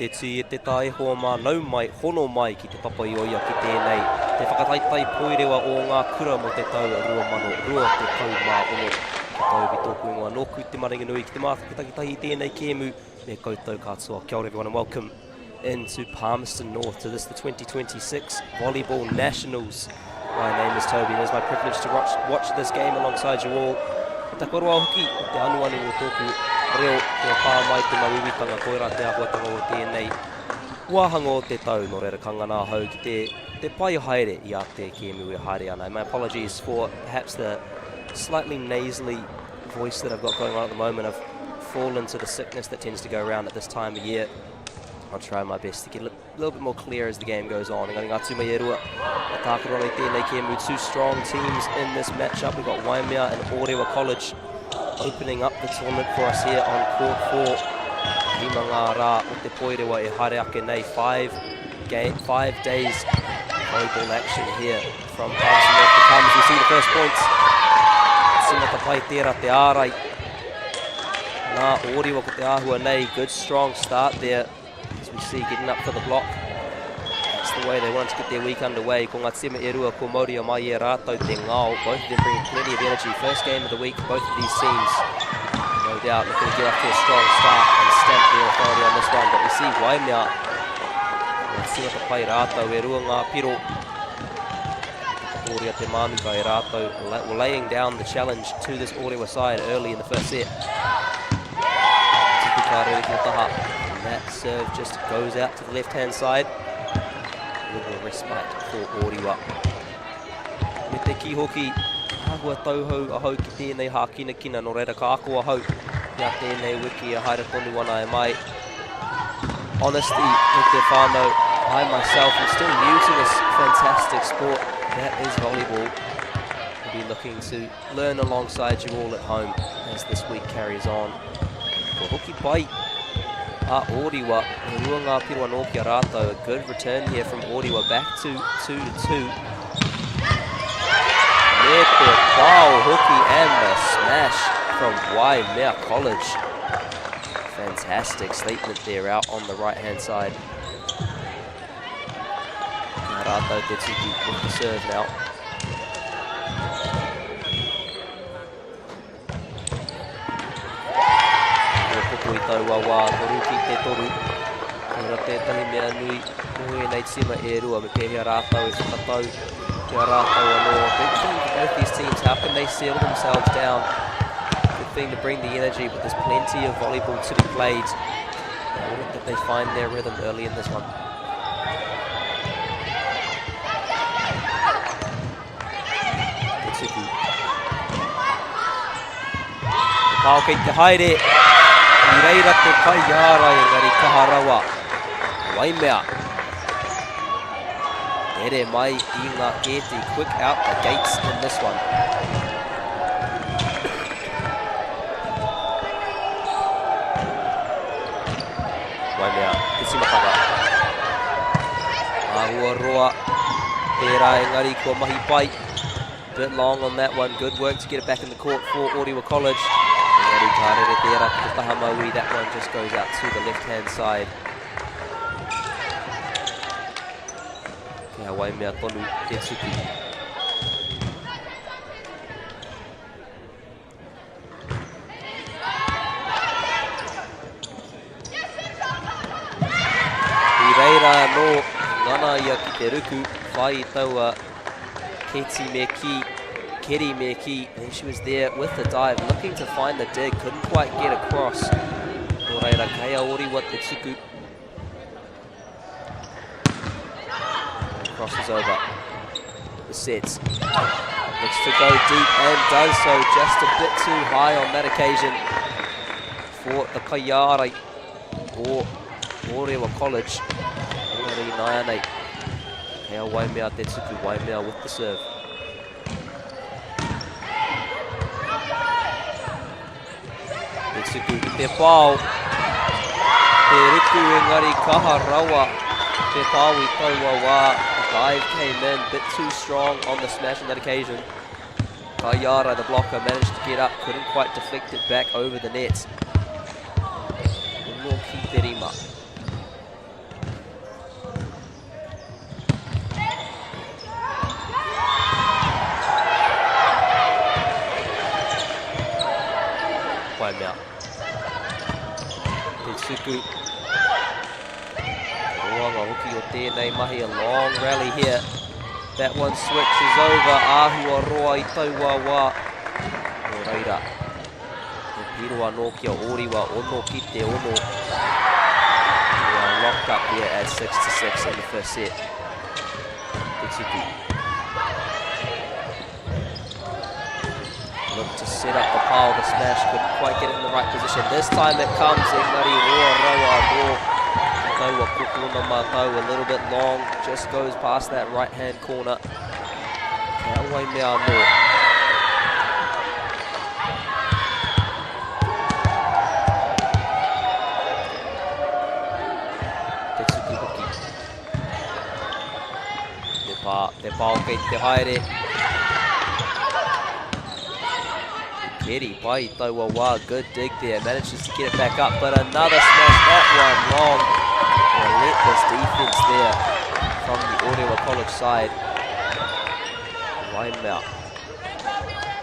te tui e te tae hoa mā nau mai, hono mai ki te papa i oia ki tēnei. Te whakataitai Poirewa o ngā kura mo te tau rua mano, rua te tau mā ono. Te tau vi tōku ingoa nōku te maringa nui ki te mātakitahi tēnei kēmu. Me koutou katoa. Kia ora everyone and welcome into Palmerston North to this, the 2026 Volleyball Nationals. My name is Toby and it is my privilege to watch this game alongside you all. Te korua hoki, te anuanu o tōku reo, kua pā mai te mauiwitanga koera te ahuatanga o tēnei wāhanga o te tau, no reira kangana hau ki te pai haere I a te kēmu e haere ana. My apologies for perhaps the slightly nasally voice that I've got going on at the moment. I've fallen to the sickness that tends to go around at this time of year. I'll try my best to get a little bit more clear as the game goes on. Ngari ngā tūmaierua, a tākaroni tēnei kēmu, two strong teams in this matchup. We've got Waimea and Orewa College opening up the tournament for us here on court 4. Hima ngā rā o te Poirewa e haere ake nei, 5 days volleyball action here from Palmerston North to come. As we see the first points, Simata pai tērā te ārai. Nā Orewa ko te āhua nei, good strong start there. As we see, getting up for the block. That's the way they want to get their week underway. Ko ngā tima e rua, ko Māori o mai e rātou te ngao. Both of them bringing plenty of energy. First game of the week, both of these teams, no doubt, looking to get off to a strong start and stamp their authority on this one. But we see Waimea, ngā tima te pai rātou e rua ngā piro. Orewa te mānuka e rātou, were laying down the challenge to this Orewa side early in the first set. Tipu kā rere ki taha. That serve just goes out to the left-hand side. A little respite for Orewa. Me te ki hoki, āhua tauhou ahau ki tēnei hākina kina, no reira ka ako ahau. Ia tēnei wiki a haere tonu ana e mai. Honesty with te whānau, I myself am still new to this fantastic sport that is volleyball. I'll be looking to learn alongside you all at home as this week carries on. Ko hoki pai. Orewa, rua ngā piro anō ki a rātou. A good return here from Orewa, back to 2-2. Me te pau hoki and the smash from Waimea College. Fantastic statement there out on the right-hand side. Ngā rātou te tiki with the serve now. Pukui taua wā, toru ki te toru. Ora tētahi mea nui, koe nei tima e rua, me pēhea rātou e whakatau, kia rātou anō. Big thing for both these teams, how can they settle themselves down? Good thing to bring the energy, but there's plenty of volleyball to be played. Important that they find their rhythm early in this one. Tetsuki. Te pāo kei te haere. I reira te kaiara engari kaha rawa. Waimea. Ere mai I ngā kēti, quick out the gates in this one. Waimea, te simatanga. Ahua roa. Tērā engari kua mahi pai. Bit long on that one, good work to get it back in the court for Orewa College. That one just goes out to the left-hand side. Kia Waimea tonu te suki. I reira no ngana ia ki te ruku, whai taua keti me ki. Keri me ki, and she was there with the dive, looking to find the dig, couldn't quite get across. Nō reira, kei Orewa te tuku. Crosses over the sets. Looks to go deep and does so, just a bit too high on that occasion for the Kaiara or Orewa College. Ori Naianei. Kei Waimea te tuku, Waimea with the serve. Te pāo, te riku engari kaha rawa, te pāo I taua wā. The dive came in, bit too strong on the smash on that occasion. Kaiara, the blocker, managed to get up, couldn't quite deflect it back over the net. Uno ki te rima. tuku. Tauranga hoki o tēnei mahi, a long rally here. That one switches over, Aotearoa I taua wā. O reira, e piroa no kia Orewa, ono ki te ono. We are locked up here at 6-6 in the first set. Te tuku. Look to set up the pile, the smash, couldn't quite get it in the right position. This time it comes, engari roa rawa no. Taua kukuna mātau, a little bit long, just goes past that right hand corner. Kia Waimea no. Te tuku hoki. Te pā o kei te haere. Keri pai taua wā, good dig there, manages to get it back up, but another smash, that one long. Relentless defense there from the Orewa College side. Waimea.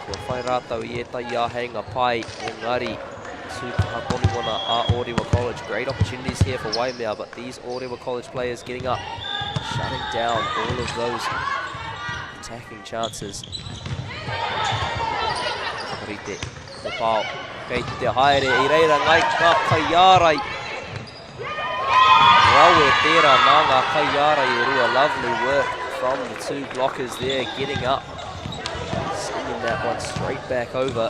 Kua whai rātau I e tai āhenga pai, engari, tūkaha poniwana a Orewa College. Great opportunities here for Waimea, but these Orewa College players getting up, shutting down all of those attacking chances. Te pāo, kei te haere, I reira ngai ka kaiarai. Raue tērā nā ngā kaiarai I rua, lovely work from the two blockers there, getting up. Sending that one straight back over.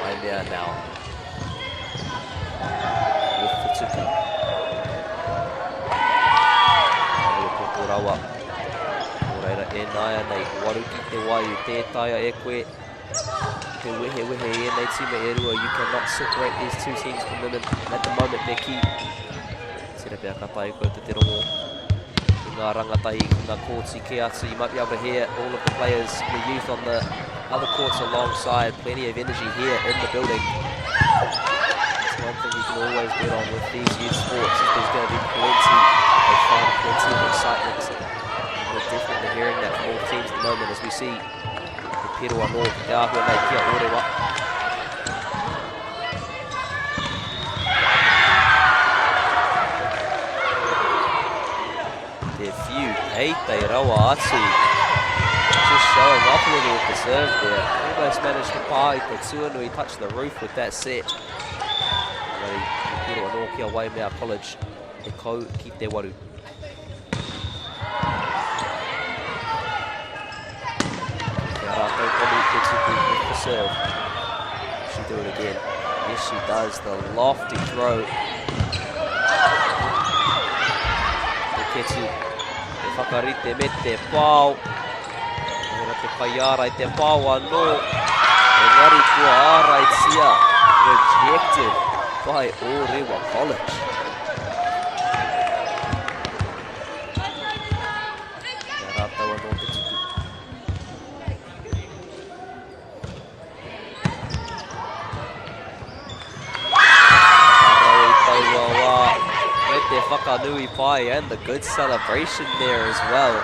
Waimea now. With the tuku. Rawa. Reira e nāia nei, waru ki te waiu, tētaia e koe. Te wehe e nei tīme e rua, you cannot separate these two teams from them, and at the moment they're key. Tira pia ka tai koe te rongo. I ngā rangatai, ngā courts I ke atu, you might be able to hear all of the players, the youth on the other courts alongside, plenty of energy here in the building. It's one thing you can always bet on with these youth sports, is there's going to be plenty of fun, plenty of excitement. And we're definitely hearing that from all teams at the moment as we see Piroa no, te āhua nei kia Orewa. Te few, hei tei rawa atu. Just showing off a little with the serve there. Almost managed to pā I te tuanui, touch the roof with that set. Piroa no kia Waimea College, e kau ki te waru. With the serve. She do it again. Yes, she does. The lofty throw. Te ketu. Te whakarite me te pāo. Hera te kaiara I te pāo anō. Engari kua ārai tia. Rejected by Orewa College. Te rātau anō te tuku. Te whakanui pai and the good celebration there as well.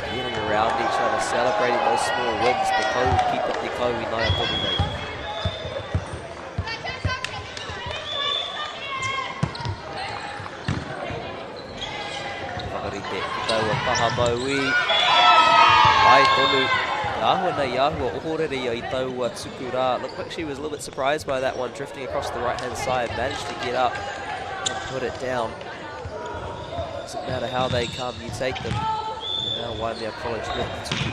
Getting around each other, celebrating those small wins. Te kau, keep up te kau I nai a tohu nei. Whakarite, ki tau a Pāpāmoa. Ai tonu. Ahua nei ahua ohorere I taua tuku rā. Looked like she was a little bit surprised by that one, drifting across the right-hand side. Managed to get up and put it down. Doesn't matter how they come, you take them. And now Waimea College with the tuku.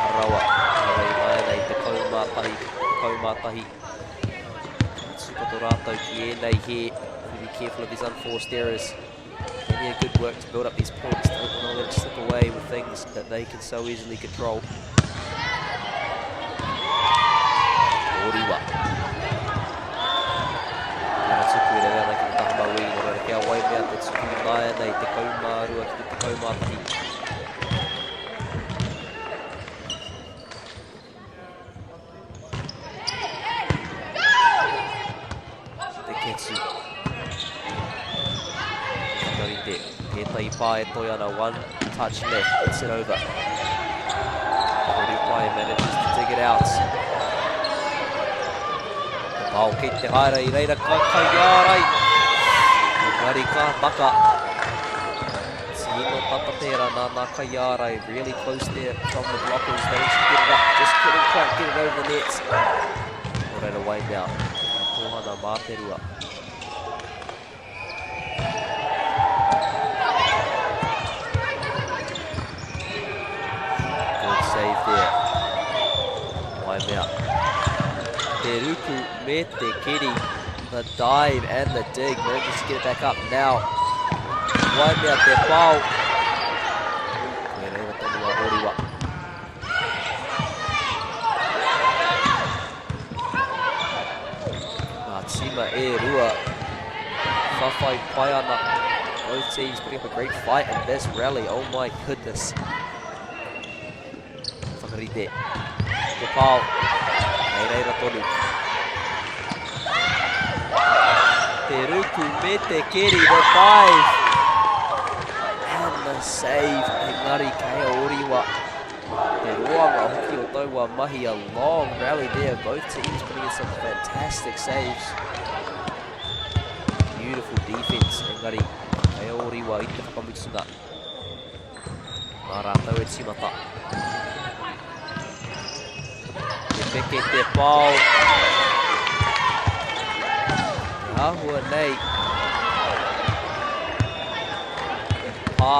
Harawa. Harei mai nei te kaumātahi. Kaumātahi. Tupato rātou ki e nei here. Be careful of these unforced errors. Plenty of good work to build up these points. Don't want to let it slip away with things that they can so easily control. Orewa. Nā tuku rewa nei ki te tahamauī. Nō reira kia Waimea te tuku mai nei te kaumārua ki te kaumātahi. Te ketsu. Pētai pā e toi ana, one touch left, puts it over. Whai manages to dig it out. Pau kei te haere I reira ka kaiarai. Engari ka taka. Tino tata pera nā kaiarai. Really close there from the blockers. Managed to get it up. Just couldn't quite get it over the net. Oreira Waimea. Tōhana Māterua. Good save there. Waimea. Te ruku me te kiri. The dive and the dig. Manages to get it back up now. Waimea te pau. E reira tonu a Orewa. Ngā tima e rua. Whawhai pai ana. Both teams putting up a great fight in this rally. Oh my goodness. Whakarite. Te pau. E reira tonu. Te ruku me te kiri. The dive. And the save. Engari kei Orewa. Te roanga hoki o taua mahi. A long rally there. Both teams putting in some fantastic saves. Beautiful defense. Engari kei Orewa I te whakamutunga. Mā rātau e timata. Te peke te pau. Te ahua nei. Pā.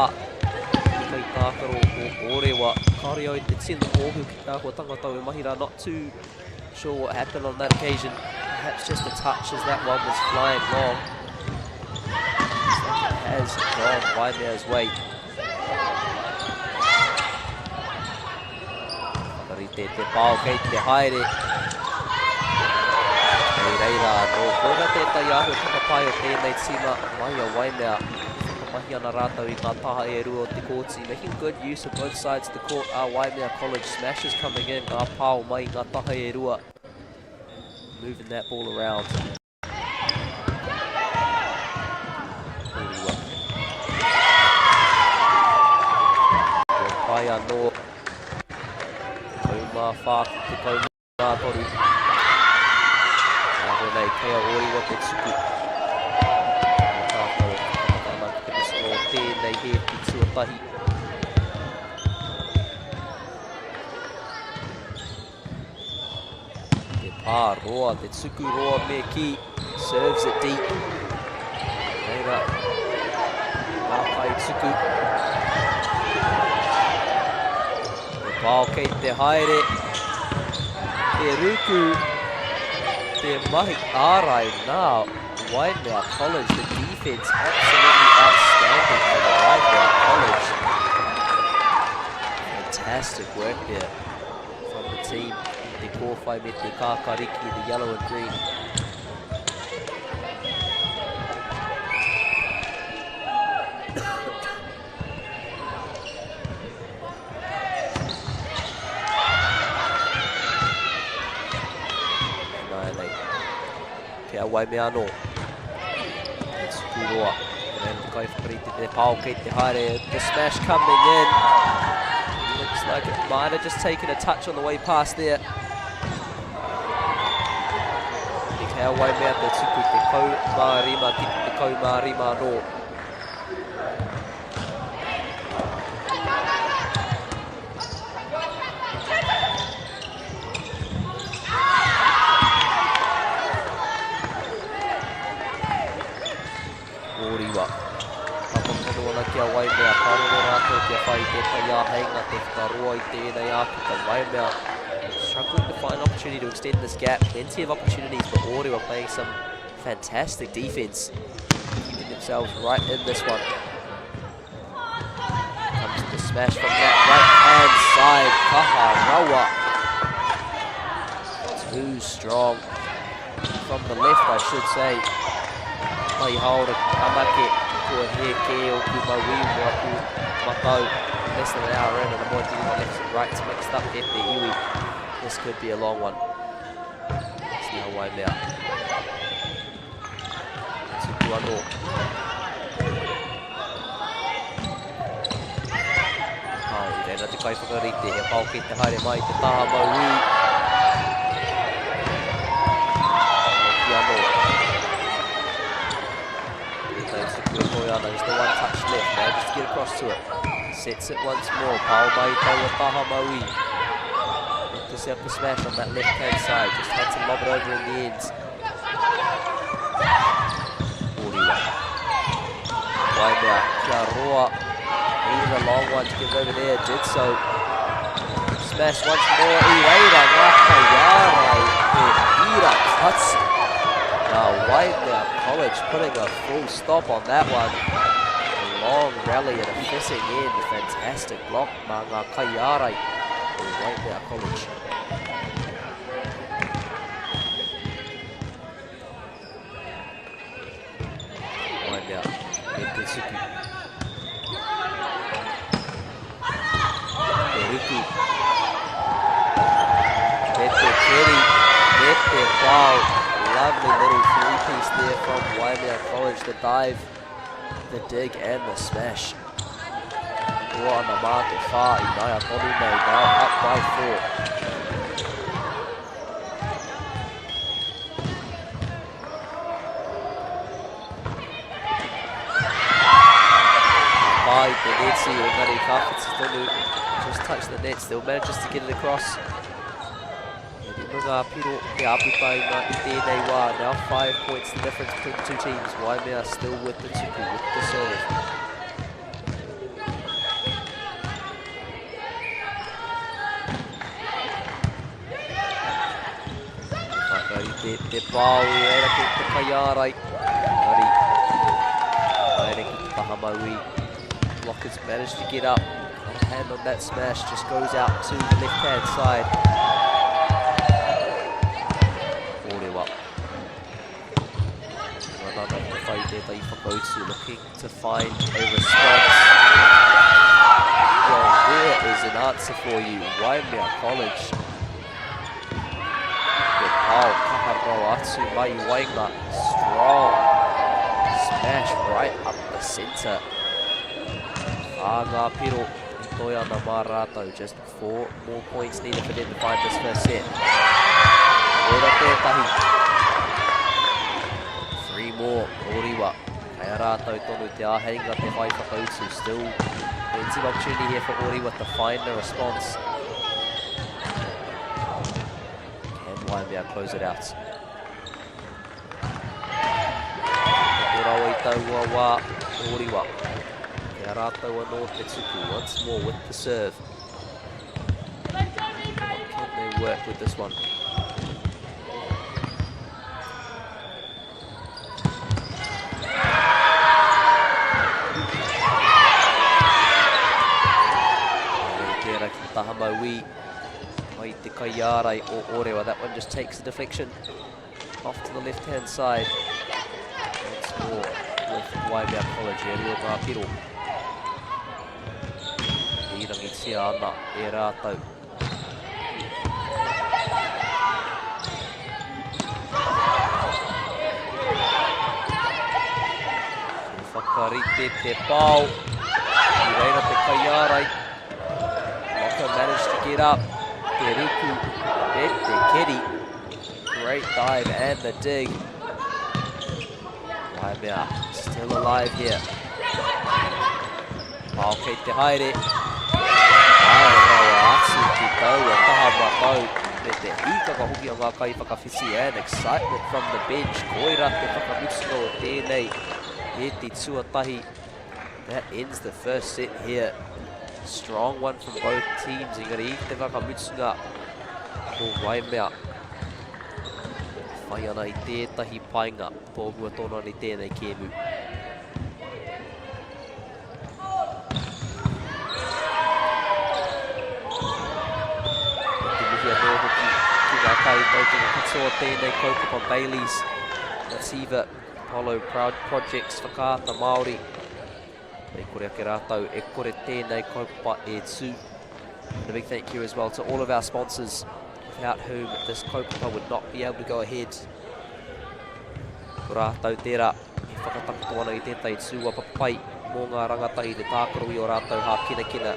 Kai tākaro o Orewa. Kāre au te tino mōhu ki tā kua tangatau e mahira. Not too sure what happened on that occasion. Perhaps just a touch as that one was flying long. Looks like it has gone Waimea's way. Whakarite te pāo kei te haere. Kei reira, no kora tētai ahu whakapai o tēnei tima mai a Waimea. Mahi ana rātau I ngā taha e rua o te kōti. Making good use of both sides of the court are Waimea College. Smashes coming in. Ngā pāo mai ngā taha e rua. Moving that ball around. Orewa. Pai anō. Kaumā whā te kaumā toru. Aho nei kea Orewa te tuku. Tēnei he ki tuatahi. Te pā roa, te tuku roa me ki. Serves it deep. Reira. Māpai tuku. Te pāo kei te haere. Te ruku. Te mahi ārai nā. Waimea College, the defense absolutely outstanding for the Waimea College. Fantastic work there from the team. Te kōwhai me te kākariki, the yellow and green. Kia Waimea anō. Kuroa. And the guy for the pāo kei te haere. The smash coming in. Looks like it might have just taken a touch on the way past there. Te kea Waimea te tuku te kaumārima ki te kaumārima anō. Orewa. Papamoa ana kia Waimea. Kārono rātou kia whai tētai āheinga te whakaroa I tēnei āpuka. Waimea struggling to find an opportunity to extend this gap. Plenty of opportunities, but Orewa playing some fantastic defense. Keeping themselves right in this one. Comes the smash from that right hand side. Kaharawa. Too strong. From the left, I should say. Mai haora kamake kua heke o ku mawīmua ku matau. Less than an hour in and the more doing the left and rights mixed up here te iwi. This could be a long one. It's now Waimea. Tuku anō. I reira te kai whakarite, he pao ki te haere mai te taha maui. Ki anō. He's the one touch left now, just to get across to it. Sets it once more, pao mai tau taha maui. Look to set up the smash on that left hand side, just had to lob it over in the ends. Orewa. Waimea, kia roa. Needed a long one to get over there, did so. Smash once more, Ireira, Ngakaiarai, Ira cuts. Now Waimea College putting a full stop on that one. A long rally and a fitting in, fantastic block, Ngakaiarai for Waimea College. Waimea, Ekisuki. Ruru. Nete Kerry, Nete Pau. Lovely little three-piece there from Waimea College. The dive, the dig and the smash. Roa on the mark at far. Inaya Tonine now up by 4. By Benetsi, Ongari Kawhititonu just touched the net, still manages to get it across. Now 5 points the difference between the two teams. Waimea still with the tuku, with the serve. Te pau I reira ki te kaiarai. Ari. Reira ki te taha maui. Blockers managed to get up. A hand on that smash just goes out to the left hand side. Looking to find a response. Well, there is an answer for you. Waimea College. Good pau, kaharoa atu mai wainga. Strong smash right up the centre. Ngā piro I toi ana mā rātou. Just 4 more points needed for them to find this first set. Ora tētahi. 3 more, Orewa. Kei a rātou tonu te āheinga te whai whakautu. Still plenty of opportunity here for Orewa to find a response. Can Waimea close it out? Ora i taua wā Orewa. Kei a rātou anō te tuku once more with the serve. What can they work with this one? Taha maui, mai te kaiarai o Orewa. That one just takes the deflection off to the left hand side. Once more with Waimea College, e rua ngā piro. I rangi tia ana e rātou. Whakarite te pau, I reira te kaiarai. Managed to get up. Te Ruku, te Keri. Great dive and the dig. Waimea still alive here. Pao kei te haere. Aotearoa atu ki taua taha matau. Me te ikaka hoki o ngā kai whakawhisi and excitement from the bench. Koira te whakamutuno o tēnei. E te tuatahi. That ends the first set here. Strong one from both teams. Engari I te whakamutunga ko Waimea. Whai ana I tētahi painga. Pōhua tōna ni tēnei kēmu. Te mihi anō hoki ki ngā kai tautunga katoa tēnei kaupapa Baileys. Mativa Apollo Projects whakaata Māori. E kore ake rātou, e kore tēnei kaupapa e tū. And a big thank you as well to all of our sponsors, without whom this kaupapa would not be able to go ahead. Ko rātou tērā, e whakatakoto ana I tētai tū wapa pai, mō ngā rangatahi te tākaro I o rātou hā kina kina.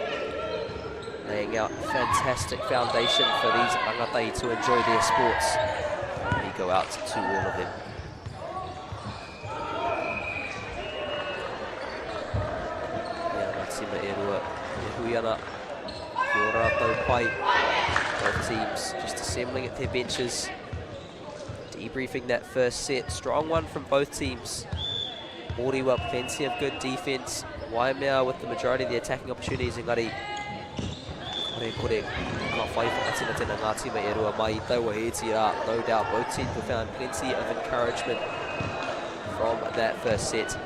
laying out a fantastic foundation for these rangatai to enjoy their sports. We go out to all of them. Tima Erua, Huiana, kia ora tau pai. Both teams just assembling at their benches, debriefing that first set. Strong one from both teams. Orewa, plenty of good defense. Waimea with the majority of the attacking opportunities. Engari, kore, ka whai whakatina tena ngā tima Erua mai I taua he tira. No doubt both teams have found plenty of encouragement from that first set.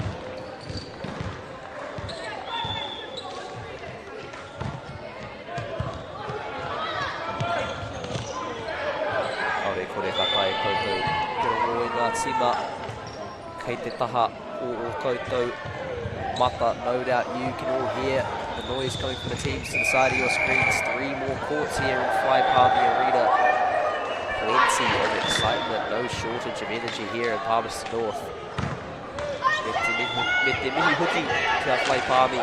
Tima, kei te taha o koutou mata. No doubt you can all hear the noise coming from the teams to the side of your screens. 3 more courts here in Pāpāmoa Arena. Plenty of excitement, no shortage of energy here in Palmerston North. Me te mihi huki kia Fly Palmi.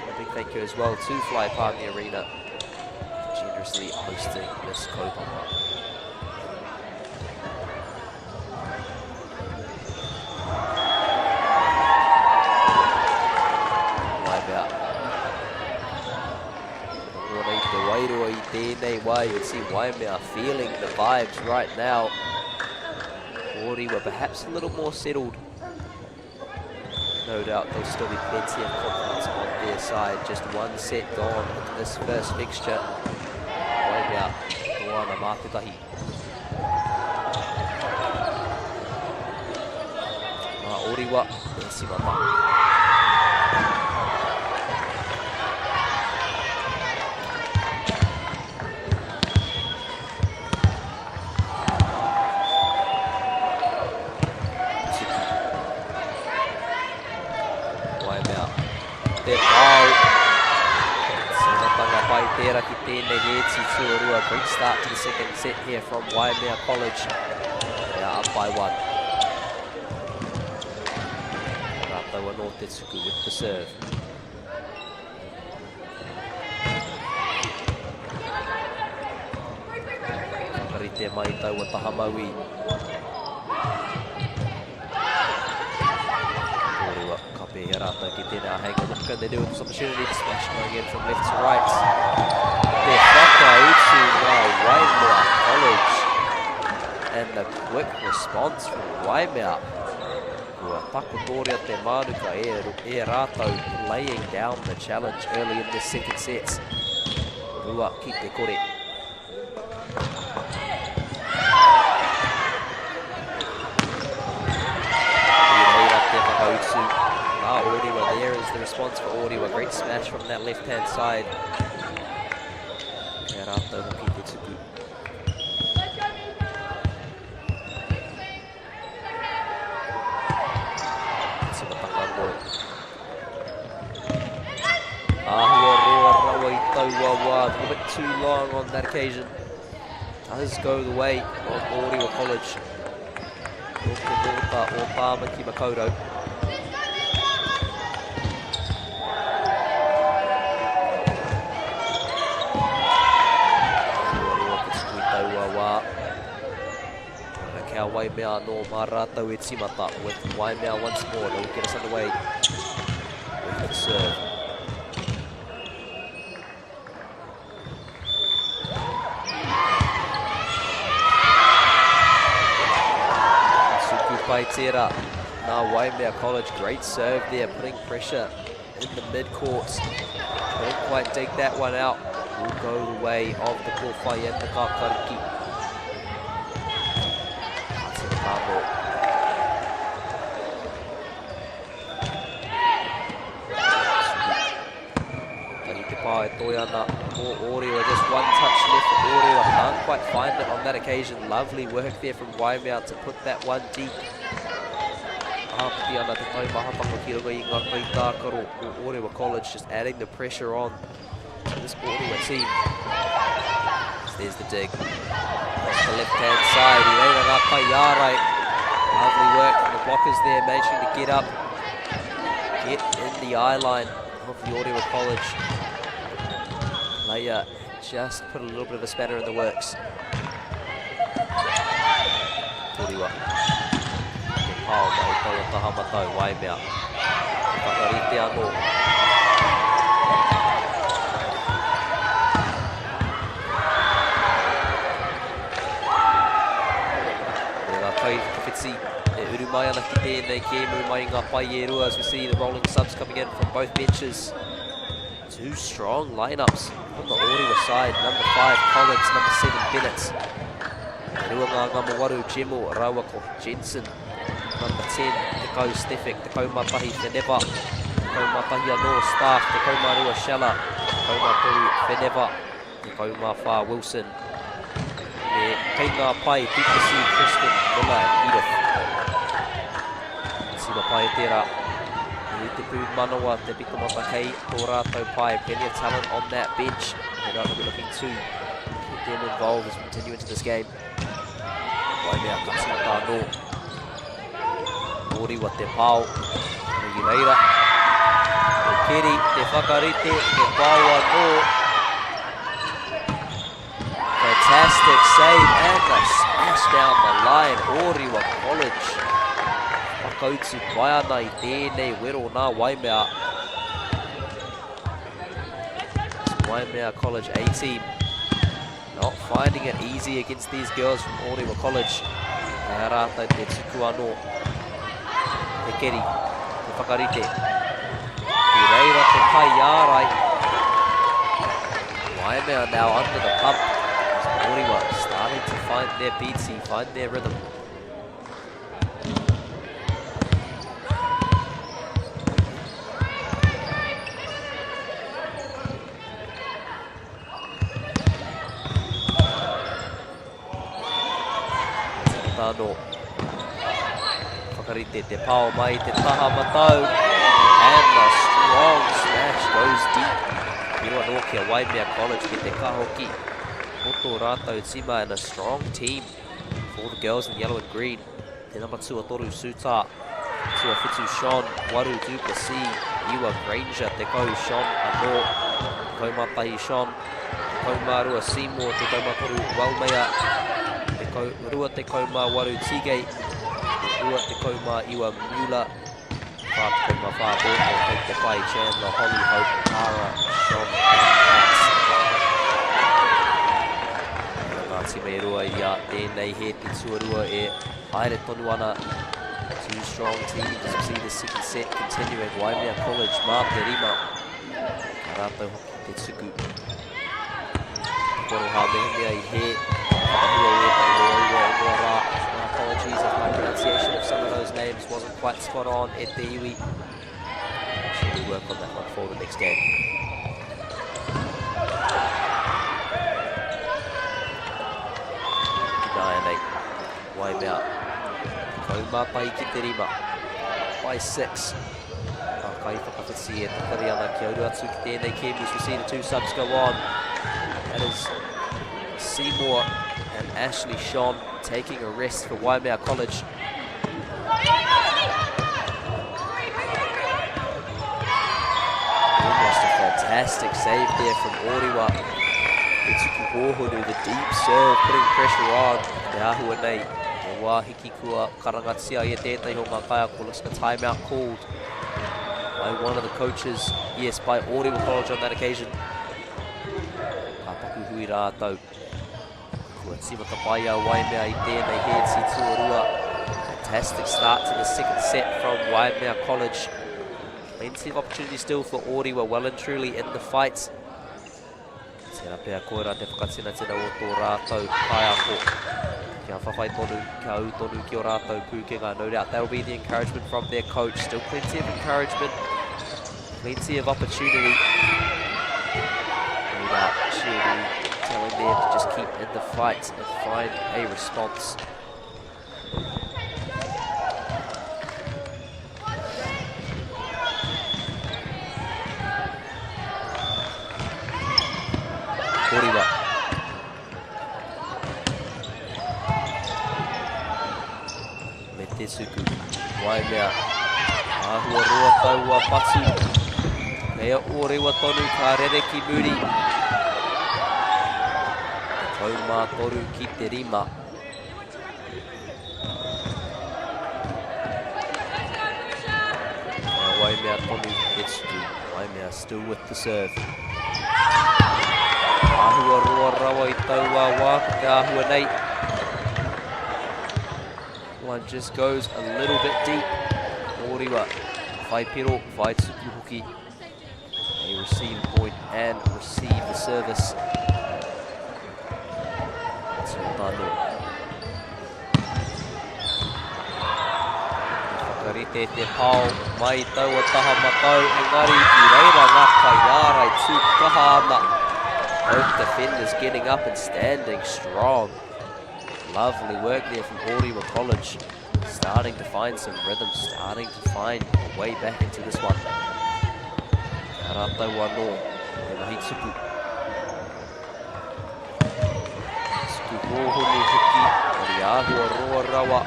A big thank you as well to Fly Palmi Arena for generously hosting this kaupapa. You can see Waimea feeling the vibes right now. Orewa perhaps a little more settled. No doubt there'll still be plenty of confidence on their side. Just 1 set gone into this first fixture. Waimea, Moana Mātutahi. Orewa, Simata. Great start to the second set here from Waimea College. They are up by 1. Ratawa Notetsuku with the serve. Karite mai taua Tahamaui. Orewa kape he rata ki tēnā hang a look, and they do with this opportunity to smash going in from left to right. Their whakautu now Waimea College, and the quick response from Waimea. Kua takotoria te manuka e rātou laying down the challenge early in this second set. Rua ki te kore. Orewa there is the response for Orewa. Great smash from that left-hand side. Rātou hoki te tuku. Simatanga no. Ahua roa rawa I taua wā. A little bit too long on that occasion. Does go the way of Orewa College. Oke Nota o Tāmaki Makaurau. Waimea no Marata with Simata with Waimea once more. They'll get us underway with the serve. Suku Paitera. Now Waimea College, great serve there, putting pressure in the mid-court. Couldn't quite dig that one out. Will go the way of the Kōwhai and the Kākariki. Toiana or Orewa, just 1 touch left for Orewa, can't quite find it on that occasion. Lovely work there from Waimea to put that one deep. Orewa College just adding the pressure on to this Orewa team. So there's the dig. Across the left-hand side, lovely work from the blockers there, managing to get up, get in the eye line. of the Orewa College. Leia just put a little bit of a spanner in the works. Poirewa. Pao mai tau o taha matau, Waimea. Whakarite anō. Uru mai ana ki tēnei kēmu mai ngā Poirewa as we see the rolling subs coming in from both benches. Two strong lineups on the Orewa side. Number 5 Collins, number 7 Bennett. Ruanga Ngamawaru Jemo Rawako Jensen. Number 10 Te Kau Stefik, Te Kau Matahi Wheneva. Te Kau Matahi anō staff, Te Kau Marua Shella. Te Kau Matoru Wheneva. Te Kau Mawha Wilson. Me kei ngā pai, Dupasi, Kristen, Miller and Edith. Siwa pai tērā. I te pū manawa, te piko mata kei, tō rātou pai. Plenty of talent on that bench. They're going to be looking to keep them involved as we continue into this game. Waimea kasimata anō. Orewa te pao. Rangi reira. Te keri, te whakarite, te pao anō. Fantastic save and a smash down the line. Orewa College. Whakautu pai ana I tēnei wero nā Waimea. This Waimea College A team not finding it easy against these girls from Orewa College. Kei rātou te tuku anō. Te keri, te whakarite. Te reira te pai ārai. Waimea now under the pump. Orewa starting to find their beats, find their rhythm. Tano. Whakarite te pao mai, te taha matau. And a strong smash goes deep. Piro anō kia Waimea College ki te kahoki. Moto rātou tima and a strong team for the girls in yellow and green. Te number 2 Toru Suta, Tuawhitu Sean, Waru Duplessis, Iwa Granger, te kau Sean anō, te kau matahi Sean, te kau marua Seymour, te kau matoru Waimea, te kau rua te kau ma Waru Tige, te rua te kau ma Iwa Mueller, whā te kau ma whā Borno, kei te pai Chandler, Holly Hope, Tara, Sean and Pat. Tima e rua I a tēnei he te tuarua e haere tonu ana. Two strong teams as we see the second set continuing. Waimea College, mā te rima. Ka rātou hoki te tuku. Koroha mehemea I he. Whakahua e te Orewa e mua rā. My apologies if my pronunciation of some of those names wasn't quite spot on. E te iwi. Should we work on that one for the next game. Waimea. Kauma pai ki te rima. By 6. Kai whakawhiti e takari ana ki auru atu ki tēnei Kiwis. We see the two subs go on. That is Seymour and Ashley Sean taking a rest for Waimea College. Almost a fantastic save there from Orewa. Tuku Hohuru, the deep serve, putting pressure on. Te ahua nei. E wāhiki kua karangatia I e tētai ho ngā kaiako. Looks like a timeout called by one of the coaches. Yes, by Orewa College on that occasion. Papaku hui rātou. Kua tivaka pai a Waimea I tēnei he si tuarua. Fantastic start to the second set from Waimea College. Plenty of opportunity still for Orewa, well and truly in the fight. Tēnā pēr koera te whakatina tēnā o tō rātou kaiako. Kia whawhai tonu, kia au tonu ki o rātou pūkenga. No doubt that will be the encouragement from their coach. Still plenty of encouragement, plenty of opportunity. No doubt she'll be telling them to just keep in the fight and find a response. Orewa. Me te suku. Waimea. Ahua roa taua patu. Hea Orewa tonu ka rere ki muri. Taumā toru ki te rima. Now Waimea tonu Etsuku. Waimea still with the serve. Ahua roa rawa I taua wā, te ahua nei. One just goes a little bit deep. Orewa, whai piro, whai tuku hoki. They receive the point and receive the service. Tano. Whakarite te pao, mai taua taha matau, engari I reira ngā kaiara I tūkaha ana. Both defenders getting up and standing strong. Lovely work there from Orewa College. Starting to find some rhythm, starting to find a way back into this one. Karata wano, e mahi tuku. Tuku hohoni hoki, ori ahua roa rawa.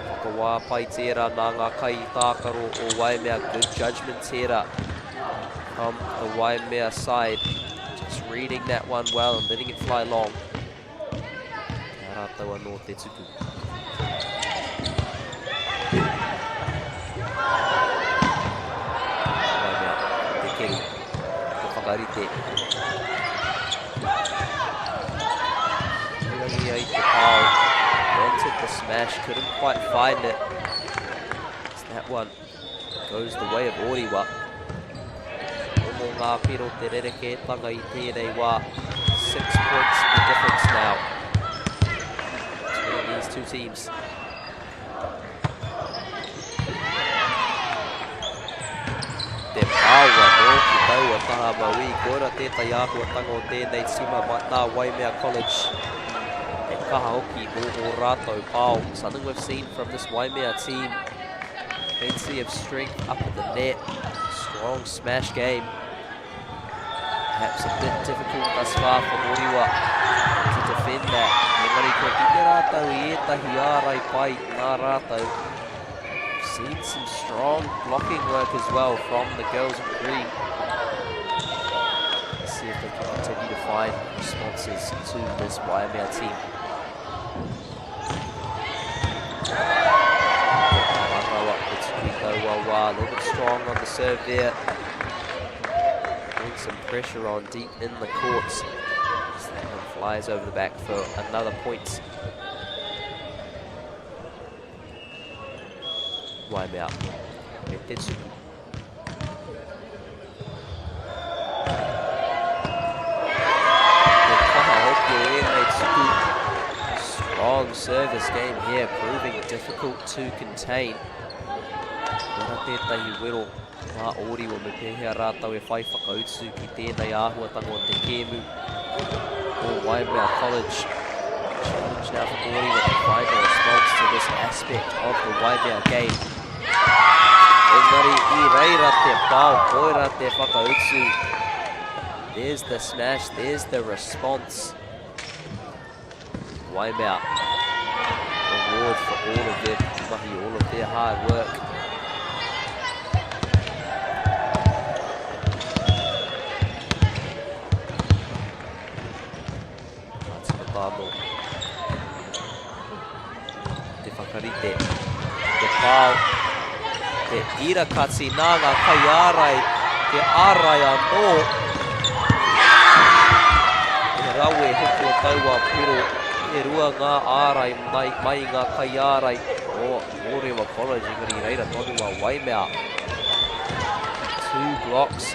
Whakawā pai tērā nā ngā kai tākaro o Waimea. Good judgment tērā from the Waimea side. Just reading that one well and letting it fly long. Karata wano te tuku. Whakarite. Rangi ai te pao. Wanted the smash, couldn't quite find it. That one goes the way of Orewa. Omo ngā piro te rereke tanga I tērei wā. 6 points the difference now between these two teams. Te pāua no ki taua taha maui. Koira tētai āhua tanga o tēnei tima nā Waimea College. Te kaha hoki o rātou pāo. Something we've seen from this Waimea team. Plenty of strength up at the net. Strong smash game. Perhaps a bit difficult thus far for Orewa to defend that. Engari ko ki te rātou I etahi ārai pai nā rātou. Seen some strong blocking work as well from the girls in green. Let's see if they can continue to find responses to this Waimea team. A little bit strong on the serve there. Putting some pressure on deep in the courts. So that one flies over the back for another point. Waimea. Tetsuku. Strong service game here, proving difficult to contain. Ora tētahi wero mā Orewa me pēhea rātau e whai whakautsu ki tēnei āhuatanga o te kēmu o Waimea College. Challenge now for Orewa to find a response to this aspect of the Waimea game. Engari I reira te pāo, koira te whakautsu. There's the smash, there's the response. Waimea, reward for all of their mahi, all of their hard work. Te whakarite, te pāo, te irakatsi nā ngā kai ārai, te ārai anō. Te rawe hoki o taua piro, e rua ngā ārai mai ngā kai ārai o Orewa College, engari reira tonu a Waimea. 2 blocks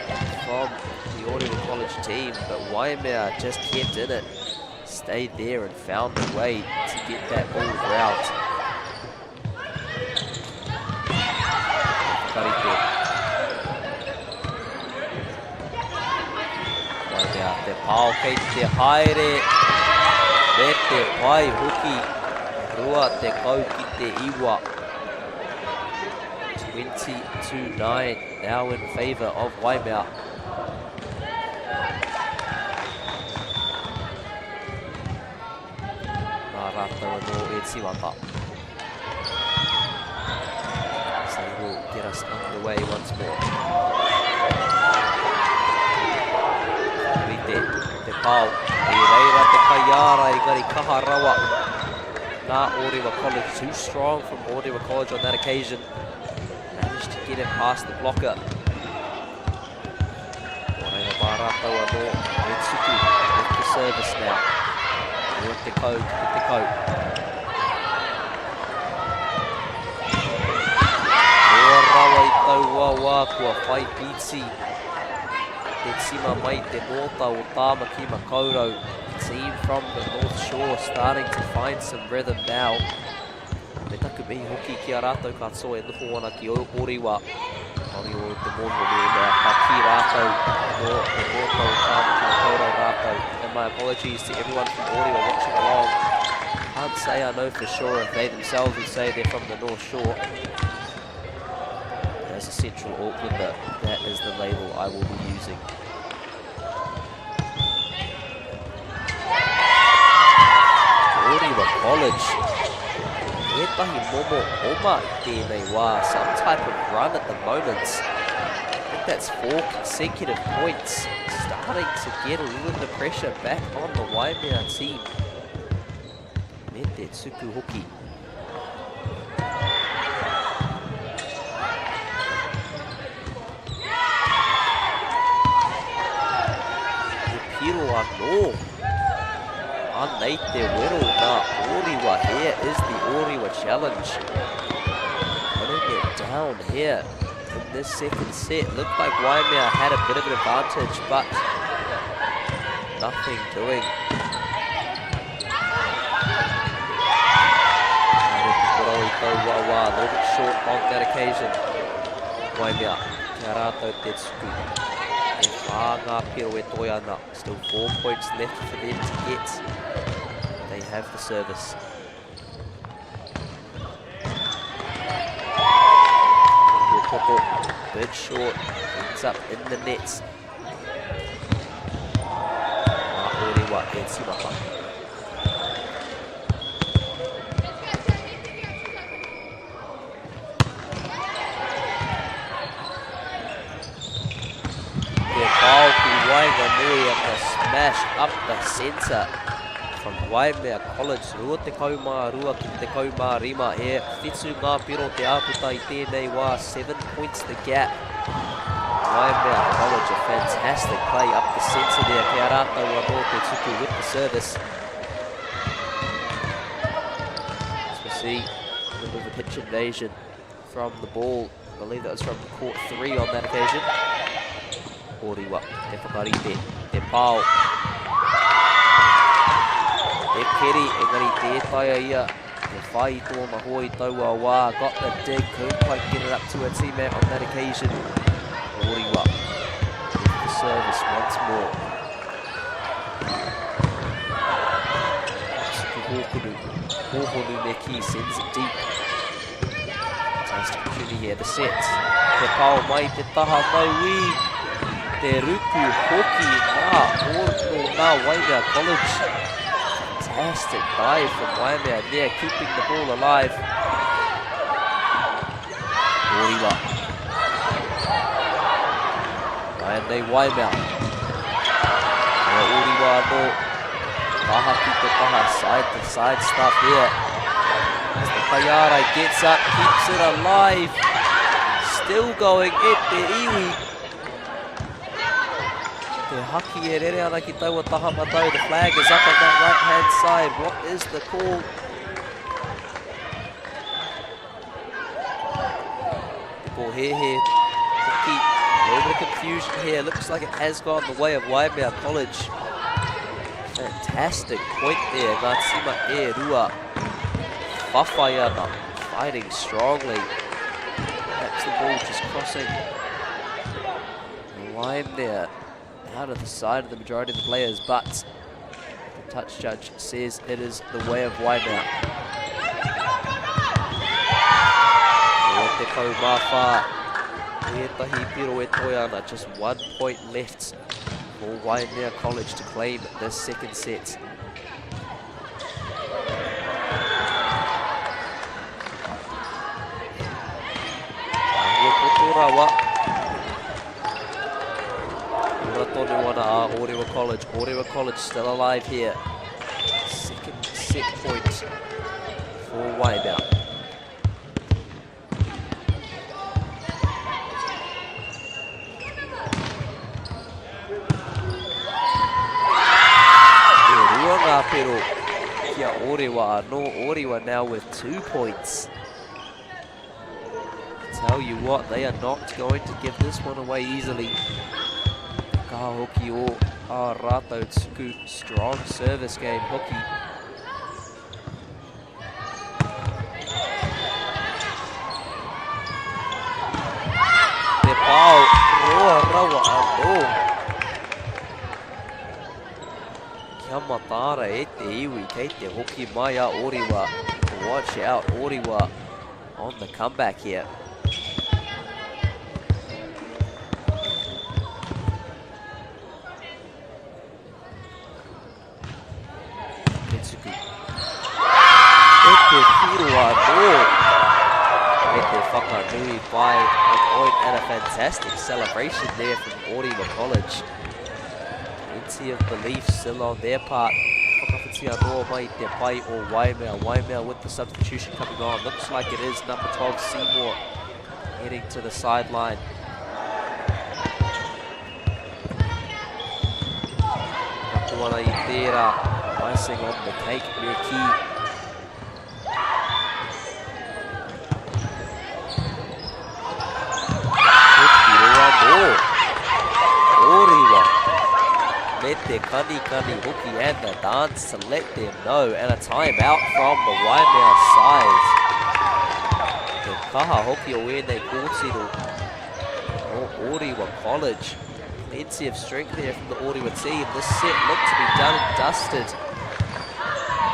from the Orewa College team, but Waimea just kept in it. Stayed there and found a way to get that ball ground. Waimea, te pāo kei te haere, me te pai hoki, rua te kau ki te iwa. 22-9, now in favour of Waimea. Rātou anō e tiwaka. So we'll get us underway once more. pau. I reira te kaiara, engari kaha rawa. Nā Orewa College, too strong from Orewa College on that occasion. Managed to get it past the blocker. Orewa Mārātou anō, Retsuku with the service now. Rua te kau, te kau. Rua rawa I tau wā kua whai pītsi. Te tima mai te nōta o Tāmaki Makaurau. Team from the North Shore starting to find some rhythm now. Me taku mihi hoki ki a rātou katoa e noho ana ki Orewa. Auri o te mono mea ka ki rātou no te nōta o Tāmaki Makaurau rātou. And my apologies to everyone from Orewa watching along. Can't say I know for sure if they themselves would say they're from the North Shore. As a Central Aucklander, that is the label I will be using. Orewa College. Etahi momo oma I tēnei wā. Some type of run at the moment. I think that's 4 consecutive points. Starting to get a little bit of pressure back on the Waimea team. Me te tuku hoki. Piro anō. Anei te wero nā Orewa. Here is the Orewa challenge. Putting it down here in this second set. Looked like Waimea had a bit of an advantage, but nothing doing. A little bit short on that occasion. Waimea, kia rātou te tuku. E whā piro e toi ana. Still 4 points left for them to get. They have the service. Bit short, ends up in the nets. Orewa e timapa. Wainganui and the smash up the centre from Waimea College. Rua te kaumā rua ki te kaumā rima e whetū ngā piro te āputa I tēnei wā. 7 points the gap. Waimea College, a fantastic play up the centre there. Kia rātou anō te tuku with the service. As we see a little bit of a pitch invasion from the ball. I believe that was from court 3 on that occasion. Orewa, te whakarite, te pāo. Te keri, engari tētaia ia. Te whai tōna hoi taua wā. Got the dig, couldn't quite get it up to a teammate on that occasion. Orewa, with the service once more. Hōhonu, Hōhonu me ki, sends it deep. Fantastic opportunity here, the set. Te pāo mai, te taha maui. Te ruku hoki nā Waimea College. Fantastic dive from Waimea there, keeping the ball alive. Orewa. Rānei Waimea. Orewa no taha ki te taha, side to side stuff here. As the Kaiara gets up, keeps it alive. Still going, e te iwi. Te haki e rere ana ki taua taha matau. The flag is up on that right hand side. What is the call? The ball here. Hoki. A little bit of confusion here. Looks like it has gone the way of Waimea College. Fantastic point there. Ngātima e rua. Whawhai ana. Fighting strongly. Perhaps the ball just crossing the line there. Out of the side of the majority of the players, but the touch judge says it is the way of Waimea. Te kaumawha, etahi piro e toi ana, just 1 point left for Waimea College to claim this second set. tonu ana a Orewa College. Orewa College still alive here. Second set point for Waimea. Ruanga pero kia Orewa. No, Orewa now with 2 points. Tell you what, they are not going to give this one away easily. Ka hoki o a rātou tuku, strong service game hoki. Te pau, roa rawa anō. Kia matara e te iwi, kei te hoki mai a Orewa. Watch out, Orewa on the comeback here. By a point and a fantastic celebration there from Orewa College. Plenty of belief still on their part. Whakawhitia noa mai te pai o Waimea. Waimea with the substitution coming on. Looks like it is number 12 Seymour heading to the sideline. Tuana i tērā, icing on the cake, me ki. Orewa let their kani hoki and the dance to let them know, and a timeout from the Waimea side. Te kaha hoki o ēnei kōtiro o Orewa College. Plenty of strength there from the Orewa team. This set looked to be done and dusted.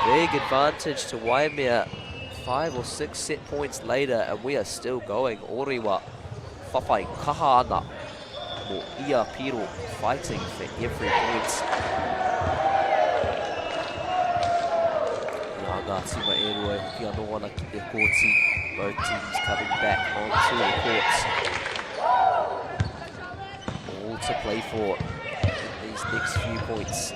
Big advantage to Waimea. 5 or 6 set points later, and we are still going. Orewa whawhai kaha ana. Mo ia piro, fighting for every point. Ia ngā tima e rua hoki anō ana ki te kōti. Both teams coming back onto the courts. All to play for in these next few points.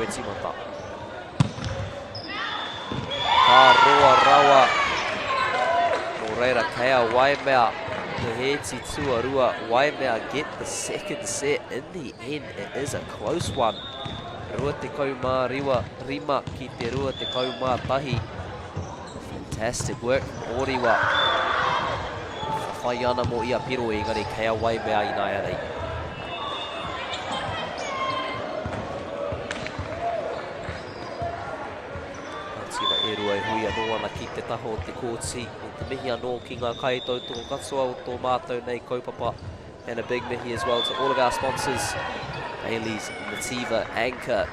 Timota. Ka roa rawa. Mo reira kea Waimea. The heti tuarua. Waimea get the second set. In the end, it is a close one. Rua te kaumā rima ki te rua te kaumā tahi. Fantastic work from Orewa. Whai ana mo ia piro engari kea Waimea i nai arei. E rua e hui anō ana ki te taho o te kōti. E te mihi anō ki ngā kaitautonga katoa o tō mātou nei kaupapa. And a big mihi as well to all of our sponsors. Bailey's, Nativa, Anchor,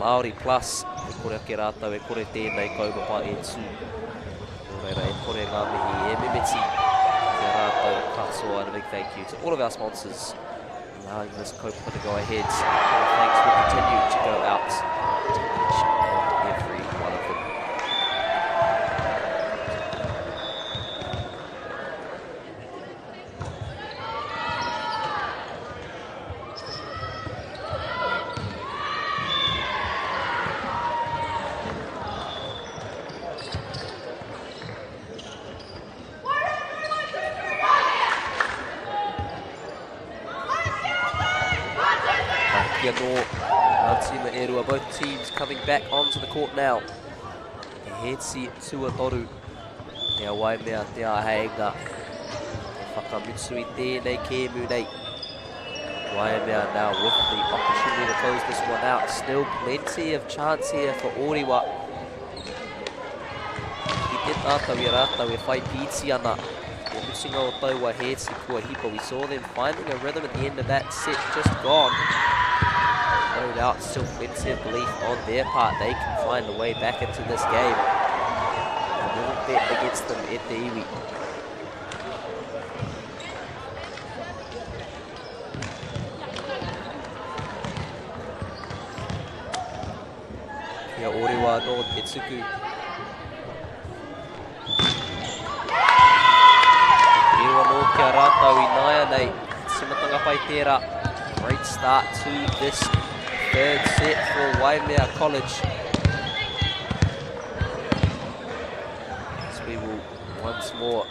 Māori Plus. E kore ake rātou e kore tēnei kaupapa e tū. Reira e kore ngā mihi e mimiti. Te rātou katoa, and a big thank you to all of our sponsors allowing this kaupapa to go ahead. And thanks will continue to go out to each and every one of them. Both teams coming back onto the court now. Te hetsi tuatoru. Te Waimea te aheinga. Te whakamitsu I tēnei kēmu nei. Waimea now with the opportunity to close this one out. Still plenty of chance here for Orewa. I te tātau I rātau e whai pīti ana. Te musinga o taua hetsi kua hipa. We saw them finding a rhythm at the end of that set, just gone. No doubt, still plenty of belief on their part. They can find a way back into this game. A little bet against them at the iwi. Kia Orewa no te tuku. Pīroa no kia rātau I naia nei. Simatanga pai tērā. Great start to this third set for Waimea College. As we will once more.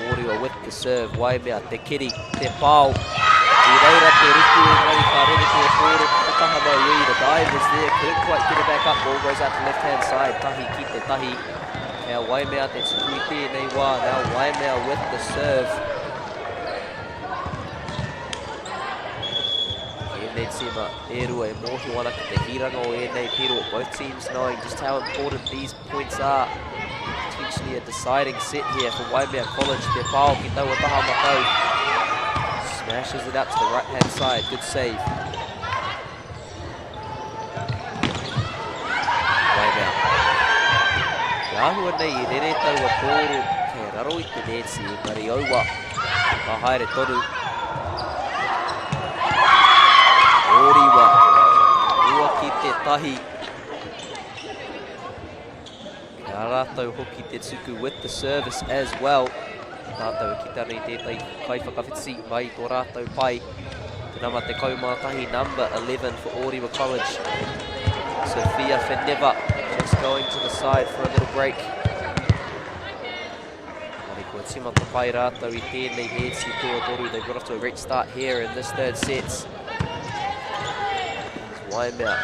Orewa with the serve. Waimea te kiri, te pāu. I reira te ruku ngari ka rere te kōro te Pāpāmoa Rui. The dive is there, couldn't quite get it back up. Ball goes out to left hand side. Tahi ki te tahi. Now Waimea te tuku I tēnei wā. Now Waimea with the serve. Enei tima e rua e mohi wana ki te hiranga o enei piro. Both teams knowing just how important these points are. Potentially a deciding set here for Waimea College. Te pāo ki taua taha matau. Smashes it out to the right hand side. Good save. Waimea. Te ahua nei I rere taua kōro. Kei raro I te neti engari aua. Ka haere toru. Orewa. Rua ki te tahi. Kia rātou hoki te tuku with the service as well. Rātou ki tane I tētai kaiwhakawhiti mai tō rātou pai. Te nama te kaumātahi number 11 for Orewa College. Sophia Feneva just going to the side for a little break. Mari kua timata pai rātou I tēnei hēti tuatoru. They got off to a great start here in this third set. Waimea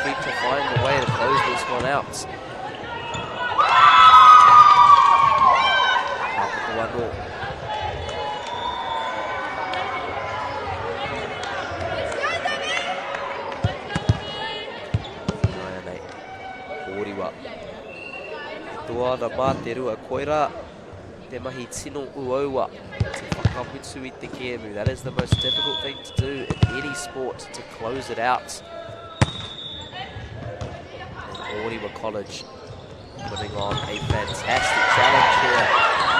need to find a way to close this one out. One more. Orewa. Tuana mā te rua koira. Te mahi tino uaua. Te whakamutu I te kēmu. That is the most difficult thing to do in any sport, to close it out. And Orewa College putting on a fantastic challenge here.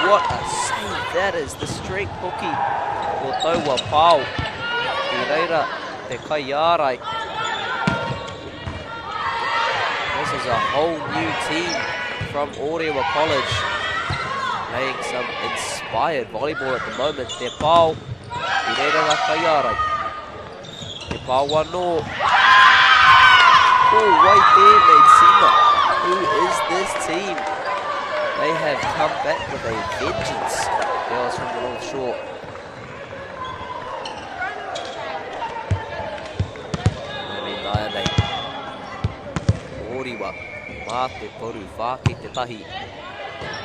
What a save that is, the straight hooky o taua pāu. I reira te kaiarai. This is a whole new team from Orewa College. Playing some inspired volleyball at the moment. Te pāu, I reira ngā kaiarai. Te pāu anō. Oh, right there, mate, Sima. Who is this team? They have come back with a vengeance. Girls from the North Shore. Orewa, mā te toru, whāki te tahi.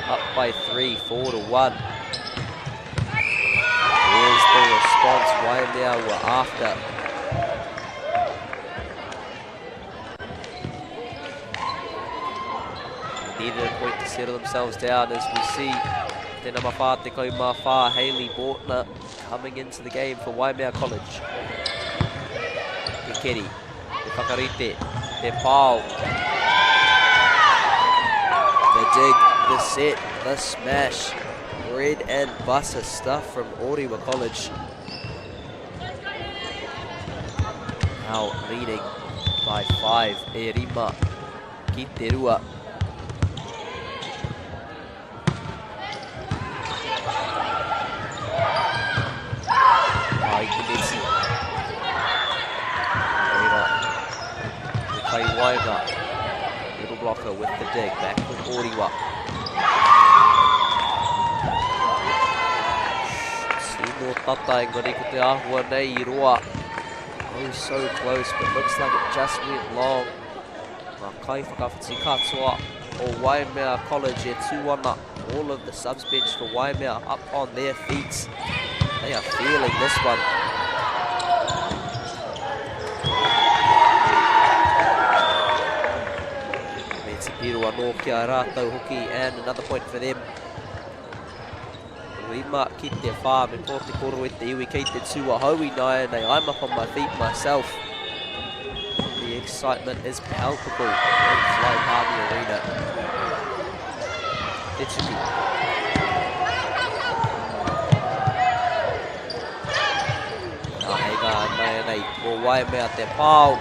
Up by 3, 4-1. Here's the response Waimea were after. Needed a point to settle themselves down as we see te nama whā te kaumā whā Hayley Bortner coming into the game for Waimea College. Te keri, te whakarite, te pāu. The dig, the set, the smash. Bread and butter stuff from Orewa College. Now leading by 5, e rima ki te rua. Waimea, little blocker with the dig, back with Orewa. Sino tata engari ko te ahua nei I roa. Oh, so close, but looks like it just went long. Ngā kai whakawhiti katoa o Waimea College e tūana. All of the subs bench for Waimea up on their feet. They are feeling this one. Pīroa no kia rātau hoki, and another point for them. Rima ki te whā, me tō te koro e te iwi kei te tua haui nai nei. I'm up on my feet myself. The excitement is palpable in Fly Arena. Te tuki. Nā hei ngā nei nei, o Waimea te pāu.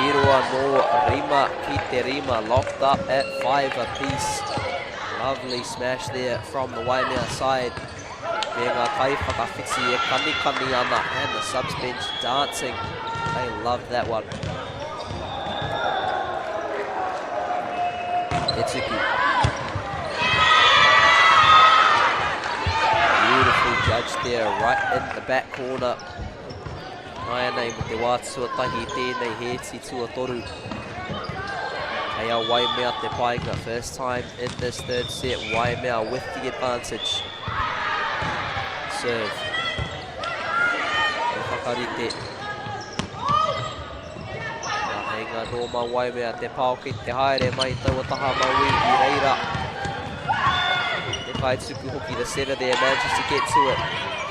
Piroa no Rima, ki te Rima, locked up at 5 apiece. Lovely smash there from the Waimea side. Me ngā kai whakawhiti e kani ana, and the subs bench dancing. They love that one. Etsuku. Beautifully judged there, right in the back corner. Nai nei mo te wātua tahi tēnei he ti tuatoru. Kei a Waimea te painga, first time in this third set. Waimea with the advantage. Serve. E whakarite. Ngā no ma Waimea te pao ki te haere mai taua taha maui I reira. Te kai tuku hoki the center there, manages to get to it.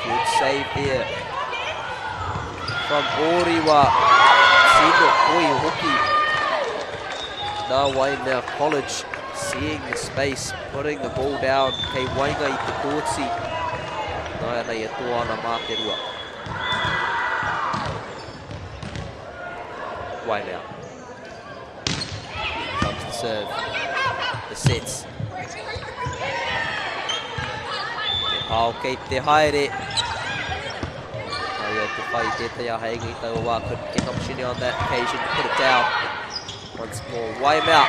Good save there. From Orewa. Sino koi hoki. Nā Waimea College seeing the space, putting the ball down. Kei wainga I te kōti. Nā nei e toana mā te rua. Waimea. Comes the serve. The sets. Te pao kei te haere. Ai te whai te tea heinga I tau wā. Couldn't get an opportunity on that occasion to put it down. Once more, Waimea.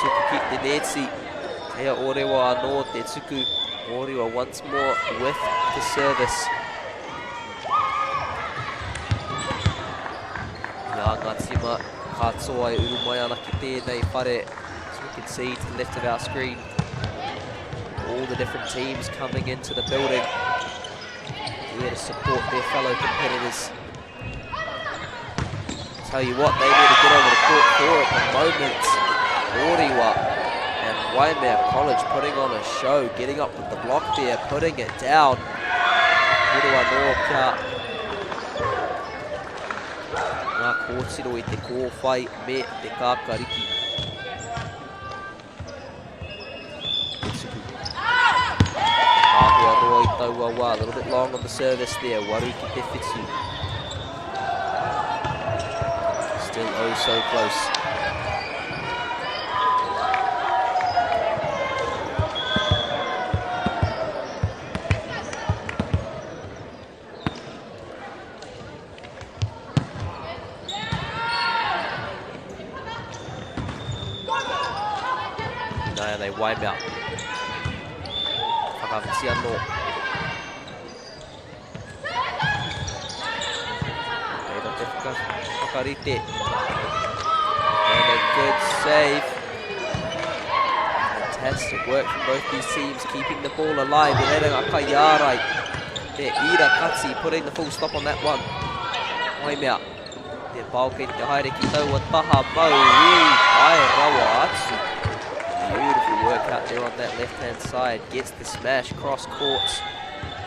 Tuku ki te netsi. Hea Orewa anō te tuku. Orewa once more with the service. Ngā tima katoa e uru mai ana ki tēnei whare. As we can see to the left of our screen, all the different teams coming into the building here to support their fellow competitors. Tell you what, they need to get over the court for at the moment. Orewa and Waimea College putting on a show, getting up with the block there, putting it down. Piroa no kia ngā kōtiro I te kōwhai me te kākariki. Etsuku. Āhua roa I taua wā, a little bit long on the service there. Waru ki te whitu. Still oh so close. Nā nei Waimea. Whakawhiti anō. Reira te whakarite. And a good save. Fantastic work from both these teams, keeping the ball alive. E reira ngā kai ārai. Te Ira Kati putting the full stop on that one. Waimea. Te pao kei te haere ki taua taha mau. Ai rawa atu. Beautiful work out there on that left-hand side. Gets the smash cross courts.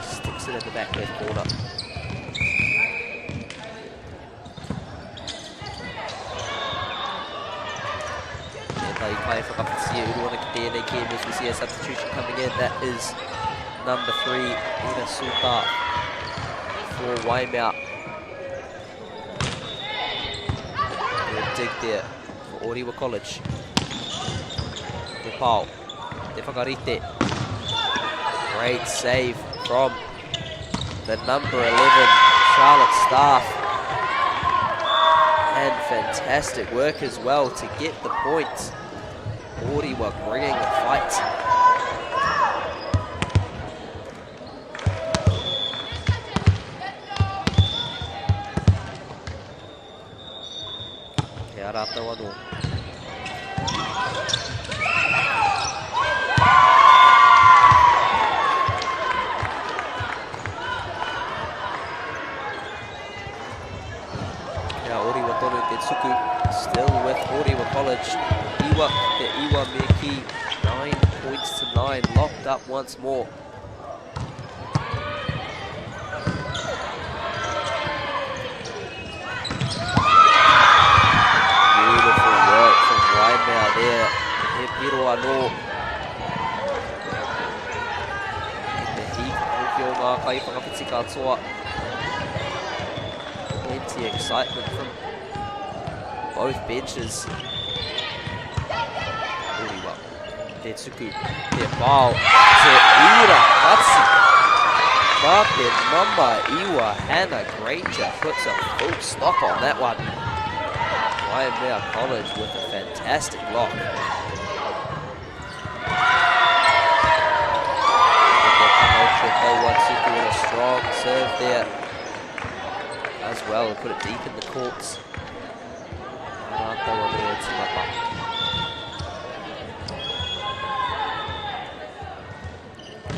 Sticks it in the back left corner. As we see a substitution coming in, that is number 3, Ina Suta for Waimea. Good dig there for Orewa College. Te pao, te whakarite. Great save from the number 11, Charlotte Staff. And fantastic work as well to get the points. Orewa bringing the fight. Kia rātou anō. Kia Orewa tonu te tuku, still with Orewa College. Iwa, the Iwa Meki, 9 points to 9, locked up once more. Beautiful work from Waimea there. He Piroa no. In the heat, o ngā kai whakawhiti katoa. see excitement from both benches. Orewa, te tuku, te pao, te ira katsi. Mate mama iwa Hannah Granger puts a full stop on that one. Waimea College with a fantastic block. Kawatsuku with a strong serve there as well, put it deep in the courts.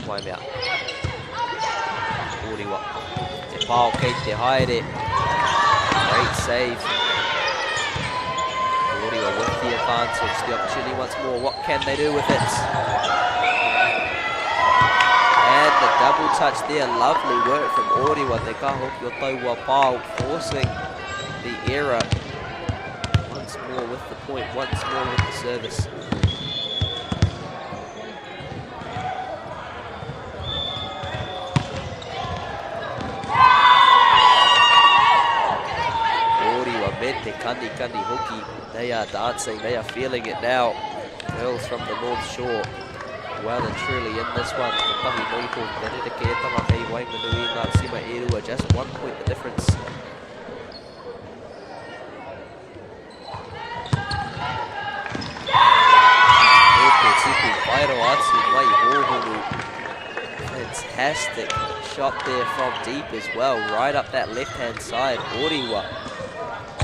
Waimea. Orewa. Te pao kei te haere. Great save. Orewa with the advantage, the opportunity once more. What can they do with it? And the double touch there, lovely work from Orewa. Te kahoki o taua pao, forcing the error. Once more with the point, once more with the service. Mente kandi hoki. They are dancing, they are feeling it now. Girls from the North Shore, well and truly in this one. Tahi moiho, Trinity ke tama hei Waimanui ngā sima erua, just 1 point the difference. Ete tuku whairo atu mai hohuru. Fantastic shot there from deep as well, right up that left-hand side. Orewa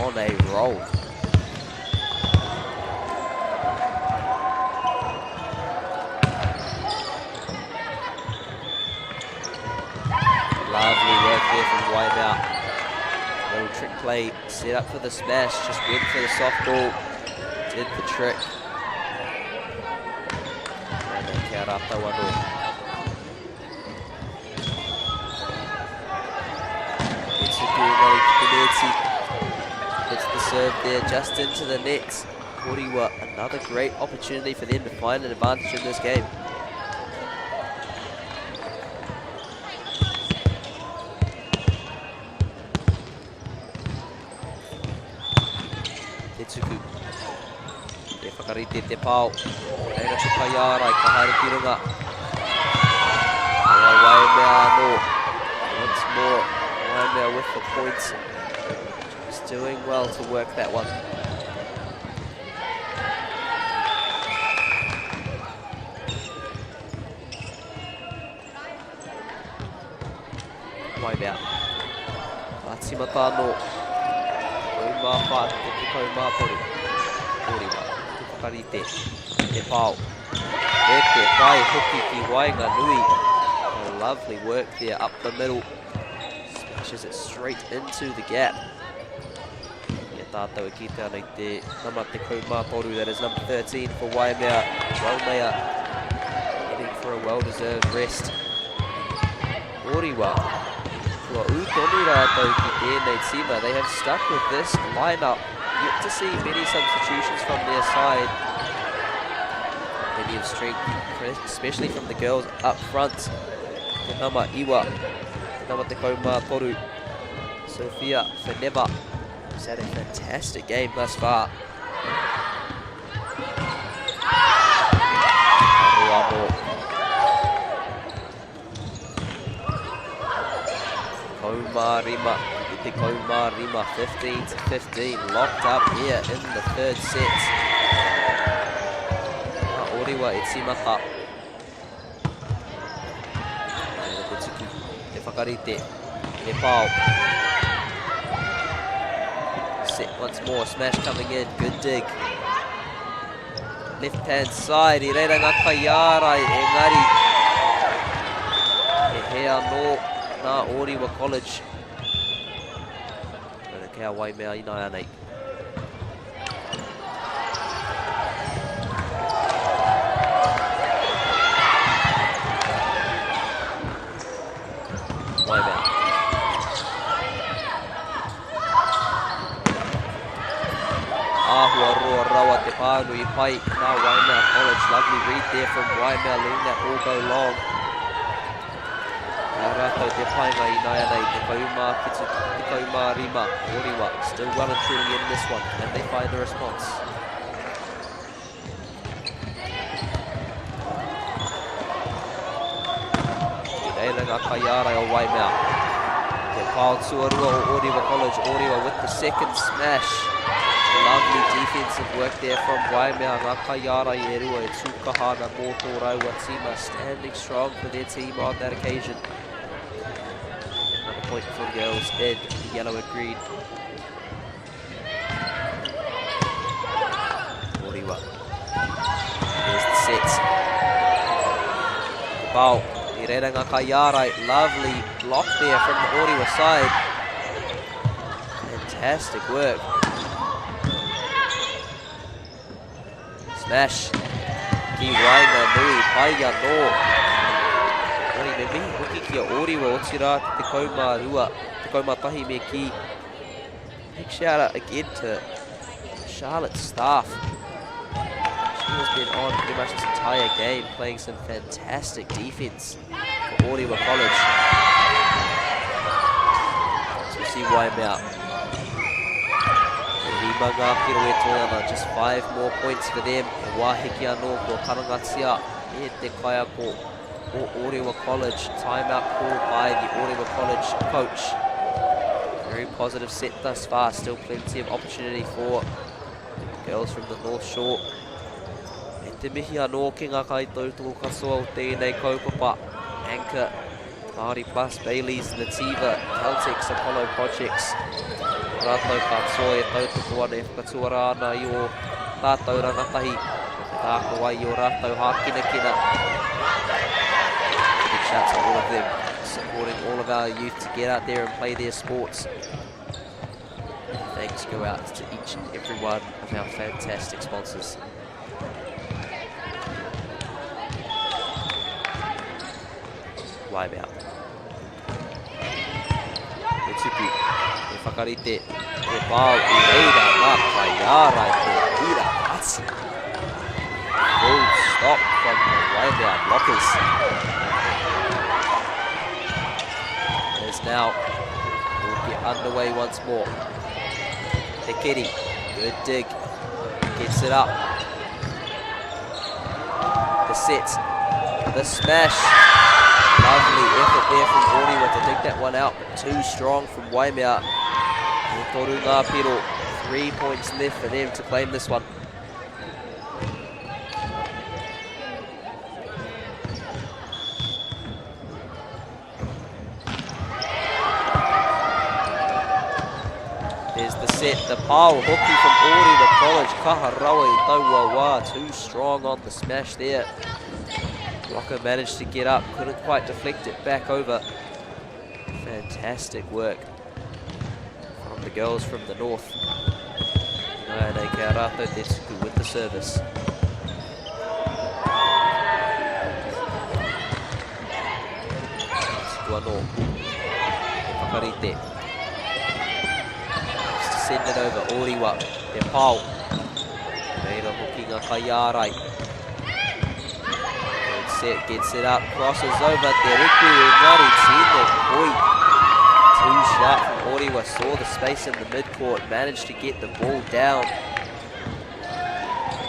on a roll. Lovely work there from Waimea. Little trick play, set up for the smash, just went for the softball, did the trick. And then kia rata wano. Itsuku Ngari Kikineti. Puts the serve there just into the net. Orewa, another great opportunity for them to find an advantage in this game. Tetsuku. Te whakarite te pao. Reira te kaiara i ka haere ki runga. Waimea no. Once more, Waimea with the points. Doing well to work that one. Waimea. Atsimata no. Koima wha te koima toru. Orewa. Te whakarite. Te pao. E te whai hoki ki Wainga Nui. A lovely work there up the middle. Smashes it straight into the gap. Tātou e ki te ana i te nama te kaumātoru, that is number 13 for Waimea. Waimea heading for a well-deserved rest. Orewa, kua utonu rātou ki tēnei tima. They have stuck with this lineup. Yet to see many substitutions from their side. Plenty of strength, especially from the girls up front. Te nama Iwa, te nama te kaumātoru. Sophia Feneva. He's had a fantastic game thus far. Komarima, te Komarima, 15-15, locked up here in the third set. Orewa Etsimaka. Te whakarite, te pao. Set once more, smash coming in, good dig. Left hand side, I reira ngā kaiara engari. E hea no ngā Orewa College. Reira kia Waimea i nai anei. Waimea. Ahua roa rawa te pānu I pai nā Waimea College. Lovely read there from Waimea, letting that all go long. rātou te painga I nai nei, te kaumā kitu, te kaumā rima, Orewa, still well and truly in this one, and they find the response. Reiranga Kaiarai o Waimea. Te pāo tuarua o Orewa College, Orewa with the second smash. Lovely defensive work there from Waimea. Ngā Kaiarai e rua e tūkahana mō tō Rauwa tima, standing strong for their team on that occasion. Another point for the girls in the yellow and green. Orewa. There's the set. The pāo. Reiranga Kaiarai, lovely block there from the Orewa side. Fantastic work. Smash. Ki wainga nui, paia no. Nani me mihi hoki ki a Orewa o tira te kaumā rua, te kaumā tahi me ki. Big shout out again to Charlotte's staff. She has been on pretty much this entire game, playing some fantastic defense for Orewa College. So we see Waimea. Rima ngā pirouetona, just 5 more points for them. E wāhiki anō ko karangatia e te kaia ko o Orewa College. Timeout call by the Orewa College coach. Very positive set thus far, still plenty of opportunity for girls from the North Shore. Te mihi anō ki ngā kaitautohu kasoa o tēnei kaupapa. Anchor, Māori Plus, Bailey's, Nativa, Caltex, Apollo Projects. Rātou katoa e tautoko ana e whakatuara ana I o tātou rangatahi. E tāko wai I o rātou hākina. Big shout to all of them, supporting all of our youth to get out there and play their sports. Thanks go out to each and every one of our fantastic sponsors. Waimea. E tupu, e whakarite, e pāo I reira ngā Kaiarai te ira pasi. Full stop from the Waimea blockers. As now, we'll get underway once more. Te Keri, good dig, gets it up. The set, the smash. Lovely effort there from Orewa to dig that one out, but too strong from Waimea. Toru ngā piro, 3 points left for them to claim this one. There's the set, the pāo hoki from Orewa College, Kaharawa I taua wā, too strong on the smash there. Blocker managed to get up, couldn't quite deflect it back over. Fantastic work from the girls from the north. Nei kia rātou te tuku with the service. Tuku anō, e whakarite. Just to send it over, Orewa, te pāo. Reira hoki ngā Kaiarai. Set, gets it up, crosses over, te riku e ngari tino koi. Too sharp from Orewa, saw the space in the midcourt, managed to get the ball down.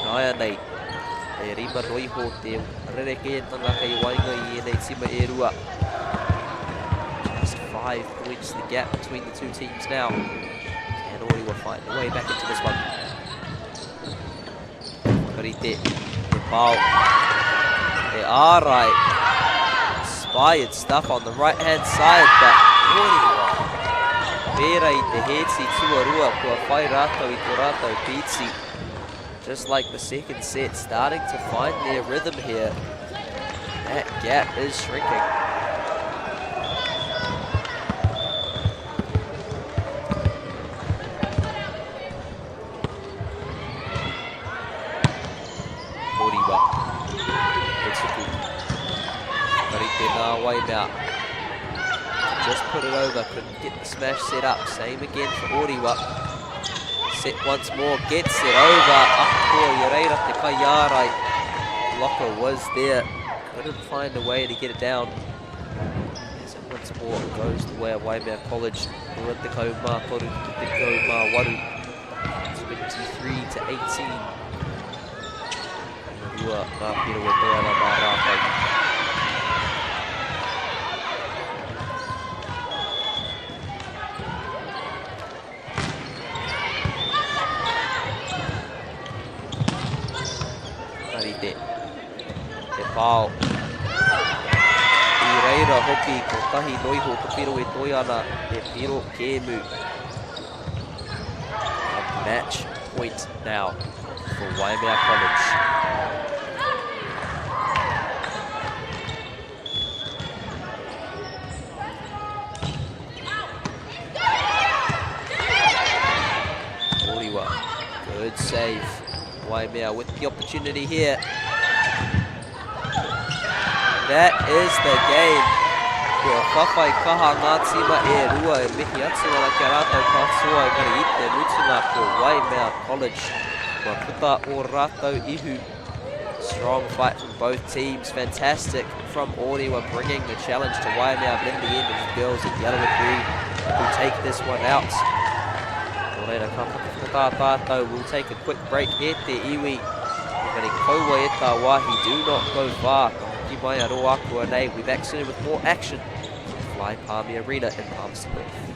Nāia nei, e rima noiho te rereke e tangaka I wainga I nei tima e rua. Just 5 points the gap between the two teams now. Can Orewa find the way back into this one? Karite, te pāo. They are right. Inspired stuff on the right hand side, but Orewa. Pera I te hetsi tuarua kua whai rātou I tō rātou pītsi. Just like the second set, starting to find their rhythm here. That gap is shrinking. Waimea. Just put it over, couldn't get the smash set up. Same again for Orewa. Set once more, gets it over. Ahua Reira te Kaiarai. Blocker was there. Couldn't find a way to get it down. As it would Baltimore goes the way of Waimea College. Rua te kau mā toru, te kau mā waru. 23-18. Rua ngā pira o Toiara mā rātai. Karite. Te pāo. I reira hoki ko tahi noiho ka piro e Toiana e piro kēmu. A match point now for Waimea College. Orewa, good save. Waimea with the opportunity here. That is the game. Kua whawhai kaha ngā tima e rua e mihi atu ana kia rātou katoa e ngari i te mutunga ko Waimea College. Kua puta o rātou ihu. Strong fight from both teams. Fantastic from Orewa bringing the challenge to Waimea, but in the end it's girls in yellow and green who take this one out. Reira ka puta tātou. We'll take a quick break here te iwi. Engari kaua e tā wāhi, do not go far. Ki mai aro akua nei. We're back soon with more action from Fly Palmerston Arena in Palmerston North.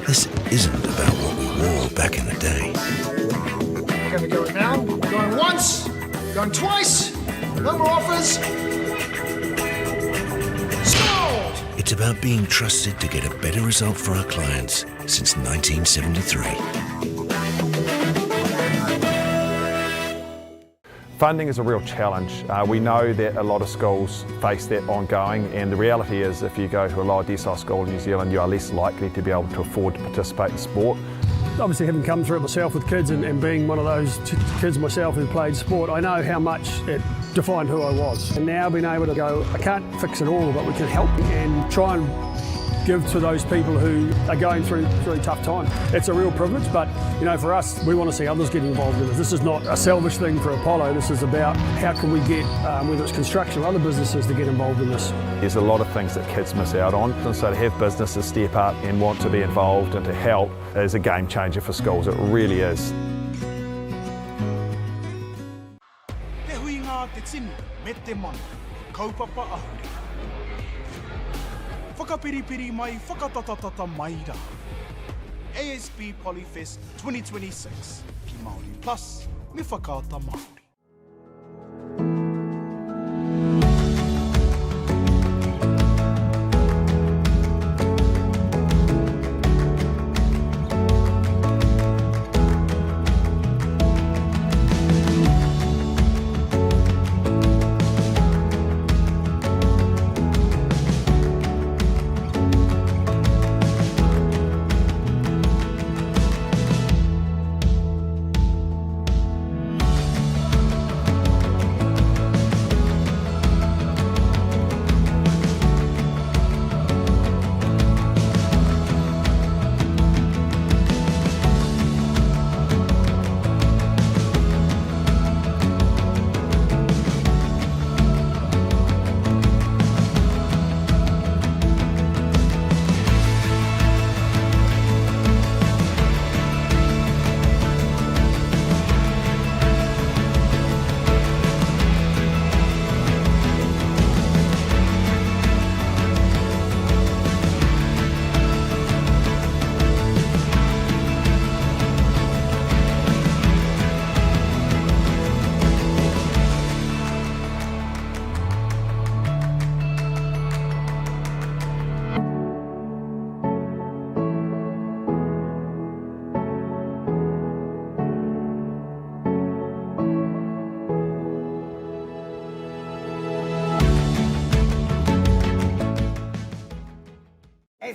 This isn't about what we wore back in the day. We're going to go it now. Going once, going twice, no more offers. Scored! It's about being trusted to get a better result for our clients since 1973. Funding is a real challenge. We know that a lot of schools face that ongoing, and the reality is if you go to a lower decile school in New Zealand, you are less likely to be able to afford to participate in sport. Obviously, having come through it myself with kids and being one of those kids myself who played sport, I know how much it defined who I was. And now being able to go, I can't fix it all, but we can help and try and give to those people who are going through really tough time. It's a real privilege, but you know, for us, we want to see others get involved in it. This is not a selfish thing for Apollo. This is about how can we get, whether it's construction or other businesses, to get involved in this. There's a lot of things that kids miss out on, and so to have businesses step up and want to be involved and to help is a game changer for schools. It really is. Te hui ngā te tinu me te mana, kaupapa ahuri. Whakapiripiri mai, whakatatatata mai rā. ASB Polyfest 2026, ki Māori Plus, me whakaata Māori.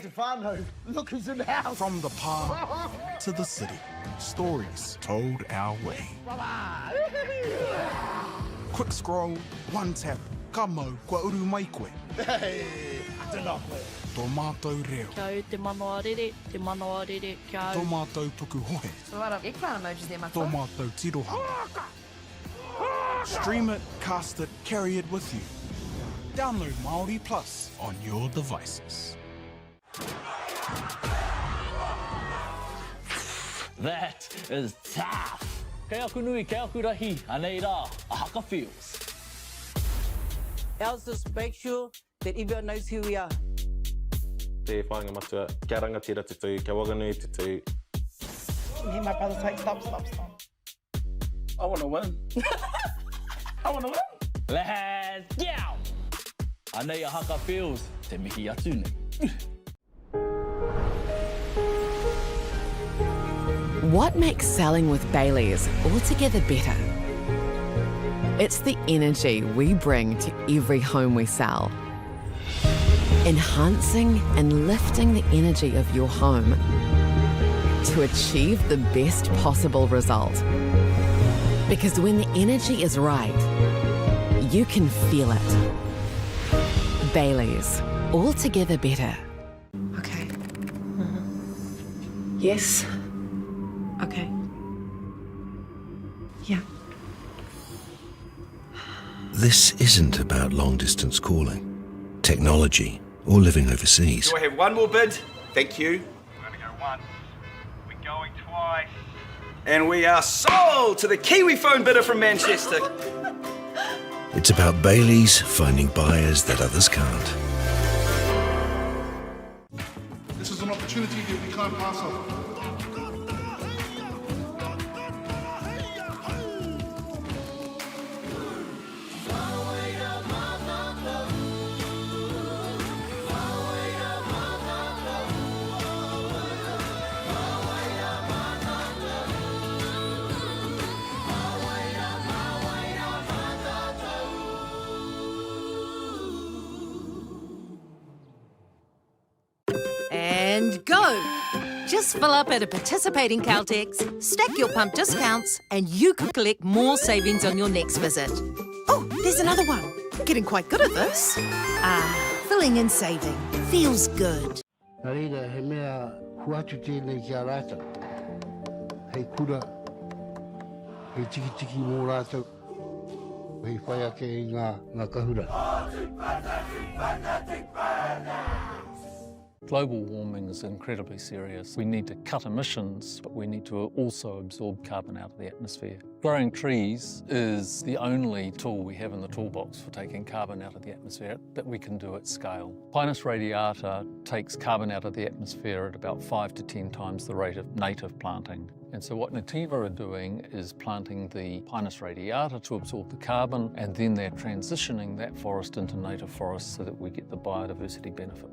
Stefano, look who's in the house. From the park to the city, stories told our way. Quick scroll, one tap, ka mau, kua uru mai koe. Hey, ata koe. Tō mātou reo. Kau te manoa rere, kau. Tō mātou tuku hohe. So a lot of eggplant emojis there, my Tō mātou tirohanga. Stream it, cast it, carry it with you. Download Māori Plus on your devices. That is tough. Kei aku nui, kei aku rahi, anei rā, a haka feels. Ours is make sure that everyone knows who we are. Te whāinga matua, kia rangatira tutu, kia waganui tutu. Hear my brother say, stop. I want to win. I want to win. Let's go! Anei a haka feels, te mihi atu nei. What makes selling with Baileys altogether better? It's the energy we bring to every home we sell. Enhancing and lifting the energy of your home to achieve the best possible result. Because when the energy is right, you can feel it. Baileys, altogether better. Okay. Yes. Okay. Yeah. This isn't about long-distance calling, technology, or living overseas. Do I have one more bid? Thank you. We're going to go once. We're going twice. And we are sold to the Kiwi phone bidder from Manchester. It's about Baileys finding buyers that others can't. This is an opportunity that we can't pass up. And go! Just fill up at a participating Caltex, stack your pump discounts, and you could collect more savings on your next visit. Oh, there's another one. Getting quite good at this. Filling and saving. Feels good. Narira, he mea huatu tēnei kia rātou. Hei kura, hei tiki mō rātou. Hei whai ake i ngā kahura. Global warming is incredibly serious. We need to cut emissions, but we need to also absorb carbon out of the atmosphere. Growing trees is the only tool we have in the toolbox for taking carbon out of the atmosphere that we can do at scale. Pinus radiata takes carbon out of the atmosphere at about 5 to 10 times the rate of native planting. And so what Nativa are doing is planting the Pinus radiata to absorb the carbon, and then they're transitioning that forest into native forest so that we get the biodiversity benefit.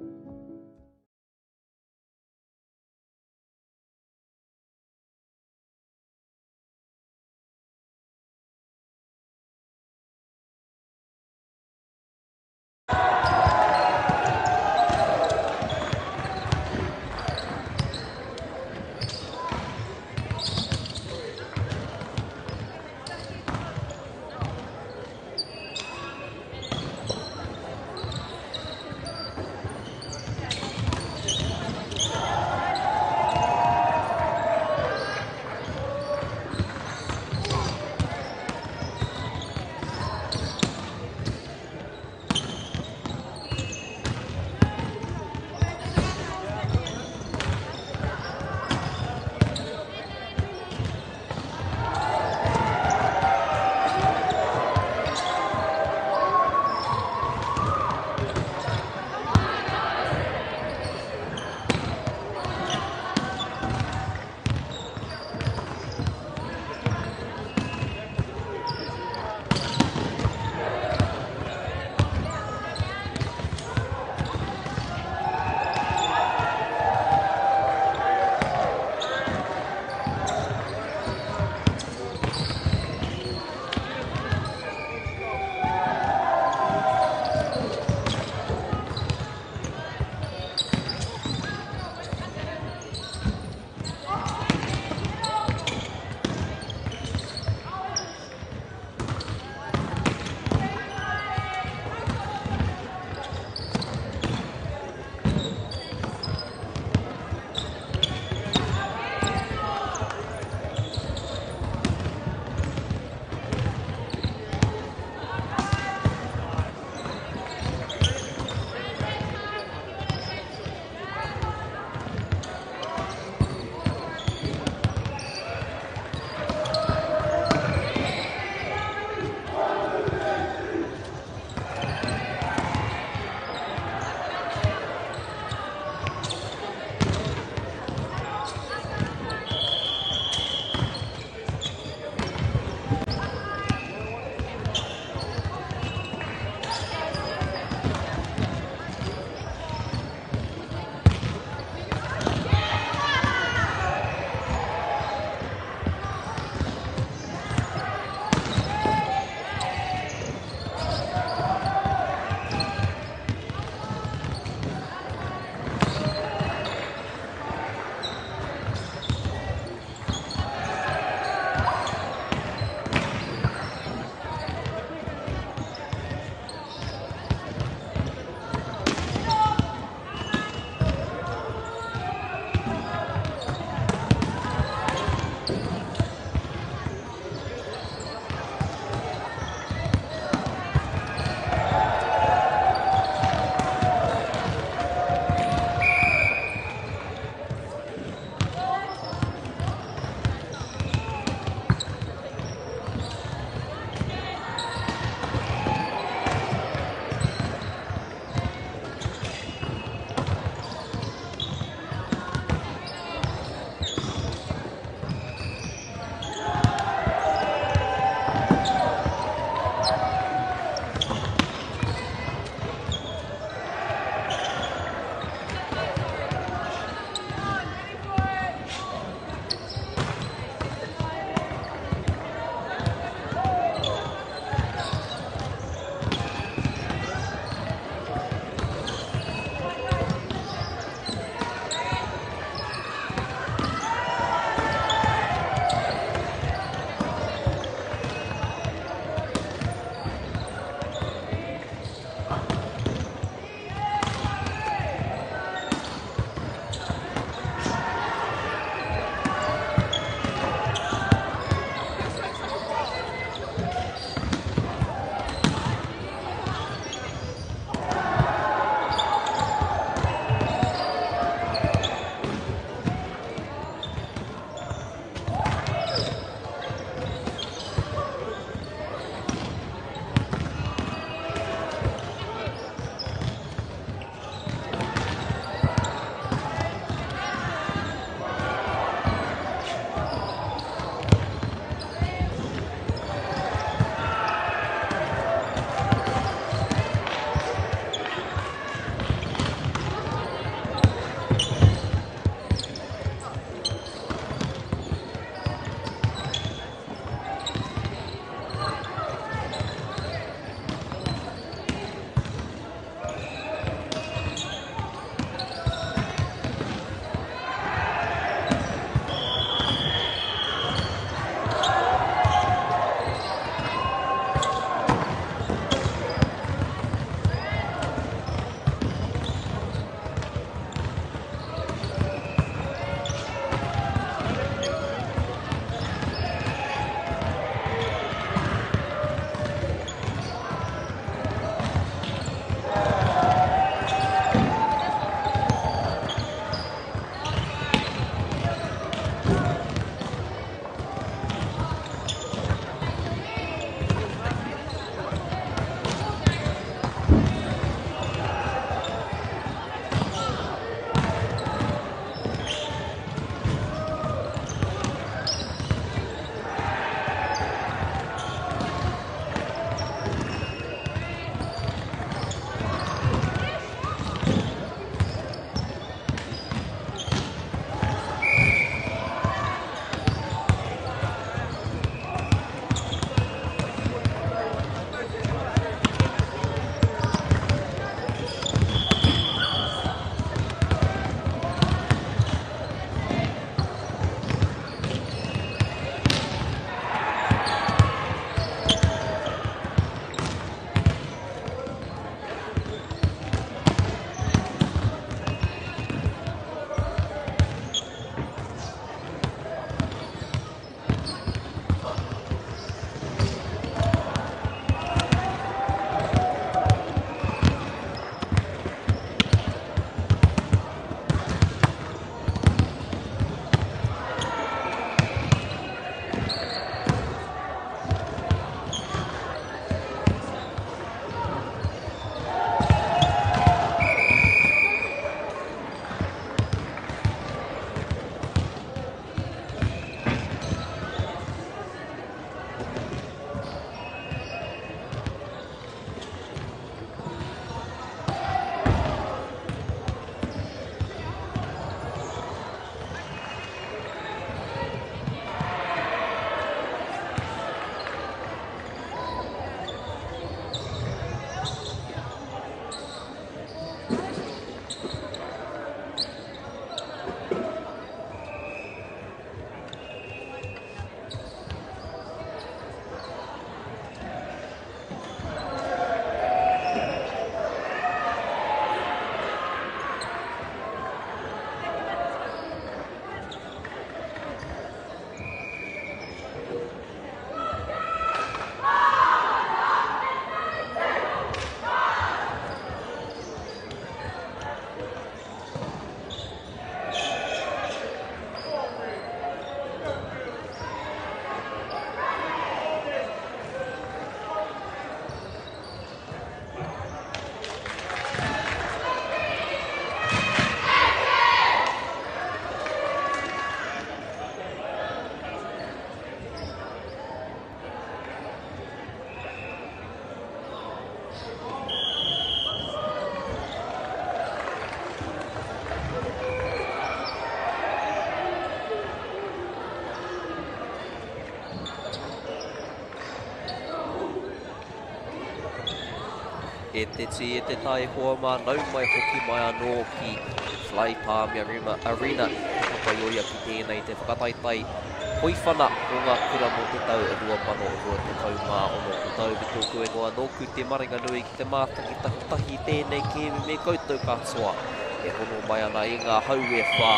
E te tai hoa mā nau mai hoki mai anō ki Palmerston Arena. Pāpāmoa ki tēnei te whakataitai poiwhana o ngā kura mo te tau 2016. Ko tau bi tōku e noa nōku te maringa nui ki te mātangi takitahi tēnei kēmu me koutou katoa. E hono mai ana I ngā haue whā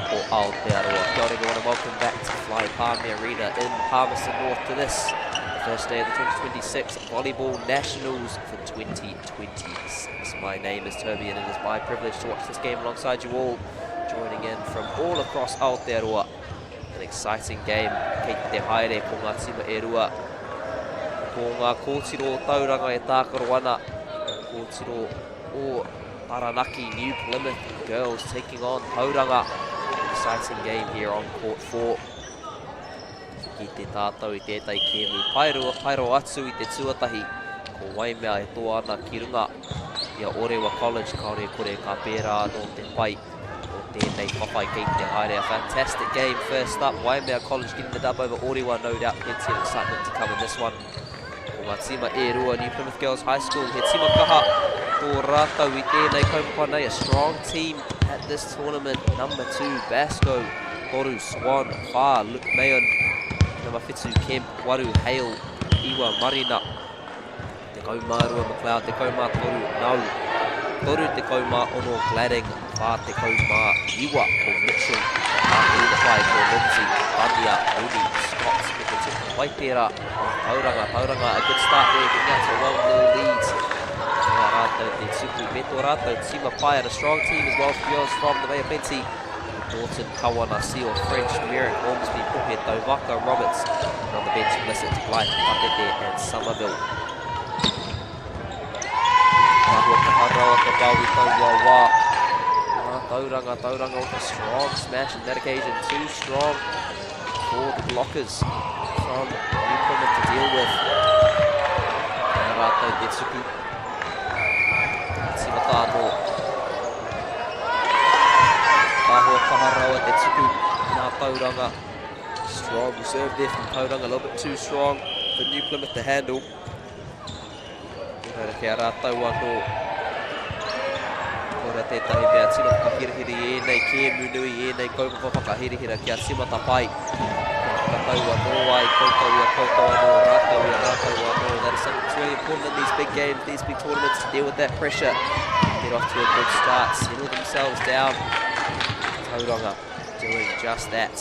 o Aotearoa. Kia ora everyone and welcome back to Palmerston Arena in Palmerston North to this, the first day of the 2026 Volleyball Nationals for 2026. My name is Toby and it is my privilege to watch this game alongside you all, joining in from all across Aotearoa. An exciting game, kei te haere ko ngā tima e rua. Ko ngā kōtiro o Tauranga e tākaro ana, kōtiro o Taranaki, New Plymouth girls taking on Tauranga. An exciting game here on court 4. Ki te tātou I tētai kēmu Poirewa atu I te tuatahi. Ko Waimea e toa ana ki runga. Ia Orewa College, kaore kore ka pērā no te pai. O tēnei whawhai kei te haere. A fantastic game first up. Waimea College getting the dub over Orewa, no doubt plenty of excitement to come in this one. Ko ngā tima e rua, New Plymouth Girls High School, he tima kaha tō rātau I tēnei kaupapa nei. A strong team at this tournament. Number 2, Basco, Toru, Swan, Wha, Luke Mayon, number 5, Kemp, Waru, Hale, Iwa, Marina. Te kaumā rua McLeod, te kaumā Toru, Nau. Toru te kaumā Ono, Gladding, Wha te kaumā Iwa, ko Mitchell. Ākiri te pai ko Lindsay, Bandia, Mooney, Scott, Mickelton, Waitera, Tauranga, a good start there, getting out to a 1-0 lead. Ngā rātou te tuku, me tō rātou tima pai, and a strong team as well for girls from the Bay of Plenty. Norton, Kawana, Seal, French, Merrick, Ormsby, Puhe, Tovaka, Roberts, and on the bench, Blissett, Blythe, Pakete, and Somerville. Nahua Kaharoa, Kabawi, Tauawa. Tauranga with a strong smash on that occasion. Too strong for the blockers from New Plymouth to deal with. Rato Detsuku. Simatano. Nahua Kaharoa, Detsuku. Now Tauranga. Strong reserve there from Tauranga. A little bit too strong for New Plymouth to handle. Kia rātou anō. Ora tētahi mea tino whakahirihiri e nei kēmu nui e nei kaupapa whakahirihira kia simata pai. Whakatau anō ai, koutou anō, rātau anō. That is something that's really important in these big games, these big tournaments, to deal with that pressure. Get off to a good start, settle themselves down. Tauranga doing just that.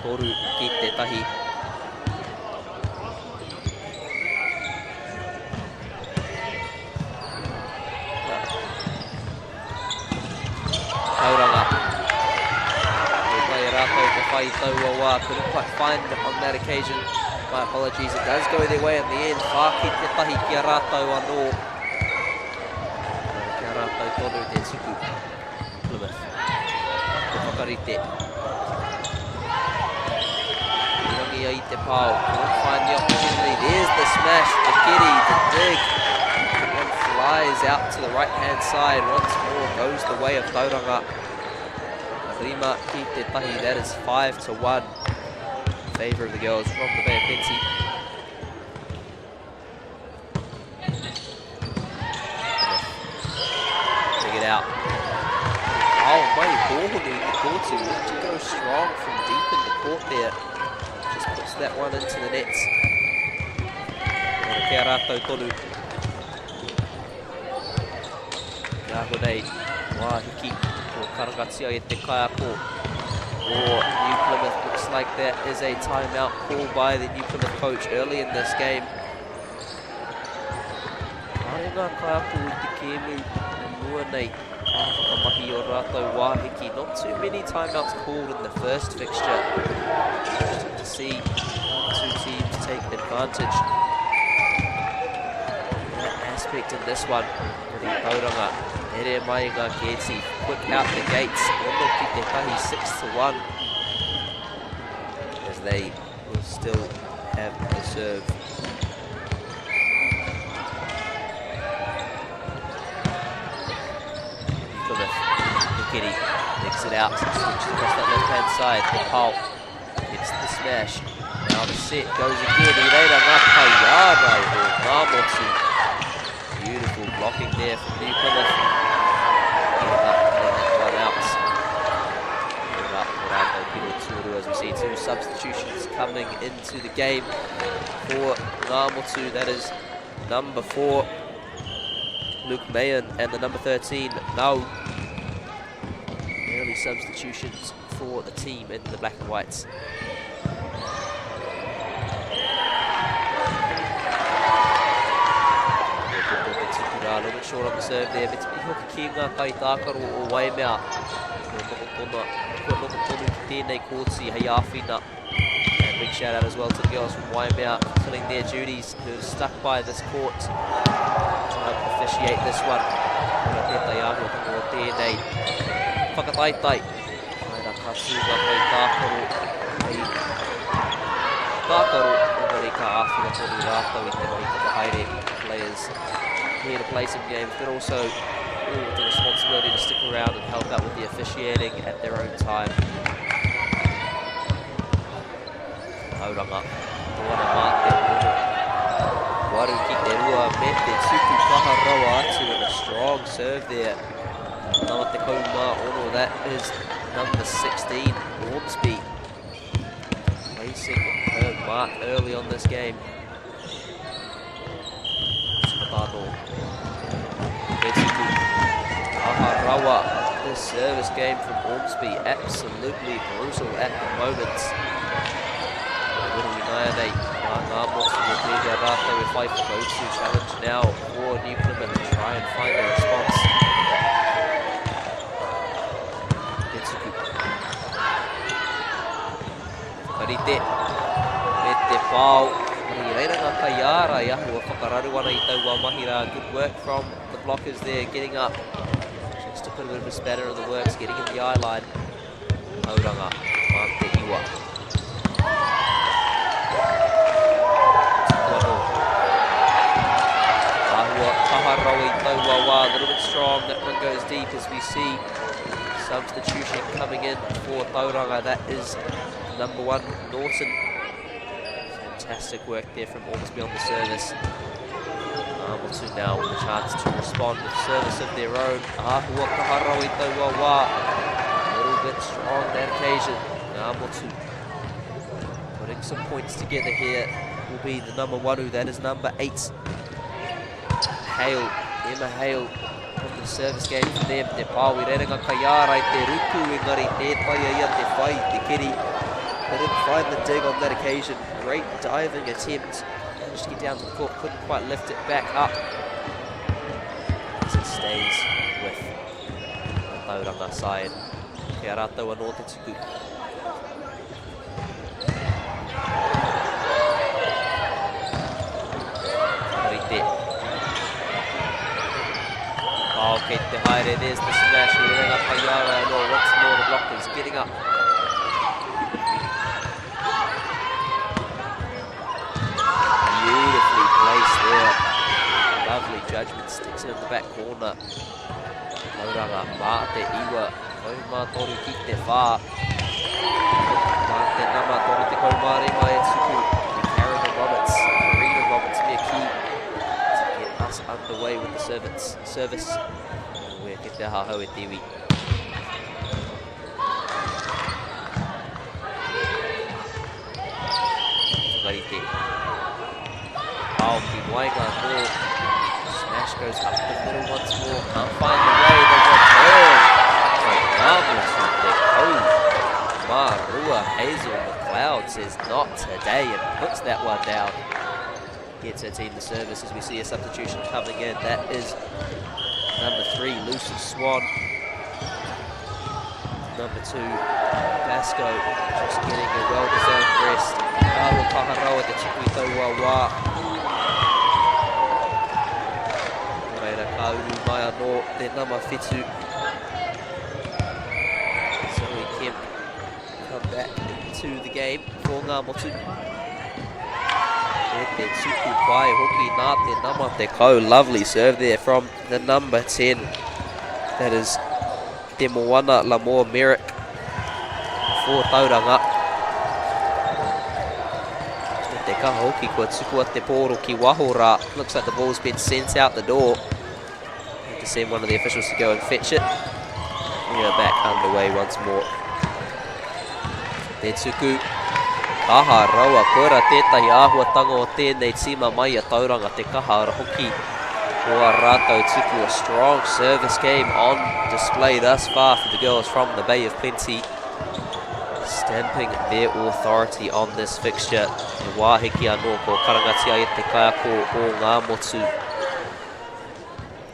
Toru ki tētahi. Tauranga. Tauawa couldn't quite find it on that occasion. My apologies, it does go their way in the end. Whaki te tahi kia rātou anō. Kia rātou tonu te tuku. Plymouth. Te whakarite. Rangi ai te pāo. Couldn't find the opportunity. There's the smash, the kitty, the dig. One flies out to the right-hand side. Once more goes the way of Tauranga. Rima ki te tahi, that is 5-1 in favour of the girls from the Bay of Plenty. Check it out. Oh, mai Hornu in the court to go strong from deep in the court there. Just puts that one into the net. Kia rātou tonu. Ngā honei, wāhiki. Karangatia e te kaiako or New Plymouth. Looks like that is a timeout called by the New Plymouth coach early in this game. Kāre ngā kaiako I te kēmu mua nei whakamahi o rātou wāhiki. Not too many timeouts called in the first fixture. Interesting to see two teams take advantage of that aspect in this one. Tauranga. Here mai ngā Getty, quick out the gates, ono ki te tahi 6-1, as they will still have the serve. Plymouth, Getty digs it out, switches across that left-hand side, the Pulp gets the smash, now the set goes again, I reira ngā Pāiarai o ngā motu. Beautiful block blocking there from New Plymouth. Getting up, cutting that one out. Put up Tauranga, Piro Turu, as we see two substitutions coming into the game for Ngā Motu. That is number 4, Luke Mayan, and the number 13, Nau. Early substitutions for the team in the black and whites. A little bit short on the serve there. But hoki ki ngā kai tākaro o Waimea. Noko tonu ki tēnei kōtsi hei āwhina. And big shout out as well to the girls from Waimea filling their duties, who are stuck by this court. Trying to officiate this one. Tētai āhua tango o tēnei. Whakataitai. Aina kātūga kai tākaro. Hei tākaro. Engari ka āwhina tonu rātau I te mahi whakahaere players here to play some games, but also with the responsibility to stick around and help out with the officiating at their own time. Tauranga, Moana Mate Ruru. Waru ki te rua me te tuku kaha rawa atu, and a strong serve there. Nama te kaumā ono, that is number 16, Ormsby. Placing her mark early on this game. Aharawa, this service game from Ormsby, absolutely brutal at the moment. Ngā Motu will be their rātou with 5 go-to challenge now for New Plymouth to try and find a response. Tetsuku. Karite, me te pāu. Reiranga Kaiara Yahua Whakararuana I tau wā mahira. Good work from the blockers there, getting up. Just to put a bit of a spanner in the works, getting in the eye line. Tauranga, Mante Iwa. Ahua Kaharau I tau wā wā, a little bit strong. That one goes deep as we see substitution coming in for Tauranga. That is number 1, Norton. Fantastic work there from Ormsby on the service. Motu now with a chance to respond with service of their own. Ahua Kaharau I tau wā wā. A little bit strong that occasion. Motu putting some points together here will be the number 1, that is number 8. Hale, Emma Hale from the service game for them. Te pāwi rerenga Kaiara I te ruku, engari tētai ia te whai, te kiri. Couldn't find the dig on that occasion. Great diving attempt. Managed to get down to the court, couldn't quite lift it back up. As it stays with the Tauranga side. Kia rātou anō te tuku. Karite. Oh, kei te haere, there's the smash. Rerenga Kaiara anō, once more the blockers getting up. Beautifully placed there. Lovely judgment, sticks it in the back corner. Tauranga, Mate Iwa, Kaumā toru ki te whā. Mate nama toru te kaumāre mai e tuku. Karina Roberts mea ki to get us underway with the service. We're ke te hahau e tiwi. Tukarite. Ki Wainga more. Smash goes up the middle once more. Can't find the way. The return. Ngā Motu te kau. Marua Hazel McLeod says not today and puts that one down. Gets her team the service as we see a substitution coming in. That is number 3, Lucy Swan. Number 2, Basco, just getting a well-deserved rest. Awa Kaharoa te tuku I tau wā wā. Kauru mai anō te nama whetū. So we can come back into the game for Ngā Motu. E te tuku pai hoki nā te nama te kau. Lovely serve there from the number 10. That is Te Moana Lamoa Merrick for Tauranga. Te kaha hoki kua tukua te pōro ki waho rā. Looks like the ball's been sent out the door. to send one of the officials to go and fetch it. We are back underway once more. Tetsuku. Kaha rawa koera tētahi āhuatanga o tēnei tima mai a Tauranga te kaha ara hoki. Kua rātou tuku, a strong service game on display thus far for the girls from the Bay of Plenty. Stamping their authority on this fixture. E wāhiki anō ko karangatia e te kaiako o ngā motu.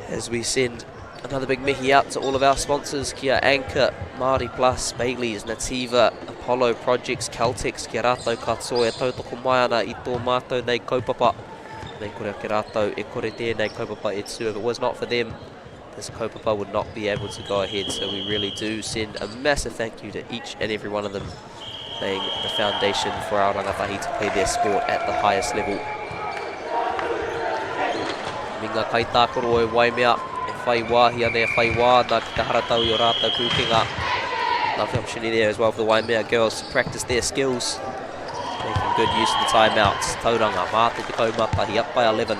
As we send another big mihi out to all of our sponsors, kia Anchor, Māori Plus, Bailey's, Nativa, Apollo Projects, Caltex, kia rātou katoa e tautoko mai ana i tō mātou nei kaupapa. Nei kore ki rātou e kore tēnei kaupapa e tū. If it was not for them, this kaupapa would not be able to go ahead. So we really do send a massive thank you to each and every one of them, laying the foundation for our rangatahi to play their sport at the highest level. Minga kai tākoro e Waimea, e whai wāhi ana e whai wā nā ki te haratau i o rātou pūkenga. Lovely opportunity there as well for the Waimea girls to practice their skills. Making good use of the timeouts. Tauranga, māte te kaumatahi, up by 11.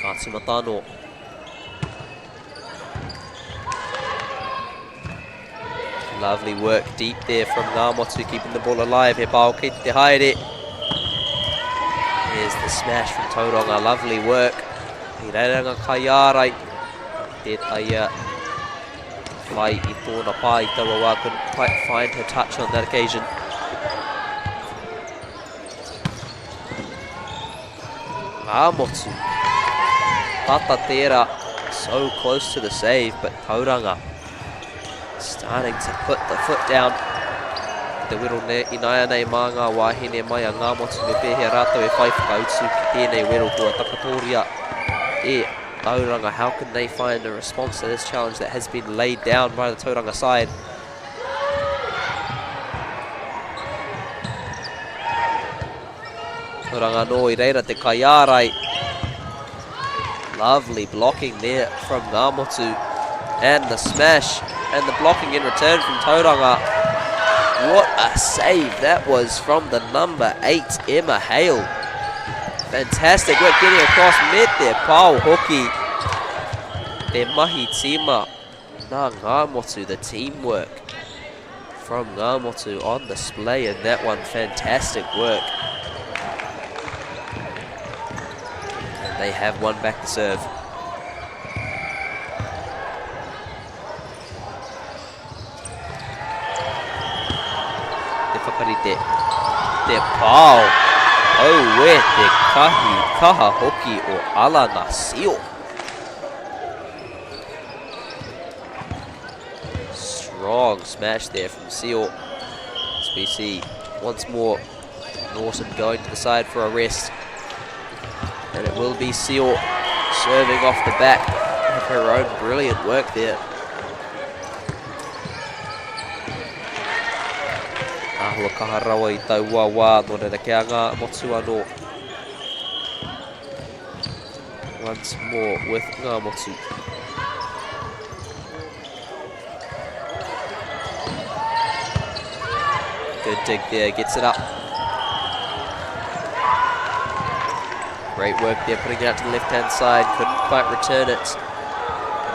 Kāti Matano. Lovely work deep there from Ngāmotu, keeping the ball alive. He pāo ki te haere. Here's the smash from Tauranga. Lovely work. He reiranga kai ārai. Tētai whai I tōna pā I taua wā, couldn't quite find her touch on that occasion. Ngāmotu. Tata tērā, so close to the save, but Tauranga starting to put the foot down. Te wero inaia nei mā ngā wāhine mai a Ngāmotu me pēhea rātou e whai whakautu ki tēnei wero kua takatoria e Tauranga. How can they find a response to this challenge that has been laid down by the Tauranga side? Tauranga no I reira te kaiarai. Lovely blocking there from Ngāmotu. And the smash and the blocking in return from Tauranga. What a save that was from the number 8, Emma Hale. Fantastic work getting across mid there. Pāo hoki. Te mahi tima. Nā Ngāmotu, the teamwork from Ngāmotu on display in that one. Fantastic work. And they have one back to serve. Te whakarite. Te pāo. Oh, where te kaha hoki o Alana Sio. Strong smash there from Sio. As we see once more Norton going to the side for a rest. And it will be Sio serving off the back of her own brilliant work there. Ahua kaha rawa I tau wā no reira kia ngā motu anō. Once more with ngā motu. Good dig there, gets it up. Great work there, putting it out to the left-hand side. Couldn't quite return it.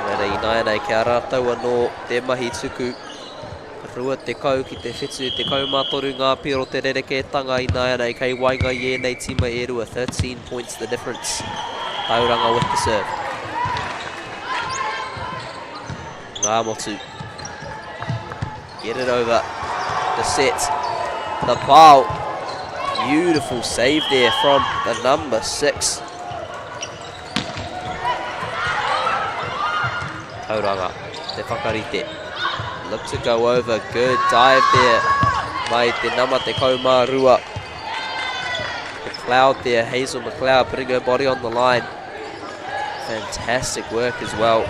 Reira I naia kia rātou anō te mahi tuku. Rua te kau ki te whetū, te kaumātoru ngā piro te rerekētanga I naia nei kei wainga I nei tima e rua. 13 points the difference. Tauranga with the serve. Ngāmotu. Get it over. The set. The pāo. Beautiful save there from the number 6. Tauranga. Te whakarite. Look to go over, good dive there by te nama te kaumārua. McLeod there, Hazel McLeod putting her body on the line. Fantastic work as well.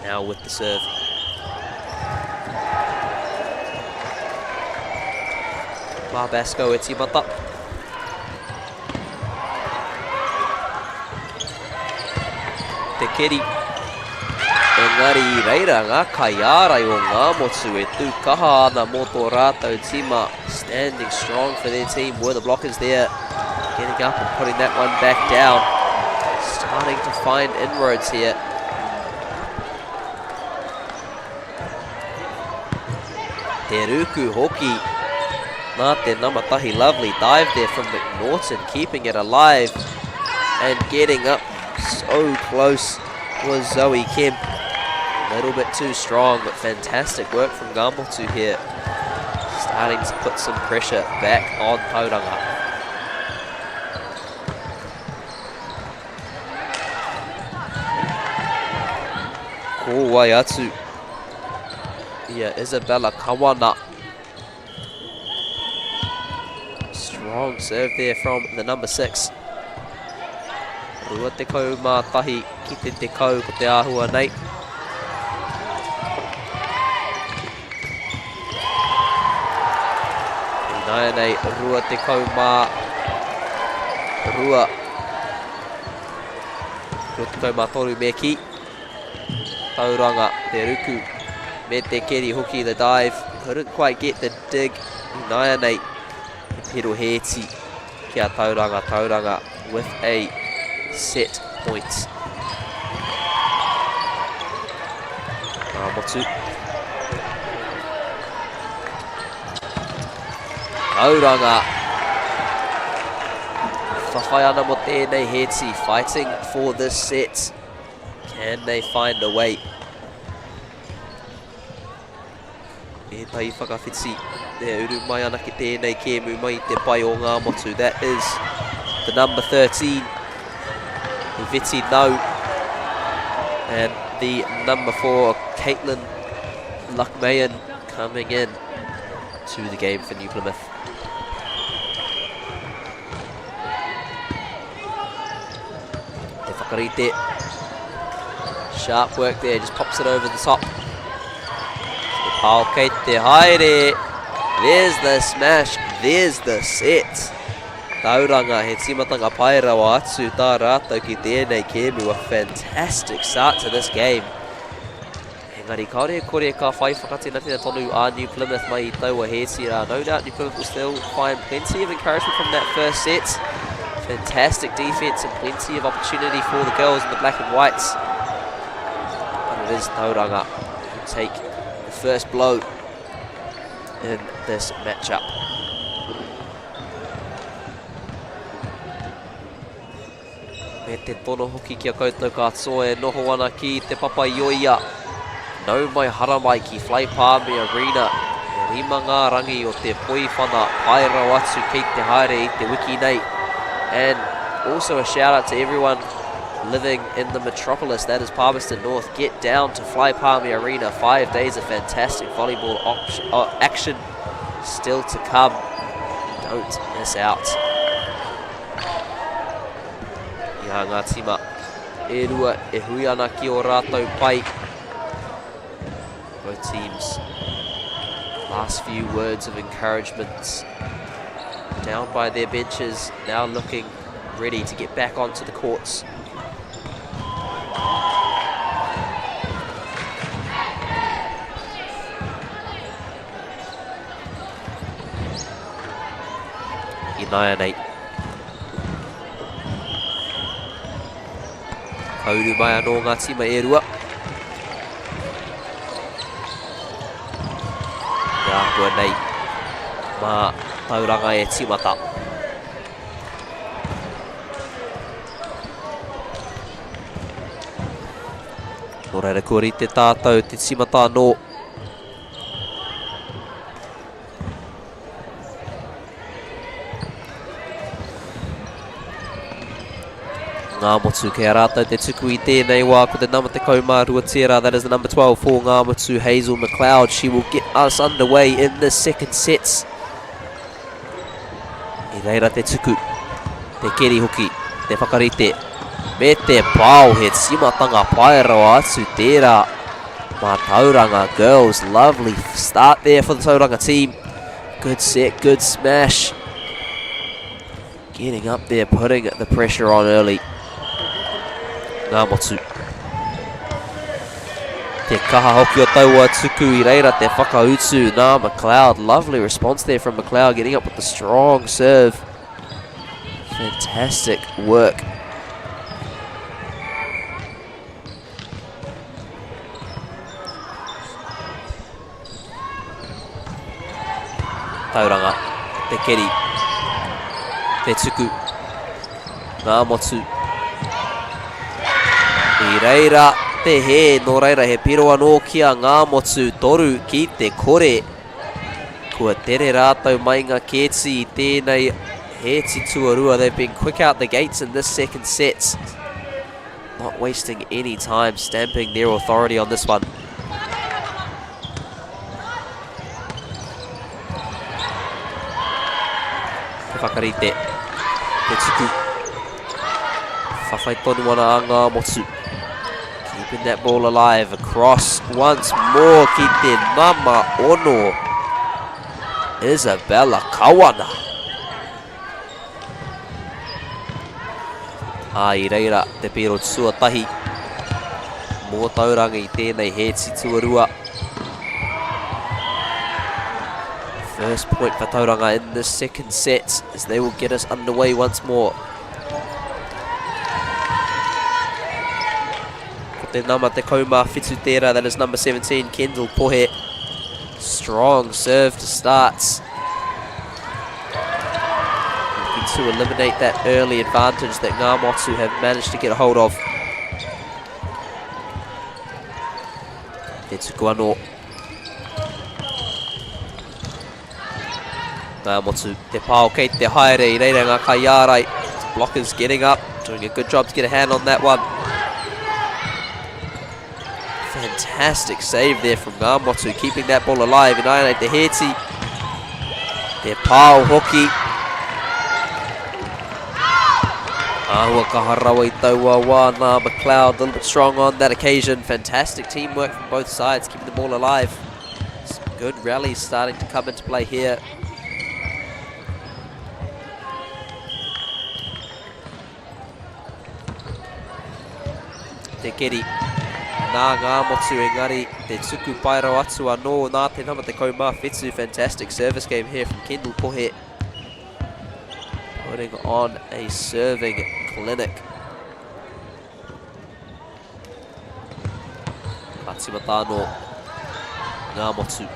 Now with the serve. Barbasco e timata. Te keri. Engari I reira ngā kaiarai o Ngāmotu e tū kaha ana mō tō rātou tima. Standing strong for their team were the blockers there. getting up and putting that one back down. Starting to find inroads here. Te Ruku hoki. Nā te namatahi, lovely dive there from McNaughton, keeping it alive and getting up so close was Zoe Kemp. A little bit too strong, but fantastic work from Gamotu here. Starting to put some pressure back on Tauranga. Ko wai atu. Yeah, Isabella Kawana. Strong serve there from the number 6. Rua te kau mā tahi ki te kau ko te āhua nei. Nāia nei, rua te kau mā rua. Rua te kau mā toru me ki. Tauranga, te ruku. Me te keri hoki, the dive. Couldn't quite get the dig. Nāia nei, te pero heti. Kia Tauranga, Tauranga with a set point. Motu. Tauranga. Whawhai ana mo tēnei heti, fighting for this set. Can they find a way? E tai whakawhiti, te uru mai ana ki tēnei kēmu mai te pai o ngā motu. That is the number 13. Viti no. And the number 4, Caitlin Luckmayan, coming in to the game for New Plymouth. Te whakarite. Sharp work there, just pops it over the top. Te pao kei te haere. There's the smash, there's the set. Tauranga he timatanga Poirewa atu tā rātou ki tēnei kēmu. A fantastic start to this game. Engari kaore kore ka whai whakatena tēnā tonu a New Plymouth mai I taua heti rā. No doubt New Plymouth will still find plenty of encouragement from that first set. Fantastic defense and plenty of opportunity for the girls in the black and whites. But it is Tauranga who take the first blow in this matchup. Me te tono hoki kia koutou katoa e noho ana ki te Pāpāmoa. Nau mai hara mai ki Palmerston Arena. E rima ngā rangi o te poiwhana Pairau atu kei te haere I te wiki nei. And also a shout out to everyone living in the metropolis, that is Palmerston North. Get down to Palmerston Arena. 5 days of fantastic volleyball action still to come. Don't miss out. Ia ngā tima e rua e hui ana ki o rātou pai. Both teams last few words of encouragement down by their benches, now looking ready to get back onto the courts. Nāia nei. Kauru mai anō ngā tima e rua. Te āhua nei mā Tauranga e timata. Nō reira kua ri te tātou te timata anō. Ngā motu kei a rātou te tuku I tēnei wā ko te nama te kaumā rua tērā. That is the number 12 for ngā motu, Hazel McLeod. She will get us underway in the second set. I reira te tuku, te keri hoki, te whakarite. Me te pāo he timatanga Pairau atu tērā. Mā Tauranga girls, lovely start there for the Tauranga team. Good set, good smash. Getting up there, putting the pressure on early. Ngā motu. Te kaha hoki o taua tuku I reira te whakautu. Nā McLeod, lovely response there from McLeod, getting up with the strong serve. Fantastic work. Tauranga, te keri, te tuku, ngā motu. I reira te he, no reira he piro anō kia ngā motu toru ki te kore. Kua tere rātou mai ngā kēti I tēnei he tuarua. They've been quick out the gates in this second set. Not wasting any time, stamping their authority on this one. Whakarite, te tuku. Whawhai tonu ana a ngā motu. Keeping that ball alive, across once more ki te nama ono. Isabella Kawana. I reira te piro tuatahi. Mō Tauranga I tēnei he tuarua. First point for Tauranga in this second set as they will get us underway once more. Ko te nama te kauma whitu tērā, that is number 17, Kendall Pohe. Strong serve to start. Looking to eliminate that early advantage that Ngā Motu have managed to get a hold of. Te tuku anō. Ngā Motu, te pāo kei te haere I reira ngā kaiarai. Blockers getting up, doing a good job to get a hand on that one. Fantastic save there from Ngā Motu, keeping that ball alive. Inainei te heti. Te pāo hoki. Ahua kaharawa I taua wā nā McLeod, a little bit strong on that occasion. Fantastic teamwork from both sides, keeping the ball alive. Some good rallies starting to come into play here. Te keri. Nā Ngā Motu engari, te tuku pairo atu anō, nā te nama te kaumā whetū. Fantastic service game here from Kendall Pohe. Putting on a serving clinic. Katimata anō, Ngā Motu.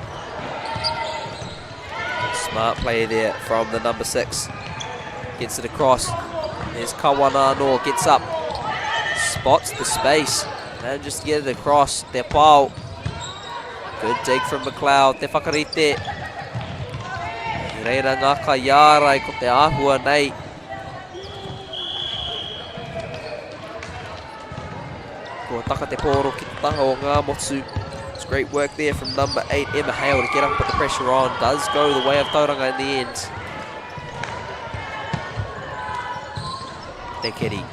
Smart play there from the number 6. Gets it across. There's Kawana anō, gets up. Spots the space. Manages to get it across. Te pāo. Good dig from McLeod. Te whakarite. Reira ngā kaiarai ko te āhua nei. Ko taka te pōro ki te taha o Ngā Motu. It's great work there from number 8, Emma Hale, to get up and put the pressure on. Does go the way of Tauranga in the end. Te keri.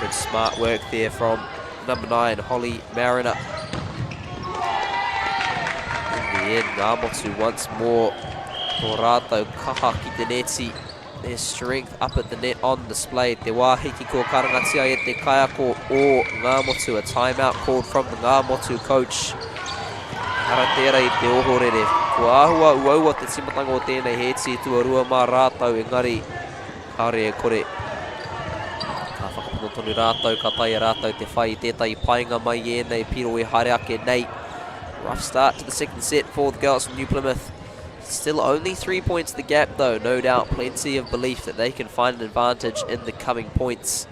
Good smart work there from number 9, Holly Mariner. In the end, Ngā Motu once more. Tō rātou kaha ki te neti. Their strength up at the net on display. Te wāhiki ko karangatia e te kaiako o Ngā Motu. A timeout called from the Ngā Motu coach. Haratera I te ohorere. Ko āhua uaua te timatanga o tēnei heti tuarua mā rātou engari. Kāre e kore. Tonu rātou, ka taia rātou te whai tētai painga mai e nei piro e haere ake nei. Rough start to the second set for the girls from New Plymouth. Still only 3 points the gap though, no doubt plenty of belief that they can find an advantage in the coming points.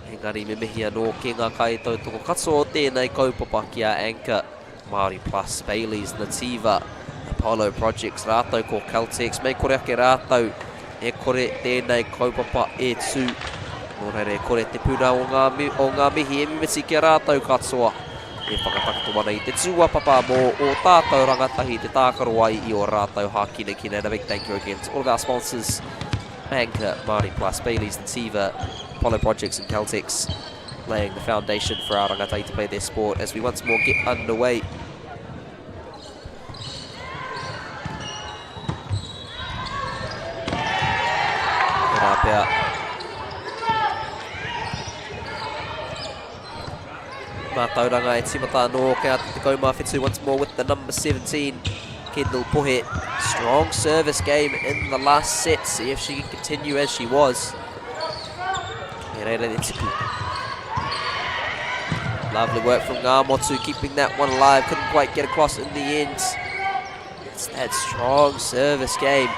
Engari me mihi anō ki ngā kaitou toko katso o tēnei kaupapa ki a anchor Māori Plus, Bailey's, Nativa, Apollo Projects, rātou ko Caltex, mei kore ake rātou e kore tēnei kaupapa e tū. Nō reire kore te puna o ngā mihi e mimiti ki a rātou katoa. E whakatakato ana I te tua Pāpāmoa o tātou rangatahi te tākaro ai I o rātou hākina kina. And a big thank you again to all of our sponsors. Anchor, Māori Plus, Bailey's, Nativa, Apollo Projects and Caltex, laying the foundation for our rangatai to play their sport as we once more get underway. Pēa. Mā Tauranga e timata anō, kia te kaumā whetū once more with the number 17, Kendall Pohe. Strong service game in the last set. See if she can continue as she was. Lovely work from Ngāmotu, keeping that one alive. Couldn't quite get across in the end. It's that strong service game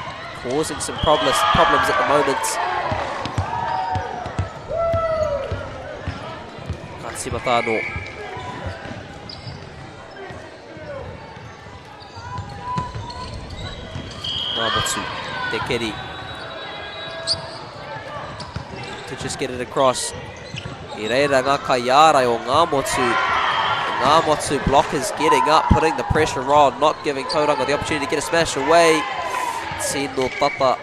causing some problems at the moment. Katsimatano. Ngāmotu, Tekeri. To just get it across. I reira ngā kaiarai o Ngāmotu. Ngāmotu blockers getting up, putting the pressure on, not giving Tauranga the opportunity to get a smash away. Tino tata.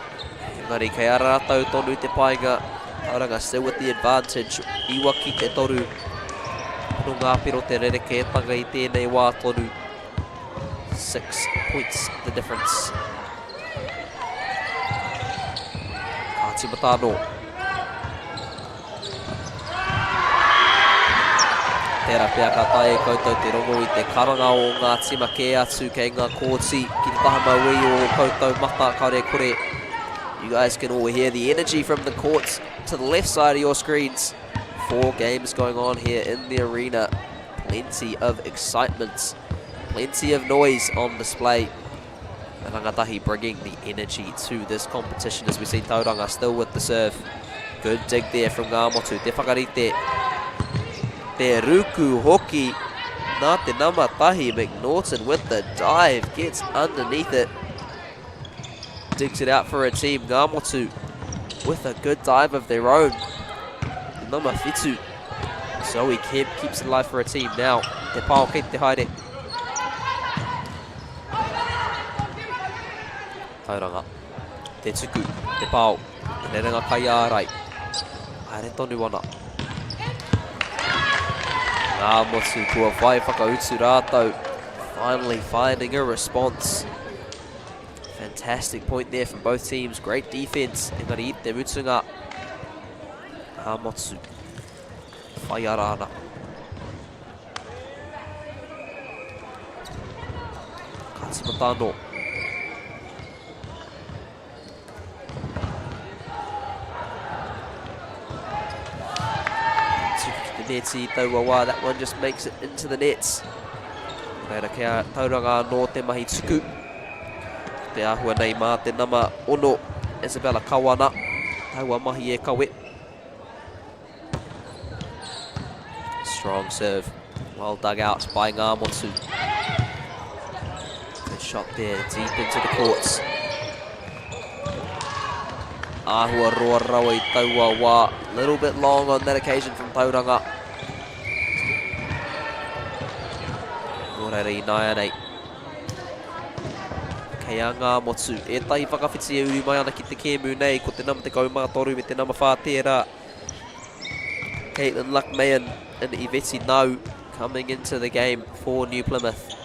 Engari kaiara rātou tonu te painga. Tauranga still with the advantage. Iwa ki te toru. No ngā piro te rerekētanga I tēnei wā tonu. 6 points the difference. Kaatimatano. Tērā pia ka tae koutou te rongo I te karanga o ngā tima kē atu kei ngā kōti. Ki te taha maui o koutou mata kaore kore. You guys can all hear the energy from the courts to the left side of your screens. 4 games going on here in the arena. Plenty of excitement. Plenty of noise on display. And Rangatahi bringing the energy to this competition as we see Tauranga still with the serve. Good dig there from Ngāmotu. Te whakarite. Te ruku hoki. Nā te namatahi. McNaughton with the dive. Gets underneath it. Digs it out for a team. Ngāmotu with a good dive of their own. Nama Fitu. Zoe Kemp keeps it alive for a team now. Te pao kei te haere. Tauranga. Te tuku. Te pao. Te rerenga kai ārai. Haere tonu ana. Ngāmotu kua whai whakautu rātou. Finally finding a response. Fantastic point there from both teams. Great defense. Engari I te mutunga. Ngāmotu. Whai arana. Katsimatano. Neti taua wā, that one just makes it into the nets. Reira kia Tauranga no te mahi tuku. Te ahua nei mā te nama ono Isabella Kawana. Taua mahi e kawe. Strong serve. Well dug out by Ngāmotu. Good shot there, deep into the courts. Ahua roa rawa I taua wā. Little bit long on that occasion from Tauranga. Nōreira I nāianei. Kei a Ngāmotu. E tahi whakawhiti e uri mai ana ki te kēmu nei. Ko te nama te kaumātoru me te nama whātērā. Caitlin Luckmayan and Iveti Nau coming into the game for New Plymouth.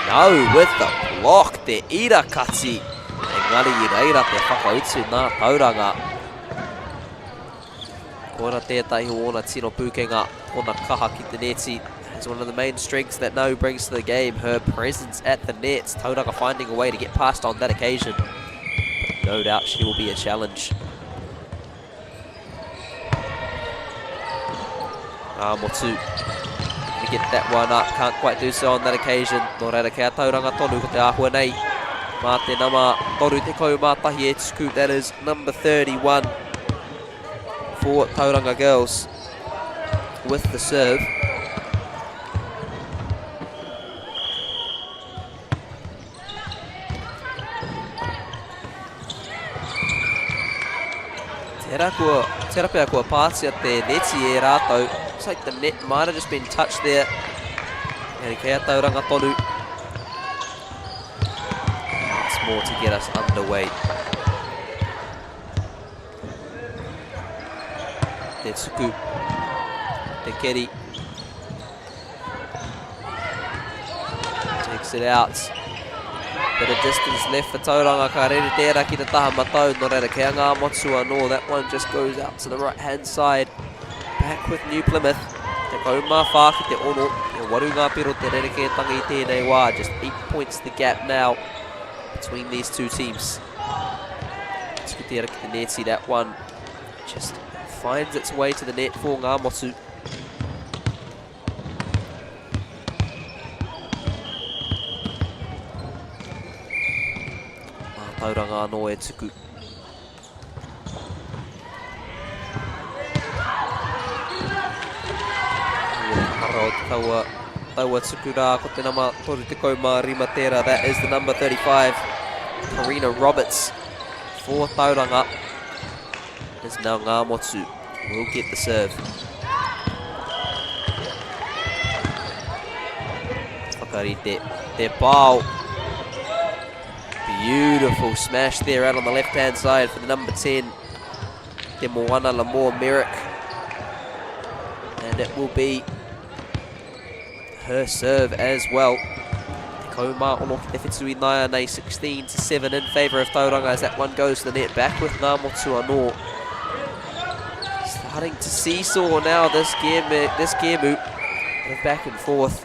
No with the block, te irakati. Engari I reira te whakautu nā Tauranga. Kora tētahi ona tino pūkenga, ona kaha ki te neti. Is one of the main strengths that No brings to the game, her presence at the nets. Tauranga finding a way to get past on that occasion. But no doubt she will be a challenge. Ngāmotu. To get that one up, can't quite do so on that occasion. Nō reira kia Tauranga tonu ko te ahua nei. Mā te nama toru te kaumātahi e tuku, that is number 31 for Tauranga girls with the serve. Tera pia kua pātia te neti e rātou. Looks like the net might have just been touched there. And kia Tauranga tonu. Once more to get us underway. Te tuku. Te keri. Takes it out. Bit of distance left for Tauranga. Ka rere tērā ki te taha matau. Nō reira kia Ngāmotu anō. That one just goes out to the right hand side. Back with New Plymouth. Kaumā whā ki te ono, e waru ngā piro te rerekētanga I tēnei wā. Just 8 points the gap now between these two teams. Tukutera ki te neti, that one just finds its way to the net for ngā motu. Tauranga anō e tuku. Taua tuku rā ko te nama toru te kaumā rima tērā. That is the number 35, Karina Roberts for Tauranga. Is now ngā motu will get the serve. Whakarite te pāo. Beautiful smash there out on the left-hand side for the number 10, Te Moana Lamore Merrick. And it will be her serve as well. Te kaumā ono ki te whetui naia nei 16-7 in favour of Tauranga as that one goes to the net. Back with ngā motu anō. Starting to seesaw now this game of back and forth.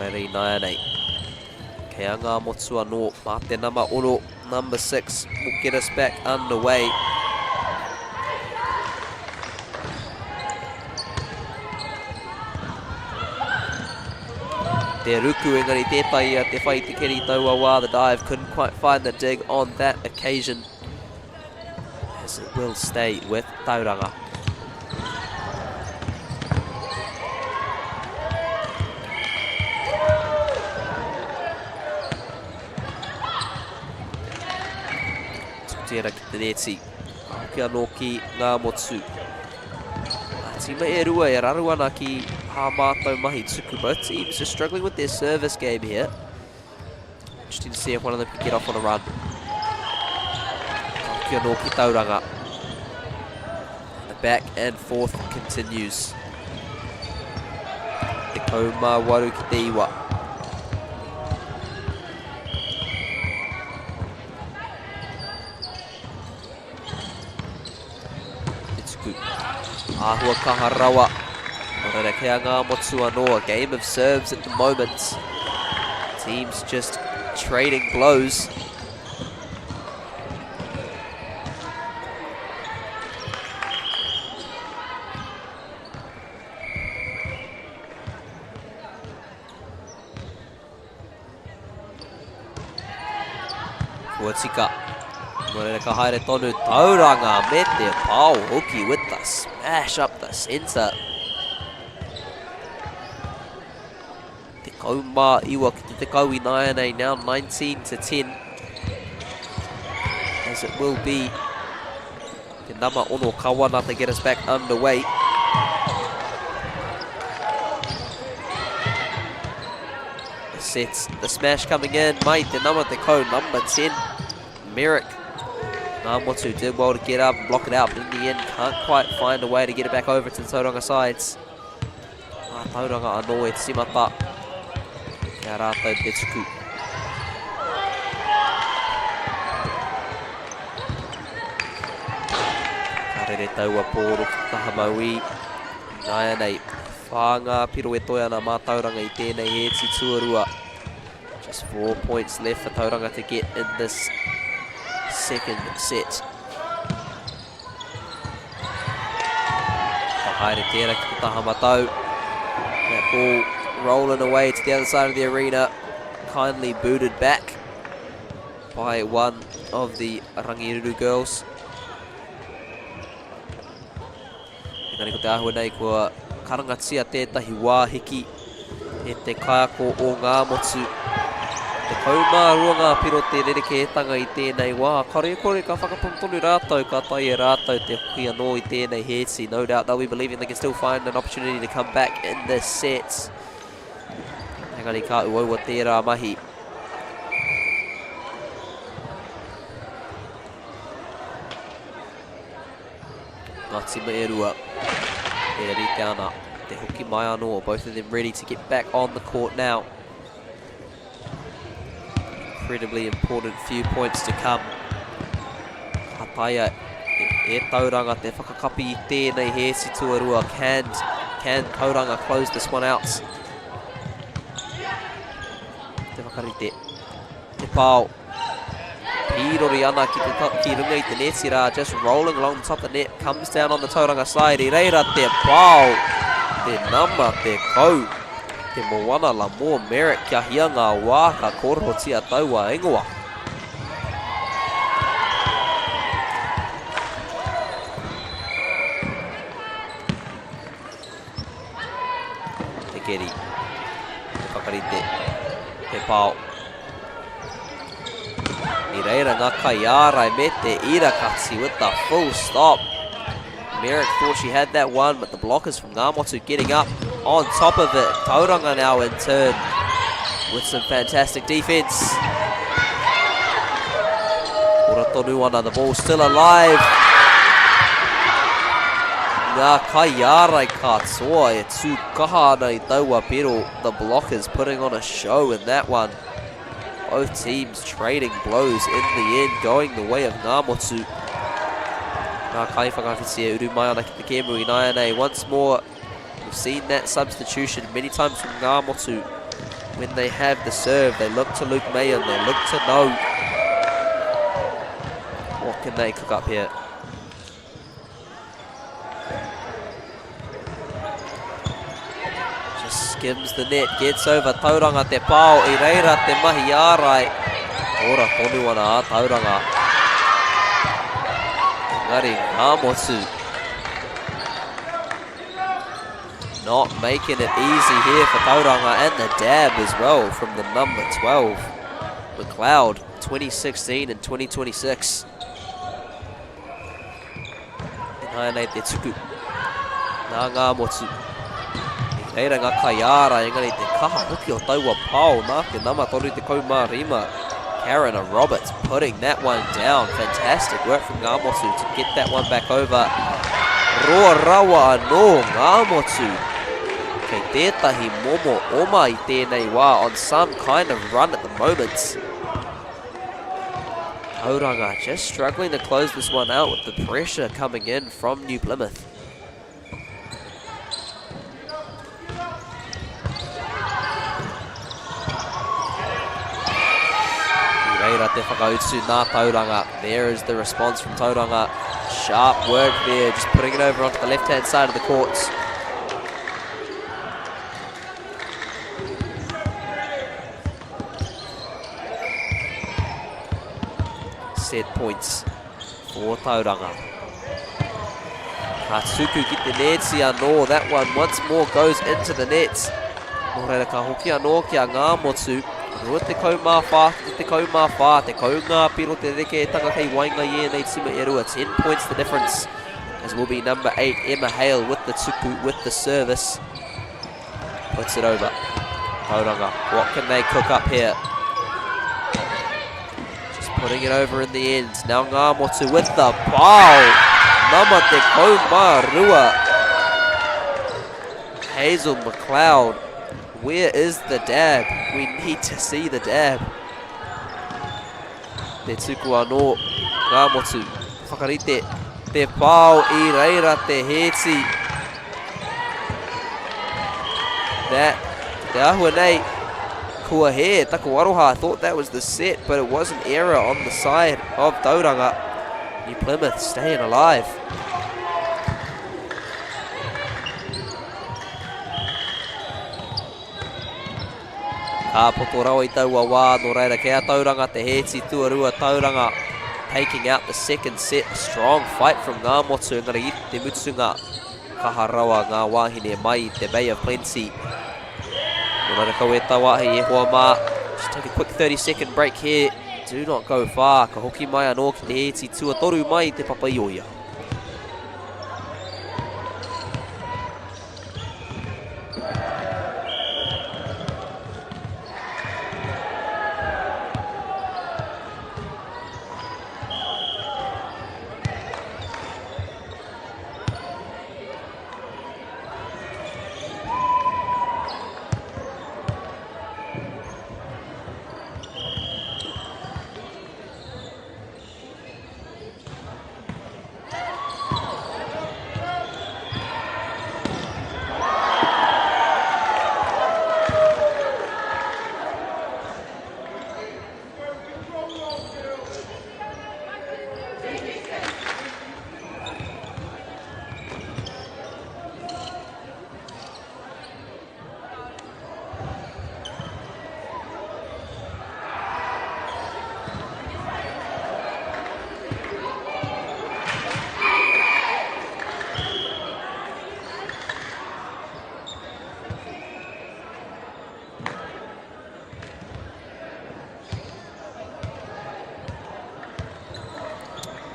Rei naia nei. Kei a ngā motu anō, mā te nama ono, number 6, will get us back underway. Te ruku engari tētai a te whai te keri taua wā. The dive couldn't quite find the dig on that occasion, as it will stay with Tauranga. Tēra ki te neti, ki anō ki ngā motu. Tima e rua e raru ana ki hā mātou mahi tuku. Both teams are struggling with their service game here. Interesting to see if one of them can get off on a run. Ki anō ki Tauranga. The back and forth continues. Te kaumā waru ki te iwa. Ahua kaha rawa. Orere kea ngā motu anō. A game of serves at the moment. Teams just trading blows. Kuatika. Orere ka haere tonu. Tauranga me te pāo hoki with the smash up the centre. Te kaumā iwa ki te kaui naia nei, now 19-10. As it will be te nama ono kawana to get us back underway. The sets, the smash coming in, mate, te nama te kau, number 10, Merrick. Ngā motu did well to get up and block it out, but in the end can't quite find a way to get it back over to the Tauranga sides. Tauranga anō e timata. Kia rātou te tuku. Karere taua pōro ki taha maui. Naia nei, whāngā piro e toi ana mā Tauranga I tēnei he ti tuarua. Just 4 points left for Tauranga to get in this second set. Haere tēra ki te taha matau. That ball rolling away to the other side of the arena. Kindly booted back by one of the Rangi Ruru girls. Engari ko te ahua nei kua karangatia tētahi wāhiki e te kaiako o ngā motu. Te kaumā rua ngā piro te rerekētanga I tēnei wā. Kore ka whakapontonu rātou, ka tai e rātou te hoki anō I tēnei hēti. No doubt they'll be believing they can still find an opportunity to come back in this set. Engari ka uaua tērā mahi. Ngāti me e rua. E rite ana. Te hoki mai anō. Both of them ready to get back on the court now. Incredibly important few points to come. Ka Taia e Tauranga te whakakapi I tēnei he si tuarua. Can Tauranga close this one out? Te whakarite. Te pāo. Pīrori ana ki runga I te neti rā, just rolling along the top of the net, comes down on the Tauranga side. I reira te pāo. Te nama, te kau. Te moana la more merit kia hia ngā wā ka koroho tia taua ingoa. Te keri. Te whakarite. Te pāo. I reira ngā kai ārai me te irakatsi with the full stop. Merrick thought she had that one, but the blockers from Ngāmotu getting up on top of it. Tauranga now in turn with some fantastic defense. Ora tonu ana, the ball still alive. Ngā kai ārai katoa e tū kaha nei taua pero the blockers putting on a show in that one. Both teams trading blows in the end, going the way of Ngāmotu. Ngā kai whakawhiti e uru mai ana ki te kēmu I nai anei. Once more, we've seen that substitution many times from Ngāmotu. When they have the serve, they look to Luke May and they look to know what can they cook up here. Just skims the net, gets over Tauranga te pāo, I reira te mahi ārai. Ora tonu ana a Tauranga. Engari Ngāmotu. Not making it easy here for Tauranga, and the dab as well from the number 12. McLeod, 2016 and 2026. Nānei te tuku. Nā Ngāmotu. I reira ngā kai āra, engari te kaha hoki o taua pāo, nā ke nama toru te kaumārima. Karen Roberts putting that one down. Fantastic work from Ngāmotu to get that one back over. Roa rawa anō Ngāmotu. Kei tētahi momo oma I tēnei wā on some kind of run at the moment. Tauranga just struggling to close this one out with the pressure coming in from New Plymouth. Reira te whakautu nā Tauranga. There is the response from Tauranga. Sharp work there, just putting it over onto the left-hand side of the courts. Set points for Tauranga. Katsuku ki te neti anō. That one once more goes into the nets. Nō reira ka hoki anō ki a Ngāmotu. Rua te kaumawha, te kaumawha, te kaunga piro te reke e tanga kei wainga I nei tima e rua. 10 points the difference. As will be number 8, Emma Hale with the tuku, with the service. Puts it over. Tauranga, what can they cook up here? Just putting it over in the end. Now Ngāmotu with the pāo. Nama te kaumārua. Hazel McLeod. Where is the dab? We need to see the dab. Te tuku anō Ngāmotu. Whakarite. Te pāo I reira te heti. That, te ahua nei, kua he, taku aroha. I thought that was the set, but it was an error on the side of Tauranga. New Plymouth staying alive. Ka potorau I taua wā, nō reira kia Tauranga te heti tuarua Tauranga. Taking out the second set. A strong fight from Ngāmotu. Engari I te mutunga. Kaharawa ngā wāhine mai te Bay of Plenty. Nō reira kau e tawahi e hoa mā. Just take a quick 30-second break here. Do not go far. Ka hoki mai anō ki te heti tuatoru mai te Pāpāmoa.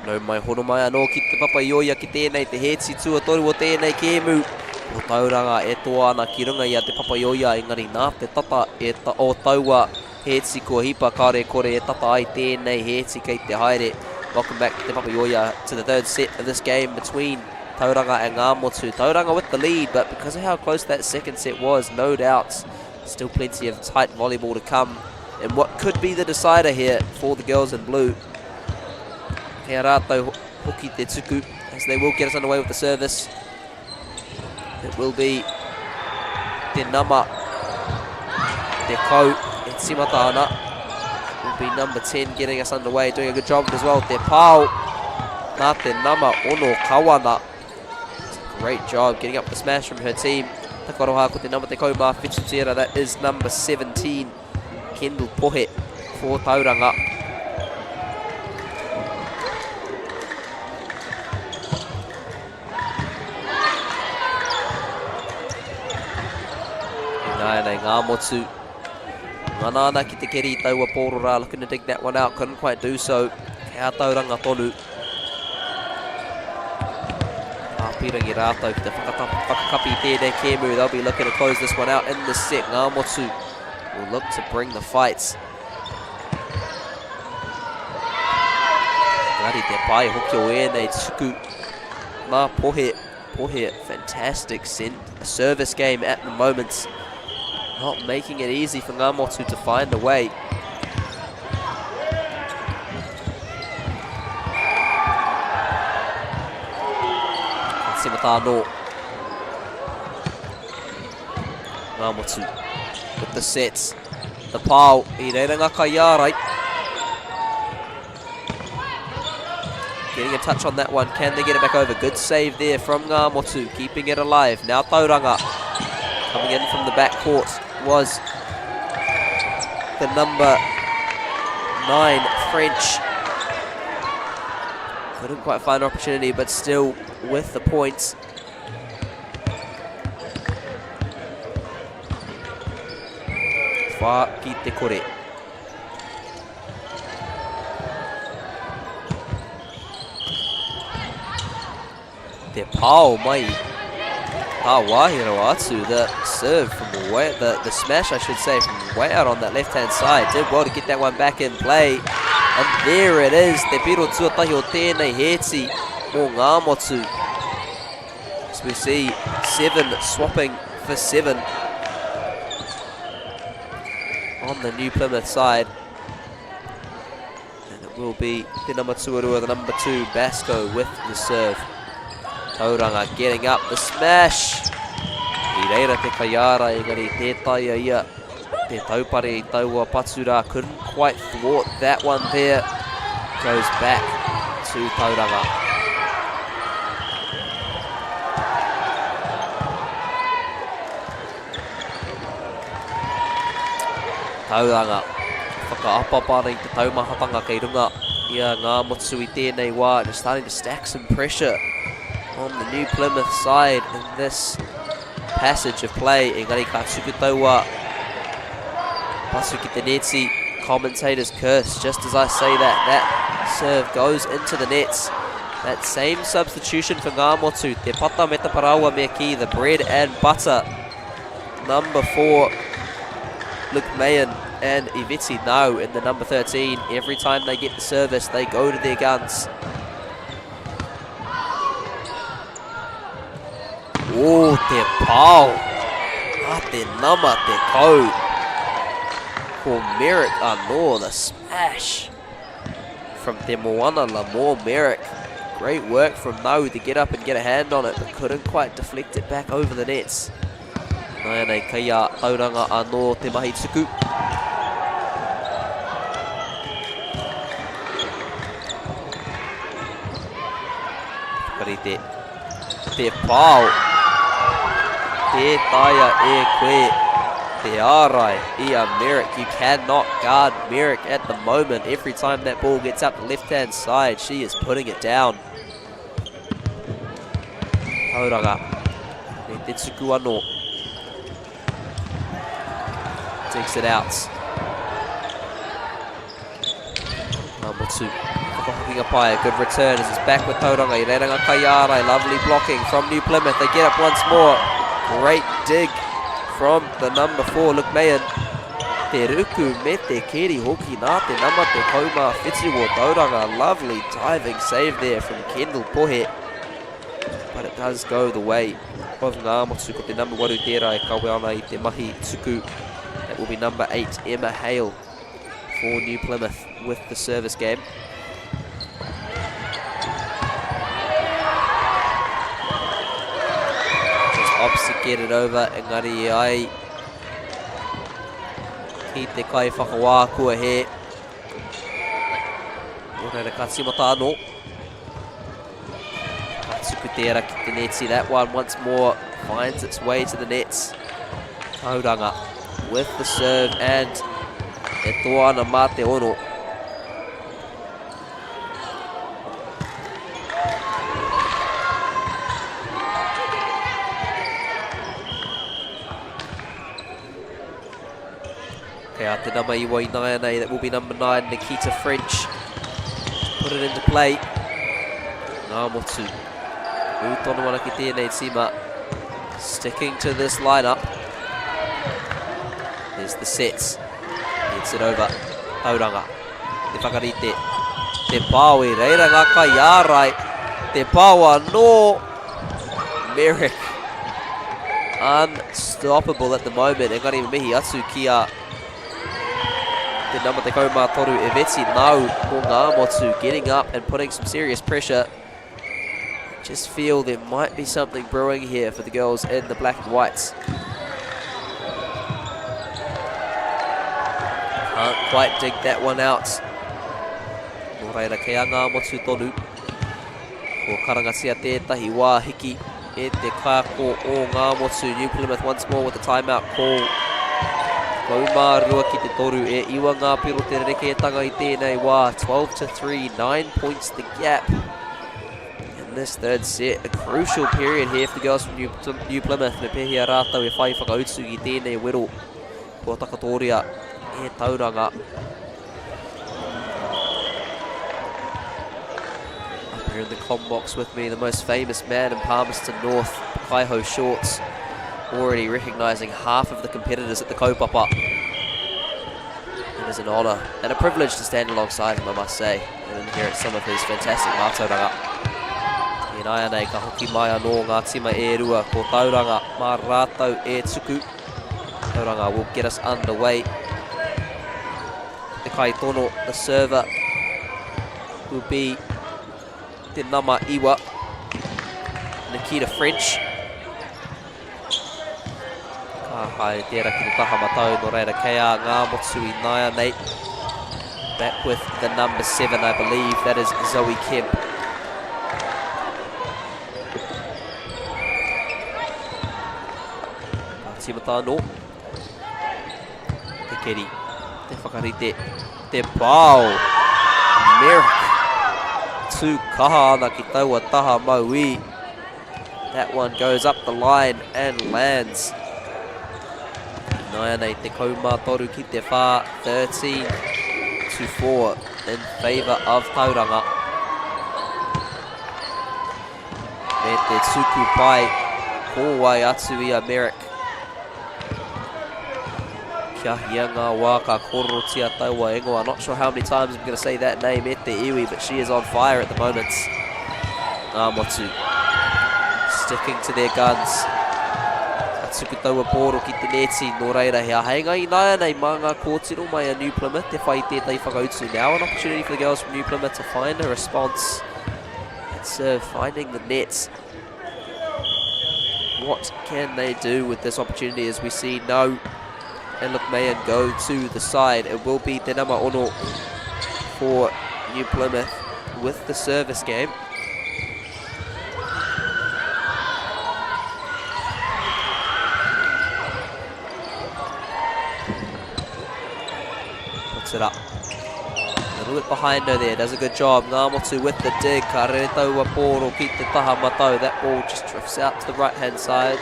Nau mai hono mai anō ki te Pāpāmoa ki tēnei te hētsi tuatoru o tēnei kēmu. O Tauranga e toa ana ki runga ia te Pāpāmoa, engari nā te tata o taua hētsi kua hipa kare kore e tata ai tēnei hētsi kei te haere. Welcome back to the Pāpāmoa to the third set of this game between Tauranga and Ngāmotu. Tauranga with the lead, but because of how close that second set was, no doubt, still plenty of tight volleyball to come in what could be the decider here for the girls in blue. Kia rātou hoki te tuku, as they will get us underway with the service. It will be te nama, te kau, e timata ana. Will be number 10 getting us underway, doing a good job as well. Te pāo, nā te nama ono kawana. It's a great job getting up the smash from her team. Takaroha ko te nama te kau mā Whitutera, that is number 17, Kendall Pohe for Tauranga. Nei Ngāmotu. Manana ki te keri taua Porora, looking to dig that one out, couldn't quite do so. Kia Tauranga tonu. Pirangi rātou ki te whakakapi tēnei kēmu. They'll be looking to close this one out in the set. Ngāmotu will look to bring the fights. Ngari te pai hoki o ēnei tuku. Nā Pohe. Pohe, fantastic service game at the moment. Not making it easy for Ngāmotu to find a way. Simata no. Ngāmotu with the sets. The pāo, I reiranga kai ārai. Getting a touch on that one. Can they get it back over? Good save there from Ngāmotu, keeping it alive. Now Tauranga coming in from the back court was the number 9 French. Couldn't quite find an opportunity, but still with the points. Wha ki te kore. Te pāo mai. Aotearoa atu, the serve from way, the smash I should say, from way out on that left hand side. Did well to get that one back in play. And there it is, te piro tuatahi o tēnei hēti o Ngāmotu. As we see 7 swapping for 7 on the new Plymouth side. And it will be the number 2 Orewa, the number 2 Basco with the serve. Tauranga getting up the smash. I reira te kaiara, engari tētaia ia. Te taupare I taua Patura couldn't quite thwart that one there. Goes back to Tauranga. Tauranga whakaapapara I te taumahatanga kei runga. Ia Ngāmotu I tēnei wā, just starting to stack some pressure on the new Plymouth side in this passage of play. Engari ka tuku taua pasu ki te neti. Commentators curse just as I say that. That serve goes into the nets. That same substitution for Ngāmotu. Te pata me te parawa me ki, the bread and butter. Number 4 Luke Mayan and Iviti now in the number 13. Every time they get the service, they go to their guns. Oh, te pāo. Te nama, te kau. For Merrick anō, the smash from te moana la more Merrick. Great work from Nau to get up and get a hand on it, but couldn't quite deflect it back over the nets. Nai nei kaia Tauranga anō te mahi tuku. Kari te pāo. Te taia e koe, te ārai, ia Merrick. You cannot guard Merrick at the moment. Every time that ball gets up the left-hand side, she is putting it down. Tauranga, ne te tuku anō. Takes it out. Ngāmotu, Whakahokinga Pai, good return as it's back with Tauranga. Reiranga Kaiarai, lovely blocking from New Plymouth. They get up once more. Great dig from the number 4, Luke Mayan. Te ruku me te keri hoki nā te nama te kauma Whitiwo Tauranga. Lovely diving save there from Kendall Pohe. But it does go the way of Ngā Motu ko te number 8 tērā e kawe ana I te mahi tuku. That will be number 8, Emma Hale, for New Plymouth with the service game. Just opposite get it over, engari ai. Ki te kai whakawā kua he. Ora Katsimata anō. Katsuku tērā ki te neti. That one once more finds its way to the nets. Tauranga with the serve and e toa ana mā te ono. Okay, a te nama iwa I nai, that will be number 9, Nikita French. Put it into play. Ngā Motu. Ūtono mana ki tēnei tima. Sticking to this lineup. There's the sets. Gets it over. Tauranga. Te whakarite. Te pāwe. Reiranga Kaiarai. Te pāwa no. Merrick. Unstoppable at the moment. Engari mihi atu kia. Te nama te kaumā toru Eveti nau mo Ngā Motu. Getting up and putting some serious pressure. Just feel there might be something brewing here for the girls in the black and whites. Can't quite dig that one out. Nō reira kei a Ngā Motu tonu. Ko karangatia tētahi wā hiki e te kako o Ngā Motu. New Plymouth once more with the timeout call. Kaumā rua ki te toru e iwa ngā piro te reke tanga I tēnei wā. 12-3, 9 points the gap. In this third set, a crucial period here for the girls from New Plymouth. Ne pehia rātau e whai whakautu I tēnei wero. Kua takatoria e Tauranga. Up here in the comm box with me, the most famous man in Palmerston North, Kaiho Shorts, already recognising half of the competitors at the kaupapa. It is an honour and a privilege to stand alongside him, I must say, and inherit some of his fantastic mātauranga. E nai anei ka hoki mai anō ngā tima e rua ko Tauranga mā rātau e tuku. Tauranga will get us underway. Te kai tono, the server, will be te nama iwa, Nikita French. Ka hai tērā ki te taha matau no reira kei a Ngā Motu I nai anei. Back with the number 7, I believe, that is Zoe Kemp. Timata no. Te keri. Te whakarite. Te pāo. Merrick. Tū kaha ana ki taua taha maui. That one goes up the line and lands. Nai anei te kaumā toru ki te whā. 13-4 in favour of Tauranga. Me te tuku pai. Kōwai atu I a Merrick. Kia hianga wā ka korotia taua ingoa. Not sure how many times I'm going to say that name, e te iwi, but she is on fire at the moment. Ngā Motu sticking to their guns. Katsuku taua pōro ki te neti no reira hea heinga I nai nei mā ngā kōtiro mai a New Plymouth. Te whai tētai whakautu now. An opportunity for the girls from New Plymouth to find a response. It's finding the nets. What can they do with this opportunity as we see no and look Mayan go to the side? It will be te nama ono for New Plymouth with the service game. Puts it up. A little bit behind her there, does a good job. Ngā Motu with the dig. Ka re taua pōro ki te taha matau. That ball just drifts out to the right hand side.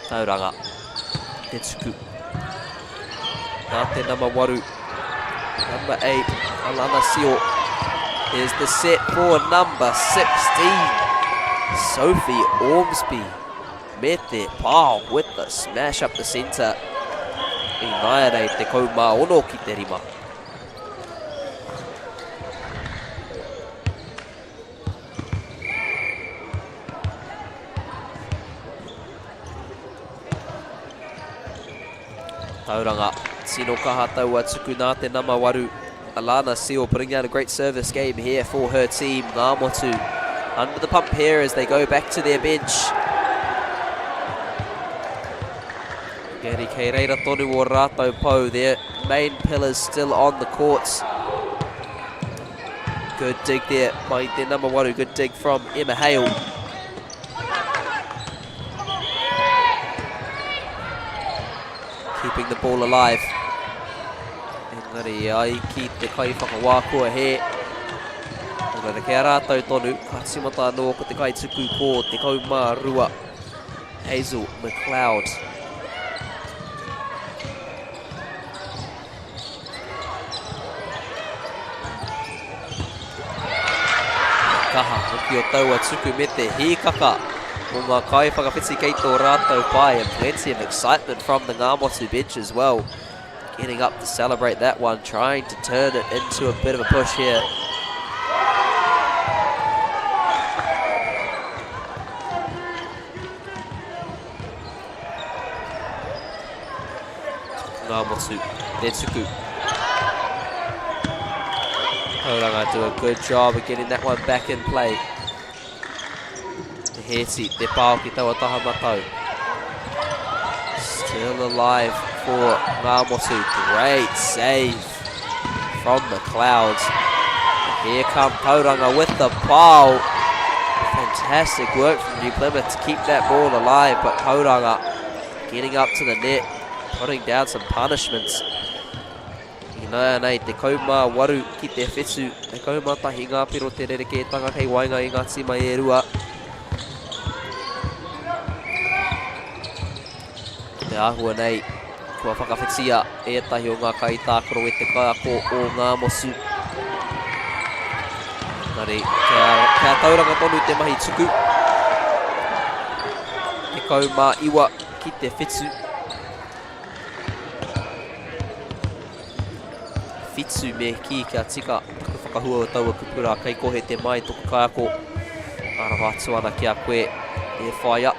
Tauranga. Tetsuku. Nā te number 8. Number 8, Alana Sio. Is the set for number 16. Sophie Ormsby. Mete Pau with the smash up the centre. I nāia nei te kaumā ono ki te rima. Tauranga, tino kaha taua tuku nā te nama 8. Alana Seal putting down a great service game here for her team. Ngāmotu under the pump here as they go back to their bench. Geri kei reira tonu o rātou pou, their main pillars still on the courts. Good dig there by their number 1, good dig from Emma Hale. Keeping the ball alive. Engari ai ki te kai whakawākua he. Engari kei rātou tonu, ka timata anō ko te kai tuku ko te kaumā rua. Hazel McLeod. Kaha, hoki o taua tuku me te hīkaka. Mo ngā kai whakawhiti kei tō rātou pai, and plenty of excitement from the Ngāmotu bench as well. Getting up to celebrate that one, trying to turn it into a bit of a push here. Ngāmotu, Netsuku. Tauranga do a good job of getting that one back in play. Heti, te pāo ki taua taha matau. Still alive for Ngāmotu. Great save from the clouds. Here come Tauranga with the pāo. Fantastic work from New Plymouth to keep that ball alive, but Tauranga getting up to the net, putting down some punishments. Nā nei te kaumā 8 ki te whetū. Te kaumā tahi ngā piro te rereke tanga kei wainga i ngā tima e rua. Te ahua nei, kua whakawhitia ētahi o ngā kai tākoro e te kaiako o Ngāmotu. Nari, kia Tauranga tonu te mahi tuku. Te kaumā 9 ki te whetū. Fitsu me ki kia tika whakahua o taua kupura kei kohe te mai toku kaiako. Ara watu ana ki a koe e whai up.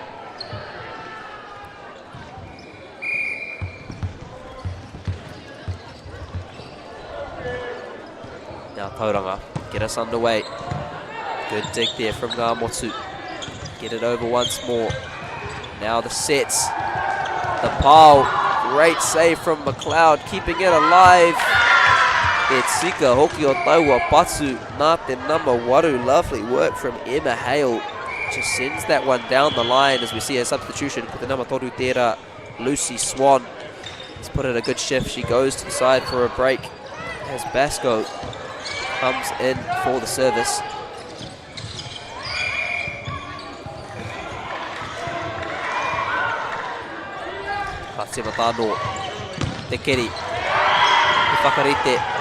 Now Tauranga, get us underway. Good dig there from Ngāmotu. Get it over once more. Now the sets. The pile. Great save from McLeod, keeping it alive. It's Sika hoki o taua patu. Nā te number 8. Lovely work from Emma Hale. Just sends that one down the line as we see a substitution for the number 3 tera, Lucy Swan. He's put in a good shift. She goes to the side for a break as Basco comes in for the service. Katsimatano, Te Keri, Te Whakarite.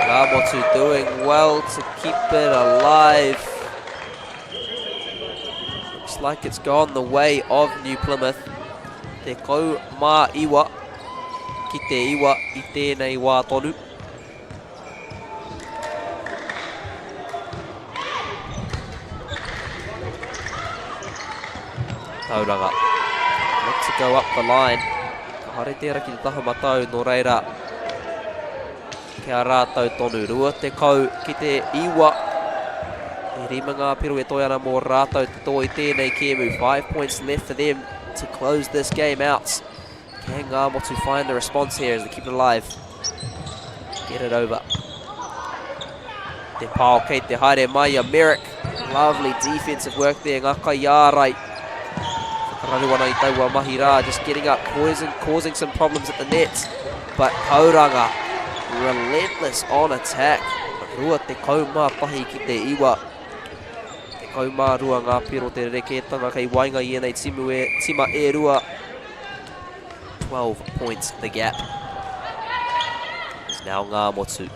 Ngāmotu doing well to keep it alive. Looks like it's gone the way of New Plymouth. Te kau mā iwa, ki te iwa I tēnei wā tonu. Tauranga, look to go up the line. Ka hare tērā ki te taha matau, no reira. Kia rātou tonu, rua te kau ki te iwa. E rima ngā piru e toi ana mō rātou te toi tēnei kēmu. 5 points left for them to close this game out. Can Ngāmotu find a response here as they keep it alive? Get it over. Te pāo kei te haere mai a Merrick. Lovely defensive work there, ngā kai ārai. Whakararuana I taua mahi rā, just getting up, causing some problems at the net. But Tauranga, relentless on attack. Rua te kaumā pahi ki te iwa. Te kaumā rua ngā piro te reketanga kei wainga I enei tima e rua. 12 points the gap. It's now Ngāmotu.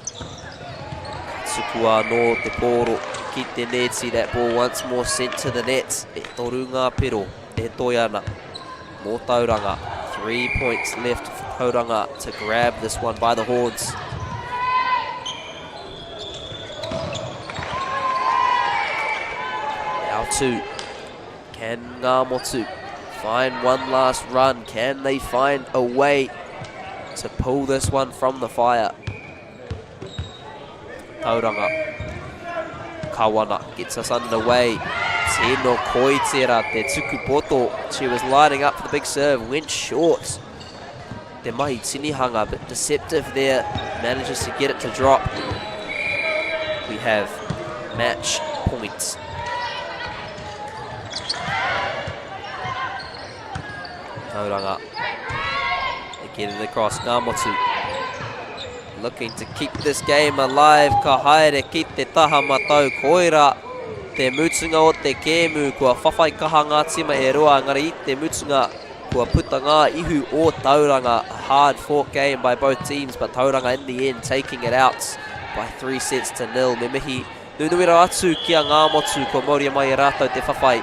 Katsukua no te poro ki te neti. That ball once more sent to the net. E toru ngā pero, e toiana. Mō Tauranga. 3 points left for Tauranga to grab this one by the horns. Now 2. Can Ngāmotu find one last run? Can they find a way to pull this one from the fire? Tauranga. Kawana gets us underway. Tino Koitera, te tukupoto. She was lining up for the big serve, went short. Te mahi tinihanga, but deceptive there. Manages to get it to drop. We have match points. Tauranga. They get it across. Ngāmotu looking to keep this game alive. Ka haere ki te taha matau koira. Te mutunga o te kēmu kua whawhai kaha ngā tima e roa. Ngari I te mutunga kua puta ngā ihu o Tauranga. A hard fought game by both teams, but Tauranga in the end taking it out by 3 sets to 0. Me mihi nunuira atu kia Ngāmotu kua mauria mai e rātou te whawhai.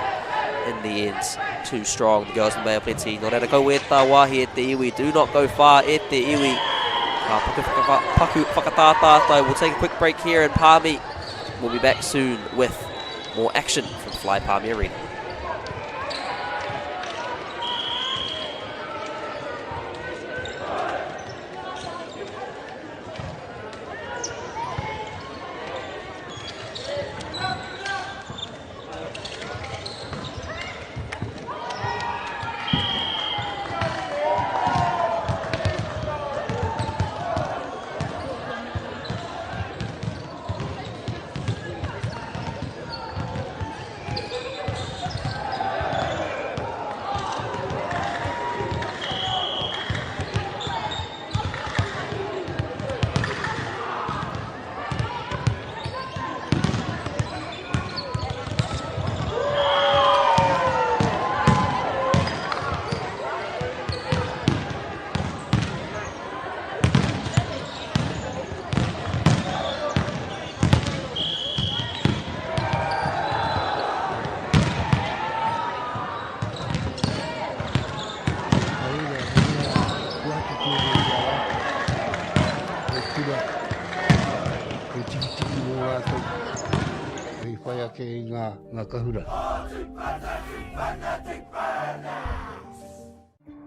In the end, too strong. The girls from Bay of Plenty. Nō reira kau e tā wāhi e te iwi. Do not go far e te iwi. Paku whakatātātou. We'll take a quick break here in Palmy. We'll be back soon with more action from Fly Palmy Arena.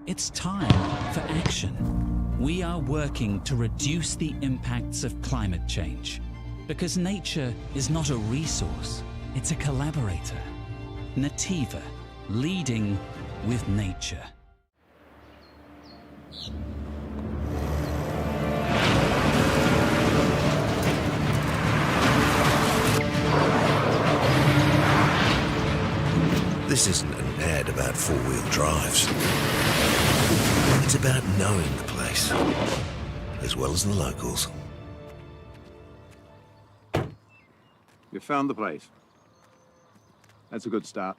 It's time for action. We are working to reduce the impacts of climate change because nature is not a resource, it's a collaborator. Nativa, leading with nature. This isn't an ad about four-wheel drives. It's about knowing the place, as well as the locals. You found the place. That's a good start.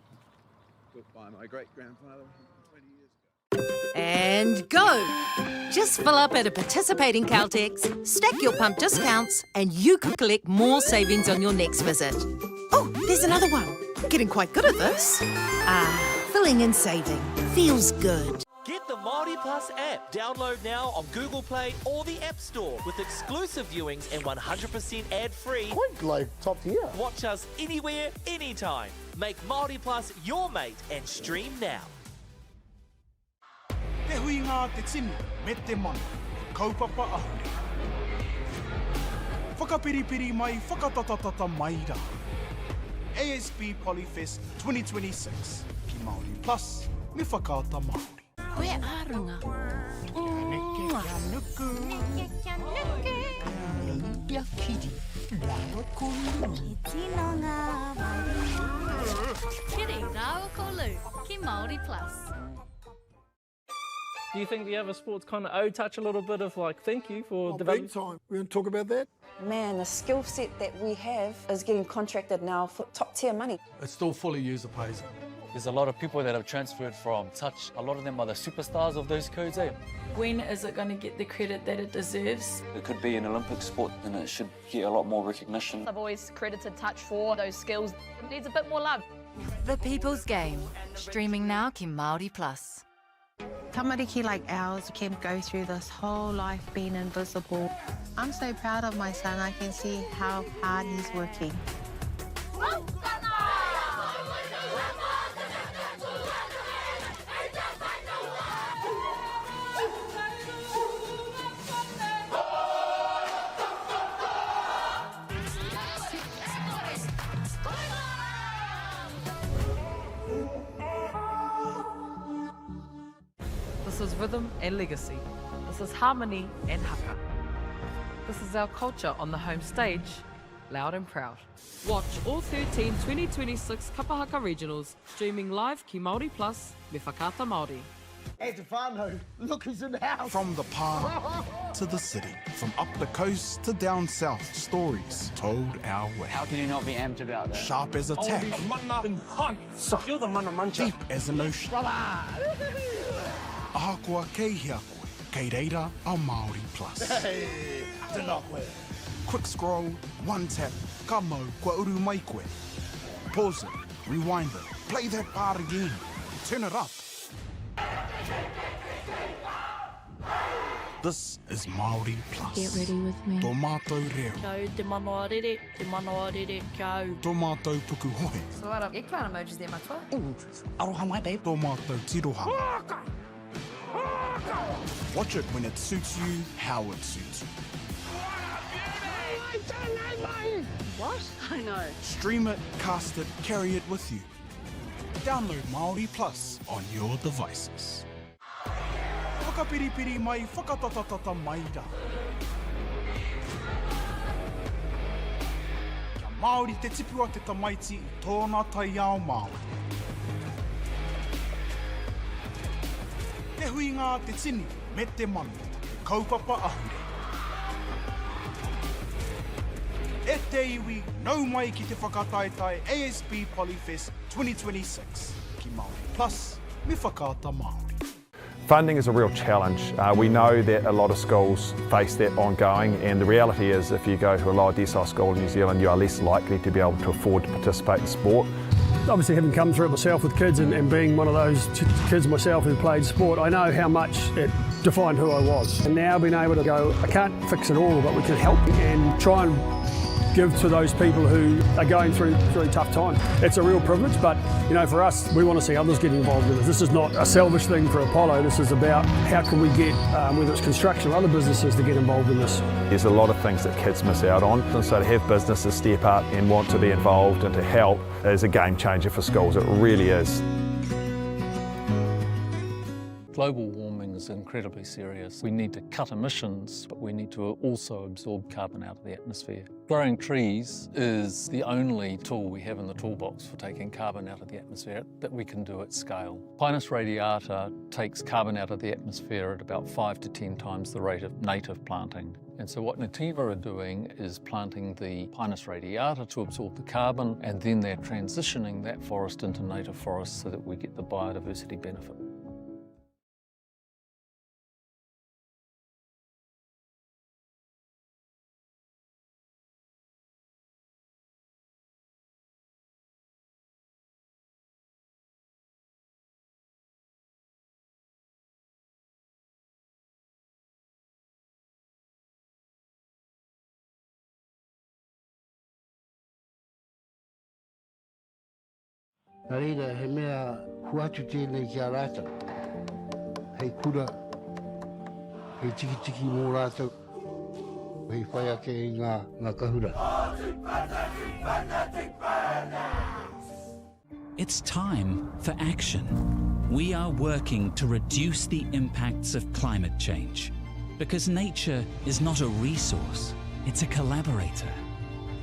Built by my great-grandfather 20 years ago. And go! Just fill up at a participating Caltex, stack your pump discounts, and you could collect more savings on your next visit. Oh, there's another one. Getting quite good at this. Filling and saving. Feels good. Get the Māori Plus app. Download now on Google Play or the App Store with exclusive viewings and 100% ad-free. Quite like top tier. Watch us anywhere, anytime. Make Māori Plus your mate and stream now. Te hui ngā te tini, me te mana, kaupapa ahuri. Whakapiripiri mai, whakatatatata mai rā. ASB Polyfest 2026. Ki Māori Plus, me whakaata Māori. Koe ārunga. Neke kia nuku. Neke kia nuku. Ia kiri. Rāo kolu. Ki tino ngā wai. Kiri rāo kolu. Ki Māori Plus. Do you think the other sports kind of owe touch a little bit of like thank you for developing? Big time. We're going to talk about that. Man, the skill set that we have is getting contracted now for top tier money. It's still fully user pays. There's a lot of people that have transferred from touch. A lot of them are the superstars of those codes, eh? When is it going to get the credit that it deserves? It could be an Olympic sport and it should get a lot more recognition. I've always credited touch for those skills. It needs a bit more love. The People's Game, streaming now ki Māori Plus. Tamariki like ours can go through this whole life being invisible. I'm so proud of my son. I can see how hard he's working. This is rhythm and legacy. This is harmony and haka. This is our culture on the home stage, loud and proud. Watch all 13 2026 Kapahaka Regionals, streaming live ki Māori Plus, me whakaata Māori. Hey, Stefano, look who's in the house. From the palm to the city, from up the coast to down south, stories told our way. How can you not be amped about that? Sharp as a tack, You're the mana mancha. deep as an ocean. Ahakoa kei hea koe, kei reira a Māori Plus. Hey, tēnā koe. Quick scroll, one tap, ka mau kua uru mai koe. Pause it, rewind it, play that part again, turn it up. This is Māori Plus. Get ready with me. Tō mātou reo. Kau te manoa rere, kau. Tō mātou tuku hohe. So what up? Eggplant emojis there, matua. Ooh, aroha mai, babe. Tō mātou tirohanga. Watch it when it suits you, how it suits you. What? I know. Stream it, cast it, carry it with you. Download Māori Plus on your devices. Whakapiripiri mai, whakatatatata maira. Kia Māori te tipua te tamaiti I tōna tai ao Māori. Te huinga te tini me te manu, te kaupapa ahure. E te iwi, nau mai ki te whakataetai ASB Polyfest 2026. Ki Māori Plus, me whakaata Māori. Funding is a real challenge. We know that a lot of schools face that ongoing, and the reality is if you go to a lower decile school in New Zealand, you are less likely to be able to afford to participate in sport. Obviously, having come through it myself with kids and being one of those kids myself who played sport, I know how much it defined who I was. And now being able to go, I can't fix it all, but we can help and try and give to those people who are going through really tough times. It's a real privilege, but you know, for us, we want to see others get involved in it. This is not a selfish thing for Apollo. This is about how can we get, whether it's construction or other businesses, to get involved in this. There's a lot of things that kids miss out on, and so to have businesses step up and want to be involved and to help is a game changer for schools. It really is. Global warming is incredibly serious. We need to cut emissions, but we need to also absorb carbon out of the atmosphere. Growing trees is the only tool we have in the toolbox for taking carbon out of the atmosphere that we can do at scale. Pinus radiata takes carbon out of the atmosphere at about 5 to 10 times the rate of native planting. And so what Nativa are doing is planting the Pinus radiata to absorb the carbon, and then they're transitioning that forest into native forests so that we get the biodiversity benefit. Nā reira, he mea huatu tēnei kia rātau. Hei kura, hei tiki mō rātau, hei whai ake I ngā kahura. It's time for action. We are working to reduce the impacts of climate change because nature is not a resource, it's a collaborator.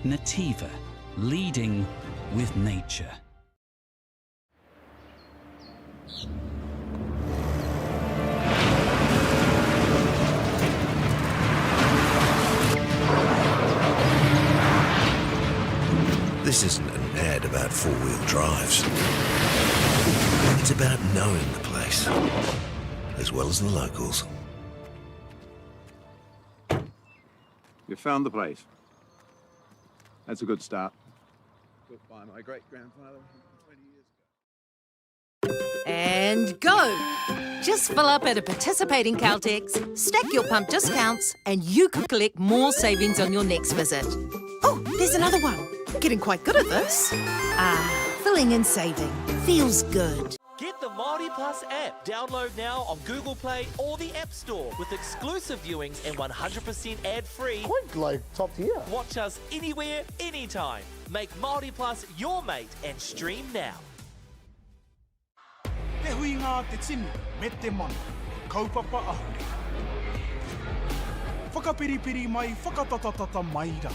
Nativa, leading with nature. This isn't an ad about four-wheel drives. It's about knowing the place, as well as the locals. You found the place. That's a good start. Built by my great-grandfather 20 years ago. And go! Just fill up at a participating Caltex, stack your pump discounts, and you could collect more savings on your next visit. Oh, there's another one. Getting quite good at this. Filling and saving. Feels good. Get the Māori Plus app. Download now on Google Play or the App Store with exclusive viewings and 100% ad-free. Quite like top tier. Watch us anywhere, anytime. Make Māori Plus your mate and stream now. Te hui ngā te tini, me te mana, kaupapa ahuri. Whakapiripiri mai, whakatatatata mai rā.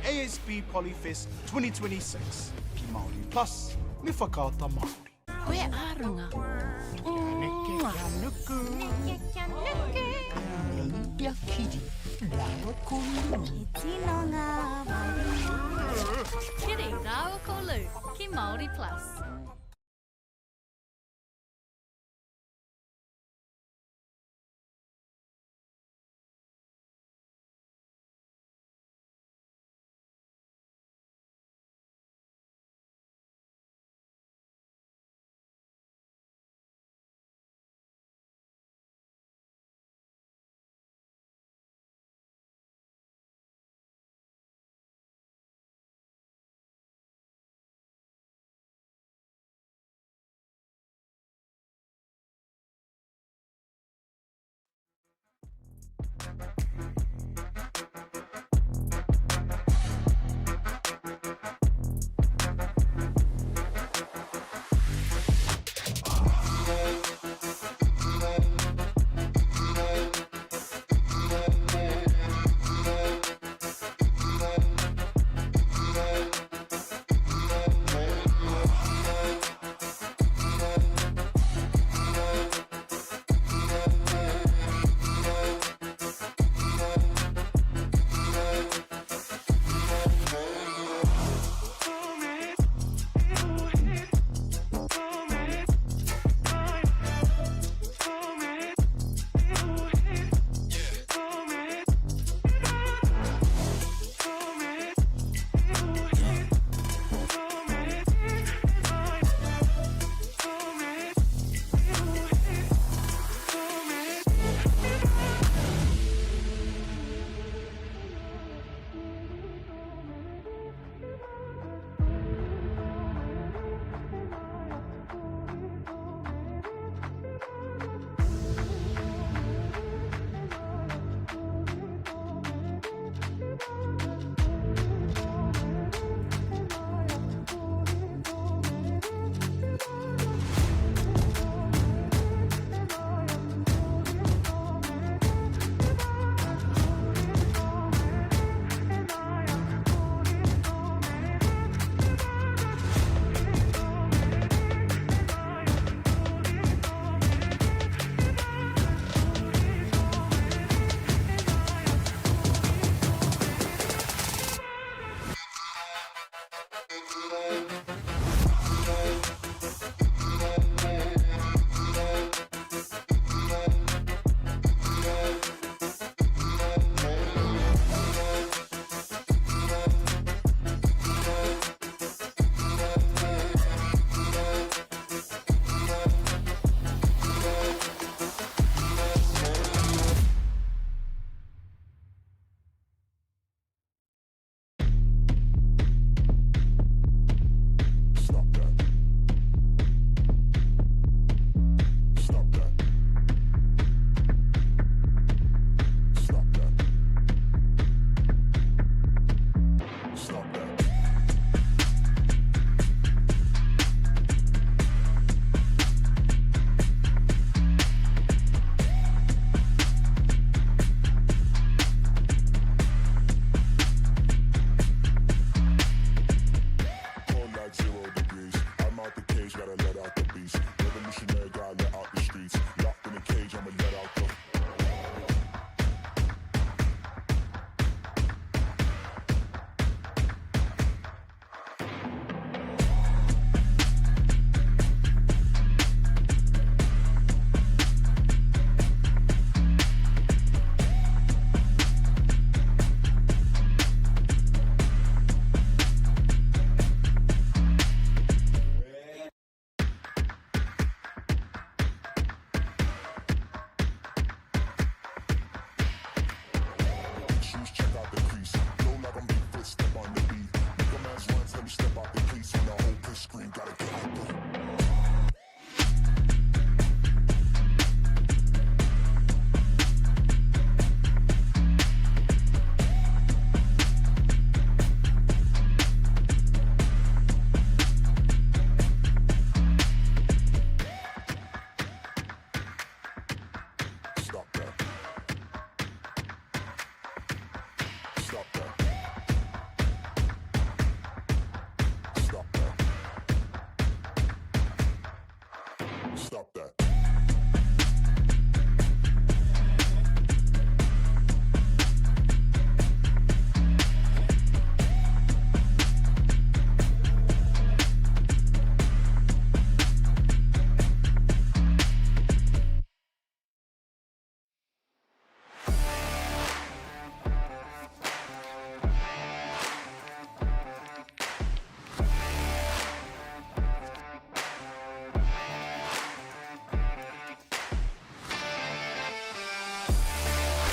ASB Polyfest 2026. Ki Māori Plus, me whakaata Māori. Koe ārunga. Neke kia nuku. Neke kia nuku. Ia kiri, rawa kolu. Ki tino ngā wari. Kiri rawa kolu ki Māori Plus.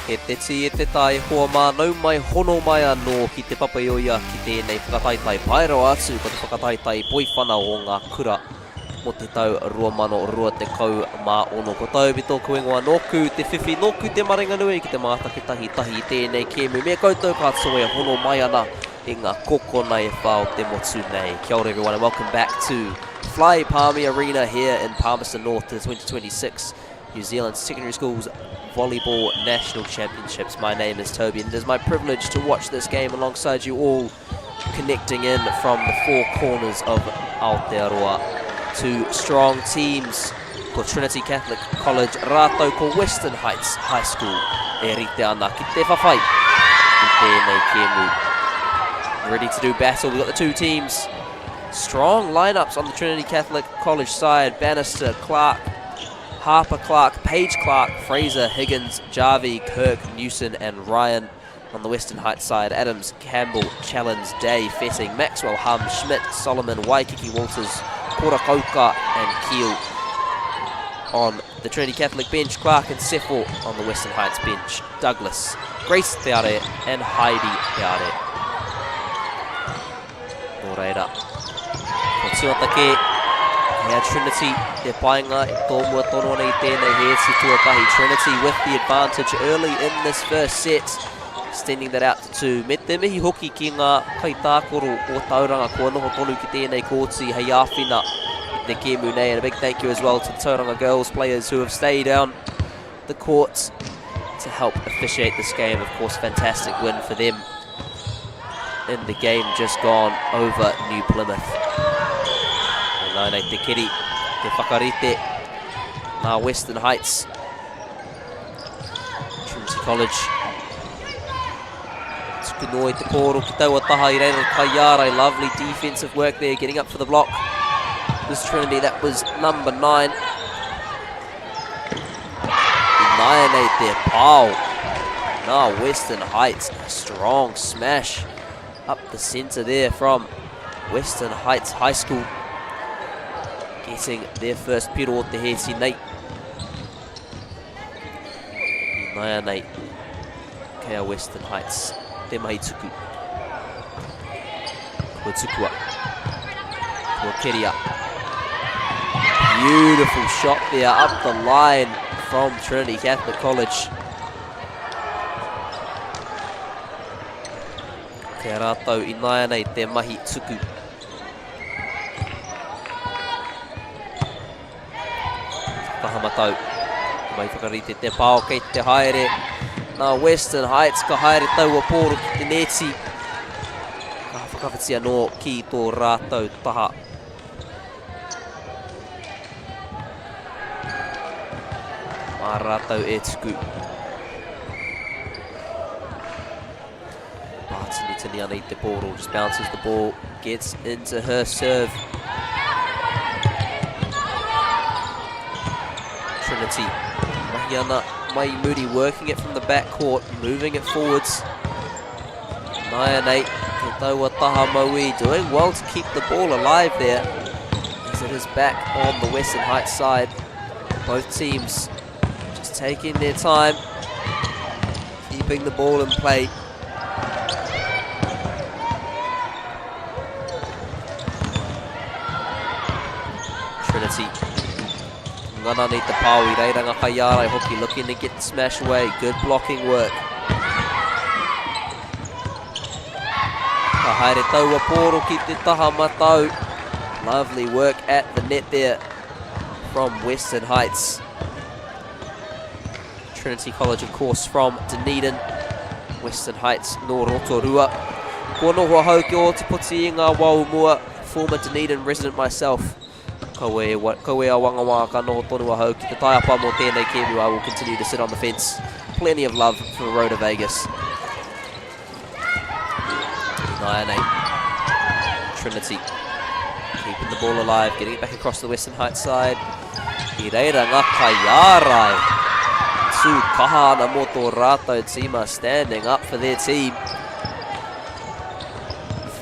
E te ti e te tai hoa mānau mai hono mai anō ki te papaioia ki tēnei whakataitai Poirewa atu ko te whakataitai poiwhana o ngā kura mo te tau 2020 mā ono. Ko tau bito kuingoa nōku te whiwhi nōku te maringa nui ki te mātaki tahi tahi tēnei kēmu. Me koutou kātoa e hono mai ana e ngā kokona e whao te motu nei. Kia ora everyone and welcome back to Fly Palmerston Arena here in Palmerston North, the 2026 New Zealand Secondary Schools Volleyball National Championships. My name is Toby and it is my privilege to watch this game alongside you all, connecting in from the four corners of Aotearoa. Two strong teams, ko Trinity Catholic College, rātou ko Western Heights High School. E rite ana ki te whawhai, i tēnei kēmu. Ready to do battle, we've got the two teams. Strong lineups on the Trinity Catholic College side. Bannister, Clark, Harper Clark, Paige Clark, Fraser, Higgins, Jarvie, Kirk, Newson and Ryan. On the Western Heights side, Adams, Campbell, Challenge, Day, Fetting, Maxwell, Hum, Schmidt, Solomon, Waikiki, Walters, Korakauka and Keel. On the Trinity Catholic bench, Clark and Seffel. On the Western Heights bench, Douglas, Grace Teare and Heidi Teare. Nō reira, ko tuatake hea Trinity, te painga e tōmua tono nei tēnei he te tuatahi. Trinity with the advantage early in this first set, extending that out to two. Me te mihi hoki ki ngā kaitākoro o Tauranga kua noho tonu ki tēnei kōti hei āwhina i te kēmu nei. And a big thank you as well to the Tauranga girls players who have stayed down the court to help officiate this game. Of course, fantastic win for them in the game just gone over New Plymouth. Nānei te kiri, te whakarite, nā Western Heights, Trinity College. Tukunoi te kōro ki taua taha i reira Kaiara, lovely defensive work there, getting up for the block. This Trinity, that was number 9. Nānei te pāo, nā Western Heights, a strong smash up the centre there from Western Heights High School. Getting their first piro o te hesi nei. Naia nei, kea Western Heights, te mahi tuku. Kua tukua, kua keria. Beautiful shot there up the line from Trinity Catholic College. Kea rātou i naia nei te mahi tuku. Tahamatau, mai whakarite te pāo kei te haere. Nā Western Heights ka haere taua pōro ki te neti. Ka whakawhiti anō ki tō rātou taha. Mā rātou e tuku. Tini ana I te pōro, just bounces the ball, gets into her serve. Trinity, Mahiana, Mai Moody working it from the backcourt, moving it forwards. Naia nei, ke taua taha maui, doing well to keep the ball alive there, as it is back on the Western Heights side. Both teams just taking their time, keeping the ball in play. Trinity. Ngana nei te pāu I reiranga Kaiara hoki, looking to get the smash away. Good blocking work. Ka haere taua pōro ki te taha matau. Lovely work at the net there from Western Heights. Trinity College, of course, from Dunedin. Western Heights, no Rotorua. Kua nohua hau ki o te puti I ngā Waumua, former Dunedin resident myself. Koe a wangawā ka noho tonu a hau ki te taiapa mo tēnei kēmu. I will continue to sit on the fence. Plenty of love for Rhoda Vegas. Naia nei, Trinity keeping the ball alive, getting it back across the Western Heights side. I reira ngā Kaiarai. Tū kaha ana mo tō rātou tīma standing up for their team.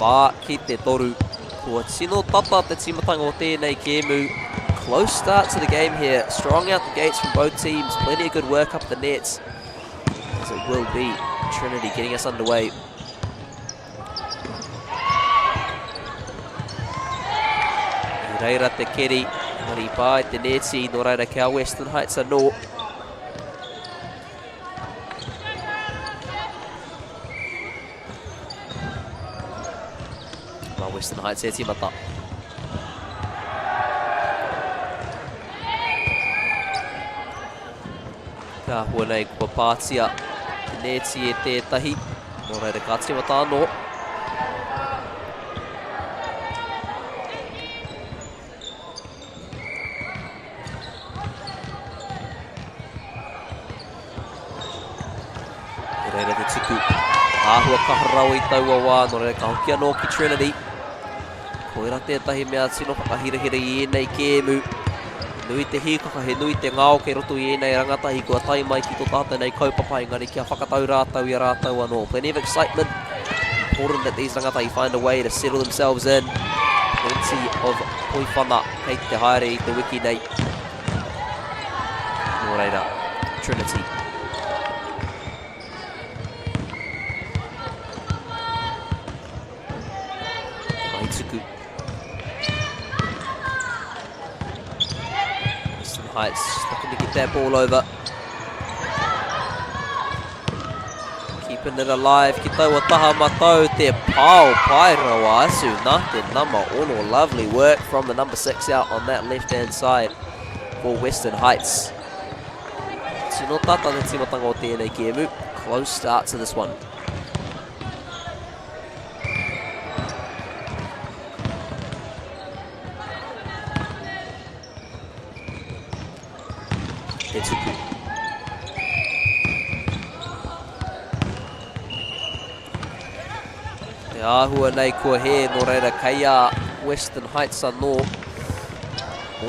Whā ki te toru. Kua tino tata te timatanga o tēnei kēmu. Close start to the game here. Strong out the gates from both teams. Plenty of good work up the nets. as it will be. Trinity getting us underway. I reira te keri, mari pai te neti, no reira kia Western Heights anō. Western Heights e timata. Ka hua nei kua pātia te neti e tētahi. Nō reira ka timata anō. E reira te tuku. Āhua kaharau i taua wā. Nō reira ka hoki anō ki Trinity. Koira tētahi mea tino whakahirahira i enei kēmu. Nui te hīkaka, he nui te ngāo kei roto i enei rangatahi kua tai mai ki tō tātou nei kaupapa engari kia whakatau rātau i a rātau anō. Plenty of excitement. Important that these rangatahi find a way to settle themselves in. Plenty of poiwhana kei te haere i te wiki nei. Nō reira, Trinity. Maituku. Heights looking to get that ball over. Keeping it alive. Ki taua taha matau te pāo Poirewa asu nā te number ono. Lovely work from the number 6 out on that left-hand side for Western Heights. Tino tata te timatanga o tēnei kēmu. Close start to this one. Tuku. Te āhua nei kua he no reira kei a Western Heights anō.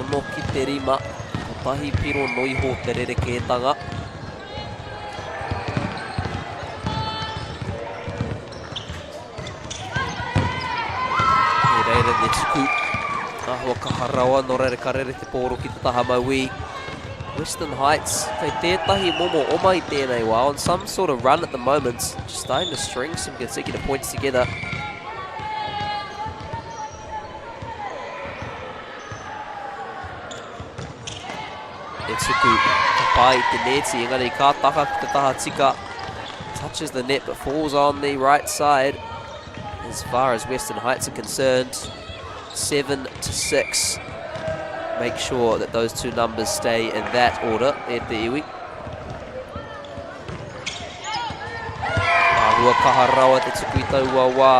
Ono ki te rima, ko tahi piro noiho te rerekētanga. E reira te tuku. Āhua kaharawa no reira ka rere te pōro ki te taha maui. Western Heights, kei tētahi momo o mai tēnei wā, on some sort of run at the moment, just starting to string some consecutive points together. Etsuku, ka pai te neti, engari ka taka ki te taha tika, touches the net but falls on the right side. As far as Western Heights are concerned, 7-6. Make sure that those two numbers stay in that order. E te iwi. Āhua kaharawa te tuku i taua wā.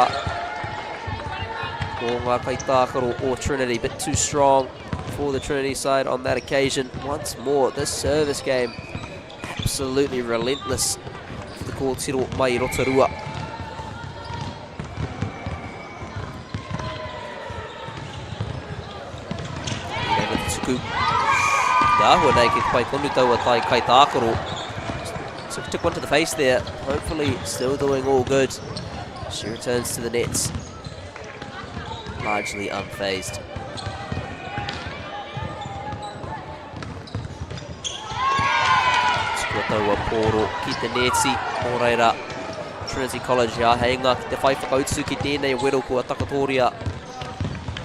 Ko ngā kaitākaro o Trinity, bit too strong for the Trinity side on that occasion. Once more, this service game, absolutely relentless for the kōtiro mai i Rotorua. Āhua nei ki te pai tonu taua tai kaitākaro. Took one to the face there. Hopefully still doing all good. She returns to the nets. Largely unfazed. Tukua taua pōro ki te neti. Mō reira Trinity College ia heinga ki te whai whakautu ki tēnei wero kua takatoria.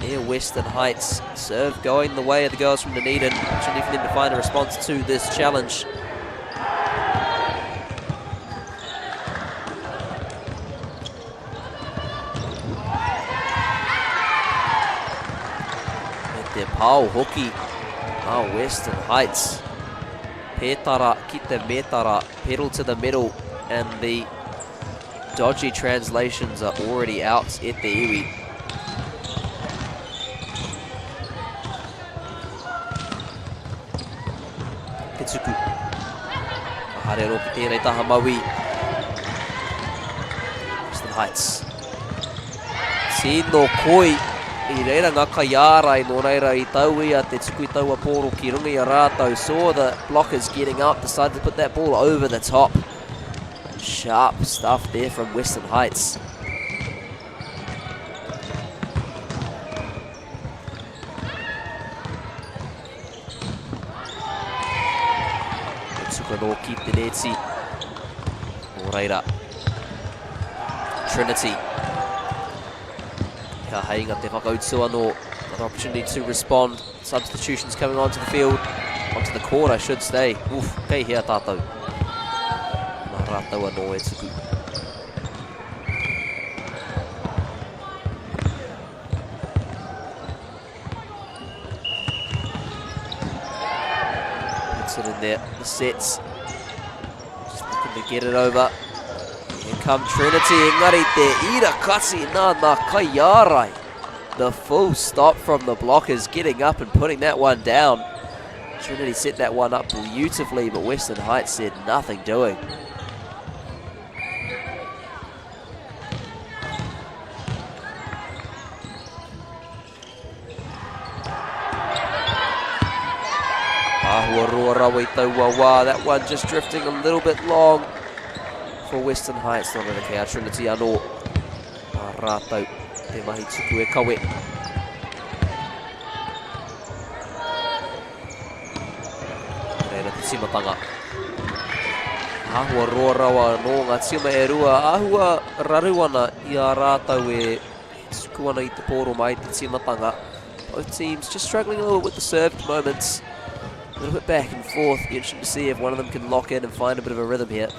Here Western Heights serve going the way of the girls from Dunedin. Opportunity for them to find a response to this challenge. Me te pāo hoki a Western Heights. Pētara ki te metara, pedal to the middle, and the dodgy translations are already out e te iwi. Tuku. Hare ro ki tēnei taha maui. Western Heights. Tino koi. I reira ngā kaiārai no reira i taui a te tuku i taua pōro ki rungi a rātau. Saw the blockers getting up, decided to put that ball over the top. Sharp stuff there from Western Heights. Tuka no ki te neti. Reira. Trinity. Ka heinga te whakautua anō. Another opportunity to respond. Substitutions coming onto the field. Onto the court, I should say. Oof, kei hea tātou. Mā rātou anō e tuku. Puts it in there, the sets. Just looking to get it over. Here come Trinity, engari te ira kasi nā kai ārai. The full stop from the blockers, getting up and putting that one down. Trinity set that one up beautifully, but Western Heights said nothing doing. Ahua roa rawa I taua wā. That one just drifting a little bit long for Western Heights. Not going to Trinity anō. Mā rātou te mahi tuku e kawe. Reina te timatanga. Ahua roa rawa nō ngā tima e rua. Ahua raru ana I a rātou e tuku ana I te pōro mai te timatanga. Both teams just struggling a little with the served moments. A little bit back and forth. Be interesting to see if one of them can lock in and find a bit of a rhythm here.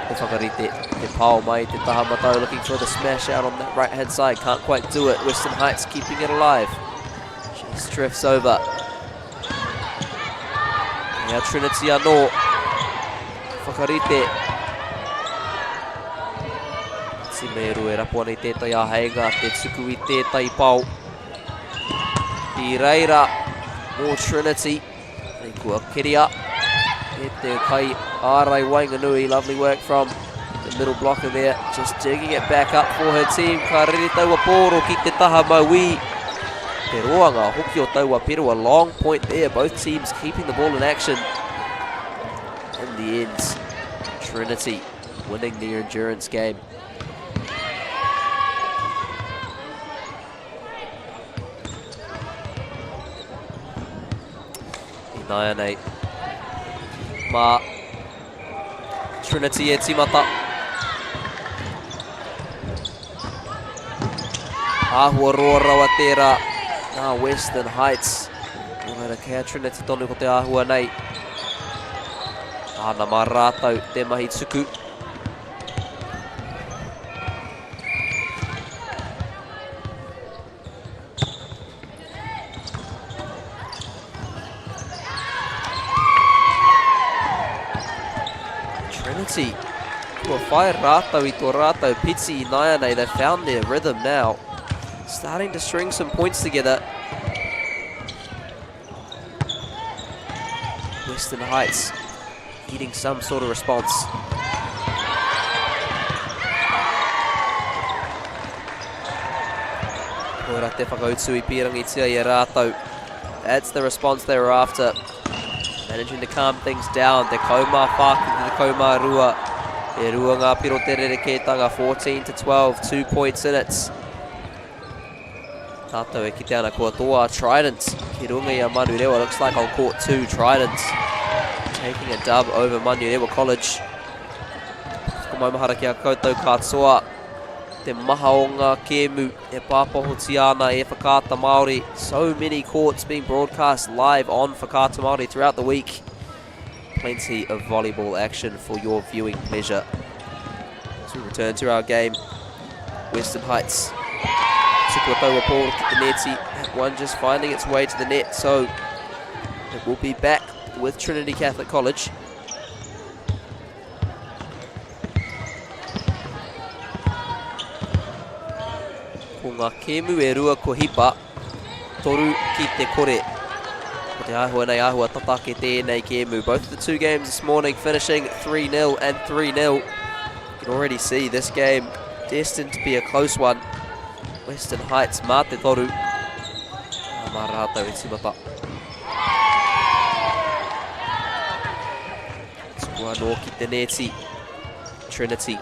Te whakarite, te pao mai, te taha matau, looking for the smash out on that right hand side. Can't quite do it. Western Heights keeping it alive. Just drifts over. Now Trinity anō. Whakarite. Meru e rapo ana I tētai āheinga, te tuku I tētai pau. I reira, more Trinity. Nei kua Keria. E te kai ārai Wainganui, lovely work from the middle blocker there. Just digging it back up for her team. Ka rere taua pōro ki te taha maui. Te roanga, hoki o taua pero, a long point there. Both teams keeping the ball in action. In the end, Trinity winning the endurance game. Nai Mā Trinity e timata. Ahua roa rawa tērā. Nā Western Heights. Nōreira kea Trinity tonu ko te ahua nei. Ana mā rātou te mahi tuku. Kua whae rātau I tō rātau piti I nai nei. They've found their rhythm now. Starting to string some points together. Western Heights getting some sort of response. Koera te whakautu I pirangi tia I rātau. That's the response they were after. Managing to calm things down. Te kaumā whāki te kaumā rua. E rua ngā piro te rerekētanga, 14-12, 2 points in it. Tātou e kite ana kua toa Trident. Ki runga I a Manurewa, looks like on court 2, Trident. Taking a dub over Manurewa College. Kumaimahara ki a koutou katoa. Te maha o ngā kēmu, e pāpohoti ana, e whakata Māori. So many courts being broadcast live on Whakata Māori throughout the week. Plenty of volleyball action for your viewing pleasure. As we return to our game, Western Heights. Tukua taua pōro ki te neti. That one just finding its way to the net, so it will be back with Trinity Catholic College. Ko ngā kēmu e rua ko hipa, toru ki te kore. Ko te ahua nei ahua tatake tēnei kēmu. Both of the two games this morning finishing 3-0 and 3-0. You can already see this game destined to be a close one. Western Heights, mā te toru. Mā rātou e timata. Tukua anō ki te neti. Trinity.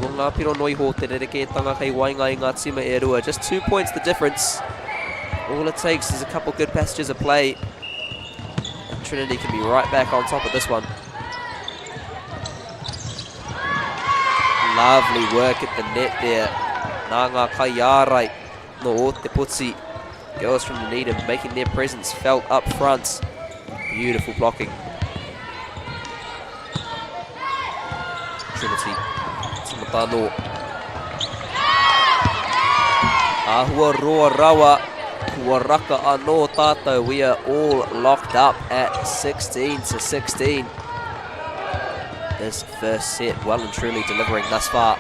Ngā piro noiho te rerekētanga kei wainga I ngā tima e rua. Just 2 points the difference. All it takes is a couple good passages of play. Trinity can be right back on top of this one. Lovely work at the net there. Nanga Kaiarai no Te Putsi. Girls from Dunedin making their presence felt up front. Beautiful blocking. Trinity. Timatano. Ahua roa rawa. Kuaraka ano tato. We are all locked up at 16-16. This first set well and truly delivering thus far.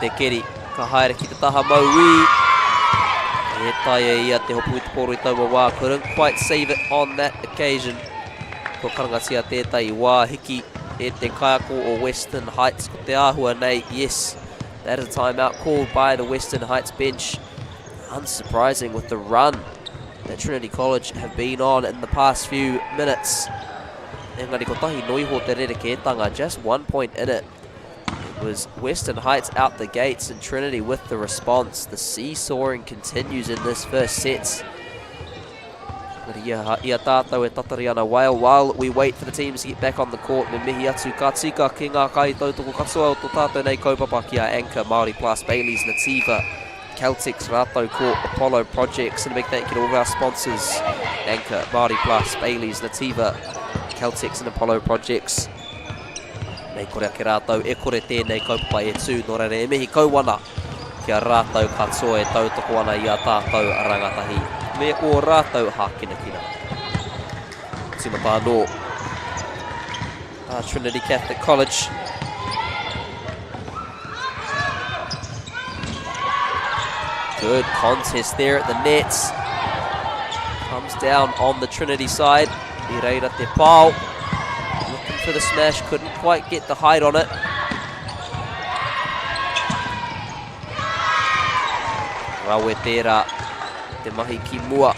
Te keri, ka haere ki te taha maui. E taia ia te hopu i te poro i taua wā. Couldn't quite save it on that occasion. Ko karangatia tētai wā hiki e te kaiako o Western Heights. Ko te āhua nei, yes, that is a timeout called by the Western Heights bench. Unsurprising with the run that Trinity College have been on in the past few minutes. Engari ko tahi noiho te rerekētanga, just 1 point in it. It was Western Heights out the gates and Trinity with the response. The seesawing continues in this first set. Ia tātou e tatari ana while we wait for the teams to get back on the court. Me mihi atu ka tika ki ngā kai tautoko katoa o tō tātou nei kaupapa ki a Anchor, Māori Plus, Bailey's, Nativa, Celtics, Rātou Court, Apollo Projects, and a big thank you to all of our sponsors. Anchor, Māori Plus, Bailey's, Nativa, Celtics and Apollo Projects. Nei kore ake rātou, e kore tēnei kaupapa e tū, nō rere e mihi kauwana kia rātou katoa e tautoko ana i a tātou rangatahi. Me o rātou hākina kina. Tīmata anō. Trinity Catholic College. Good contest there at the nets. Comes down on the Trinity side. I reira te pāo. Looking for the smash, couldn't quite get the height on it. Rawe tērā. Te mahi ki mua.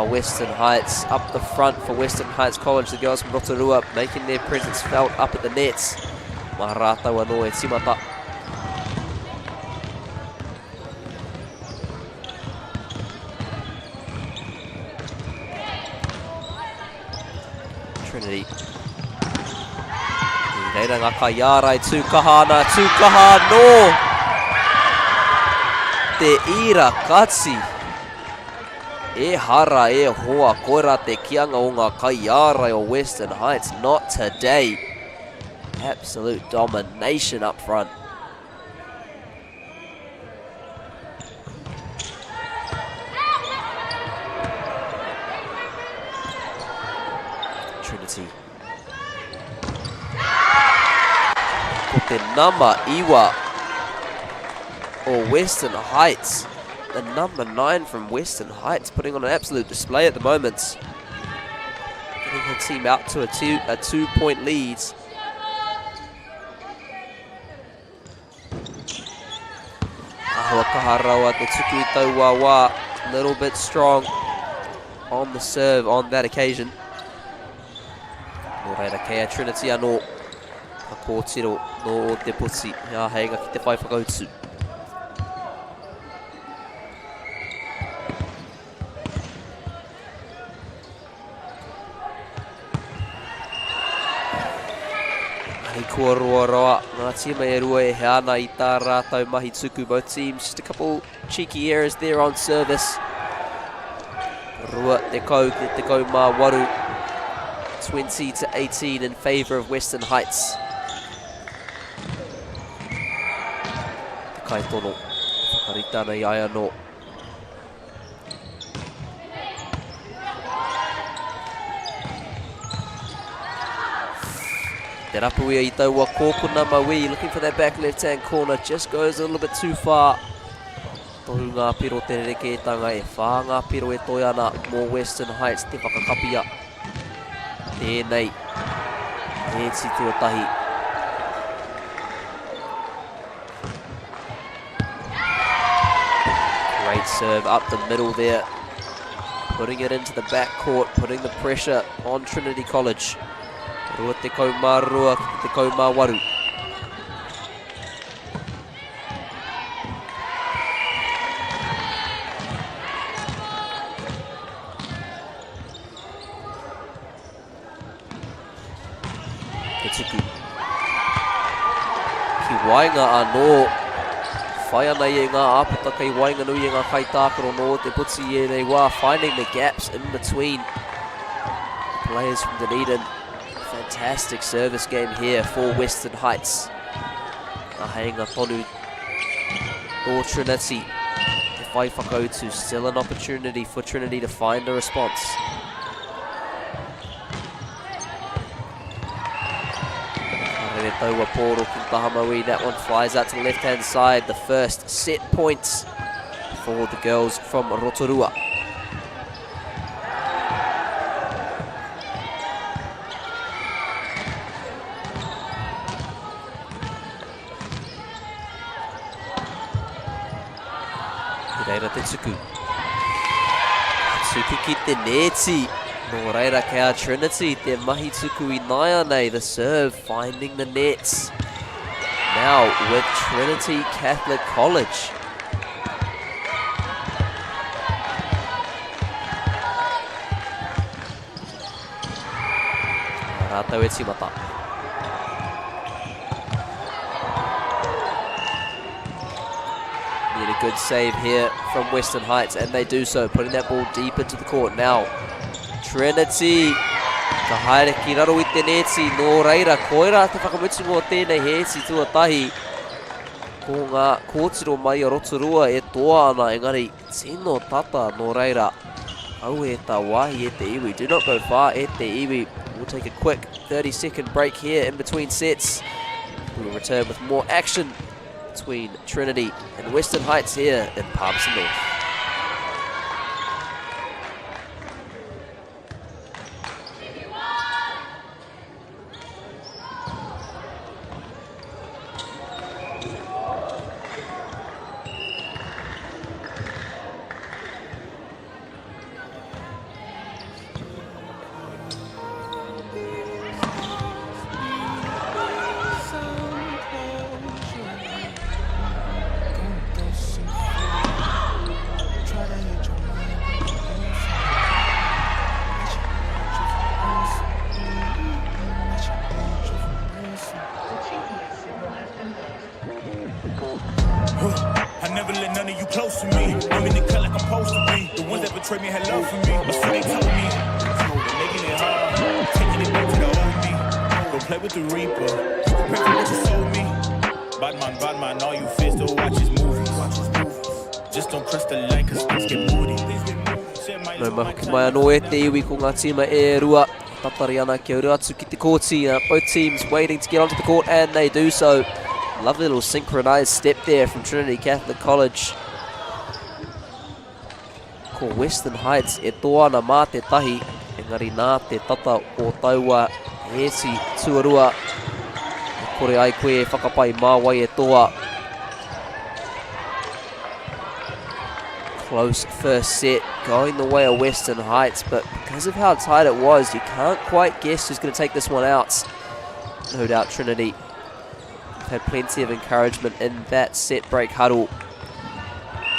Western Heights up the front for Western Heights College. The girls from Rotorua making their presence felt up at the nets. Maharātau anō e timata. Trinity. Reira ngā kaiarai tūkaha no! Te ira katsi. E hara e hoa koera te kianga o ngā kaiarai o Western Heights. Not today. Absolute domination up front. Trinity. Ko te nama iwa or Western Heights. The number 9 from Western Heights putting on an absolute display at the moment. Getting her team out to a 2-point lead. Ahua kaharawa te tuku I taua wā. A little bit strong on the serve on that occasion. Nō reira kei a Trinity anō. Ka kōtiro no te puti. Ia heinga ki te whai whakautu. Kua roa roa, ngā tima e rua e heana I tā rātau mahi tuku, both teams. Just a couple cheeky errors there on service. Rua te kau mā waru. 20-18 in favour of Western Heights. Te kai tono, whakarita nei ai anō. Te rapuia I taua kōkuna maui, looking for that back left-hand corner, just goes a little bit too far. Tohu ngā piro te rerekētanga e whā ngā piro e toi ana mō Western Heights te whakakapia. Tēnei, e ti tuatahi. Great serve up the middle there. Putting it into the back court, putting the pressure on Trinity College. Rua te kau mā rua, te kau mā waru. tuku. Ki wainga anō. Whai ana i ngā āpata kei wainga nui i ngā kaitākaro no te putsi e nei wā. Finding the gaps in between players from Dunedin. Fantastic service game here for Western Heights. Ngā heinga tonu o Trinity. Te whai whakautu, still an opportunity for Trinity to find a response. Karere taua pōro ki Pāpāmoa. That one flies out to the left-hand side. The first set points for the girls from Rotorua. Reira te tuku. Tuku ki te neti. Nō reira kia Trinity, te mahi tuku I nai nei. The serve finding the nets. Now with Trinity Catholic College. Rātau e timata. Need a good save here from Western Heights, and they do so, putting that ball deep into the court. Now, Trinity, ka haere ki raro I te neti, nō reira, koira te whakamutu mō tēnei he eti tuatahi. Ko ngā kōtiro mai a Rotorua e toa ana, engari, tino tata nō reira. Au e tā wahi e te iwi, do not go far e te iwi. We'll take a quick 30-second break here in between sets. We will return with more action between Trinity and Western Heights here in Palmerston North. No e te iwi ko ngā tima e rua. Tatari ana ki uru atu ki te kōti. Both teams waiting to get onto the court, and they do so. Lovely little synchronized step there from Trinity Catholic College. Ko Western Heights e toa ana mā te tahi. Engari nā te tata o taua hesi tuarua. E kore ai koe e whakapai mā wai e toa. Close first set, going the way of Western Heights, but because of how tight it was, you can't quite guess who's going to take this one out. No doubt Trinity had plenty of encouragement in that set break huddle,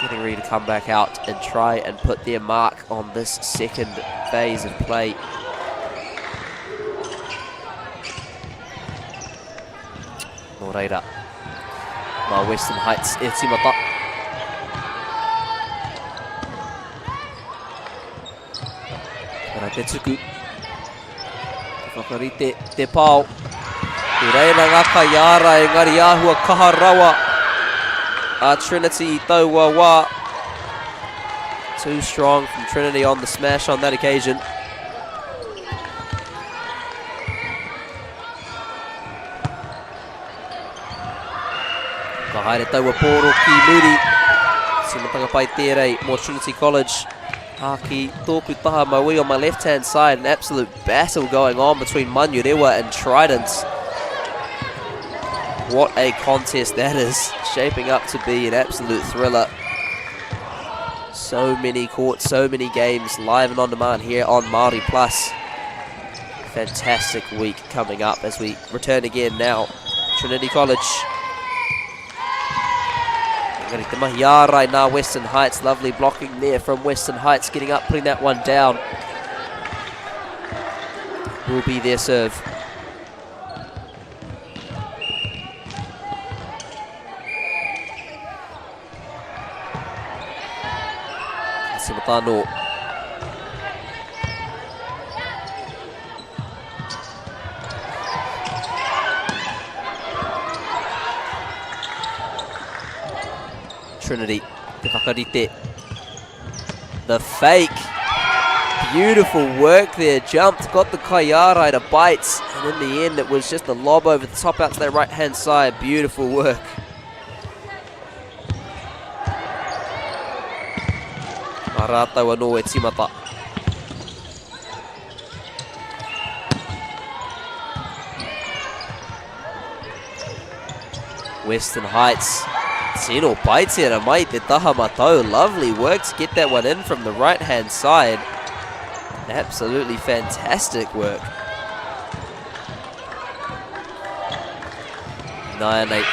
getting ready to come back out and try and put their mark on this second phase of play. Nō reira, mā Western Heights e timata. Te tuku. Te whakarite te pāo. I reira ngaka iara engari āhua kaha rawa. A Trinity I taua wā. Too strong from Trinity on the smash on that occasion. Ka haere taua pōro ki muri. Simatanga pai tērei mō Trinity College. Aki tōku taha maui on my left-hand side. An absolute battle going on between Orewa and Trident. What a contest that is. Shaping up to be an absolute thriller. So many courts, so many games live and on demand here on Māori Plus. Fantastic week coming up as we return again now. Trinity College. Te mahi ārai nā Western Heights. Lovely blocking there from Western Heights, getting up, putting that one down. Will be their serve. Timata anō. Trinity, te whakarite. The fake. Beautiful work there. Jumped, got the Kaiarai to bite. And in the end, it was just a lob over the top out to that right-hand side. Beautiful work. Maratau anō e Timata. Western Heights. Tino bites here, mai te taha matau. Lovely work to get that one in from the right-hand side. Absolutely fantastic work. 9-8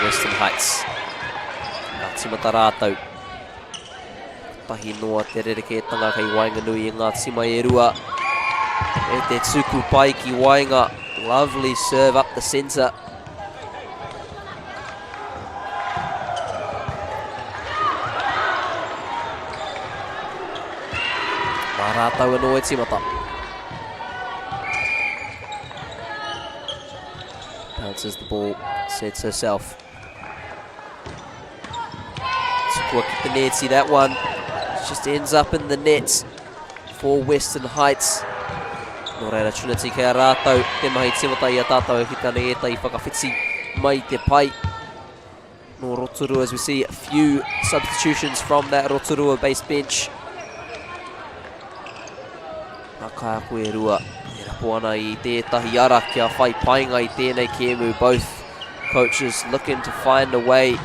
Western Heights. Ngā timata rātau. Tahi noa te rerekētanga kei Wainganui I ngā tima e rua. E te tuku pai ki Wainga. Lovely serve up the centre. Rātau anō e Timata. Bounces the ball, sets herself. Tukua ki te neti, that one just ends up in the net for Western Heights. Nō reira Trinity kei a rātau, te mahi Timata I a tātou ki tane e tai whakawhiti mai te pai. Nō Rotorua, as we see a few substitutions from that Rotorua base bench. Ka koe rua, e rapo ana I tētahi ara kia whai painga I tēnei kēmu. Both coaches looking to find a way,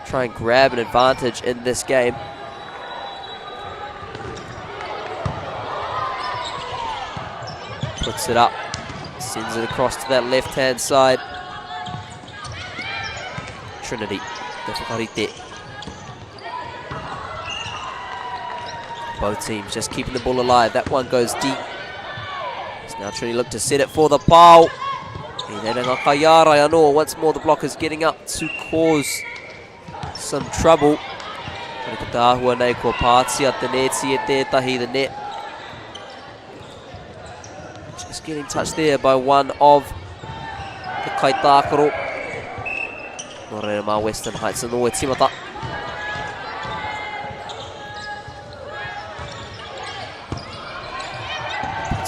try and grab an advantage in this game. Puts it up, sends it across to that left-hand side. Trinity, te whakarite. Both teams just keeping the ball alive. That one goes deep. So now Trinity look to set it for the pau. Once more the blockers getting up to cause some trouble. The net. Just getting touched there by one of the Kaitākaro. Orewa Western Heights and Oe Timata.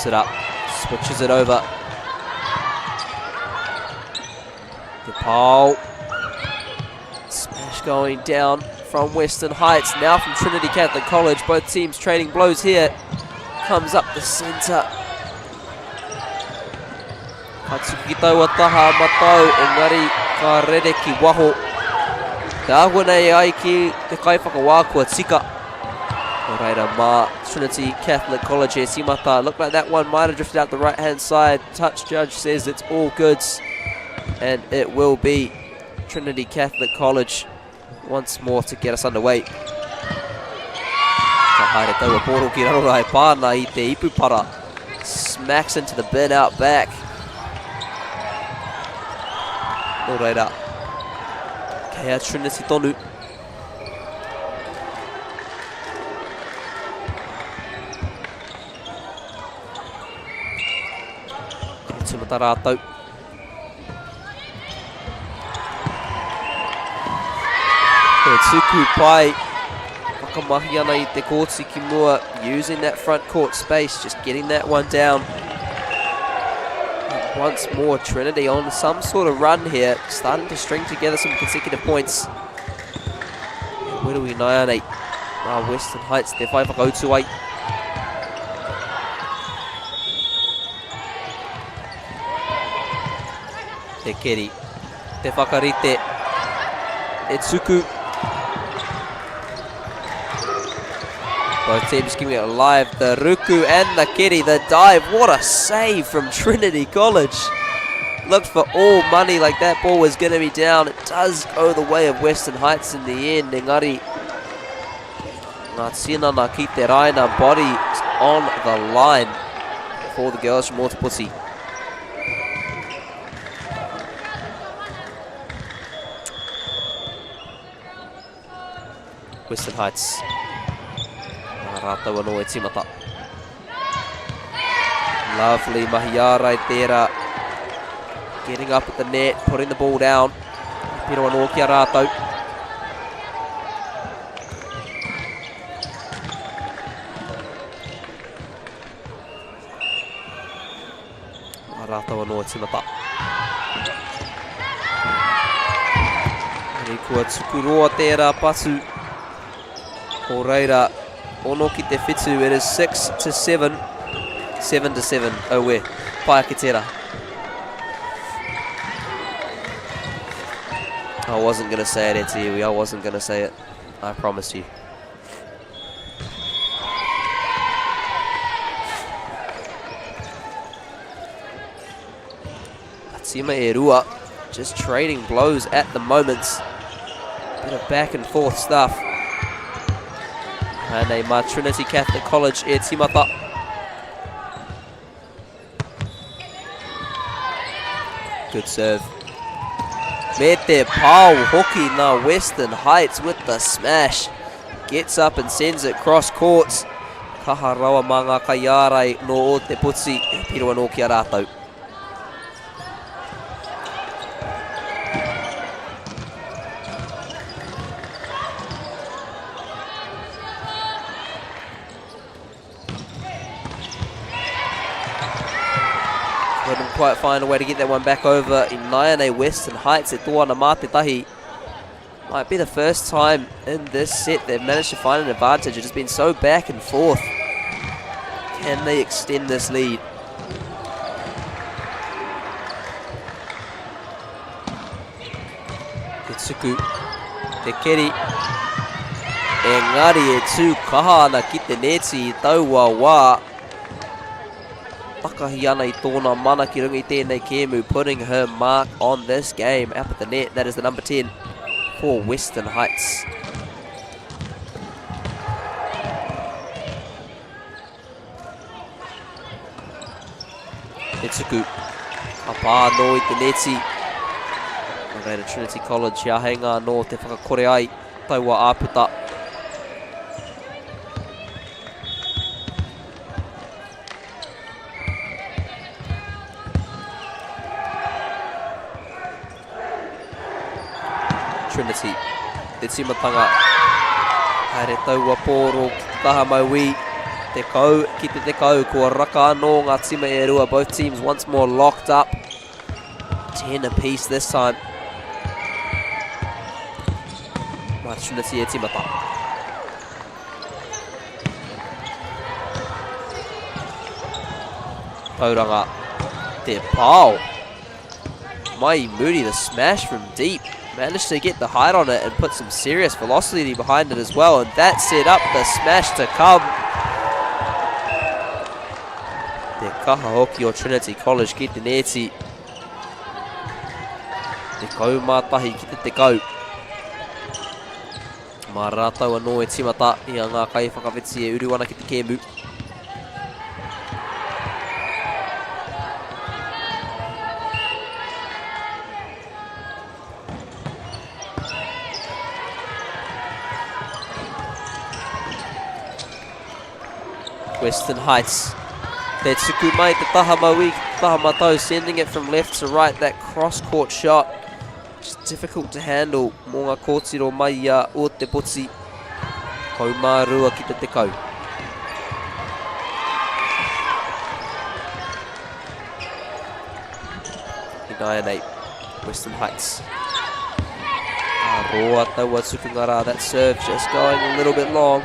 It up, switches it over. The pole. Smash going down from Western Heights. Now from Trinity Catholic College. Both teams trading blows here. Comes up the centre. Katsuki taua taha matau. Engari ka rere ki waho. Ka ahua nei ai ki te kaiwhakawākua tika. Reira mā Trinity Catholic College here, Timata. Looked like that one might have drifted out the right-hand side. Touch judge says it's all goods. And it will be Trinity Catholic College once more to get us underway. Ka haere taua poro ki rarorai pāna I te ipupara. Smacks into the bin out back. Nō reira. Kei a Trinity tonu. Rātau. Te tuku pai. Whakamahi ana I te kōti ki mua. Using that front court space. Just getting that one down. And once more Trinity on some sort of run here. Starting to string together some consecutive points. Where do we nai Western Heights. Te whai whakautu ai. Te keri, te whakarite, te tuku. Both teams keeping it alive. The ruku and the keri, the dive. What a save from Trinity College. Looked for all money like that ball was going to be down. It does go the way of Western Heights in the end. Engari, ngā tinana ki te raina, body on the line for the girls from Ōtepoti. Western Heights Rātou anō e timata. Lovely mahiara e tērā. Getting up at the net, putting the ball down. Pero anō kia rātou. Rātou anō e timata. Hei kua tukuroa tērā patu. Ko reira, ono ki te whitu, it is 6-7. 7-7, oh we, pai ki tērā. I wasn't going to say it, Etiwi, I wasn't going to say it. I promise you. Aotearoa just trading blows at the moment. Bit of back and forth stuff. And a Trinity Catholic College e timata. Good serve. Me te pau hoki na Western Heights with the smash. Gets up and sends it cross courts. Kaha rawa manga kaiarai no o te putsi. Piro anō kia rātou. Couldn't quite find a way to get that one back over in Naiane Western Heights at Toana Mātetahi. Might be the first time in this set they've managed to find an advantage. It has been so back and forth. Can they extend this lead? Tetsuku, te keri. Engari e tū kahana ki te neti I taua wā. Takahi ana I tōna mana ki runga I tēnei kēmu, putting her mark on this game. Up at the net, that is the number 10 for Western Heights. Tetsuku, apā no I te neti. Reira Trinity College, hea henga no te whakakore ai, taua āputa. Trinity, te timatanga. Haere taua pōro ki te taha maui. Te kau ki te kau, kua raka anō ngā tima e rua. Both teams once more locked up. 10 apiece this time. Trinity e timata. Tauranga, te pau. Mai Moody, the smash from deep. Managed to get the height on it and put some serious velocity behind it as well. And that set up the smash to come. Te kaha hoki o Trinity College ki te neti. Te kau mātahi ki te kau. Mā rātau anō e timata I a ngā kai whakawhiti e uru ana ki te kēmu. Western Heights. Te tuku mai te taha maui, taha matau, sending it from left to right, that cross-court shot. Just difficult to handle. Mō ngā kōtiro mai o te poti. Kau mā rua ki te kau. I 9-8, Western Heights. Roa taua tukungara, that serve just going a little bit long.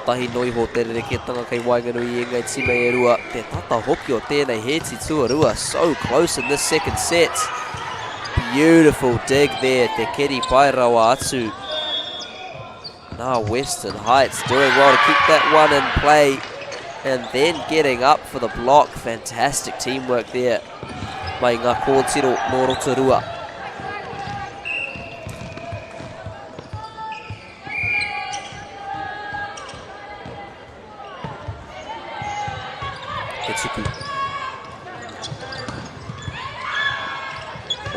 Tahi noiho te rereketanga kei Wainganui I ngai tima e rua. Te tata hoki o tēnei heti tuarua. So close in this second set. Beautiful dig there. Te keri pai rawa atu. Now Western Heights doing well to keep that one in play. And then getting up for the block. Fantastic teamwork there. Mai ngā kōtiro no Rotorua. Tetsuku.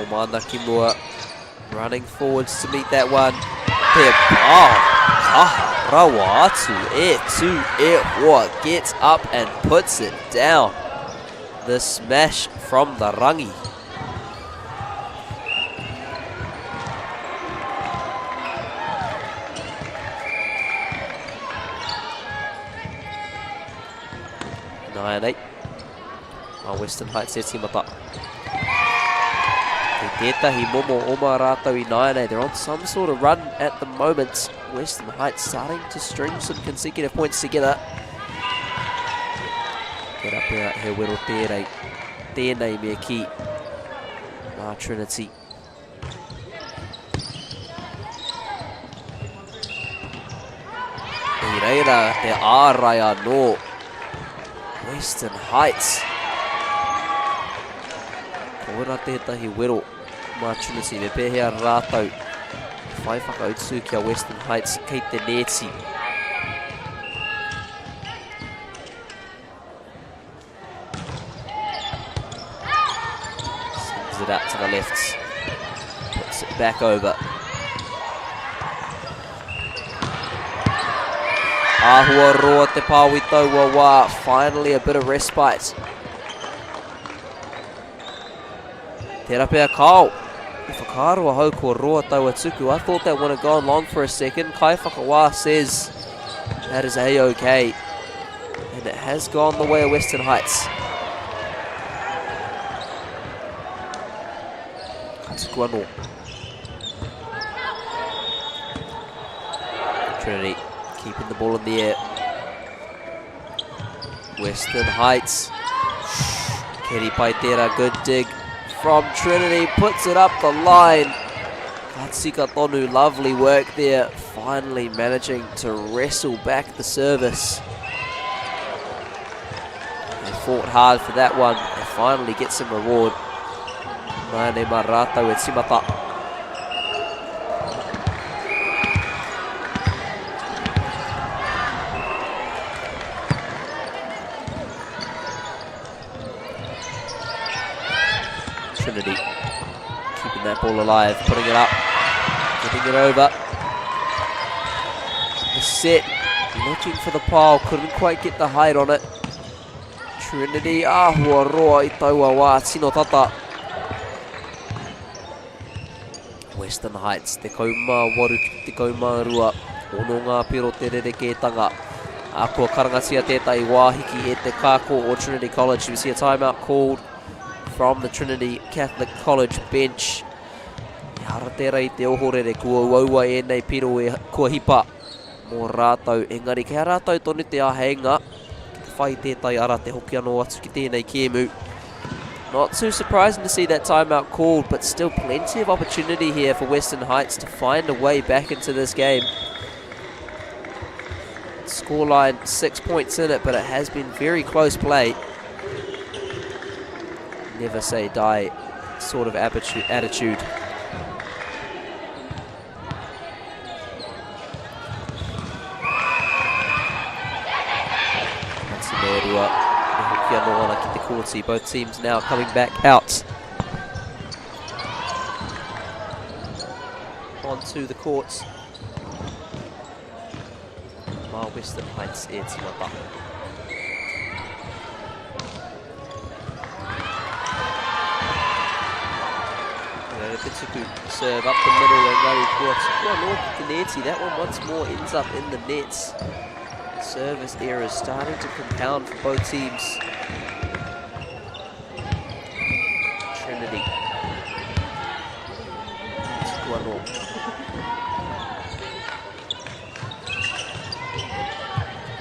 Omana Kimura running forwards to meet that one. pe pā. Rawa atu e tu e hoa gets up and puts it down. The smash from the Rangi. Western Heights e timata. Te tētahi momo o mā rātou I 9. They're on some sort of run at the moment. Western Heights starting to string some consecutive points together. Get up here, he wero tērei. Tēnei mea ki. Nā Trinity. I reira te ārai anō. Western Heights. Ora tētahi wero mā Trinity, me pēhea rātou. Whai whakautsu kia Western Heights kei te neti. Sends it out to the left. Puts it back over. Ahua roa te pāwi taua wā. Finally a bit of respite. Tērā pēr Kyle. I whakaroa hau ko roa taua tuku. I thought that one had gone long for a second. Kai Whakawā says that is a-okay. And it has gone the way of Western Heights. Tuku anō. Trinity keeping the ball in the air. Western Heights. Keri pai tērā, good dig. From Trinity, puts it up the line. Katsika Tonu, lovely work there. Finally managing to wrestle back the service. They fought hard for that one. They finally get some reward. Nāne mā rātou e timata. Trinity keeping that ball alive, putting it up, getting it over. The set, looking for the pile, couldn't quite get the height on it. Trinity, ahua roa I taua wā, tino tata. Western Heights, te kaumā waru ki te kaumā rua, ono ngā piro te rerekētanga. Ako karangatia tētai wāhiki e te kāko o Trinity College. We see a timeout called from the Trinity Catholic College bench. Hara tērā I te ohorere kua uaua e nei piro e kua hipa mō rātou. Engari, kei rātou tonu te ahenga. Whai tētai ara te hoki anō atu ki tēnei kēmu. Not too surprising to see that timeout called, but still plenty of opportunity here for Western Heights to find a way back into this game. Scoreline 6 points in it, but it has been very close play. Never say die sort of attitude. That's a Orewa. Hoki anō ana ki te kōti. Both teams now coming back out onto the courts. Mā Western Heights e timata. Tuku serve up the middle and Ngari Kua Tuku anō ki te neti. That one once more ends up in the nets. Service errors starting to compound for both teams. Trinity. Tuku anō.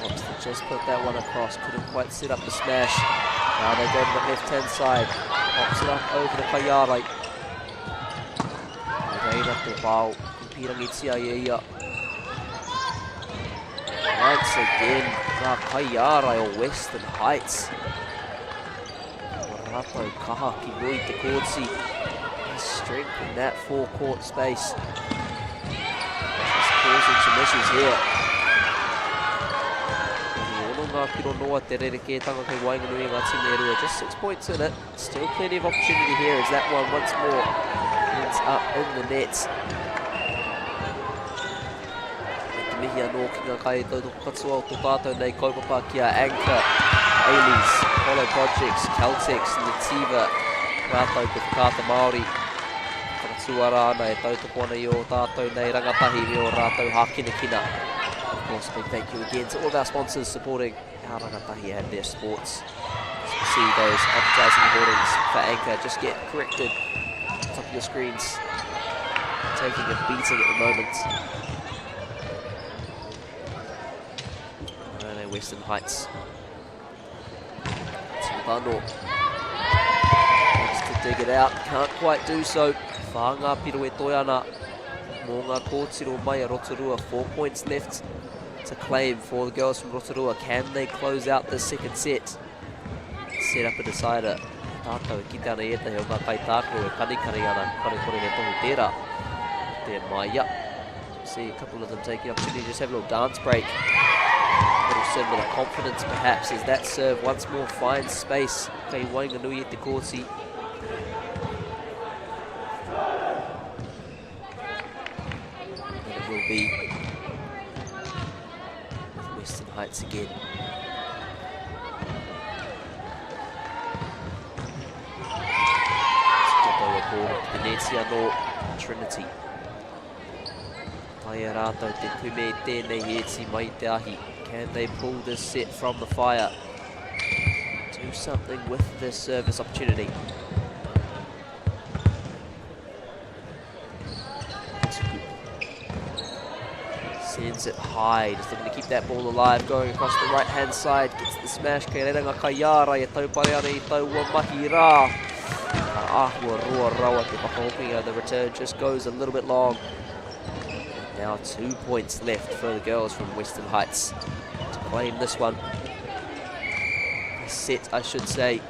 Wants to just put that one across. Couldn't quite set up the smash. Now they go to the left hand side. Pops it up over the Kaiarai. Reira te pāo, pirangi tia ia. Once again, ngā Kaiarai o Western Heights. Rātou kaha ki nui te kōtsi. Strength in that forecourt space. Just causing some issues here. Ono ngā piro noa te rerekētanga kei Wainganui ngā tīme rua. Just 6 points in it. Still plenty of opportunity here as that one once more ends up in the nets. tahi anō ki ngā kai tautoko katua o tō tātou nei kaupapa kia Anchor, Ailey's, Apollo Projects, Caltex, Nativa, rātou ko whakata Māori. Whakatua rāna e tautoko ana i o tātou nei rangatahi me o rātou hākinakina. Of course, a big thank you again to all of our sponsors supporting our rangatahi and their sports. As you see those advertising hoardings for Anchor just get corrected on top of your screens. Taking a beating at the moment. Western Heights. Tūpano. Wants to dig it out, can't quite do so. Whāngā piro e toi ana. Mō ngā kōtiro mai a Rotorua, 4 points left to claim for the girls from Rotorua. Can they close out the second set? Set up a decider. Tātou e kite ana etahi o ngā kai tākoro e kanikari ana. Kare kore he tohu tērā. There Maya. See a couple of them taking opportunity to just have a little dance break. A little symbol of confidence perhaps as that serve once more finds space. Kei Wainganui e te kōti. And it will be Western Heights again. Venetia no Trinity. Pai a rātou te kume tēnei heti mai te ahi. Can they pull this set from the fire? Do something with this service opportunity. Sends it high, just looking to keep that ball alive, going across the right hand side, gets the smash, kei rerenga kaiara, e taupare ana I taua mahi rā. Ahua rua rawa te whakahokinga, the return just goes a little bit long. Now 2 points left for the girls from Western Heights to claim this one. The set, I should say.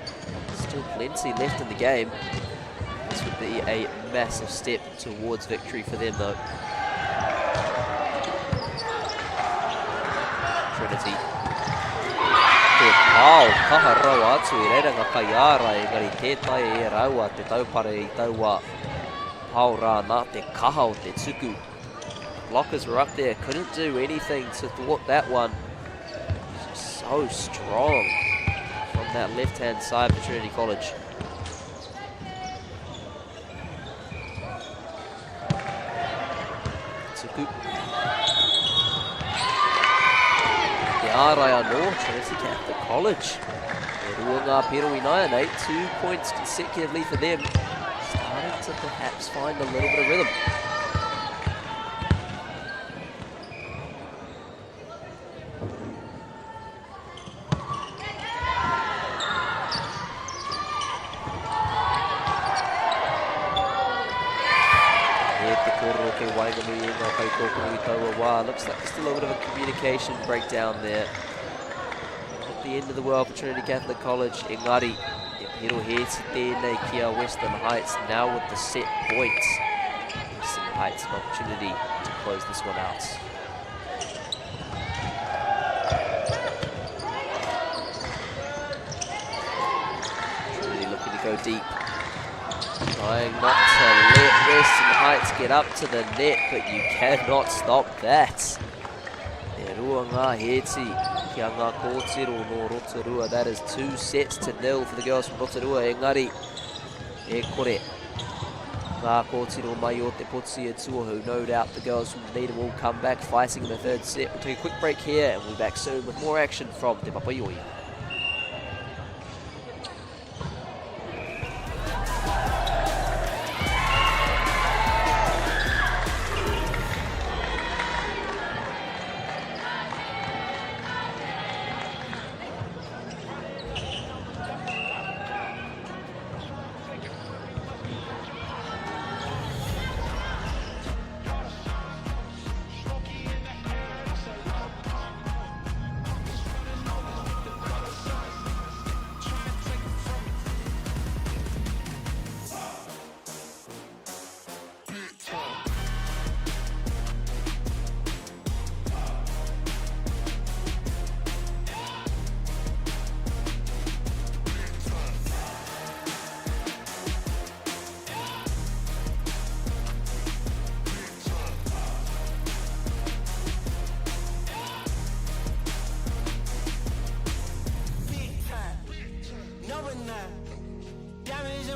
Still plenty left in the game. This would be a massive step towards victory for them though. Trinity. Te pāo kaha rawa atu I rerenga kaiara engari tētai e raua te taupare I taua pāo rā nā te kaha o te tuku. Blockers were up there, couldn't do anything to thwart that one. So strong from that left-hand side for Trinity College. Tuku. Te ārai anō, Trinity Catholic College. E rua ngā piro I nai, 2 points consecutively for them. Starting to perhaps find a little bit of rhythm. Looks like just a little bit of a communication breakdown there. At the end of the world for Trinity Catholic College, Engari, e piro heti tēnei kia Western Heights, now with the set points. Western Heights an opportunity to close this one out. Trinity looking to go deep. Trying not to let Western Heights get up to the net, but you cannot stop that. E rua ngā heti kia ngā kōtiro no Rotorua. That is 2 sets to 0 for the girls from Rotorua. Engari, e kore. Ngā kōtiro mai o te poti e tuahu. No doubt the girls from Dunedin will come back fighting in the third set. We'll take a quick break here and we'll be back soon with more action from Te Pāpāmoa.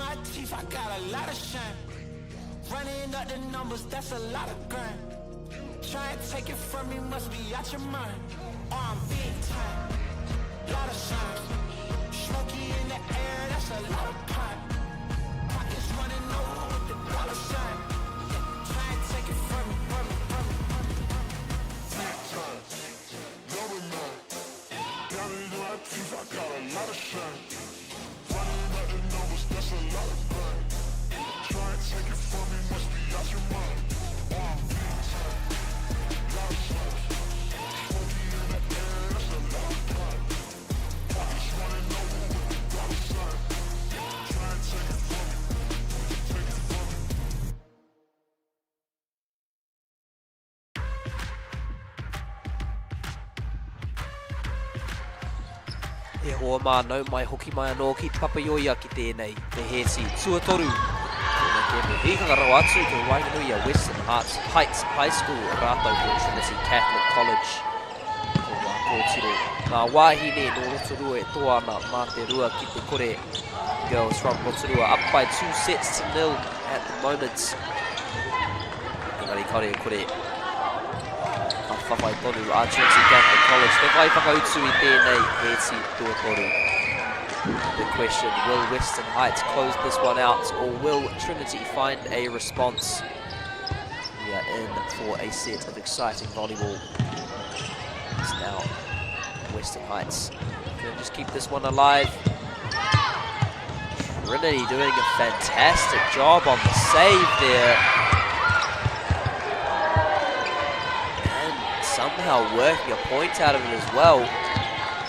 my teeth, I got a lot of shine. Running up the numbers, that's a lot of grind. Try and take it from me, must be out your mind. Oh, I'm big time, lot of shine. Smoky in the air, that's a lot of pine. Pockets running over with the dollar sign. Try and take it from me, from me. Big time, double nine. Down in my teeth, I got a lot of shine. Running up the numbers, that's a lot of grind. Try and take it from me, must be out your mind. Oh, I'm big time, lot of shine. Smoky in the air, that's a lot of pine. Pockets running over with the dollar sign. Try and take it from me, take it from me. E hoa mānau mai hoki mai anō ki Pāpāmoa ki tēnei te hēsi tuatoru. Tēnei ke me hīkanga rau atu ke Wainganui a Western Heights High School rātou ko Trinity Catholic College. Ko ngā kōtiro. Ngā wāhine no Rotorua e toana mā te rua ki te kore. Girls from Rotorua up by 2 sets to 0 at the moment. Engari kore e kore. Whawhai tonu a Trinity Catholic College. Te whai whakautu I tēnei hēti tuatoru. The question, will Western Heights close this one out or will Trinity find a response? We are in for a set of exciting volleyball. It's now Western Heights. Can just keep this one alive. Trinity doing a fantastic job on the save there. Somehow working a point out of it as well.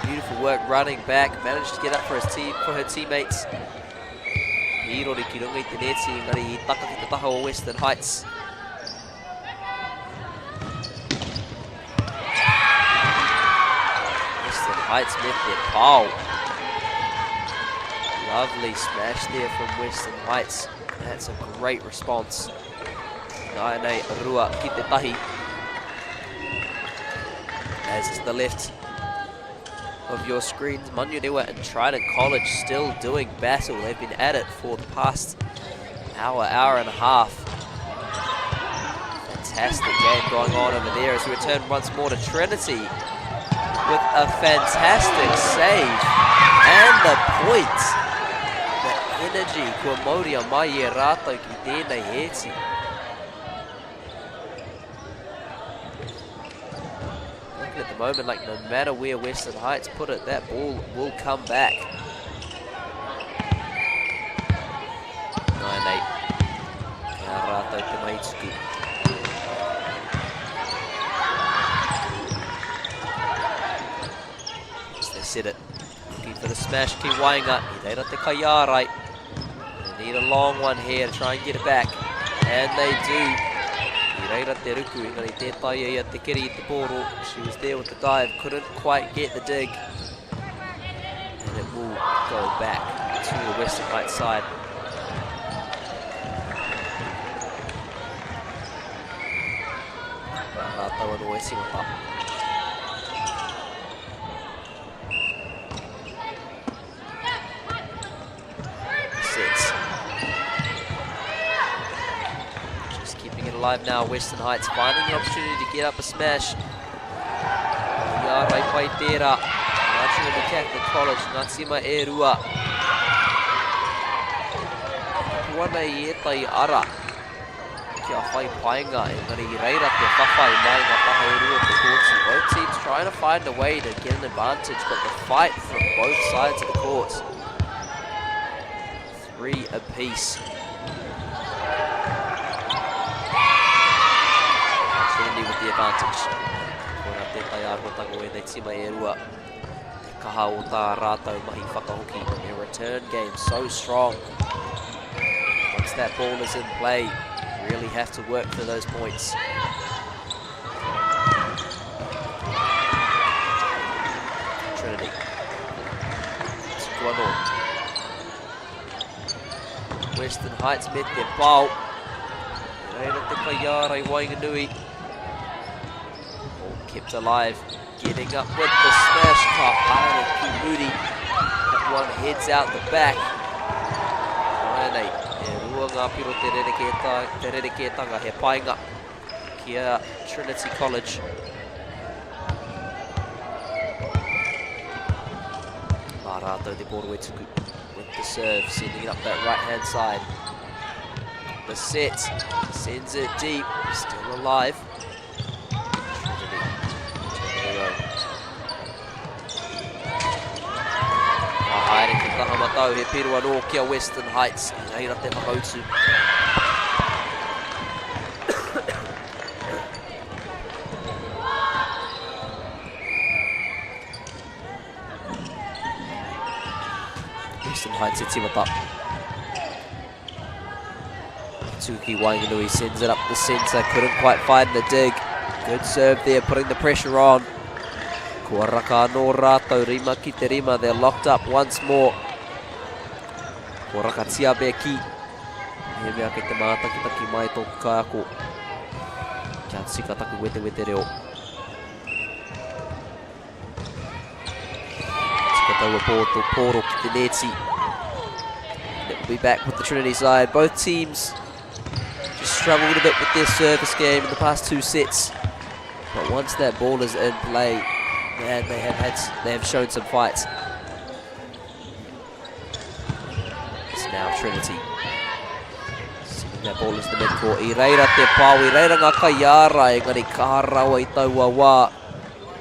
Beautiful work running back, managed to get up for her teammates. Hirori ki runga I te neti, engari I taka ki te taha o Western Heights. Western Heights met their pau. Lovely smash there from Western Heights. That's a great response. Naenei Rua ki te tahi. As is the left of your screens, Manurewa and Trident College still doing battle. They've been at it for the past hour and a half. Fantastic game going on over there as we return once more to Trinity with a fantastic save and the point. The energy kua mauri a mai e rātou ki tēnei hēti. At the moment, like no matter where Western Heights put it, that ball will come back. 9-8. Kia rātou te maituku. As they set it, looking for the smash, ki Wainga. I reira te kaiārai. They need a long one here to try and get it back, and they do. Reira te ruku, engari tētai ia te kiri I te pōro. She was there with the dive, couldn't quite get the dig. And it will go back to the Western Heights side. Rātou anō e singata. Sets. Alive now, Western Heights finding an opportunity to get up a smash. Iarai pai tērā. Trinity Catholic College, Ngatima e rua. Kuana I etai ara. Kia whai painga, engari I reira te whawhai mai ngā taha e rua te kōti. Both teams trying to find a way to get an advantage, but the fight from both sides of the court. 3 apiece. With the advantage. Kona tētai ārotango e nei tima e rua. Te kaha o tā rātou mahi whakahoki. Their return game so strong. Once that ball is in play, you really have to work for those points. Trinity. Tukuano. Western Heights met their pau. Reira te kaiārai Wainganui. Kept alive, getting up with the smash. Ka haere ki Moody. That one heads out the back. nei. E rua ngā piro te rerekētanga he painga kia Trinity College. Mā rātou te Poirewa tuku with the serve, sending it up that right-hand side. The set, sends it deep, still alive. Haere ki kahamatau he pirua no kia Western Heights. Reira te whakautu. Western Heights e tivata. Tuki Wainganui sends it up the centre, couldn't quite find the dig. Good serve there, putting the pressure on. Kua raka no rātou rima ki te rima, they're locked up once more. Kua raka tia beki. He mea ke te mātakitaki mai tōku kāko. Kia tika taku wete reo. Tika taua pōto pōro ki te neti. It will be back with the Trinity side. Both teams just struggled a bit with their service game in the past 2 sets. But once that ball is in play, man, they have shown some fights. It's now Trinity. Sending that ball into the midcourt. I reira te pāu, I reira ngā kaiara, engari ka rawa I taua wā.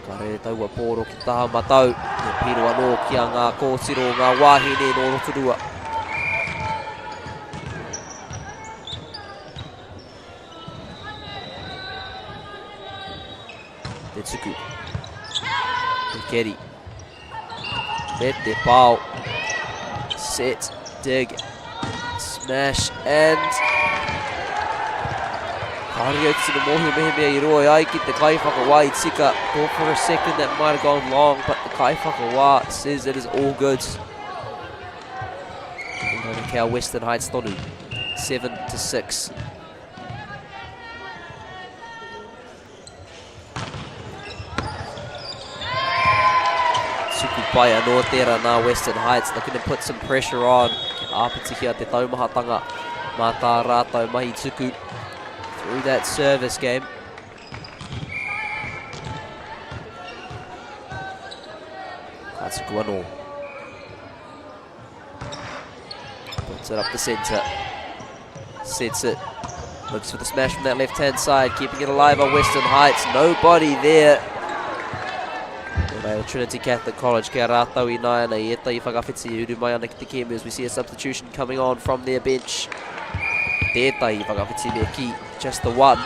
Ka re taua pōro ki taha matau. Te piro anō kia ngā kōtiro, ngā wāhine no Rotorua. Te tuku. Te keri. Me te pāu. Set, dig, smash, and Kari out to the mohi mehemea I roa ai ki te kaiwhakawā I tika. Thought for a second that might have gone long, but the kaiwhakawā says it is all good. We're going to count Western Heights tonu. 7-6. Pai anō tērā nā Western Heights, looking to put some pressure on. Āpiti te taumahatanga, mā tā rātou mahi tuku through that service game. Kātuku anō. Puts it up the centre. Sets it. Looks for the smash from that left-hand side, keeping it alive on Western Heights. Nobody there. Trinity Catholic College, kia rātou I nai ana I etai whakawhiti uru mai ana ki te kēmu as we see a substitution coming on from their bench. Tētai whakawhiti me ki, just the one.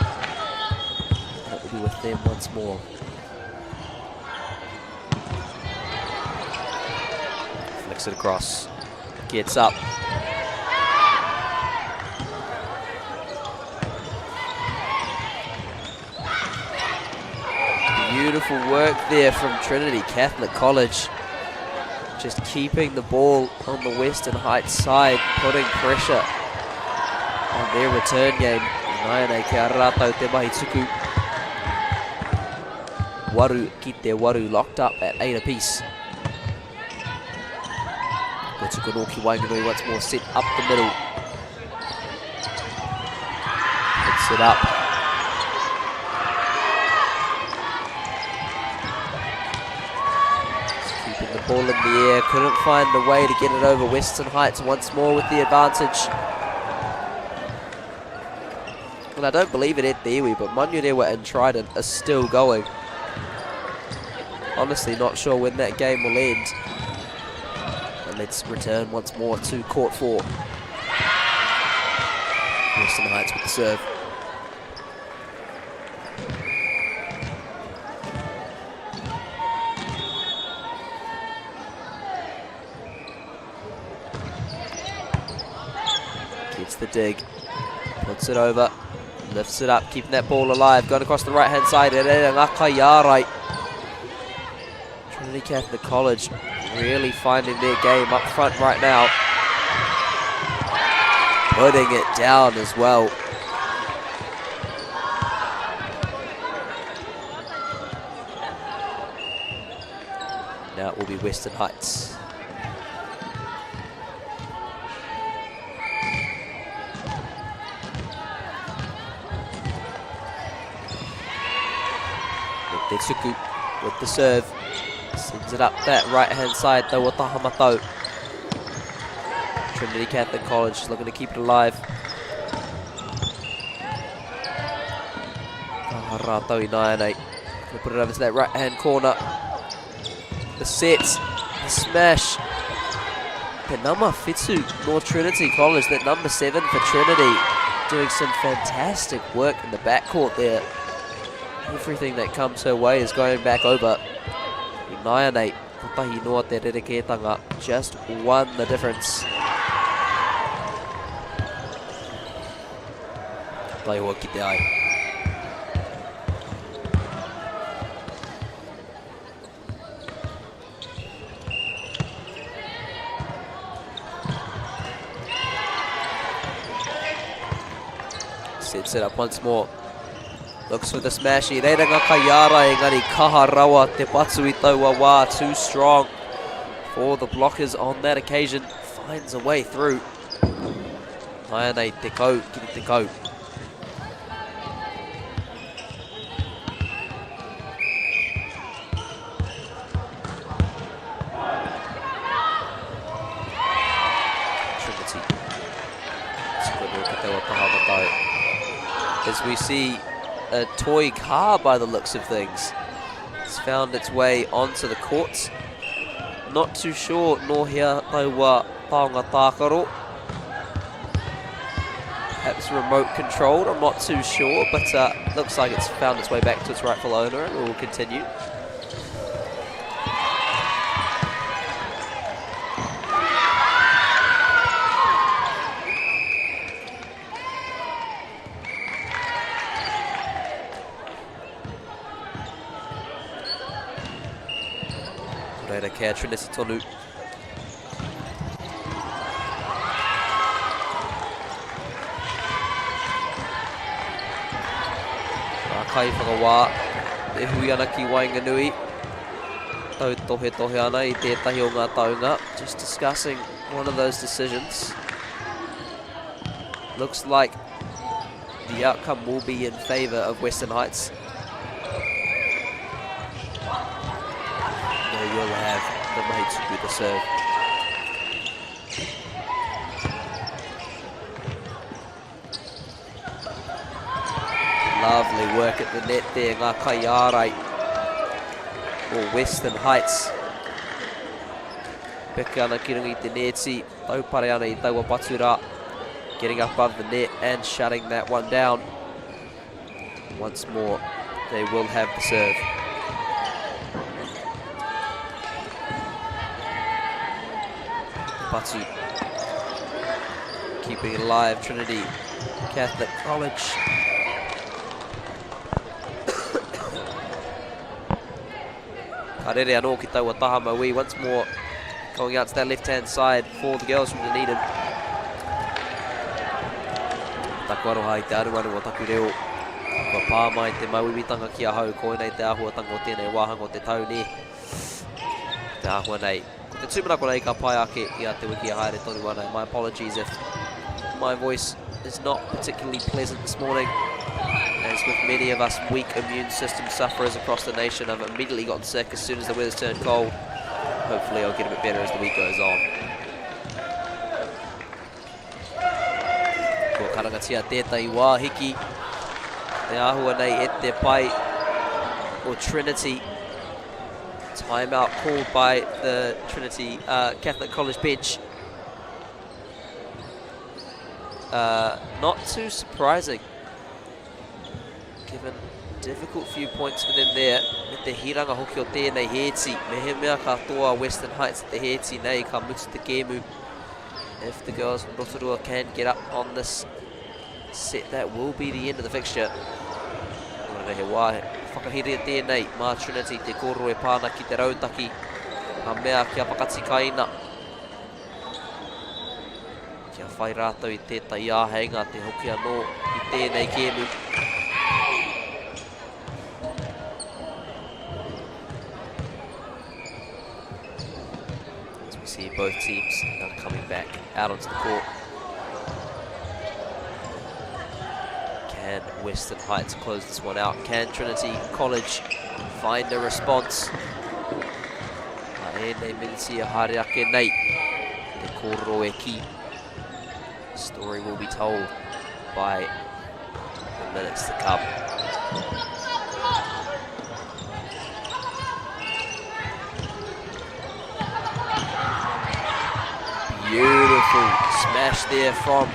That will be with them once more. Flicks it across, gets up. Beautiful work there from Trinity Catholic College. Just keeping the ball on the Western Heights side, putting pressure on their return game. Nāianei kia rātou te mahi tuku. Waru ki te waru locked up at 8 apiece. Tuku no ki Wainganui once more set up the middle. Picks it up. Ball in the air, couldn't find a way to get it over Western Heights once more with the advantage. And I don't believe it at the iwi, but Manurewa and Trident are still going. Honestly not sure when that game will end. And let's return once more to court 4. Western Heights with the serve. The dig, puts it over, lifts it up, keeping that ball alive, going across the right hand side. Trinity Catholic College really finding their game up front right now, putting it down as well. Now it will be Western Heights. Tetsuku with the serve. Sends it up that right-hand side, though, with the Hamato. Trinity Catholic College is looking to keep it alive. Kaharatau Inayanei. Gonna put it over to that right-hand corner. The set, the smash. The number Fitsu, North Trinity College, that number 7 for Trinity, doing some fantastic work in the backcourt there. Everything that comes her way is going back over. Inayanei, Kotahi Noa te rereketanga, just won the difference. Taiwa ki te ai. Sets it up once more. Looks for the smashy. Reiranga Kaiara engari Kaharawa te patu I taua wā. Too strong for the blockers on that occasion. Finds a way through. Inayanei te kau, kiri te kau. As we see a toy car by the looks of things. It's found its way onto the court. Not too sure no hea taua taonga tākaro. Perhaps remote controlled, I'm not too sure, but looks like it's found its way back to its rightful owner and will continue. Reira Trinity tonu. Kai whakawā, e hui ana ki Wainganui. Tau tohe ana I tētahi o ngā taunga. Just discussing one of those decisions. Looks like the outcome will be in favour of Western Heights. They will have the Mahitsuku the serve. Lovely work at the net there, ngā Kaiarai for Western Heights. Peka ana ki rungi te neti, taupare ana I taua patura, getting up above the net and shutting that one down. Once more, they will have the serve. Patu keeping it alive, Trinity Catholic College. Karere anō ki taua taha maui, once more going out to that left-hand side for the girls from Dunedin. Taku aroha I te aruanu o taku reo. Kua pā mai te mauimitanga ki a hau, koenei te āhuatanga o tēnei wāhanga o te tau ne. Te āhua nei. Ko te tūmanako nei ka pai ake I a te wiki a haere tonu ana. My apologies if my voice is not particularly pleasant this morning. As with many of us weak immune system sufferers across the nation, I've immediately gotten sick as soon as the weather's turned cold. Hopefully I'll get a bit better as the week goes on. Ko karangatia tētai wā hiki. Te āhua nei e te pai o Trinity. Timeout called by the Trinity Catholic College bench. Not too surprising, given difficult few points for them there. Me te hiranga hoki o tēnei hēti. Me he mea katoa Western Heights te hēti nei ka mutu te kēmu. If the girls from Rotorua can get up on this set, that will be the end of the fixture. He wā whakahiri tēnei mā Trinity te koro e pāna ki te rautaki. Ka mea kia pakati kaina. Kia whai rātau I tētai āheinga te hoki anō I tēnei kēmu. As we see both teams now coming back out onto the court. Can Western Heights close this one out? Can Trinity College find a response. E nei minsi a haere ake nei. Te kōrero e ki. The story will be told by the minutes to come. Beautiful smash there from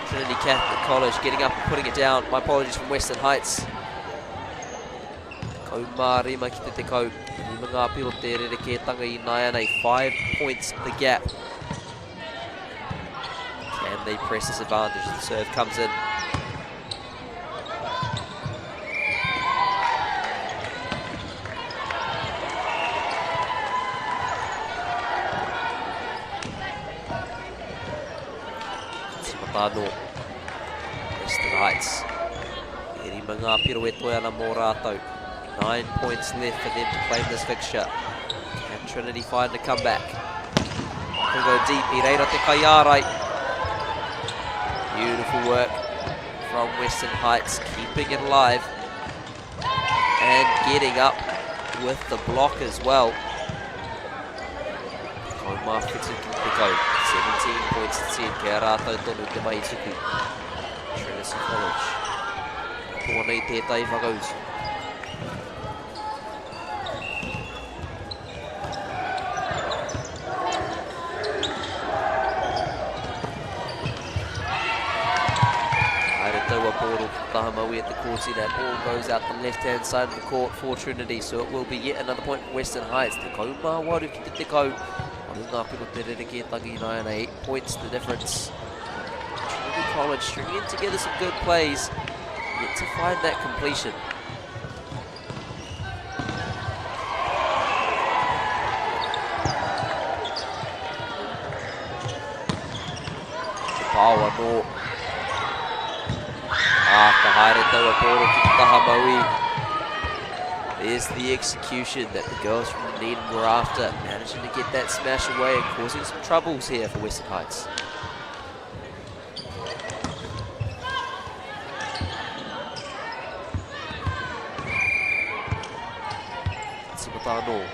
Trinity Catholic College, getting up and putting it down. My apologies from Western Heights. Kau mārima ki te kau. I ngā piro te rerekētanga I nai nei, 5 points the gap. Can they press this advantage? The serve comes in. Matano, Western Heights. Eri mga piro e toi ana mō rātou. 9 points left for them to claim this fixture. Can Trinity find a comeback? Can go deep. I reira te kaiarai. Beautiful work from Western Heights, keeping it alive and getting up with the block as well. Kaumā whitu ki te kau. 17 points to 10. Kia rātou tonu te mai tuku. Trinity College. Pua nei tētai whakautu. Pāpāmoa at the courtesy. That ball goes out the left-hand side of the court for Trinity, so it will be yet another point for Western Heights. Te kaumā waru ki te kau. Ngā piro te rerekētanga I nai ana, 8 points the difference. Trinity College stringing together some good plays, yet to find that completion. Pāua no. Ka haere taua pōro ki te taha maui. There's the execution that the girls from Dunedin were after, managing to get that smash away and causing some troubles here for Western Heights. Simatano.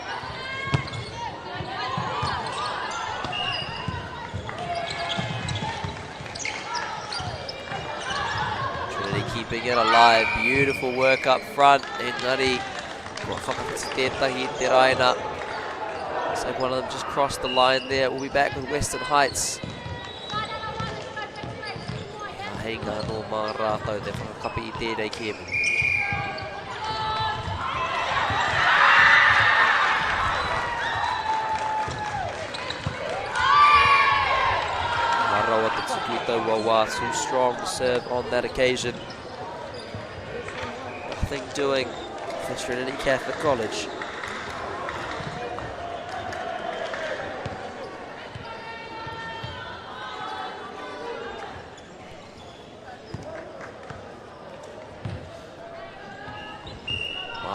Keeping it alive, beautiful work up front. Engari, whakawhakatētahi te raina. Looks like one of them just crossed the line there. We'll be back with Western Heights. Hei ngā no mā rātou te whakakapi I tērei kēmu. Marawa te tuku taua wā, too strong to serve on that occasion. Nothing doing for Trinity Catholic College.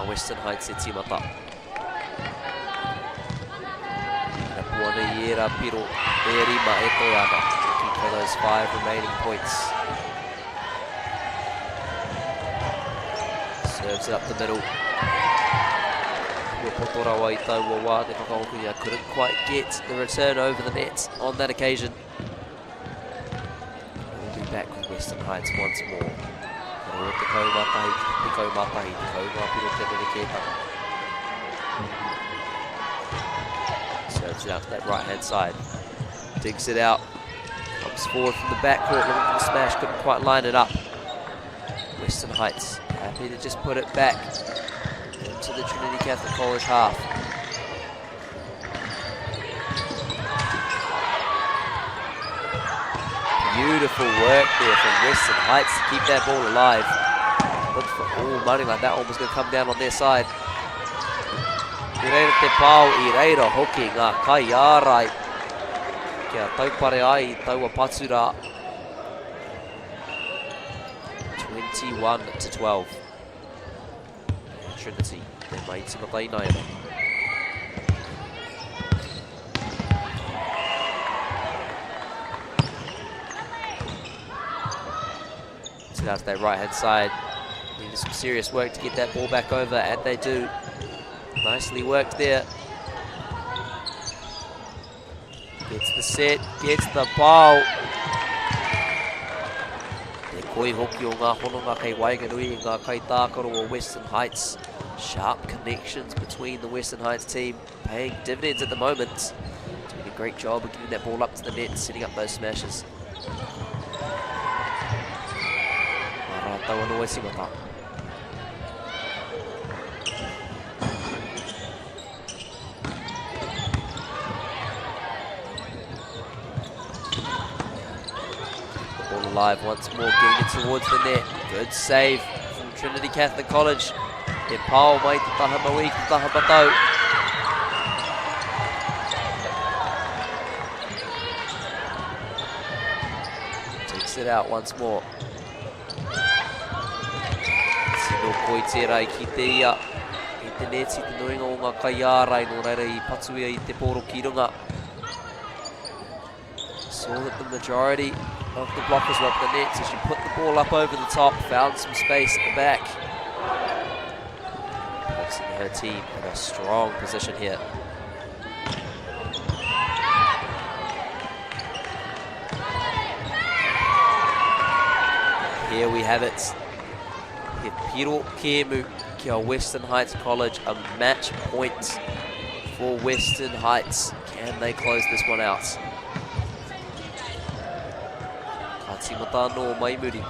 Western Heights e timata. E puana I era piro e rima e toi ana. Looking for those 5 remaining points. Serves it up the middle. Poirewa I taua wā te whakahokuia. Couldn't quite get the return over the net on that occasion. We'll be back with Western Heights once more. Te kaumatahi, te kaumapiro te rerekētanga. Serves it out to that right-hand side. Digs it out. Comes forward from the backcourt, looking for the smash. Couldn't quite line it up. Western Heights happy to just put it back into the Trinity Catholic College half. Beautiful work there from Western Heights to keep that ball alive. Look for all money like that one was going to come down on their side. I reira te pāu, I reira hoki ngā kai ārai. Kia taupare ai, taua patura. 21-12. Trinity, they made some of nai ana. Out to that right hand side. Needed some serious work to get that ball back over, and they do. Nicely worked there. Gets the set, gets the ball. Te koi hoki o ngā hononga kei Waiganui i ngā kai tākaro o Western Heights. Sharp connections between the Western Heights team, paying dividends at the moment. Doing a great job of getting that ball up to the net and setting up those smashes. Marātau anō e Simata. Ball alive once more, getting it towards the net. Good save from Trinity Catholic College. Te pao mai te taha maui, te taha matau. Takes it out once more. Sino Poirewa ki te ia. I te neti te nuinga o ngā kai ārai no reira I patuia I te poro ki runga. Saw that the majority of the blockers were up the net, so she put the ball up over the top, found some space at the back. Placing her team in a strong position here. Here we have it. He Piro Kemu kia Western Heights College, a match point for Western Heights. Can they close this one out? Katimata no Maimuri.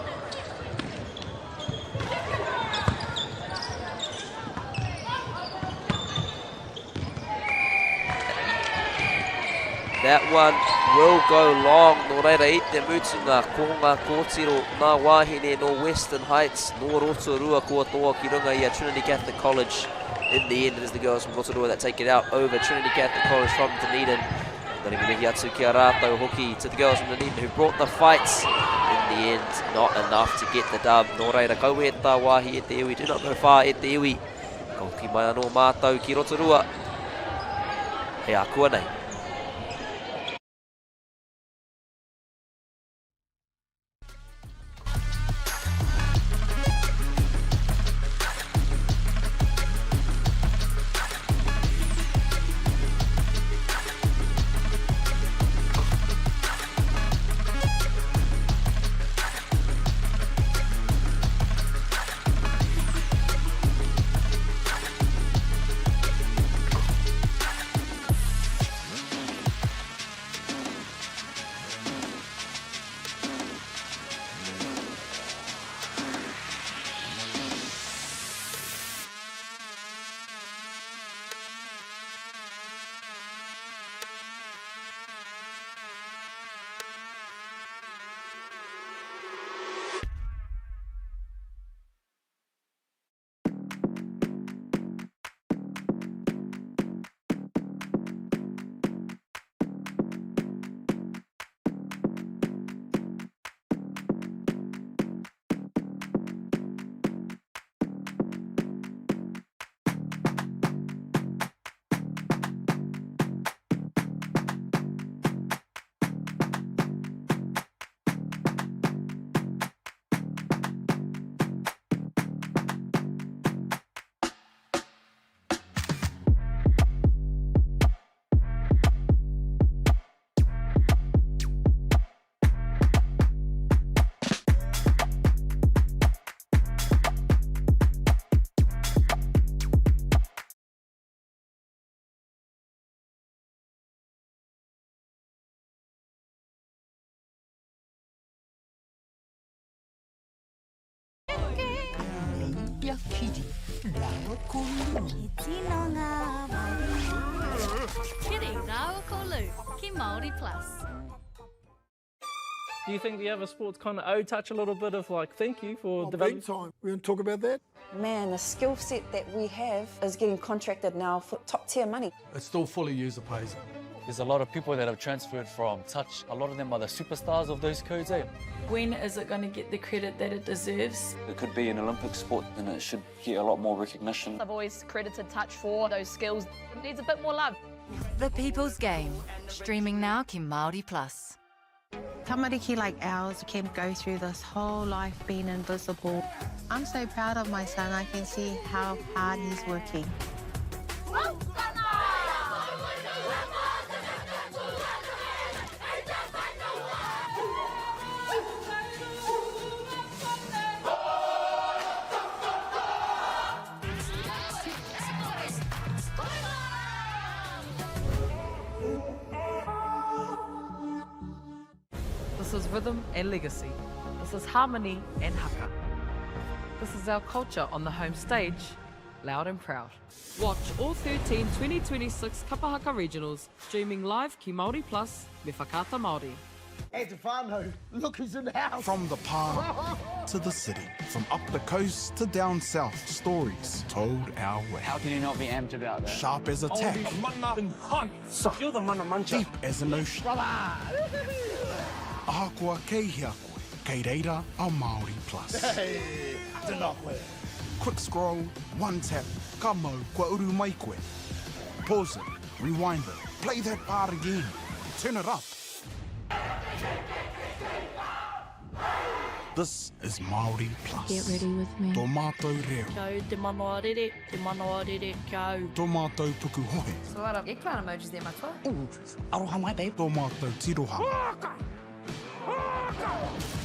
That one will go long. No reira I te mutunga ko ngā kōtiro ngā wāhine no Western Heights. No Rotorua kua toa ki runga I a Trinity Catholic College. In the end, it is the girls from Rotorua that take it out over Trinity Catholic College from Dunedin. Ngari mihi atu ki a rātou hoki to the girls from Dunedin who brought the fights. In the end, not enough to get the dub. No reira, kau e tā wāhi e te iwi. Do not go far e te iwi. Ko ki mai anō mātou ki Rotorua. He a kua nei. Do you think the other sports kind of owe touch a little bit of like thank you for development? Big time. We're going to talk about that. Man, the skill set that we have is getting contracted now for top tier money. It's still fully user pays. There's a lot of people that have transferred from touch. A lot of them are the superstars of those codes, eh? When is it going to get the credit that it deserves? It could be an Olympic sport and it should get a lot more recognition. I've always credited touch for those skills. It needs a bit more love. The People's Game, streaming now ki Māori Plus. Tamariki like ours can go through this whole life being invisible. I'm so proud of my son. I can see how hard he's working. This is rhythm and legacy. This is harmony and haka. This is our culture on the home stage, loud and proud. Watch all 13 2026 Kapahaka Regionals, streaming live ki Māori Plus, me whakaata Māori. Hey, Stefano, look who's in the house. From the palm to the city, from up the coast to down south, stories told our way. How can you not be amped about that? Sharp as a tack, You're the mana mancha. deep as an ocean. Ahakoa kei hea koe, kei reira a Māori Plus. Hey, tēnā koe. Quick scroll, one tap, ka mau kua uru mai koe. Pause it, rewind it, play that part again, turn it up. This is Māori Plus. Get ready with me. Tō mātou reo. Kia te manoa rere, kia. Tō mātou puku hohe. So a lot of eggplant emojis there, matua. Aroha mai, babe. Tō mātou tiroha.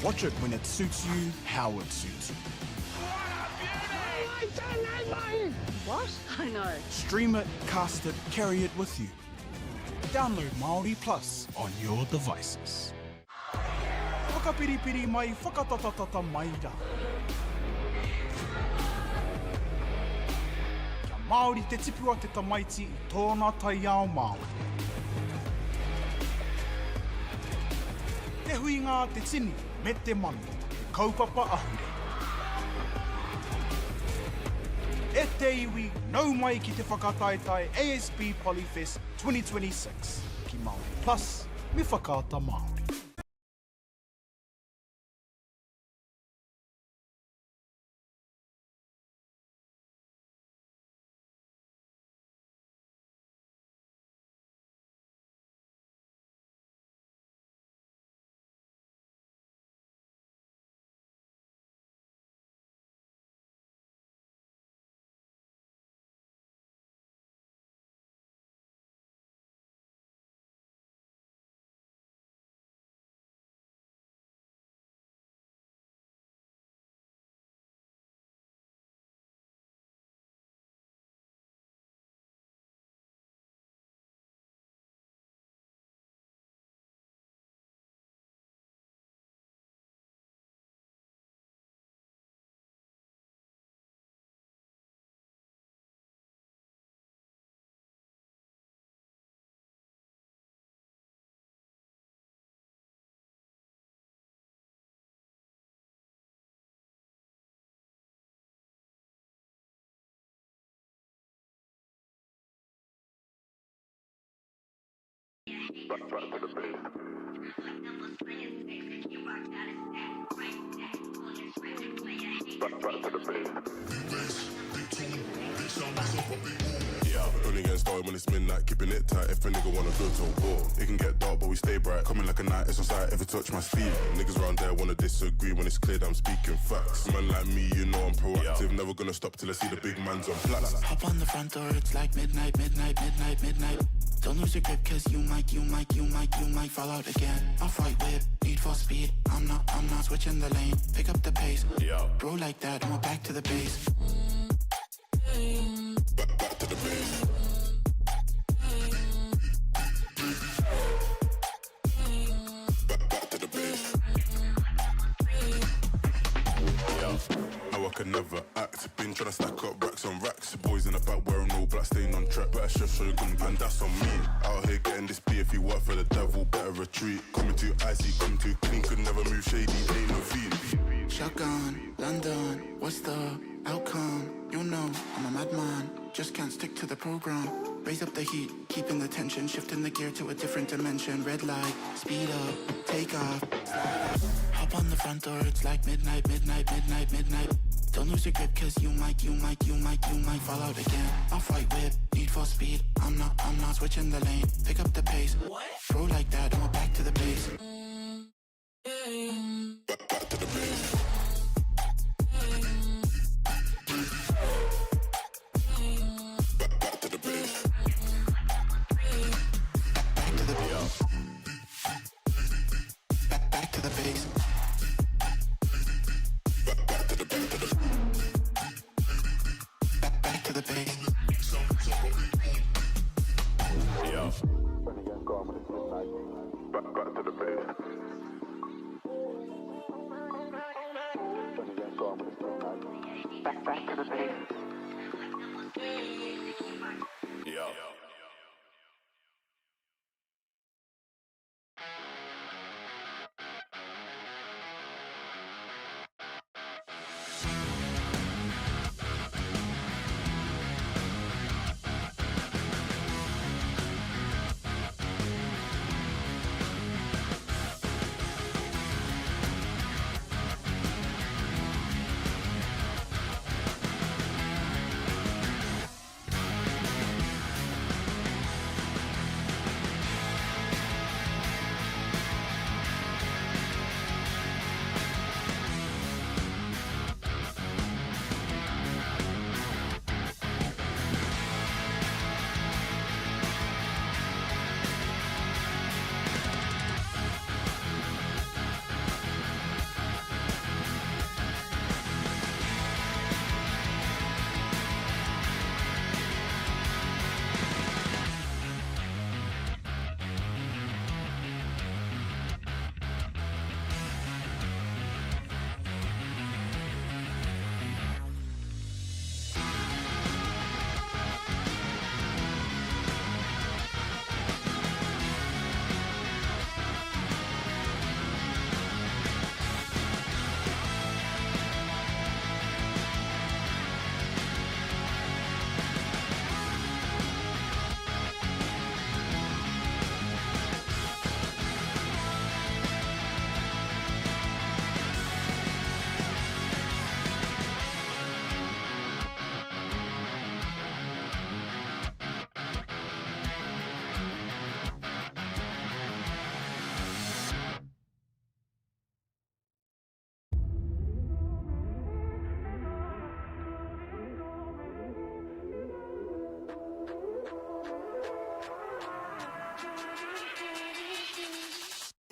Watch it when it suits you, how it suits you. What? I know. Stream it, cast it, carry it with you. Download Māori Plus on your devices. Whakapiripiri mai, whakatatatata mai rā. Kia Māori te tipua te tamaiti I tōna tai ao Māori. Te hui ngā te tini, me te manu, kaupapa ahure. E te iwi, nau mai ki te whakataetai ASB Polyfest 2026. Ki Māori Plus, me whakaata Māori. Only getting started when it's midnight, keeping it tight. If a nigga wanna go to war, it can get dark, but we stay bright. Coming like a night, it's on sight. If it touch my speed, niggas around there wanna disagree when it's clear that I'm speaking facts. Man like me, you know I'm proactive. Never gonna stop till I see the big man's on flats. Hop on the front door, it's like midnight, midnight, midnight, midnight. Don't lose your grip, cause you might fall out again. Off-white whip, need for speed. I'm not switching the lane. Pick up the pace. Bro like that, and we're back to the base. Back to the base. Back to the base. How I can never act. Been trying to stack up racks on racks. Boys in the back wearing all black, staying on track. Better show you gun, and that's on me. Out here getting this beer. If you work for the devil, better retreat. Coming too icy, come too clean. Could never move shady, ain't no feet. Shotgun, London, what's the outcome? You know, I'm a madman, just can't stick to the program. Raise up the heat, keeping the tension, shifting the gear to a different dimension. Red light, speed up, take off. Hop on the front door, it's like midnight, midnight, midnight, midnight. Don't lose your grip, cause you might fall out again. Off-white whip, need for speed. I'm not switching the lane. Pick up the pace. Throw like that, and we're back to the base. Yeah.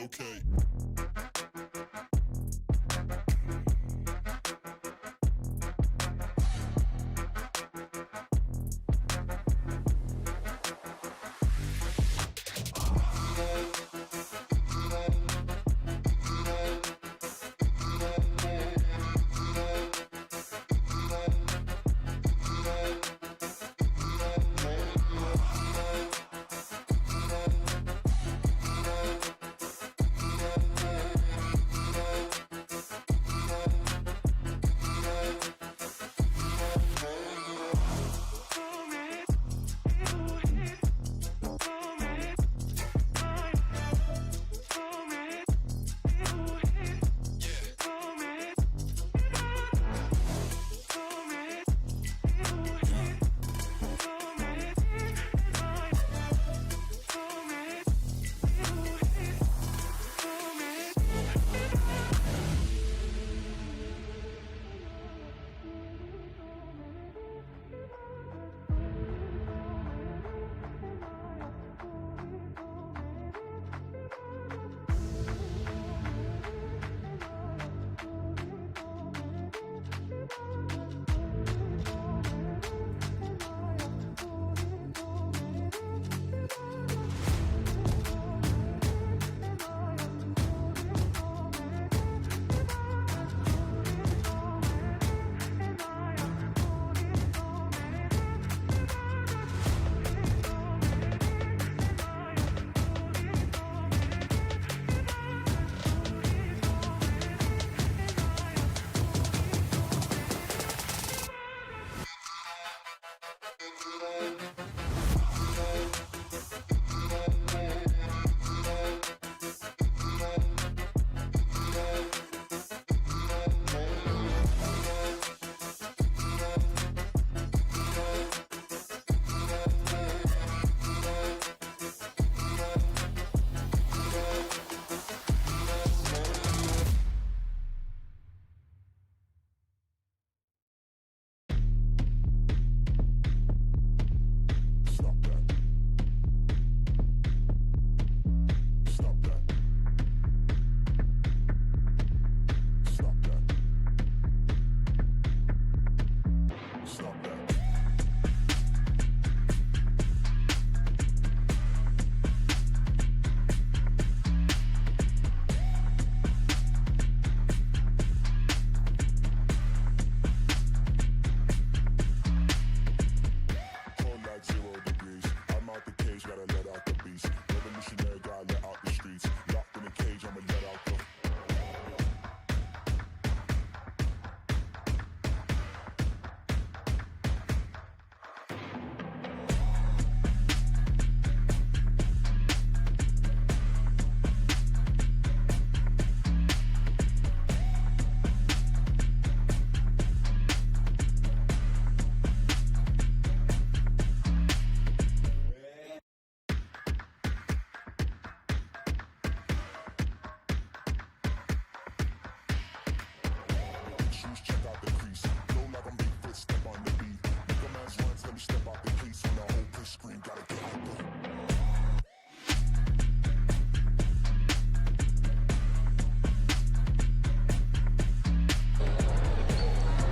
Okay.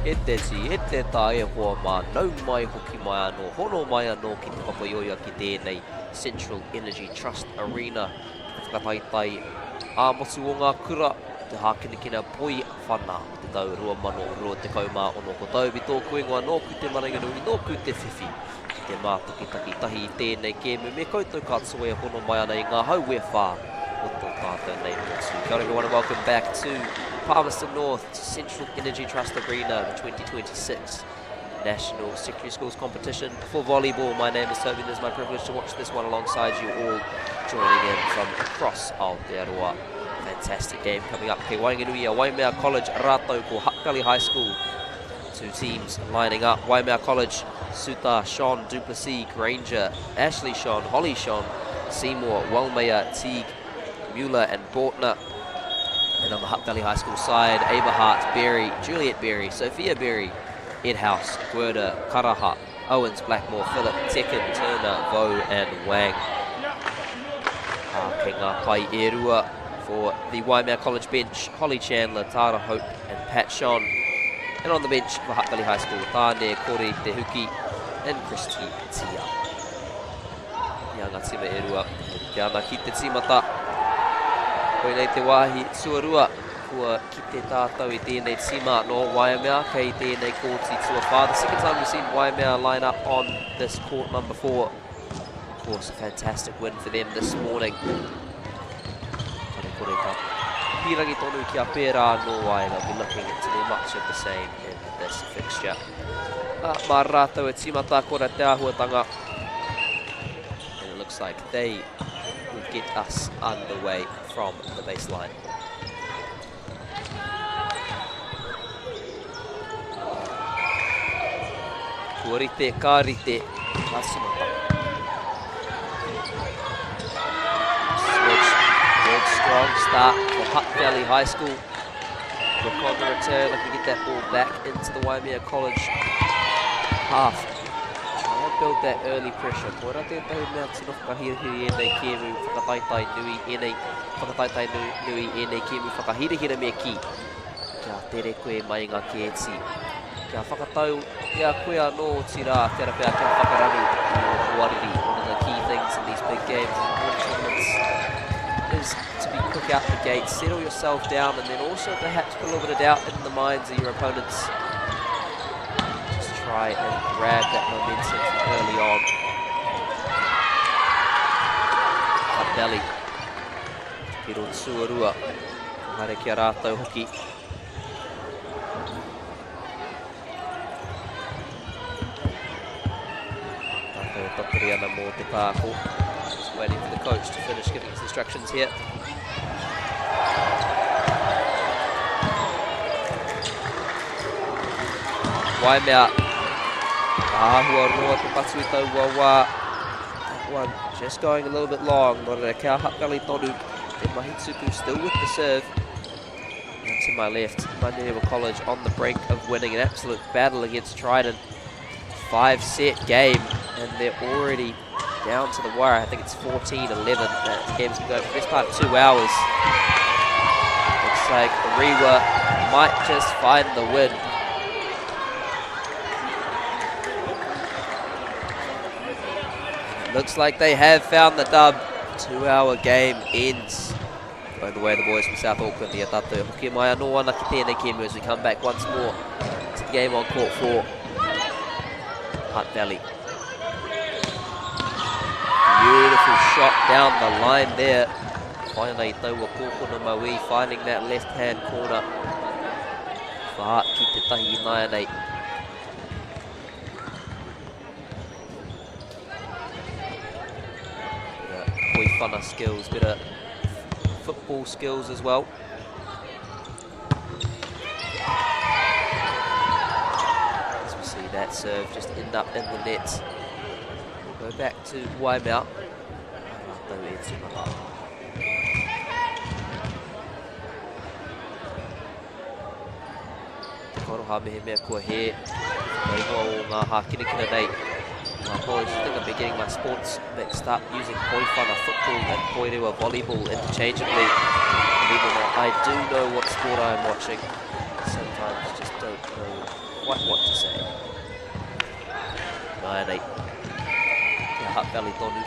E te ti, e te tae hoa mā nau mai hoki mai anō, hono mai anō ki te Pāpāmoa ki tēnei Central Energy Trust Arena. Whakataitai a motu o ngā kura, te hākinakina poi whana te tau 2020 ko tau bi tōku ingoa nōku te maranganui, nōku te whiwhi. Te mātakitaki tahi I tēnei kēmu, me koutou katoa e hono mai ana I ngā hauwe whā o tō tātou nei motu. Kia ora everyone and welcome back to Palmerston North to Central Energy Trust Arena, the 2026 National Secondary Schools Competition for volleyball. My name is Toby and it's my privilege to watch this one alongside you all, joining in from across Aotearoa. Fantastic game coming up. Kei Wainganui a Waimea College rātou ko Hutt High School. Two teams lining up. Waimea College, Suta, Sean, Duplessis, Granger, Ashley Sean, Holly Sean, Seymour, Waimea, Teague, Mueller and Bortner. And on the Hutt High School side, Aberhart, Berry, Juliet Berry, Sophia Berry, Edhouse, Guerda, Karaha, Owens, Blackmore, Phillip, Tekin, Turner, Vo and Wang. Kinga Poirewa for the Waimea College bench, Holly Chandler, Tara Hope and Pat Sean. And on the bench for Hutt High School, Tāne, Kore, Te Huki and Christy Tia. Ianga tima erua, kia ana ki te timata. Koe nei te wāhi tuarua, kua ki te tātou I tēnei tima no Waimea, kei tēnei kōti tuawha. The second time we've seen Waimea line up on this court number 4. Of course, a fantastic win for them this morning. Pirangi tonu ki a pērā no wai, they'll be looking to do much of the same in this fixture. Mā rātou e timata kora te āhuatanga. And it looks like they will get us underway from the baseline. Kuarite, kārite, Hasimata. Good strong start for Hutt Valley High School. Look on the return, looking to get that ball back into the Waimea College half. Try and build that early pressure. Koera te tau mea tino whakahirihiri e nei kēmu whakataitai nui e nei whakataitai nui e nei kēmu whakahirihira mea ki. Kia tere koe mai ngā kēti. Kia whakatau, kia koe anō tira, kia rapea kia whakarangu o Huariri. One of the key things in these big games and tournaments is to be quick out the gate, settle yourself down, and then also perhaps put a little bit of doubt in the minds of your opponents. Just try and grab that momentum early on. Hutt Valley. Piro Tsuarua. Hare kia rātou hoki. Tātou tokiri ana mō te pāko. Just waiting for the coach to finish giving his instructions here. Waimea. Ahua roa te patu I tau wā. That one just going a little bit long. Nore kia Hutt Valley tonu. Te Mahitsuku still with the serve. And to my left, Orewa College on the brink of winning an absolute battle against Trinity. 5-set game, and they're already down to the wire. I think it's 14-11. That game's been going for the best part of 2 hours. Looks like Orewa might just find the win. Looks like they have found the dub. 2-hour game ends. By the way, the boys from South Auckland, the tātou hoki mai anō ana ki tēnei kēmu as we come back once more to the game on court 4. Hutt Valley. Beautiful shot down the line there. Whainei taua kōkona maui, finding that left-hand corner. For Hutt ki te tahi nai nei. Poiwhana skills, bit of football skills as well. As we see that serve just end up in the net. We'll go back to Waimea. Te koroha mehe mea kua he. Kaihoa o ngā hākinakina nei. My apologies, I think I've been getting my sports mixed up, using Poiwhana football and Poirewa volleyball interchangeably. Believe it or not, I do know what sport I'm watching. Sometimes just don't know quite what to say. 9-8. Kia Hutt Valley tonu.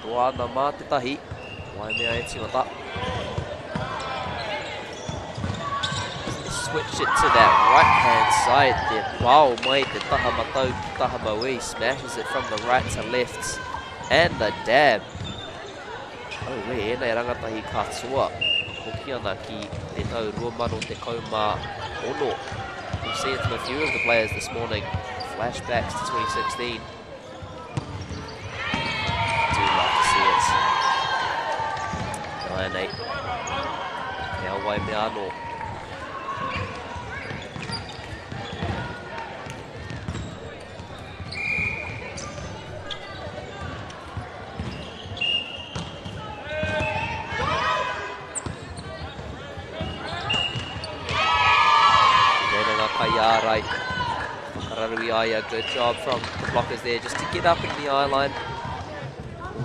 Toa ana mā te tahi. Waimea e tingata. Switch it to that right-hand side there. Wow, mai te taha matau ki taha maui. Smashes it from the right to left. And the dab. Oh, wei, enei rangatahi katoa. Hoki ana ki te tau 2016. We've seen it from a few of the players this morning. Flashbacks to 2016. Do like to see it. 9-8. Now Waimea anō. Right. Kararui Aya, good job from the blockers there just to get up in the eye line. A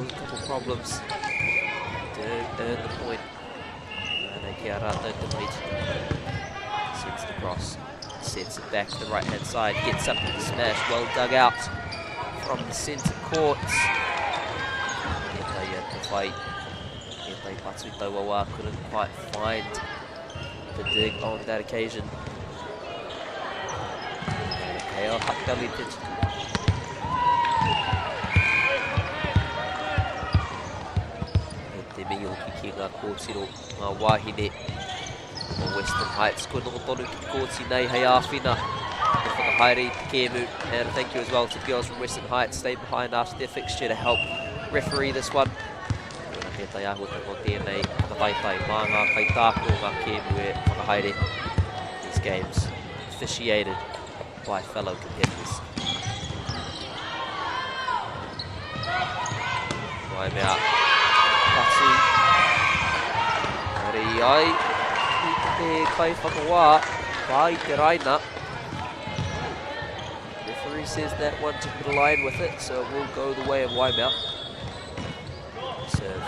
couple problems. Don't earn the point. Sends it across. Sets it back to the right hand side. Gets up to the smash. Well dug out from the centre court. The fight. Patu Tauawa couldn't quite find the dig on that occasion. Hutt Valley te tuku. E te mihi hoki ki ngā kōtiro, ngā wāhine o Western Heights. Ko noho tonu ki kōti nei hei āwhina. E whakahaere i te kēmu. And thank you as well to the girls from Western Heights. Stayed behind after their fixture to help referee this one. He tai ahota ko tēnei whakataitai mā ngā kaitāko ngā kēmu e whakahaere. These games officiated by fellow competitors. Waimea Patu. Rei ai ki te kai whakawā wā I te raina. Referee says that one took the line with it, so it will go the way of Waimea. Serve.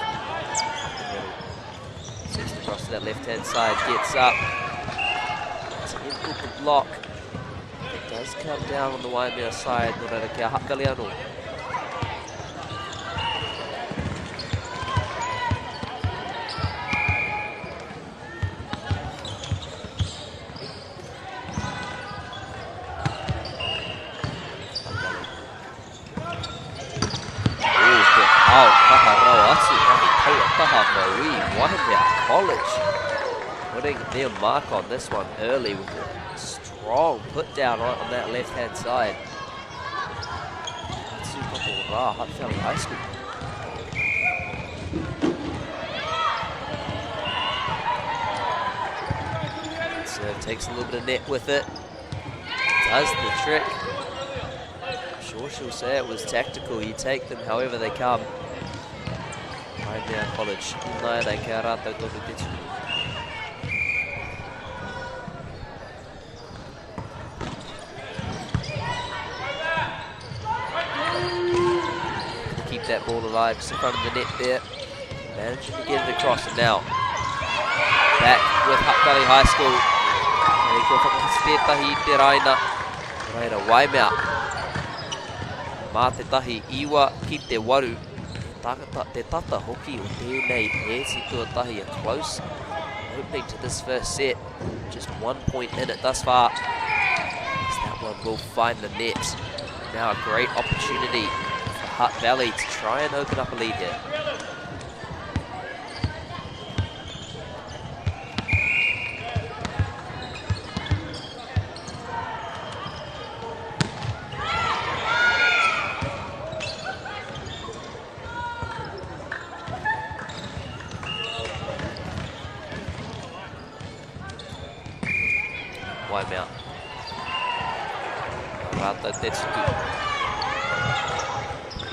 Sends it across to that left hand side, gets up. It's a good block. Does come down on the Waimea side, no reira kia Hutt Valley anō. Waimea College putting their mark on this one early with a strong put down right on that left hand side. Pāpāmoa, Hutt Valley High School. Serve takes a little bit of net with it. Does the trick. I'm sure she'll say it was tactical. You take them however they come. Waimea College. Nai nei kia rātou tonu te tuku. Keep that ball alive just in front of the net there. Managing to get it across, and now back with Hutt Valley High School. Ei kua whakatētahi te raina. Reira Waimea. Mā te tahi iwa ki te waru. Te tata hoki o tēnei ēti tuatahi, a close opening to this first set. Just 1 point in it thus far. That one will find the net. Now a great opportunity for Hutt Valley to try and open up a lead here. Waimea. Rātou te tuku.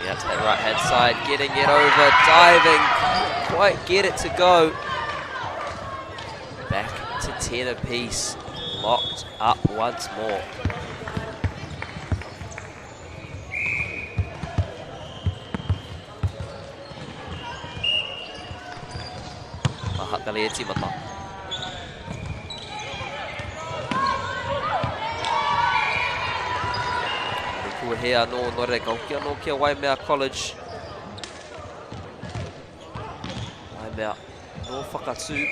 Yeah, to that right hand side, getting it over, diving, couldn't quite get it to go. Back to 10 apiece, locked up once more. Hutt Valley e timata. ua he anō no re kauki anō kia Waimea College. Waimea no whakatū,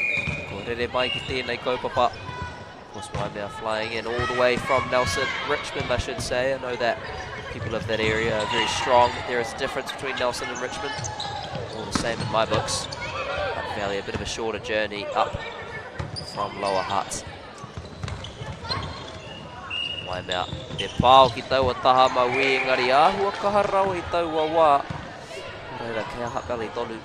ko rere mai ki tēnei kaupapa. Of course, Waimea flying in all the way from Nelson, Richmond I should say. I know that people of that area are very strong. There is a difference between Nelson and Richmond. All the same in my books. Hutt Valley, a bit of a shorter journey up from Lower Hutt. Waimea, te pāo ki taua taha maui, engari āhua kaharau i taua wā. Reira, kea Hutt Valley tonu.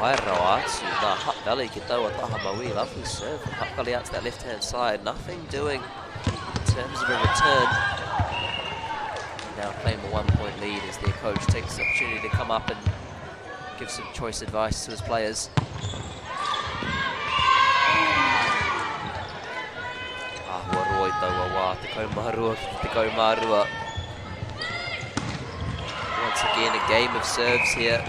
Poirewa atu, nā Hutt Valley ki taua taha maui, lovely serve from Hutt Valley out to that left-hand side. Nothing doing in terms of a return. Now claim a 1-point lead as their coach takes the opportunity to come up and give some choice advice to his players. Ahua roa i taua wā, te kaumarua ki te kaumarua. Once again, a game of serves here.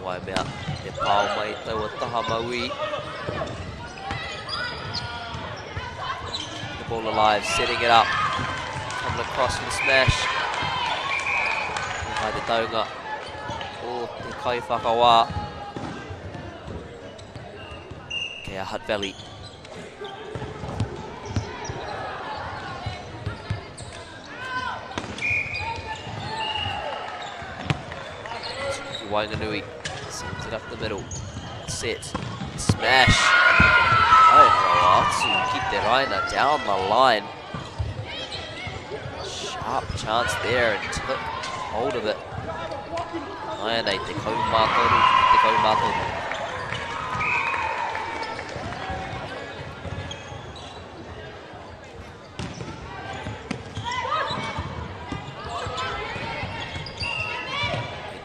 Waimea, te pāo mai taua taha maui. The ball alive, setting it up. Coming across for the smash. Hai te taunga. O te kai whakawā. Kea Hutt Valley. Wainganui. Sends it up the middle. Set. Smash. Aotearoa atu. Keep their Aina down the line. Sharp chance there and took hold of it. Aina te kaumātoru. Te kaumātoru.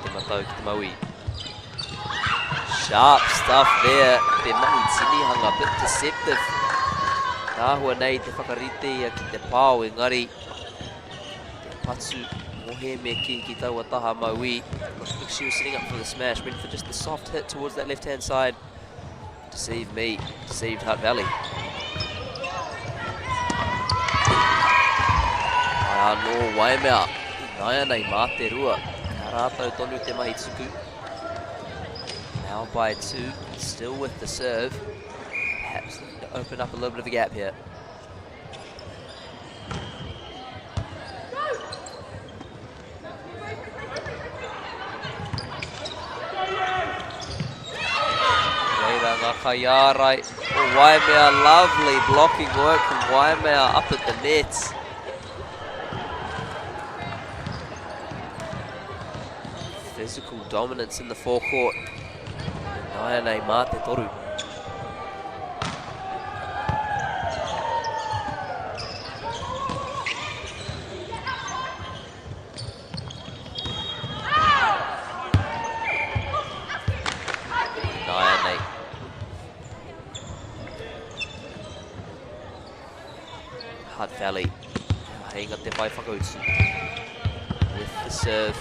Te matau ki te maui. Sharp stuff there. Te mahi tinihanga, bit deceptive. Tāhua nei te whakarite ia ki te pāo engari. Te patu mohe me ki taua taha maui. Look, she was sitting up for the smash. Went for just the soft hit towards that left-hand side. Deceived me. Deceived Hutt Valley. Anō Waimea. Naya nei mā te rua. Ka rātou tonu te mahi tuku. Now by 2, still with the serve. Perhaps looking to open up a little bit of a gap here. Reira ngakaiarai. Oh, Waimea, lovely blocking work from Waimea up at the net. Physical dominance in the forecourt. Naya nei mā te toru. Naya nei. Hutt Valley. Heinga te whai whakautu. With the serve.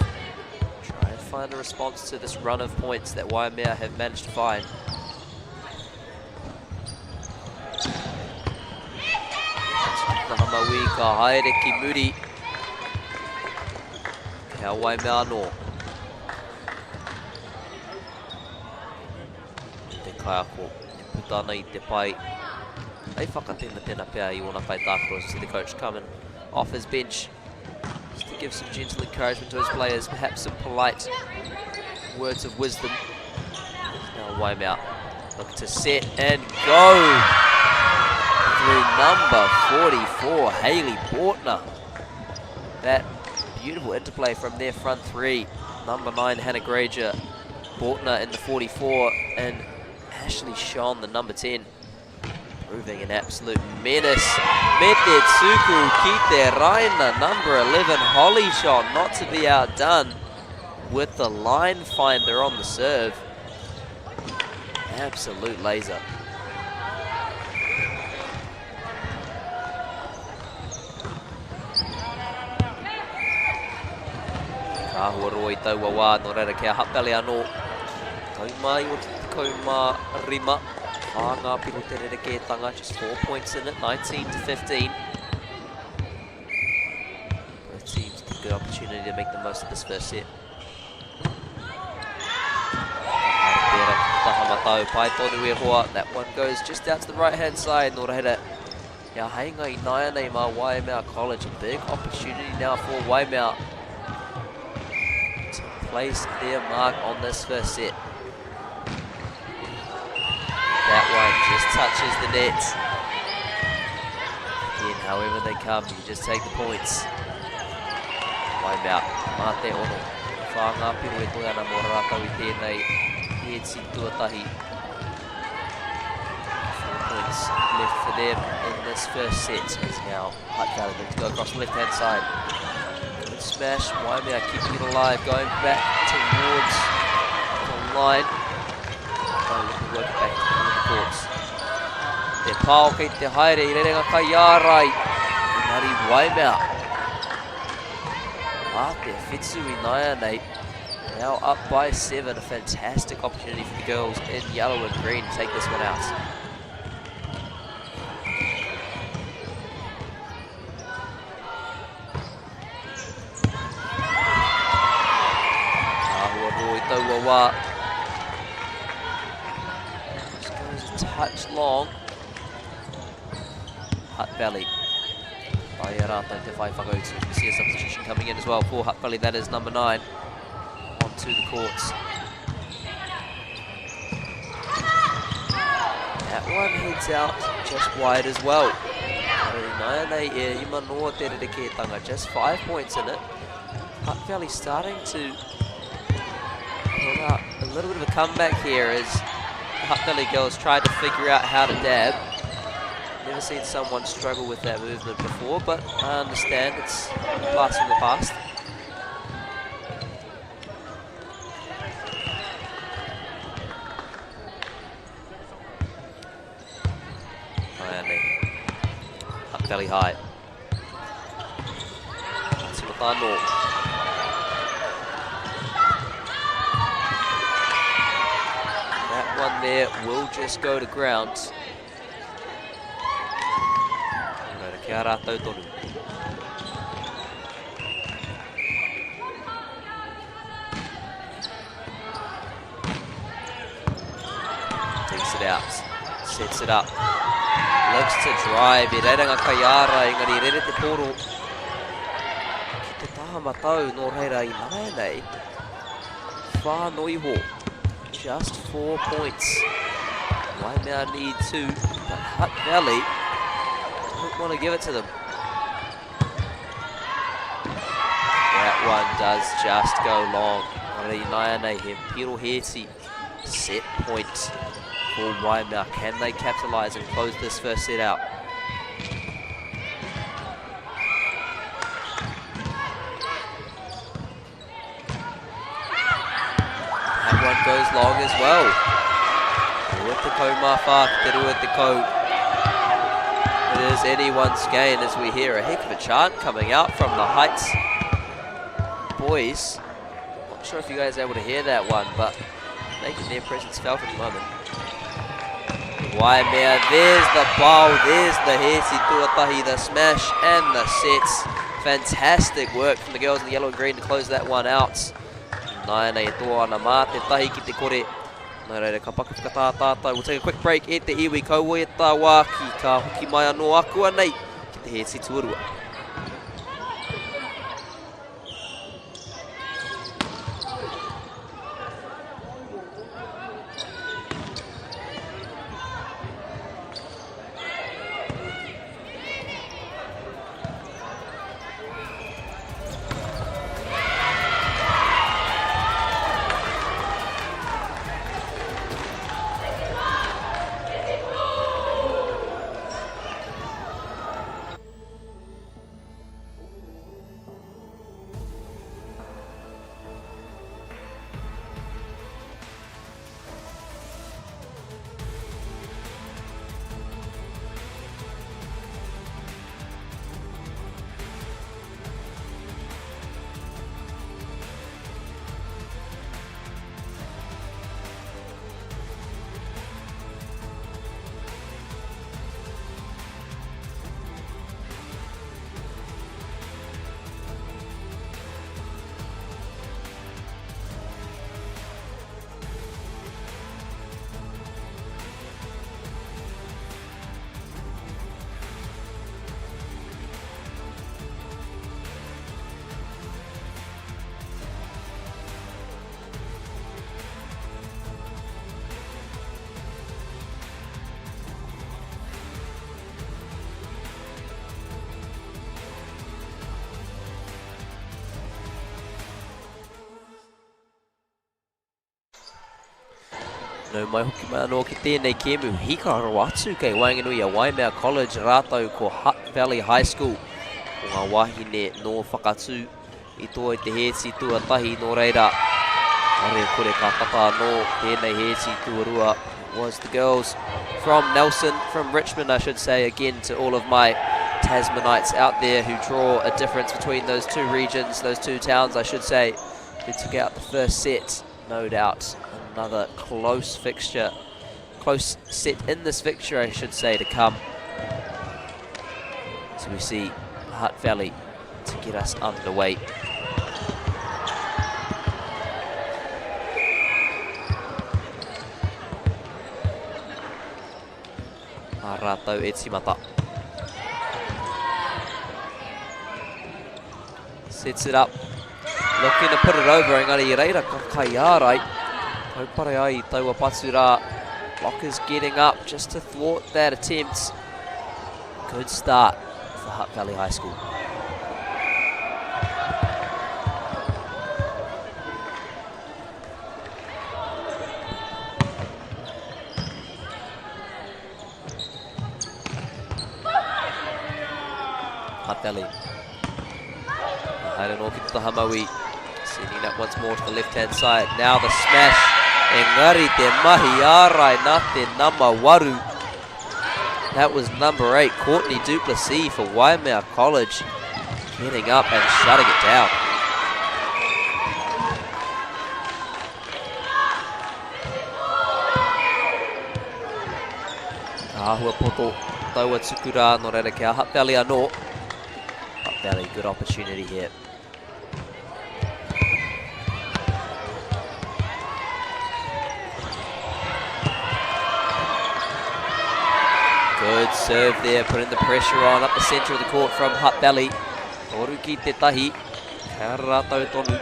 Find a response to this run of points that Waimea have managed to find. Maui ka haere ki muri. Kia Waimea anō. Te kaiako, te putana I te pai. Ei whakatena tēnā pēr I ona kai tākoro. See the coach coming off his bench. To give some gentle encouragement to his players, perhaps some polite words of wisdom. Now Waimea look to set and go through number 44, Hayley Bortner. That beautiful interplay from their front three. Number 9, Hannah Granger, Bortner in the 44, and Ashley Sean, the number 10. Proving an absolute menace. Mete Tsuku Kite Raina, number 11, Holly Shot, not to be outdone with the line finder on the serve. Absolute laser. Kahua roi taua wā no reira kia hapele anō. Tau mai o te kauma rima. Ngā piro te rerekētanga, just 4 points in it, 19 to 15. Both teams get a good opportunity to make the most of this first set. That one goes just out to the right hand side. Nora hit it. Ia heinga I naia nei mā Waimea College. A big opportunity now for Waimea to place their mark on this first set. That one just touches the net. Again, however they come, you just take the points. Waimea, mate ono. Whāngā piru e toi ana mō rātau I tēnei CET tuatahi. 4 points left for them in this first set. As now Hutt Valley to go across the left hand side. Good smash, Waimea keeping it alive, going back towards the line. Work it back to the courts. Te pāo kei te haere I rerenga kai ārai. Engari Waimea. Te Fitsu I naia nei. Now up by 7. A fantastic opportunity for the girls in yellow and green to take this one out. Ahua roi taua wā. Touch long. Hutt Valley. Pai rātou te whai whakautu. You can see a substitution coming in as well for Hutt Valley. That is number 9 onto the courts. That one heads out just wide as well. Just 5 points in it. Hutt Valley starting to pull out a little bit of a comeback here as Hutt Valley girls tried to figure out how to dab. Never seen someone struggle with that movement before, but I understand it's a blast from the past. Hutt Valley high. That one there will just go to ground. Kia rātou tonu. Takes it out, sets it up, looks to drive. I reiranga kai ara, engari rere te poro. Ki te taha matau no reira I naia nei. Whānoiho, just 4 points. Waimea need 2, but Hutt Valley don't want to give it to them. That one does just go long. Set point for Waimea. Can they capitalise and close this first set out? That one goes long as well. With the Kaumawha, te rua te kau. It is anyone's gain as we hear a heck of a chant coming out from the Heights boys. Not sure if you guys are able to hear that one, but making their presence felt at the moment. Waimea, there's the bow, there's the hesi tuatahi, the smash and the sets. Fantastic work from the girls in the yellow and green to close that one out. Nai nei toa ana mā te tahi ki te kore. Nā reira, ka paka whakatātātai. We'll take a quick break e te iwi kaua e tā wā ki ka hoki mai anō akua nei ki te hesi tuarua. No mai hoki mai anō ki tēnei kēmu hika aro atu kei Wainganui a Waimea College rātou ko Hutt Valley High School. Ko ngā wahine nō whakatū I toa I te hēti tuatahi nō reira. Are kore ka taka anō tēnei hēti tuarua was the girls from Nelson, from Richmond I should say, again to all of my Tasmanites out there who draw a difference between those two regions, those two towns I should say, who took out the first set, no doubt. Another close fixture, close set in this fixture I should say to come. So we see Hutt Valley to get us underway. Rātou e timata. Sets it up. Looking to put it over. Engari I reira ka kai ārai. Taupare ai taua patu rā. Blockers getting up just to thwart that attempt. Good start for Hutt Valley High School. Hutt Valley. Haere no ki te Hamaui. Sending that once more to the left-hand side. Now the smash. Engari te mahi ārai nā te nama waru. That was number 8, Courtney Duplessis for Waimea College. Getting up and shutting it down. Ahua poto taua tukura no reira kia Hutt Valley anō. Hutt Valley, good opportunity here. Good serve there, putting the pressure on up the centre of the court from Hutt Valley. Toru ki te tahi, kia rātou tonu.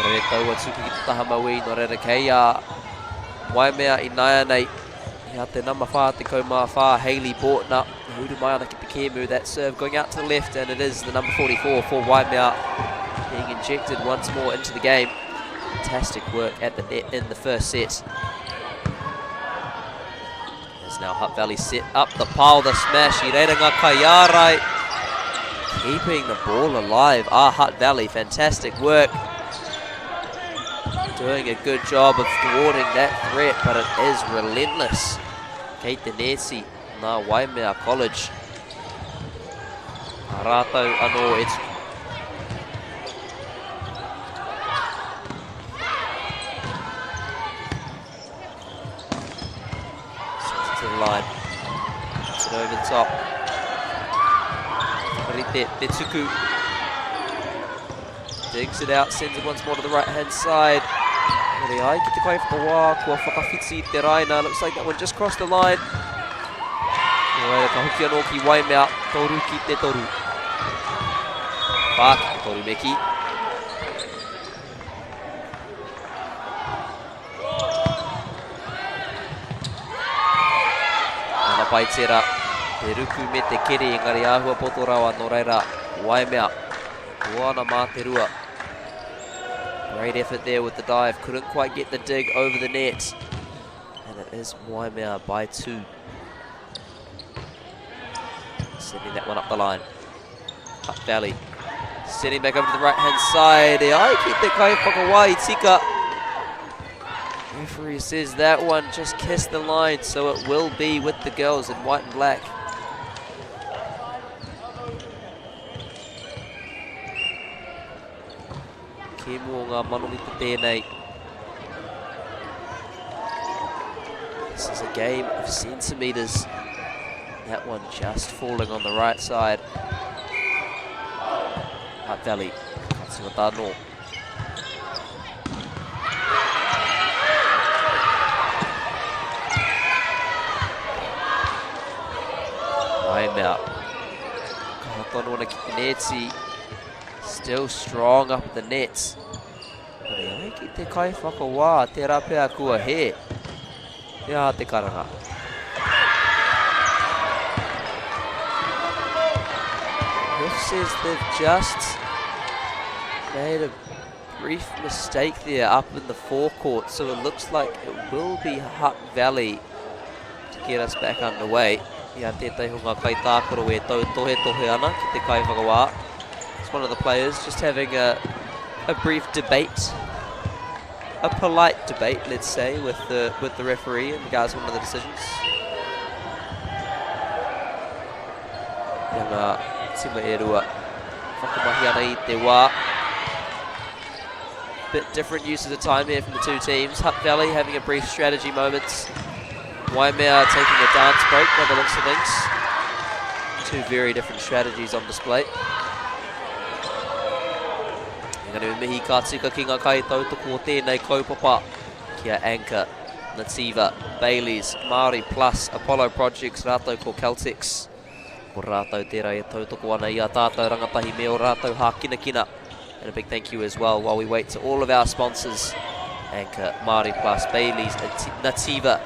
Are taua tuku ki te taha maui no reira kei a Waimea I nai nei. Ia te nama whā te kaumā whā Hayley Bortner. Huru mai ana ki te kēmu, that serve going out to the left, and it is the number 44 for Waimea being injected once more into the game. Fantastic work at the net in the first set. As now Hutt Valley set up the pile, the smash, I reira ngā kai ārai. Keeping the ball alive, Hutt Valley, fantastic work. Doing a good job of thwarting that threat, but it is relentless. Kate Denesi, nā Waimea College. Rātou anō, it's to the line. It's it over the top. Rite Tetuku digs it out, sends it once more to the right hand side. Ki te kai whakawā, kua whakawhiti te raina. Looks like that one just crossed the line. Ka hoki anō ki Waimea, toru ki te toru. Whā ki te toru meki. Ana pai tera, te ruku me te kere, engari āhua poto rawa no reira Waimea. Tuana mā te rua. Great effort there with the dive, couldn't quite get the dig over the net. And it is Waimea by 2. Sending that one up the line. Hutt Valley. Sending back over to the right hand side. Ai ki te kai whakawā I tika. Referee says that one just kissed the line, so it will be with the girls in white and black. Kēmu o ngā manonita tēnei. This is a game of centimetres. That one just falling on the right side. Hutt Valley, Katsuata no. Waimea. Kahatono na ki te neti. Still strong up at the nets. But ai ki te kai whakawā, te rapea kua he. Ia te karanga. says they've just made a brief mistake there up in the forecourt, so it looks like it will be Hutt Valley to get us back underway. Ia tētai hunga kai tākoro e tau tohe ana ki te kai whakawā. It's one of the players just having a brief debate, a polite debate, let's say, with the referee in regards to one of the decisions. Nga tima e rua whakamahi ana I te wā. Bit different use of the time here from the two teams. Hutt Valley having a brief strategy moment. Waimea taking a dance break by the looks of things. Two very different strategies on display. Nganu mihi ka tika ki ngā kai tautoko o tēnei kaupapa. Kia Anchor, Nativa, Bailey's, Māori Plus, Apollo Projects, rātou ko Celtics. Ko rātou tērā e tautoko ana I a tātou rangatahi me o rātou hākina. And a big thank you as well while we wait to all of our sponsors. Anchor, Māori Plus, Bailey's, Nativa,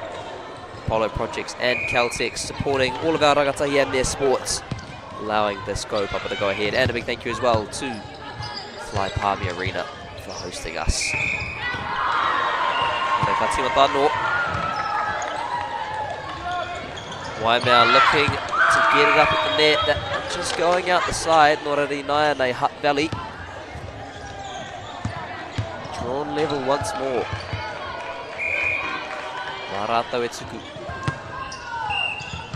Apollo Projects and Celtics supporting all of our rangatahi and their sports, allowing this kaupapa to go ahead. And a big thank you as well to Fly Palmerston Arena for hosting us. Waimea looking to get it up at the net. That one just going out the side. Norari Naya nei Hutt Valley. Drawn level once more. Marato e tuku.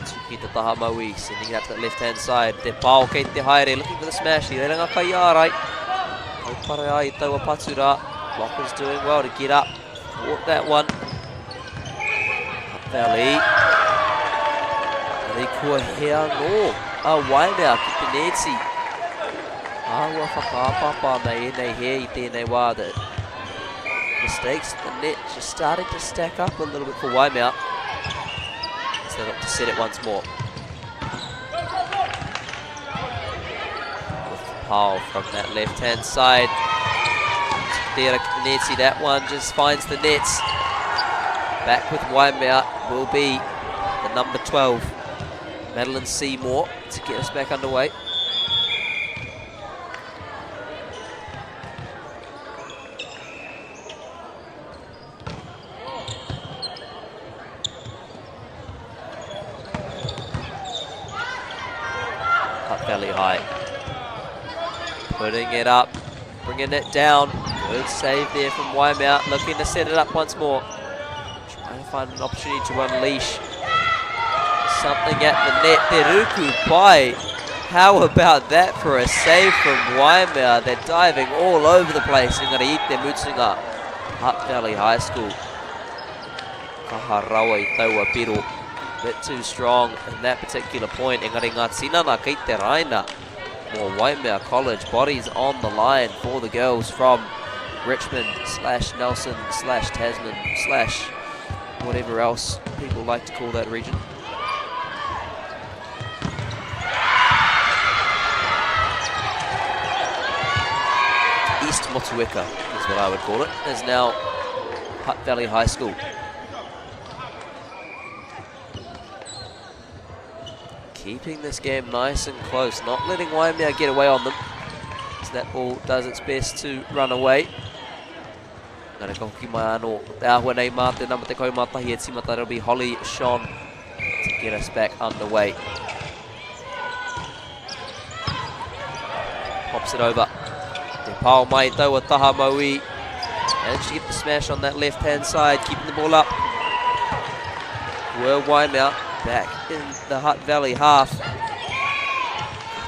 Tuki te taha maui, sending it out to the left hand side. Te pao kei te haere, looking for the smash. I ranga kai ārai. Kaupare ai taua patura. Blockers doing well to get up. Fought that one. Hutt Valley. Rei kua hea no. Waimea ki te neti. Awa whakaapapa nei nei he I tēnei wā that mistakes at the net just starting to stack up a little bit for Waimea. So they look to set it once more. With the pile from that left hand side. That one just finds the nets. Back with Waimea will be the number 12, Madeline Seymour, to get us back underway. Hutt Valley high. Putting it up, bringing it down. Good save there from Waimea, looking to set it up once more. Trying to find an opportunity to unleash something at the net. Teruku by. How about that for a save from Waimea? They're diving all over the place. Engari Ite Mutsunga, Hutt Valley High School. Kaharawa I taua piro. Bit too strong in that particular point. Engari ngā tinana kei te raina. More Waimea College bodies on the line for the girls from Richmond / Nelson / Tasman / whatever else people like to call that region. East Motueka is what I would call it, is now Hutt Valley High School. Keeping this game nice and close, not letting Waimea get away on them, as that ball does its best to run away. Ngana koki mai anō, te ahua nei mā te number te kaumatahi e timata, it'll be Holly Sean to get us back underway. Pops it over. Te pao mai taua taha maui. Managed to get the smash on that left hand side, keeping the ball up. Were Waimea back in the Hutt Valley half.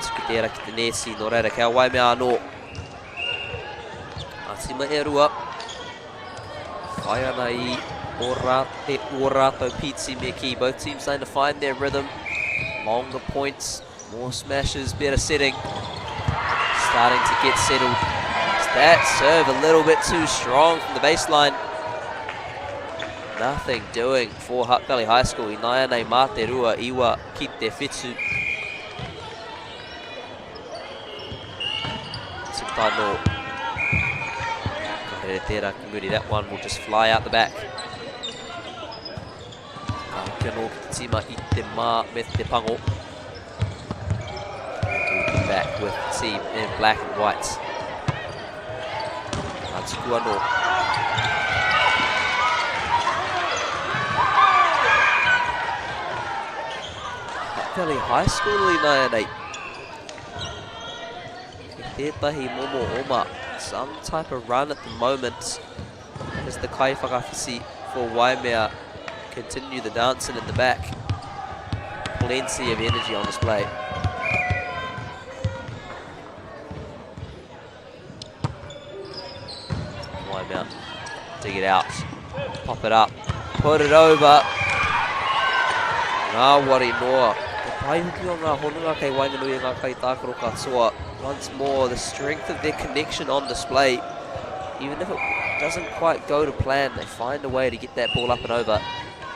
Tuku tērā ki te neti, no reira kia Waimea anō. Atima e rua. Whai ana I o rātou Pitsi Meki. Both teams starting to find their rhythm. Longer points, more smashes, better setting. Starting to get settled. That serve a little bit too strong from the baseline. Nothing doing for Hutt Valley High School. Inaia nei mā te rua iwa ki te whetū. Titano. Karere tērā ki muri. That one will just fly out the back. Kano ki te tima I te mā me te pango. back with the team in black and white. Atukua no. Valley High School i nai. Tētahi momo oma. Some type of run at the moment as the kai whakawhisi for Waimea continue the dancing in the back. Plenty of energy on display. Waimea, dig it out, pop it up, put it over. Ngā wari noa. Te paihuki o ngā honunga kei Wainganui ngā kai tākaro katoa. Once more, the strength of their connection on display. Even if it doesn't quite go to plan, they find a way to get that ball up and over.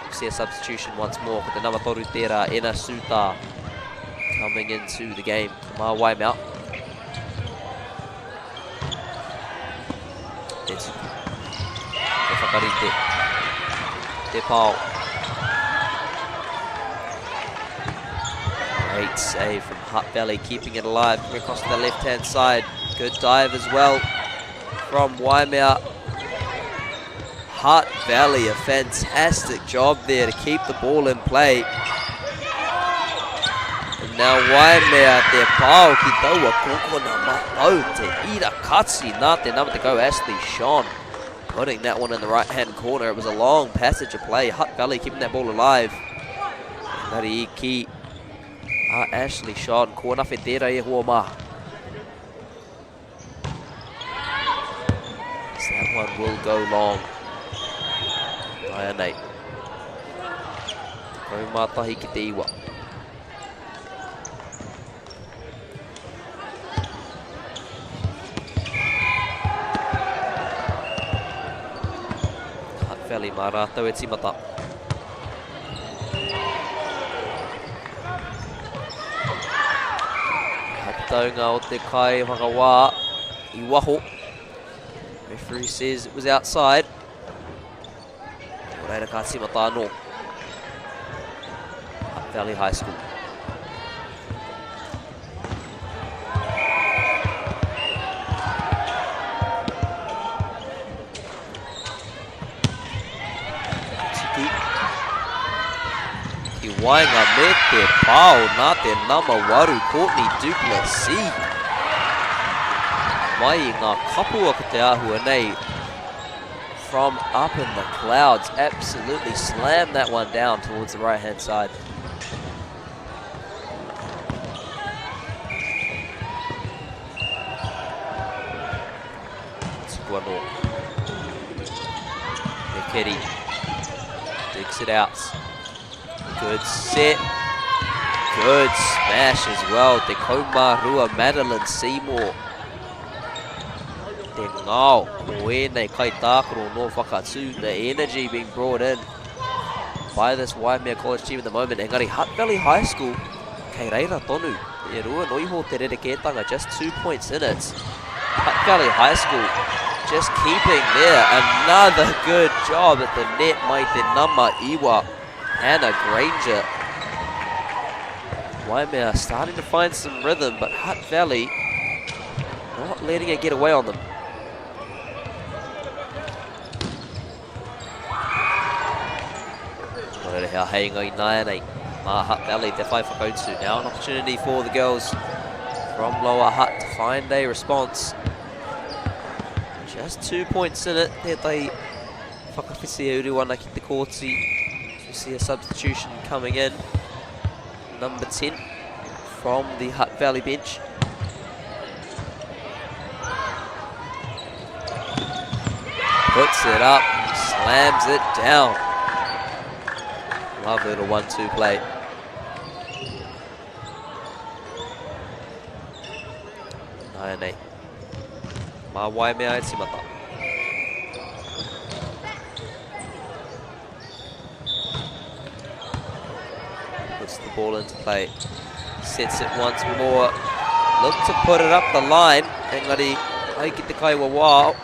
We'll see a substitution once more for the number toru tera, Ena Suta, coming into the game. Mā Waimea. Tetsuki. Te whakarite. Te pao. Great save from Hutt Valley, keeping it alive across to the left-hand side. Good dive as well from Waimea. Hutt Valley, a fantastic job there to keep the ball in play. And now Waimea, te pao ki taua koko na matau, te ira katsi nā te nama te go Ashley Sean. Putting that one in the right-hand corner. It was a long passage of play. Hutt Valley keeping that ball alive. Ngari I ki Ashley Sean, kōna whetera e hoa mā. So that one will go long. Ai anei. Kau mātahi ki te iwa. Hutt Valley mā rātou e timata. Taunga o te kai whakawā I waho. Referee says it was outside. Reira ka timata anō. Hutt Valley High School. Wainga me te pao nā te nama waru Courtney Duplessis. Mai I ngā kapua ko te ahua nei. From up in the clouds, absolutely slammed that one down towards the right hand side. Tsukuano. Nekeri digs it out. Good set, good smash as well. Te Kaumarua Madeline Seymour. Te ngao, moenei kai tākaro no whakatū. The energy being brought in by this Waimea College team at the moment. Engari Hutt Valley High School, kei reira tonu. E rua noiho te rerekētanga, just 2 points in it. Hutt Valley High School just keeping there. Another good job at the net, mai te nama iwa. Hannah Granger. Waimea starting to find some rhythm, but Hutt Valley not letting it get away on them. Hutt Valley, te whai whakautu. Now an opportunity for the girls from Lower Hutt to find a response. Just 2 points in it. Tētai whakawhisi e uru ana ki te kōti. See a substitution coming in. Number 10 from the Hutt Valley bench. Puts it up, slams it down. Lovely little 1-2 play. Nai Mā Waimea e timata. Puts the ball into play. Sets it once more. Look to put it up the line. Engari, ai ki te kai wa wā.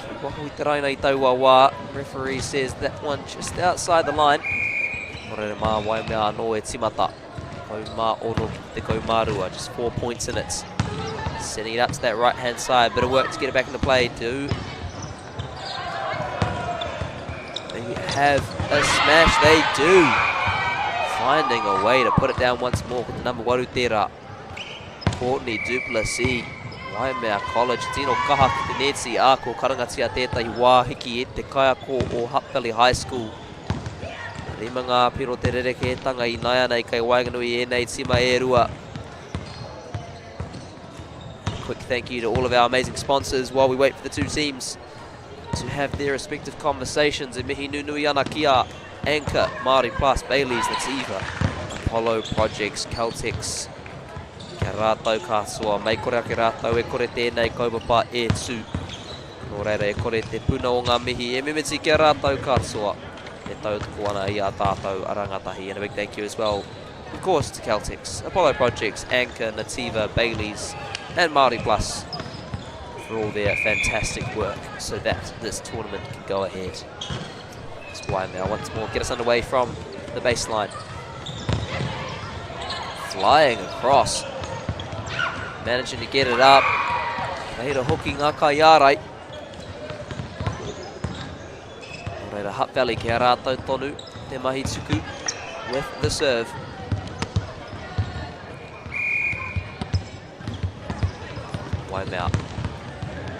Ki waho I te raina I tau wa wā. Referee says that one just outside the line. Korere mā Waimea anō e timata. Kauma Oro ki te Kaumarua, just 4 points in it. Setting it up to that right-hand side. Bit of work to get it back into play. Do they have a smash? They do. Finding a way to put it down once more with the number Warutera. Courtney Duplessis. Waimea College. Tino kaha ki te netsi a ko karangatia tētahi wāhiki e te kaiako o Hutt Valley High School. Rima ngā piro te rereke tanga I nai nei kai waiganui e nei tima e rua. Quick thank you to all of our amazing sponsors while we wait for the two teams to have their respective conversations. E mihi nunui ana kia Anchor, Māori Plus, Bailey's, Nativa, Apollo Projects, Caltex. Kia rātou kāsoa, mei kore ake rātou e kore tēnei kaupapa e tū. Nō reira e kore te puna o ngā mihi e mimiti kia rātou kāsoa. E tautoko ana I a tātou arangatahi. And a big thank you as well, of course, to Caltex, Apollo Projects, Anchor, Nativa, Bailey's, and Māori Plus for all their fantastic work so that this tournament can go ahead. That's Waimea once more get us underway from the baseline. Flying across. Managing to get it up. Reira hooking ngā kaiarai. Reira Hutt Valley kia rātou tonu. Te mahi tuku with the serve. Waimea.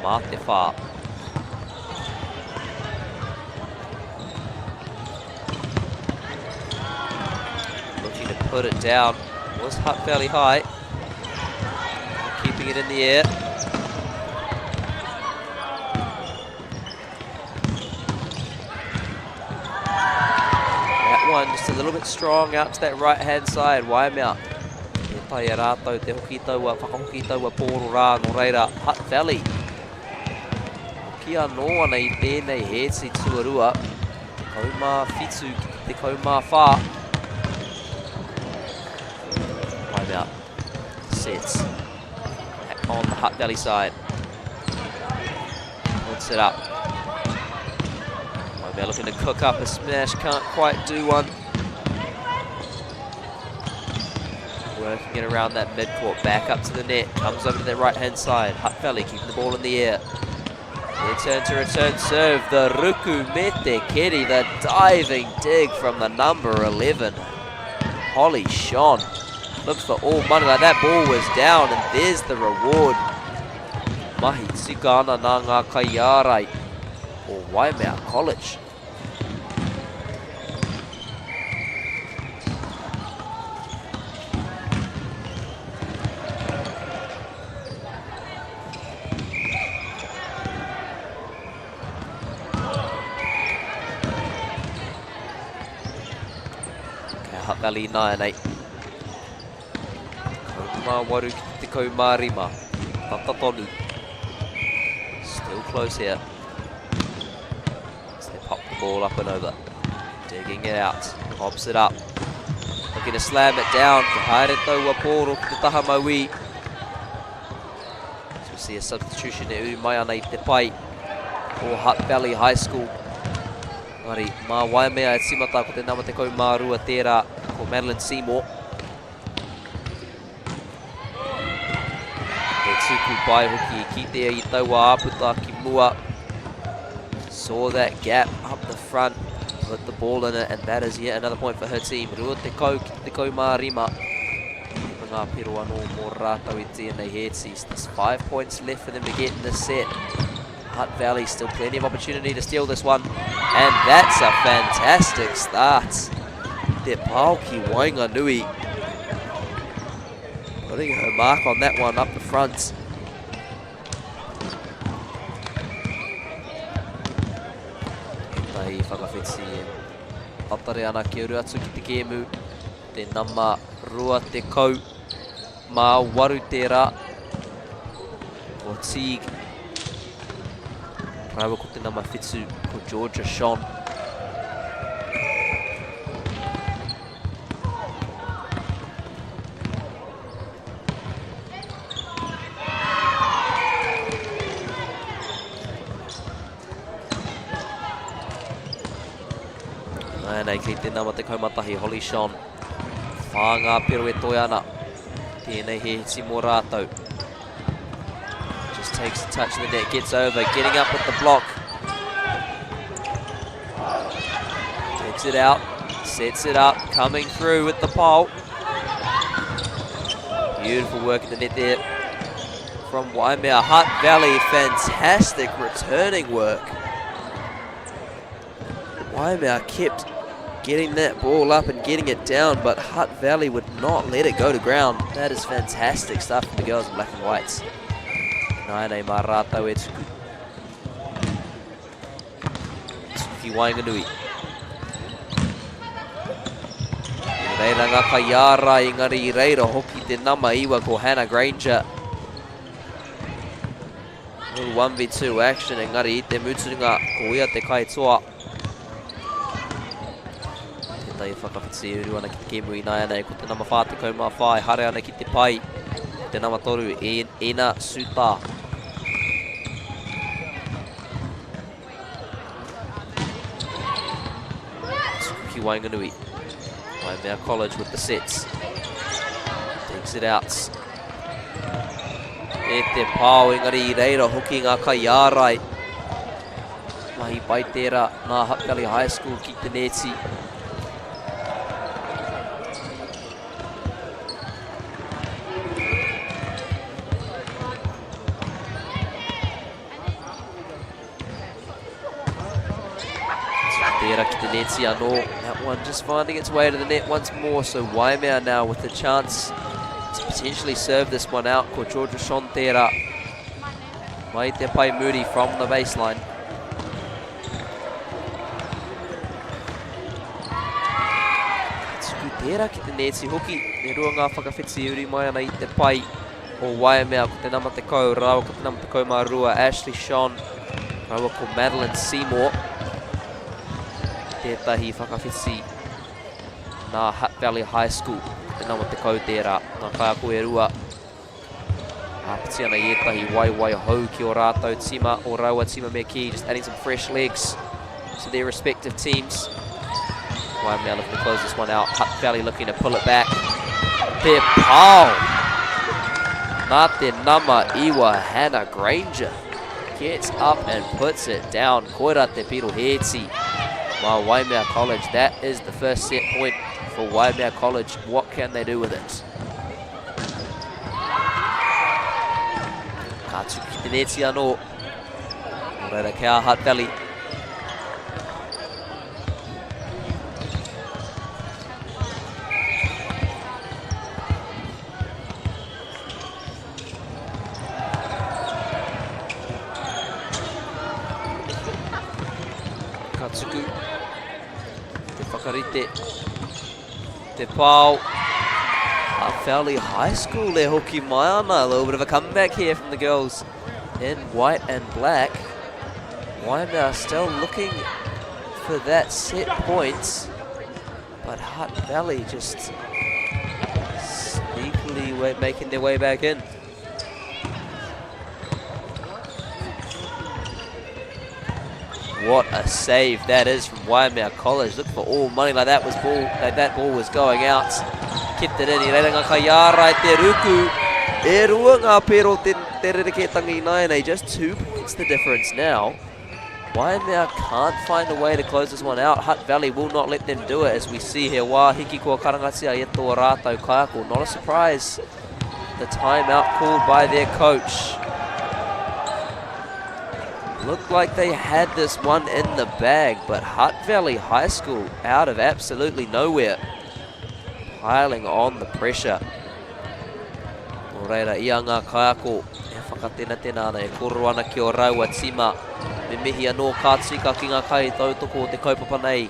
Mā te whā. Looking to put it down. Was Hutt Valley High. Keeping it in the air. That one just a little bit strong out to that right hand side. Waimea. E tai e rātou te hoki taua, whakahoki taua pōro rā no reira Hutt Valley. Kia noa nei tēnei hēti tuarua. Kaumā whitu ki te kaumā whā. Waimea sets. Back on the Hutt Valley side. Puts it up. Waimea looking to cook up a smash, can't quite do one. Working it around that midcourt, back up to the net, comes over to their right-hand side. Hutt Valley keeping the ball in the air. Return to return serve, the Ruku Mete Keri, the diving dig from the number 11. Holly Sean looks for all money, like that ball was down, and there's the reward. Mahi tika ana nā ngā kaiarai o Waimea College. Hutt Valley 9-8. Kaumā waru ki te kaumā rima. Tatatonu. Still close here. As they pop the ball up and over. Digging it out. Pops it up. Looking to slam it down. Te haere taua pōro ki te taha maui. So we see a substitution e ui mai ana I te pai o Hutt Valley High School. Mari, mā Waimea e timata ko te nama te kaumā rua tērā ko Madeline Seymour. Te tuku pai hoki ki te I taua āputa ki mua. Saw that gap up the front, put the ball in it, and that is yet another point for her team. Rua te kau ki te kaumā rima. Ngā piro anō mō rātau I tēnei hētis. There's 5 points left for them to get in this set. Hutt Valley still plenty of opportunity to steal this one. And that's a fantastic start. Te pao ki Wainganui. Putting her mark on that one up the front. Tai whakawhetsi e tatare ana ki uru atu ki te kēmu. Te nama rua te kau. Mā waru tērā. O Teague. Rawa ko te nama whitu ko Georgia Sean. Nei kei te nama te kaumatahi Holly Sean. Whāngā pero e toi ana. Tēnei he hiti mō rātou. Just takes a touch of the net, gets over, getting up with the block. Takes it out, sets it up, coming through with the pole. Beautiful work at the net there from Waimea. Hutt Valley, fantastic returning work. Waimea kept getting that ball up and getting it down, but Hutt Valley would not let it go to ground. That is fantastic stuff from the girls in black and whites. Naenei mā rātou e tuku. Tuki Wainganui. Reira ngā kaiara, engari I reira hoki te nama iwa ko Hannah Granger. Little 1v2 action, engari I te muturunga ko ia te kaitoa. Tētai whakawhiti uru ana ki te kemu I nai anei ko te nama whātekau mā whai, hare ana ki te pai. Te nama toru, Ena Suta. Tuki Wainganui. Waimea College with the sets. Takes it out. E te pāo engari I reira hoki ngā kaiārai. Mahi pai tērā nā Hutt Valley High School ki te neti. Tērā ki te neti anō. That one just finding its way to the net once more. So Waimea now with the chance to potentially serve this one out. Ko Georgia Sean tērā. Mai te pai muri from the baseline. Tuku tērā ki te neti hoki. Me rua ngā whakawhiti uri mai ana I te pai o Waimea ko te nama te kau. Rawa ko te nama te kau mā rua. Ashley Sean. Rawa ko Madeline Seymour. Tētahi whakawhiti nā Hutt Valley High School. Te nama te kau tērā, nā kai koe rua. Āpiti ana I etahi waiwai hou ki o rātou tima, o raua tima me ki, just adding some fresh legs to their respective teams. Waimea looking to close this one out. Hutt Valley looking to pull it back. Te pāo! Nā te nama iwa Hannah Granger. Gets up and puts it down. Koira te piro heti. Well, Waimea College, that is the first set point for Waimea College. What can they do with it? Ka tuki te neti anō. Reira kia Hutt Valley. Ka tuku. Whakarite, te pāo, Hutt Valley High School e hoki mai ana. A little bit of a comeback here from the girls in white and black. Waimea still looking for that set point, but Hutt Valley just sneakily making their way back in. What a save that is from Waimea College. Look for all money like that ball was going out. Kept it in. I reira ngā kaiārai te ruku. E rua ngā pero te rereketangi naenei. Just 2 points the difference now. Waimea can't find a way to close this one out. Hutt Valley will not let them do it, as we see here. Wā hiki kua karangatia I tō rātou kaiako. Not a surprise. The timeout called by their coach. Looked like they had this one in the bag, but Hutt Valley High School out of absolutely nowhere. Piling on the pressure. O reira ia ngā kaiako e whakatena tēnā ana e koro ana ki o raua tima. Me mihi anō kātika ki ngā kai tautoko o te kaupapa nei.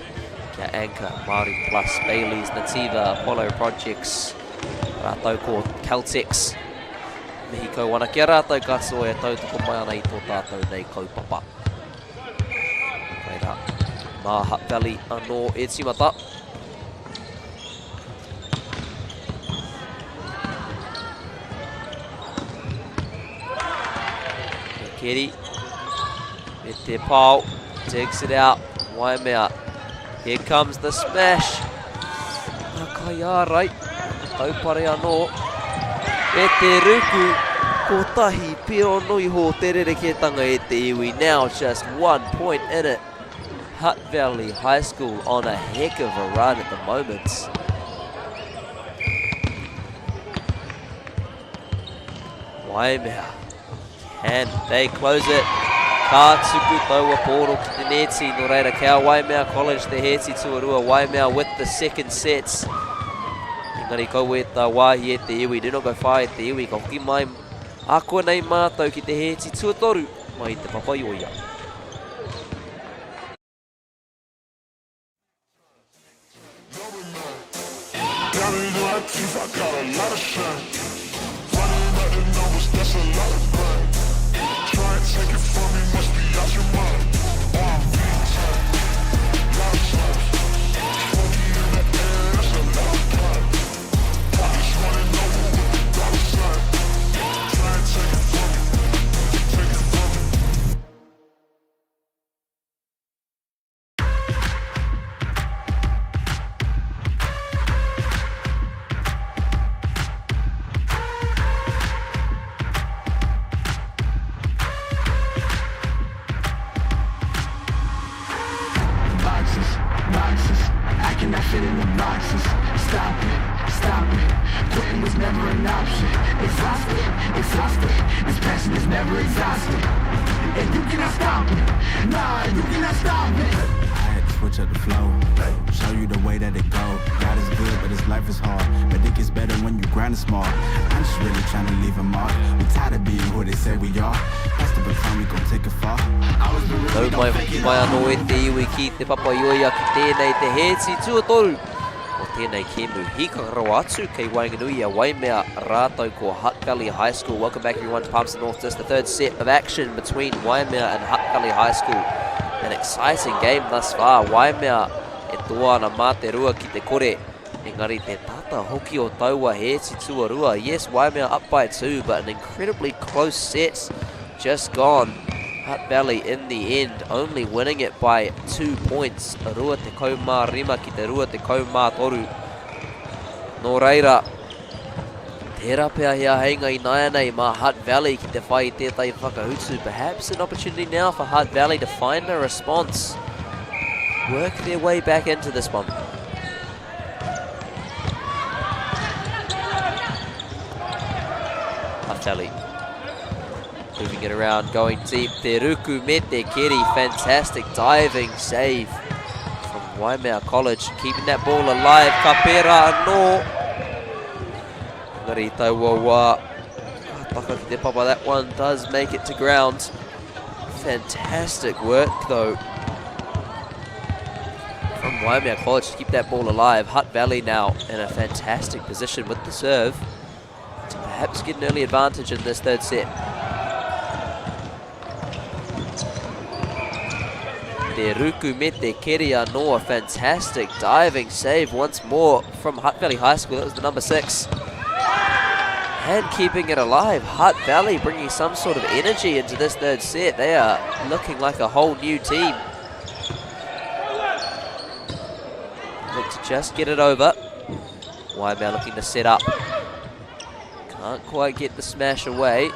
Kia Anchor, Māori Plus, Bailey's, Nativa, Apollo Projects, rātau ko Caltex. Mihi kau ana kia rātou katoa e tautoko mai ana I tō tātou nei kaupapa. Reira, mā Hutt Valley anō e timata. Keri, me te pāo, takes it out, Waimea. Here comes the smash. Nā kai ārai. kaupare anō. E te ruku, ko tahi piro nui ho te rereketanga e te iwi. Now just 1 point in it. Hutt Valley High School on a heck of a run at the moment. Waimea, can they close it? Ka tuku taua pōro ki te neti, no reira kia Waimea College te heti tuarua. Waimea with the second sets. Engari kau e tā wāhi e te iwi, do not go whai e te iwi, ka hoki mai a koe nei mātou ki te heti tuatoru mai te Pāpāmoa. I got a lot of shine. Running out the numbers, that's a lot of grind. Try and take it from me, must be out your mind. I'm big time, lot of times. Funky in the air, that's a lot of time. Pockets running over with the dollar sign. Try and take it from me, take it from me. Fit in the boxes. Stop it. Quitting was never an option. Exhausted. This passion is never exhausted. And you cannot stop it. Nah, you cannot stop it. I had to switch up the flow, show you the way that it go. God is good, but his life is hard. But it gets better when you grind it smart. I'm just really trying to leave a mark. We tired of being who they say we are. That's the baton, we gon' take it far. Tau mai hoki mai anō e te iwi ki te Pāpāmoa ki tēnei te heti tuatoru. O tēnei kemu hikaro atu kei Wainganui a Waimea rātou ko Hutt Valley High School. Welcome back everyone to Palmerston North. This is the third set of action between Waimea and Hutt Valley High School. An exciting game thus far. Waimea e toa na mā te rua ki te kore. Engari te tata hoki o taua heti tuarua. Yes, Waimea up by 2, but an incredibly close set just gone. Hutt Valley in the end only winning it by 2 points. Rua te kaumā rima ki te rua te kaumā toru. Nō reira, tērā pēr hea heinga I naia nei mā Hutt Valley ki te whai I tētai whakahutu. Perhaps an opportunity now for Hutt Valley to find a response. Work their way back into this one. Hutt Valley moving it around, going deep. Te ruku me te keri, fantastic diving save from Waimea College, keeping that ball alive. Ka pērā anō. Ngari taua wā. Taka ki te papa, that one does make it to ground. Fantastic work though from Waimea College to keep that ball alive. Hutt Valley now in a fantastic position with the serve to perhaps get an early advantage in this third set. Te ruku me te keri anō, a fantastic diving save once more from Hutt Valley High School. That was the number 6. And keeping it alive. Hutt Valley bringing some sort of energy into this third set. They are looking like a whole new team. Look to just get it over. Waimea looking to set up. Can't quite get the smash away.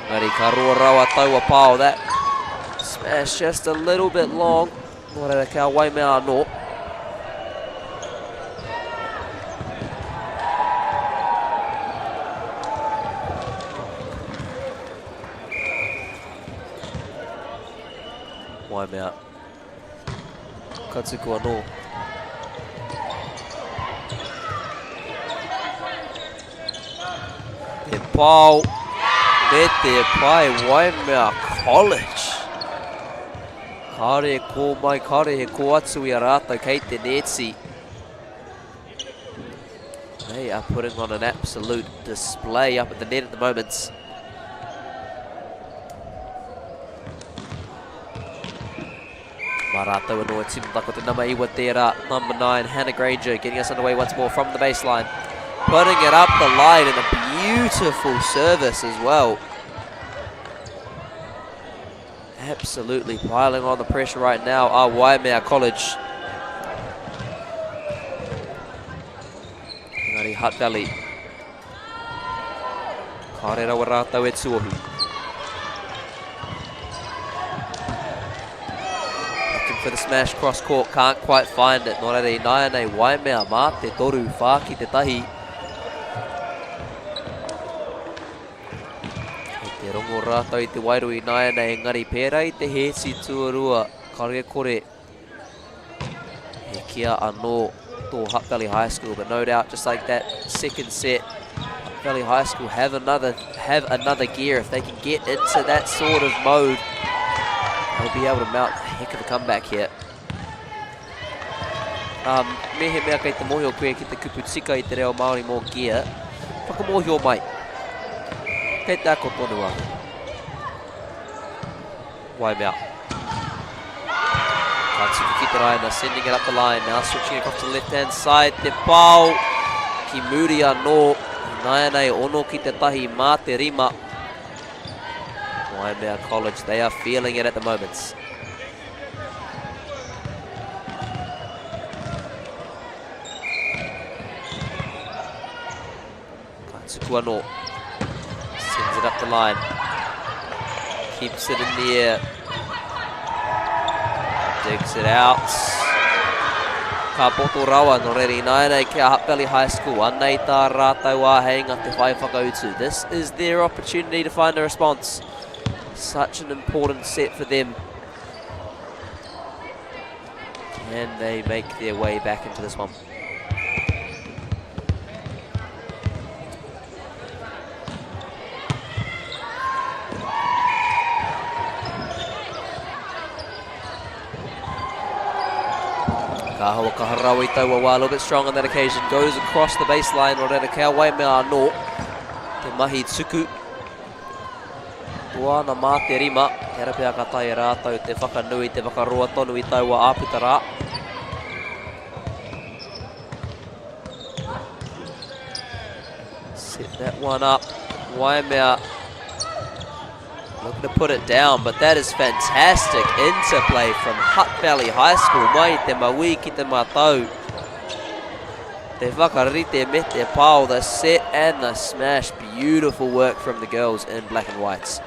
Ngari ka roa rawa taua pāo. That smash just a little bit long. Nō reira kia Waimea anō. Waimea ka tuku anō. Te pāo me te pai Waimea College. Kare ko mai, kare he ko atu I a rātou kei te neti. They are putting on an absolute display up at the net at the moment. Mā rātou anō e timutako te nama iwa tērā. Number 9, Hannah Granger, getting us underway once more from the baseline. Putting it up the line in a beautiful service as well. Absolutely piling on the pressure right now are Waimea College. Hutt Valley. Ka re rawa rātau e tuohu. Looking for the smash cross court, can't quite find it. Nō reira I nāia nei Waimea mā te toru whā ki te tahi. Te rongo rātau I te wairu I nāia nei engari pērā I te hēti tuarua kare kore. He kia anō tō Hutt Valley High School, but no doubt just like that second set, Hutt Valley High School have another gear. If they can get into that sort of mode, they'll be able to mount a heck of a comeback here. Me he mea kei te mohio koe ki te kupu tika I te reo Māori mō gear. Whakamohio mai. Kei te ako tonua. Waimea. Katsuki Kitaraina sending it up the line. Now switching across to the left-hand side. Te pau. Ki muri anō. Nāia nei ono ki te tahi mā te rima. Waimea College, they are feeling it at the moment. Katsuku anō. Sends it up the line. Keeps it in the air. Digs it out. Ka poto rawa no reira I nāia nei kia Hutt Valley High School. Anei tā rātau āheinga te whai whakautu. This is their opportunity to find a response. Such an important set for them. Can they make their way back into this one? Kahawa Kaharawi taua wā, a little bit strong on that occasion. Goes across the baseline. Orera kia Waimea anō. Te mahi tuku. Tuana mā te rima. Hera pia ka tai rātau te whakanui, te whakaroa tonu I taua āputara. Set that one up. Waimea looking to put it down, but that is fantastic interplay from Hutt Valley High School. Mai te maui ki te mātau. Te whakarite me te pau, the set and the smash. Beautiful work from the girls in black and whites.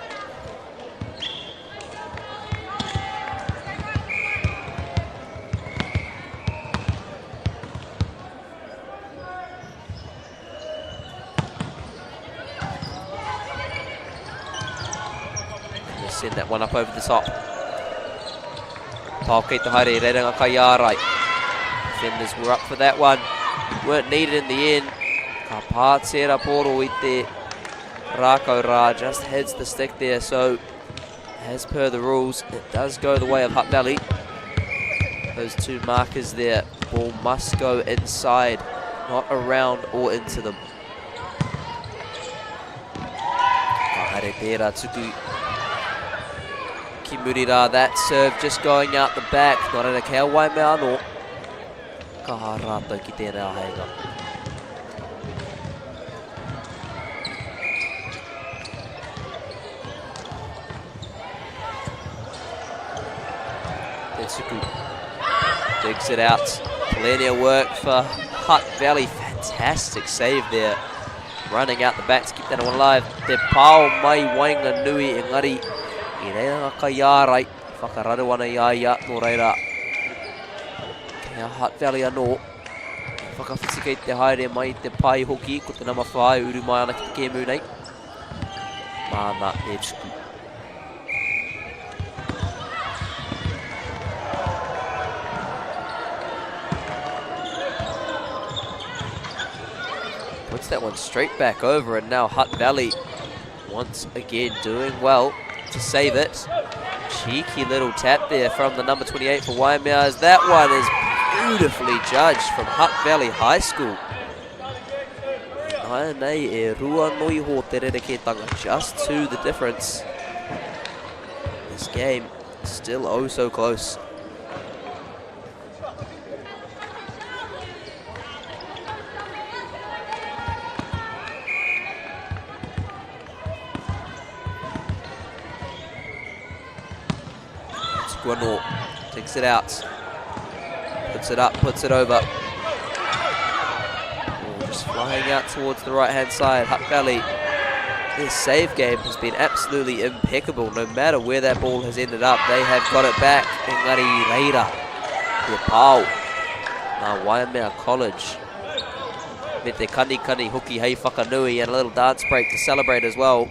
Send that one up over the top. Pao kei te haere, reiranga kai ārai. Defenders were up for that one. Weren't needed in the end. Ka pātera poro I te rākau rā, just heads the stick there. So, as per the rules, it does go the way of Hutt Valley. Those two markers there. Ball must go inside, not around or into them. Ka haere tērā tuku. Ki muri rā, that serve just going out the back. Nō reira kia Waimea anō. Ka hā rātau ki tēnā āheinga. Tetsuku digs it out. Plenty of work for Hutt Valley. Fantastic save there. Running out the back to keep that one alive. Te pao mai wainga nui engari. I reira ka iārai, whakararu ana I aia, nō reira. Kia Hutt Valley anō. Whakawhiti kei te haere mai te pai hoki, ko te nama whai, uru mai ana ki te kēmu nei. Māna e tuku. Puts that one straight back over, and now Hutt Valley once again doing well to save it. Cheeky little tap there from the number 28 for Waimea, as that one is beautifully judged from Hutt Valley High School. Nāia nei e rua noi ho te rereketanga, just to the difference. This game still oh so close. Guano takes it out, puts it up, puts it over. Oh, just flying out towards the right-hand side. Hutt Valley, their save game has been absolutely impeccable. No matter where that ball has ended up, they have got it back. Engari Reira, Te Pau, Ngā Waimea College. Me te kani hoki hei whakanui, and a little dance break to celebrate as well.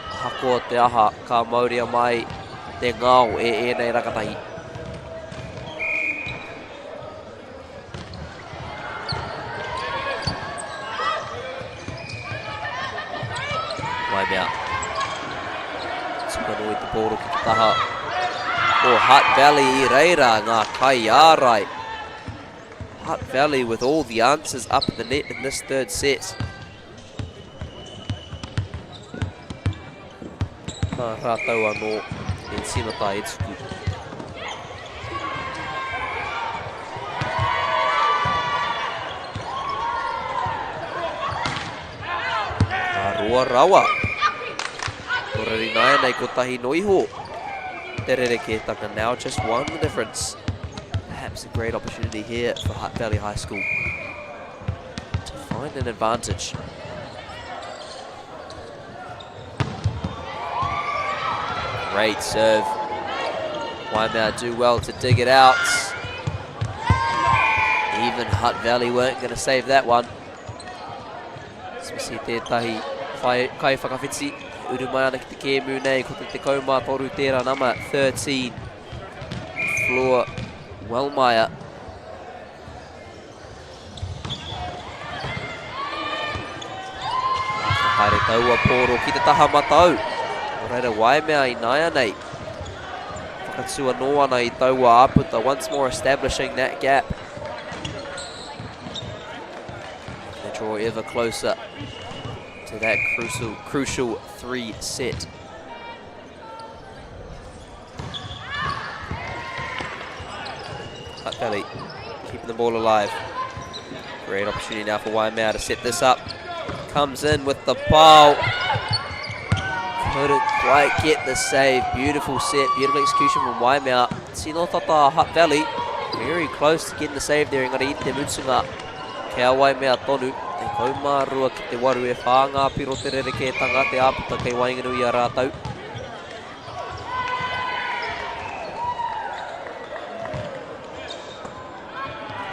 Hako te aha, ka mauria mai te ngau e nei rakatahi. Waimea. Tukanui te pōro ki te taha. O Hutt Valley I reira ngā kai ārai. Hutt Valley with all the answers up at the net in this third set. Nā rātau anō e Sinata Etsuku. Roa rawa. Koreri nai nei ko tahi noiho. Te rereketanga now just one difference. Perhaps a great opportunity here for Hutt Valley High School to find an advantage. Great serve. Waimea do well to dig it out. Even Hutt Valley weren't going to save that one. Smisi tētahi kai whakawhiti. Uru mai ana ki te kēmu nei, ko te kaumā toru tērā nama, 13. Floor Waimea. Haere taua pōro ki te taha matau. Reira Waimea I nai anei. Whakatua no ana I taua aputa, once more establishing that gap. They draw ever closer to that crucial 3-set. Hutt Valley keeping the ball alive. Great opportunity now for Waimea to set this up. Comes in with the pau. Couldn't quite get the save. Beautiful set, beautiful execution from Waimea. Tino tata Hutt Valley. Very close to getting the save there. Engari I te mutsunga. Kia Waimea tonu. Te kaumārua ki te waru e whāngā piro te rereketanga te āputa kei Wainganui a rātau.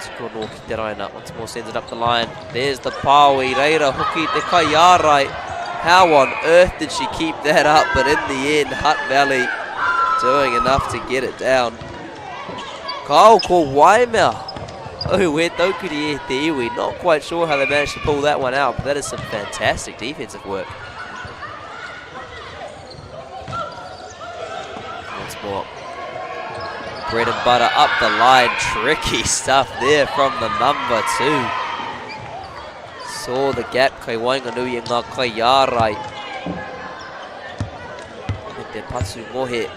Tukono ki te raina. Once more sends it up the line. There's the pāu I reira hoki te kai ārai. How on earth did she keep that up? But in the end, Hutt Valley doing enough to get it down. Kau ko Waimea. Oh, we're taukiri e te iwi. Not quite sure how they managed to pull that one out, but that is some fantastic defensive work. Once more. Bread and butter up the line. Tricky stuff there from the number 2. Saw the gap, kai Wainganui I ngā kai ārai. Me te patu mohe,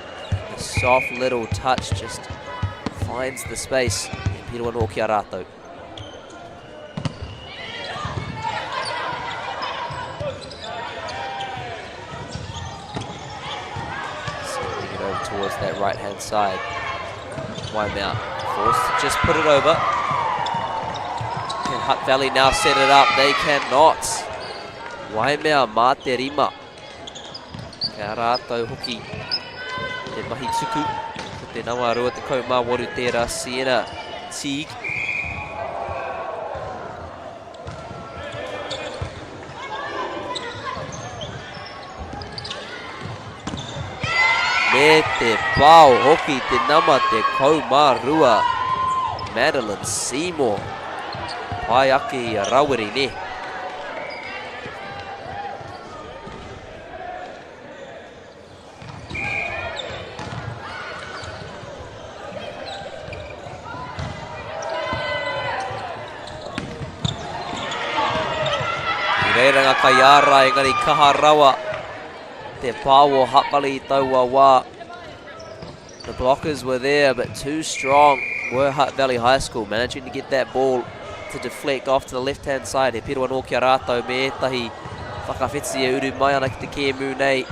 a soft little touch just finds the space. Pīroa no ki a rātau. Sending it over towards that right-hand side. Waimea forced to just put it over. Can Hutt Valley now set it up? They cannot. Waimea mā te rima. Kia rātau hoki. Te mahi tuku. Ko te nawa rua te kaumā waru tērā Siena Teague. Me te pau hoki te nama te kaumā rua. Madeline Seymour. Pai ake I a rawiri ne. Reira ngā kai ārai, engari kaha rawa. Te pāu o Hutt Valley I taua wā. The blockers were there, but too strong were Hutt Valley High School, managing to get that ball to deflect off to the left-hand side. He pīroa no ki a rātau me etahi whakawhiti e uru mai ana ki te kēmu nei.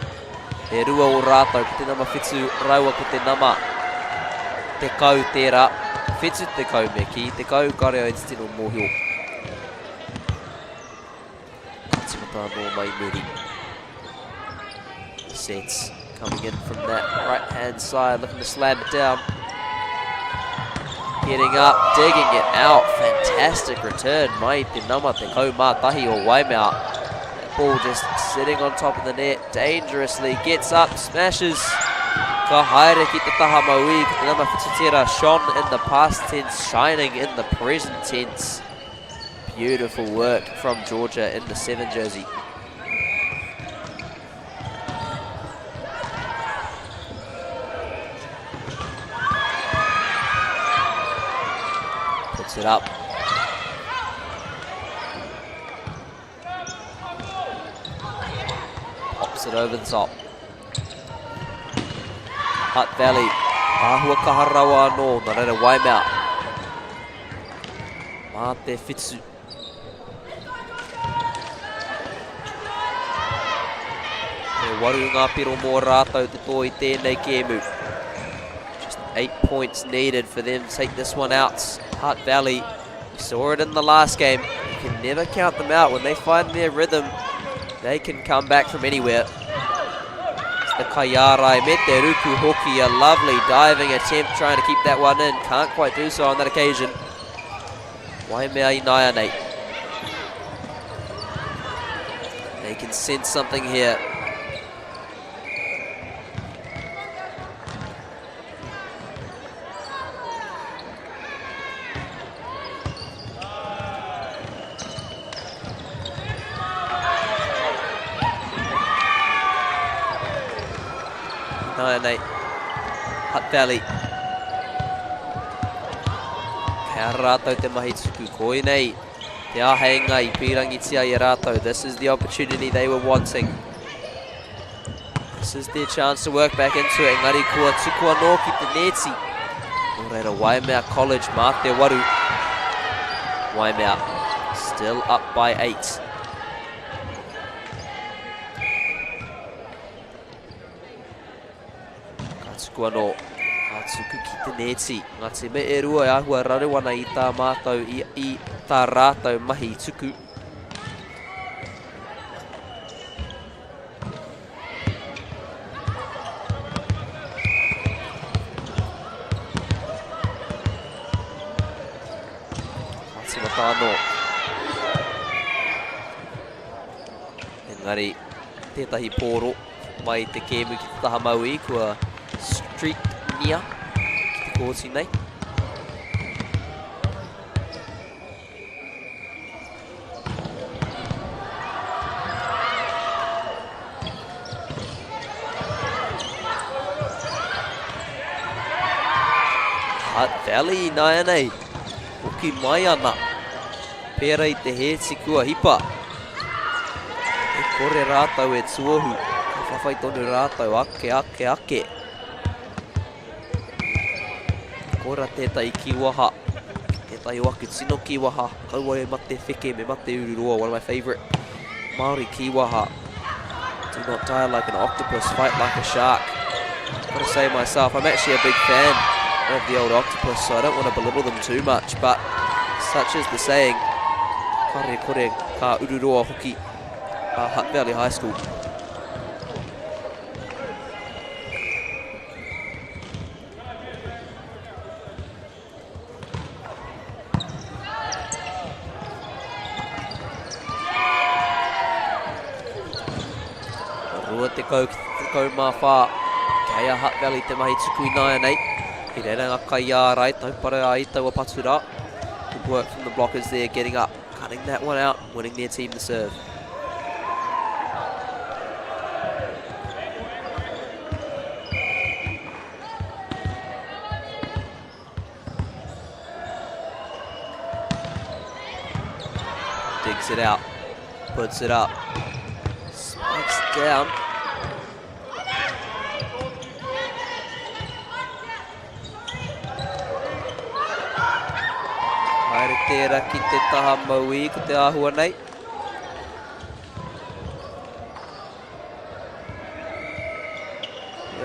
He rua o rātau ki te nama whitu raua ko te nama te kau tērā. Whitu te kau me ki te kau kareo i te tino mōhio. Tā no mai muri. Sets coming in from that right-hand side, looking to slam it down. Getting up, digging it out. Fantastic return. Mai te nama te kaumātahi o Waimea. That ball just sitting on top of the net dangerously. Gets up, smashes. Ka haere ki te taha maui, ki te nama Whitutera shone in the past tense, shining in the present tense. Beautiful work from Georgia in the 7 jersey. Puts it up. Pops it over the top. Hutt Valley, Ahua Kaharawa no, nā reira Waimea. Mā te Whitsu. E waru ngā piro mō rātau te tō I tēnei kēmu. Just 8 points needed for them to take this one out. Hutt Valley, we saw it in the last game. You can never count them out. When they find their rhythm, they can come back from anywhere. The Kaiarai met te Ruku hoki, a lovely diving attempt trying to keep that one in. Can't quite do so on that occasion. Waimea I Naianei. They can sense something here. Hutt Valley. Kia rātou te mahi tuku koi nei. Te āheinga I pīrangitia I rātou. This is the opportunity they were wanting. This is their chance to work back into it. Engari kua tuku anō ki te neti. Nō reira Waimea College mā te waru. Waimea still up by 8. Tuku anō, ka tuku ki te neti. Ngā te me e rua e ahua rarewana I tā mātou I tā rātou mahi tuku. Ka tīmata anō. Engari, tētahi pōro mai te kēmu ki te taha maui kua Street Nia ki te kōti nei. Hutt Valley nai nei. Hoki mai ana. Pēra I te heti kua hipa. E kore rātau e tuohu. Ka whawhai tonu rātau ake. Kora tētai kiwaha, tētai wake tino kiwaha, kaua e mate whike me mate ururoa, one of my favourite Māori kiwaha. Do not die like an octopus, fight like a shark. Gotta say myself, I'm actually a big fan of the old octopus, so I don't want to belittle them too much, but such is the saying, kare kore ka ururoa hoki, Hutt Valley High School. Te kau mā whā. Kea Hutt Valley te mahi tuku I Naianei. I reira ngā Kaiarai, taupara ai taua patura. Good work from the blockers there, getting up, cutting that one out, winning their team the serve. Digs it out, puts it up, spikes down. Haere tērā ki te taha maui ko te āhua nei.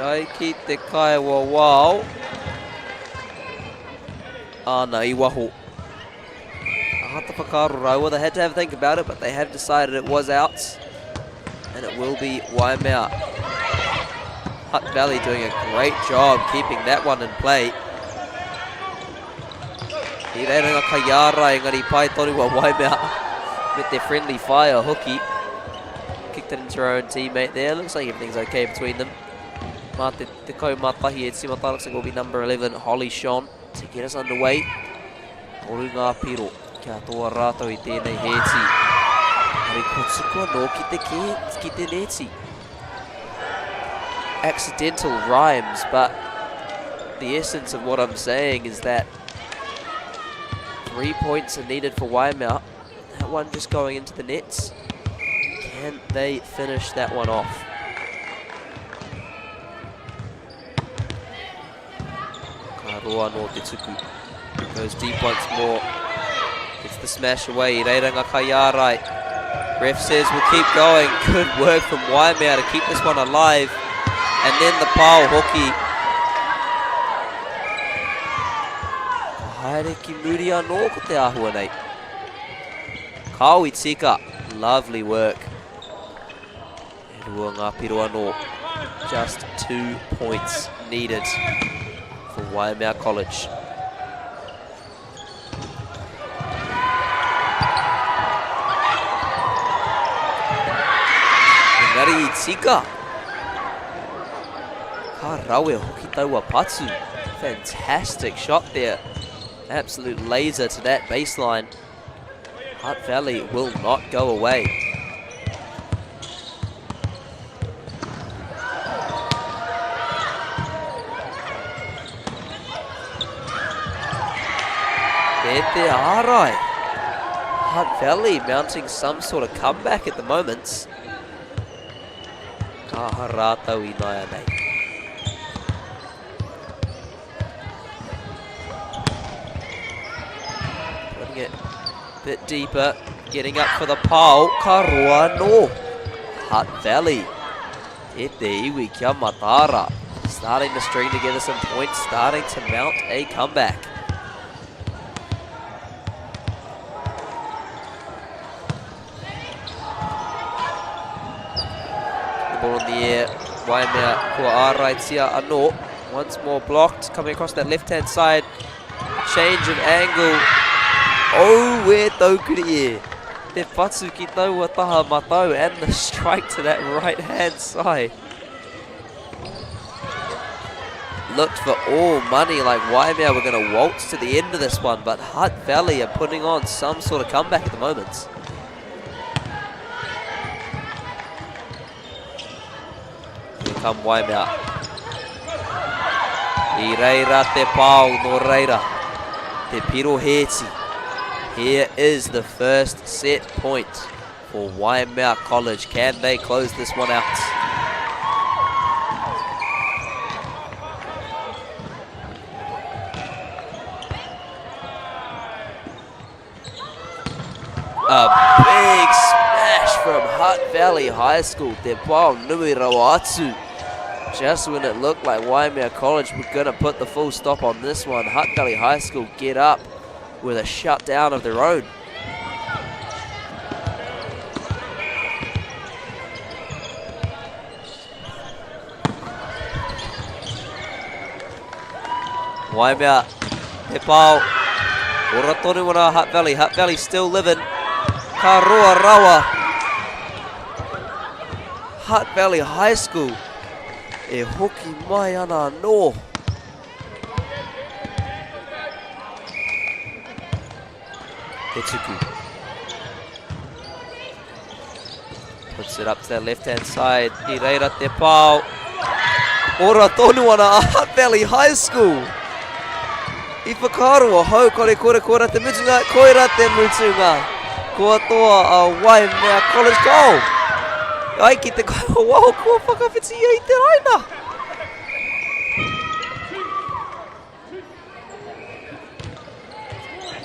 Ai ki te kaiwa wao. Āna I waho. Hata Whakaroraua, they had to have a think about it, but they have decided it was out. And it will be Waimea. Hutt Valley doing a great job keeping that one in play. I reira ka iara engari pai tonu wa Waimea with their friendly fire hooky. Kicked it into her own teammate there. Looks like everything's okay between them. Mā te kaumatahi e Timata, looks like it will be number 11, Holly Sean, to get us underway. Oru ngā piro, kia toa rātou I tēnei hēti. Hare kotsukua no ki te neti. Accidental rhymes, but the essence of what I'm saying is that 3 points are needed for Waimea. That one just going into the nets. Can they finish that one off? Roa no te tuku. Goes deep once more. Gets the smash away. Reiranga Kaiarai. Ref says we'll keep going. Good work from Waimea to keep this one alive. And then the pau hoki. Haere ki muri anō ko te āhua nei. Kaui tika. Lovely work. E rua ngā piro anō. Just 2 points needed for Waimea College. Engari tika. Ka rawe hoki taua patu. Fantastic shot there. Absolute laser to that baseline. Hutt Valley will not go away. Te ārai. Hutt Valley mounting some sort of comeback at the moment. Kaha rātau I nai anei. Putting it a bit deeper. Getting up for the pau. Ka roa no. Hutt Valley. E te iwi kia matara. Starting to string together some points. Starting to mount a comeback. Ball in the air, Waimea kua āraitia anō. Once more blocked, coming across that left-hand side. Change of angle. Oh, where taukuri e. Te patu ki taua taha matau, and the strike to that right-hand side. Looked for all money, like Waimea were going to waltz to the end of this one, but Hutt Valley are putting on some sort of comeback at the moment. Come Waimea. I reira te pau no reira. Te piro heti. Here is the first set point for Waimea College. Can they close this one out? A big smash from Hutt Valley High School. Te pau nui rawa atu. Just when it looked like Waimea College were going to put the full stop on this one, Hutt Valley High School get up with a shutdown of their own. Waimea, te pau. Ora tonu wana Hutt Valley. Hutt Valley still living. Ka roa rawa. Hutt Valley High School. E hoki mai ana anō. Te tuku. Puts it up to that left-hand side. I reira te pau. Ora tonu ana Hutt Valley High School. I whakaroa hau kore te mutunga. Koira te mutunga. Kua toa a Waimea College goal. Ai ki te kaua wau, kua whakawhitia I te raina.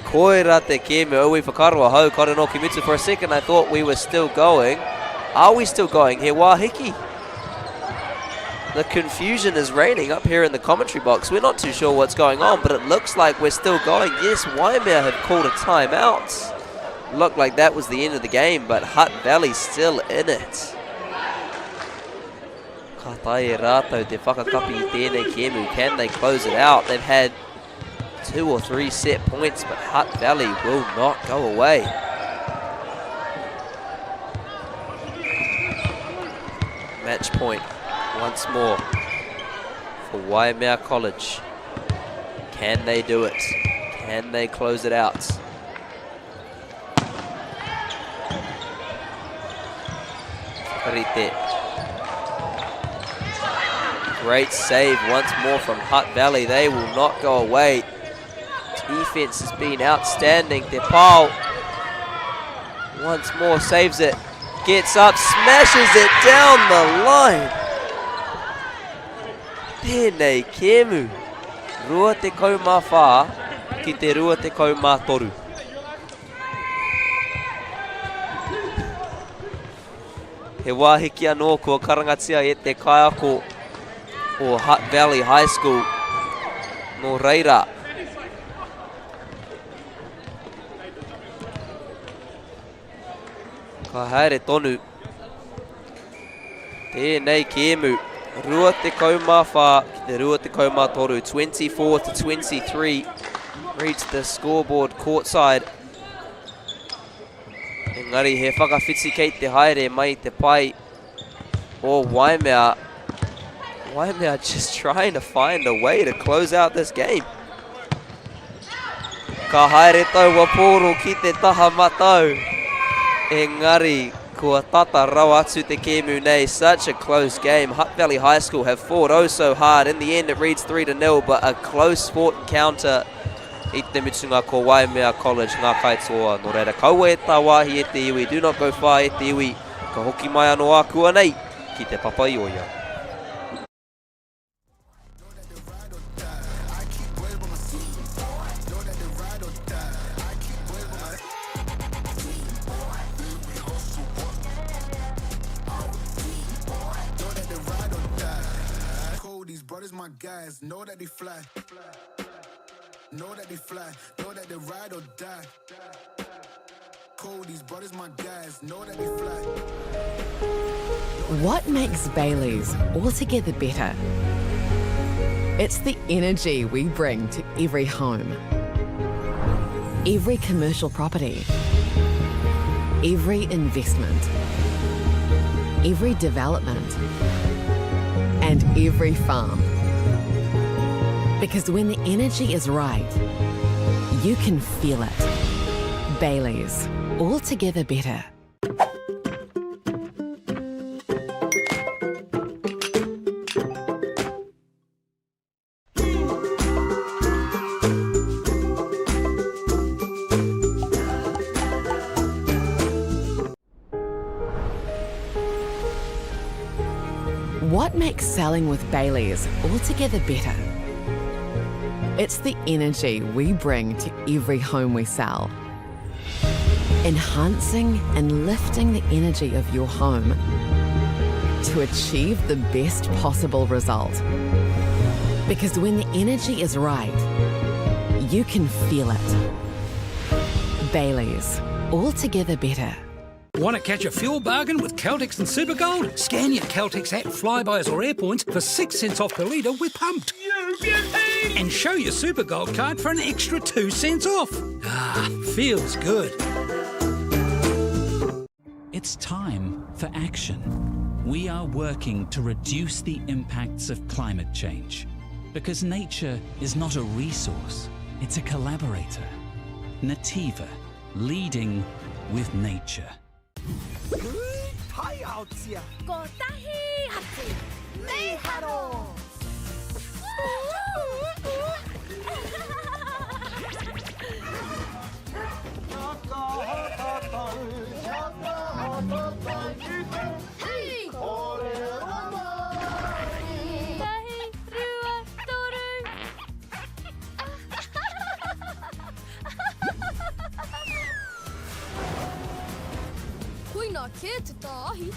Koira te keme ui whakaroa hau kore no ki mutu. For a second I thought we were still going. Are we still going here? Wahiki. The confusion is reigning up here in the commentary box. We're not too sure what's going on, but it looks like we're still going. Yes, Waimea have called a timeout. looked like that was the end of the game, but Hutt Valley still in it. Ka tae rātou te whakakapi I tēnei kēmu. Can they close it out? They've had 2 or 3 set points, but Hutt Valley will not go away. Match point once more for Waimea College. Can they do it? Can they close it out? Rite. Great save once more from Hutt Valley. They will not go away. Defense has been outstanding. Te Pau once more saves it. Gets up, smashes it down the line. Tēnei kēmu. Rua te kaumā whā ki te rua te kaumā toru. He wāhiki anō kua karangatia e te kaiako o Hutt Valley High School. No reira. Ka haere tonu. Tēnei kēmu. Rua te kaumā whā ki te rua te kaumā toru. 24-23. Reads the scoreboard courtside. Engari he whakawhiti kei te haere mai te pai o Waimea. Waimea just trying to find a way to close out this game. Ka haere tau waporo ki te taha matau. Engari, kua tata rau atu te kēmu nei. Such a close game. Hutt Valley High School have fought oh so hard. In the end it reads 3-0, but a close fought encounter I te mitunga ko Waimea College ngā kaitoa. No reira, kaua e tā wāhi e te iwi. Do not go far e te iwi. Ka hoki mai anō ākua nei ki te Pāpāmoa. My guys know that they fly, know that they fly, know that they ride or die. Cold, these brothers, my guys know that they fly. What makes Bailey's altogether better? It's the energy we bring to every home, every commercial property, every investment, every development, and every farm. Because when the energy is right, you can feel it. Bailey's, altogether better. What makes selling with Bailey's altogether better? It's the energy we bring to every home we sell. Enhancing and lifting the energy of your home to achieve the best possible result. Because when the energy is right, you can feel it. Bailey's, altogether better. Want to catch a fuel bargain with Caltex and Supergold? Scan your Caltex app, Flybys or Airpoints for 6 cents off per litre with Pumped. And show your Supergold card for an extra 2 cents off. Ah, feels good. It's time for action. We are working to reduce the impacts of climate change. Because nature is not a resource, it's a collaborator. Nativa, leading with nature. Hi, Aotea. Ko tahi ati. Nei haro. Kuina ke te tāhi.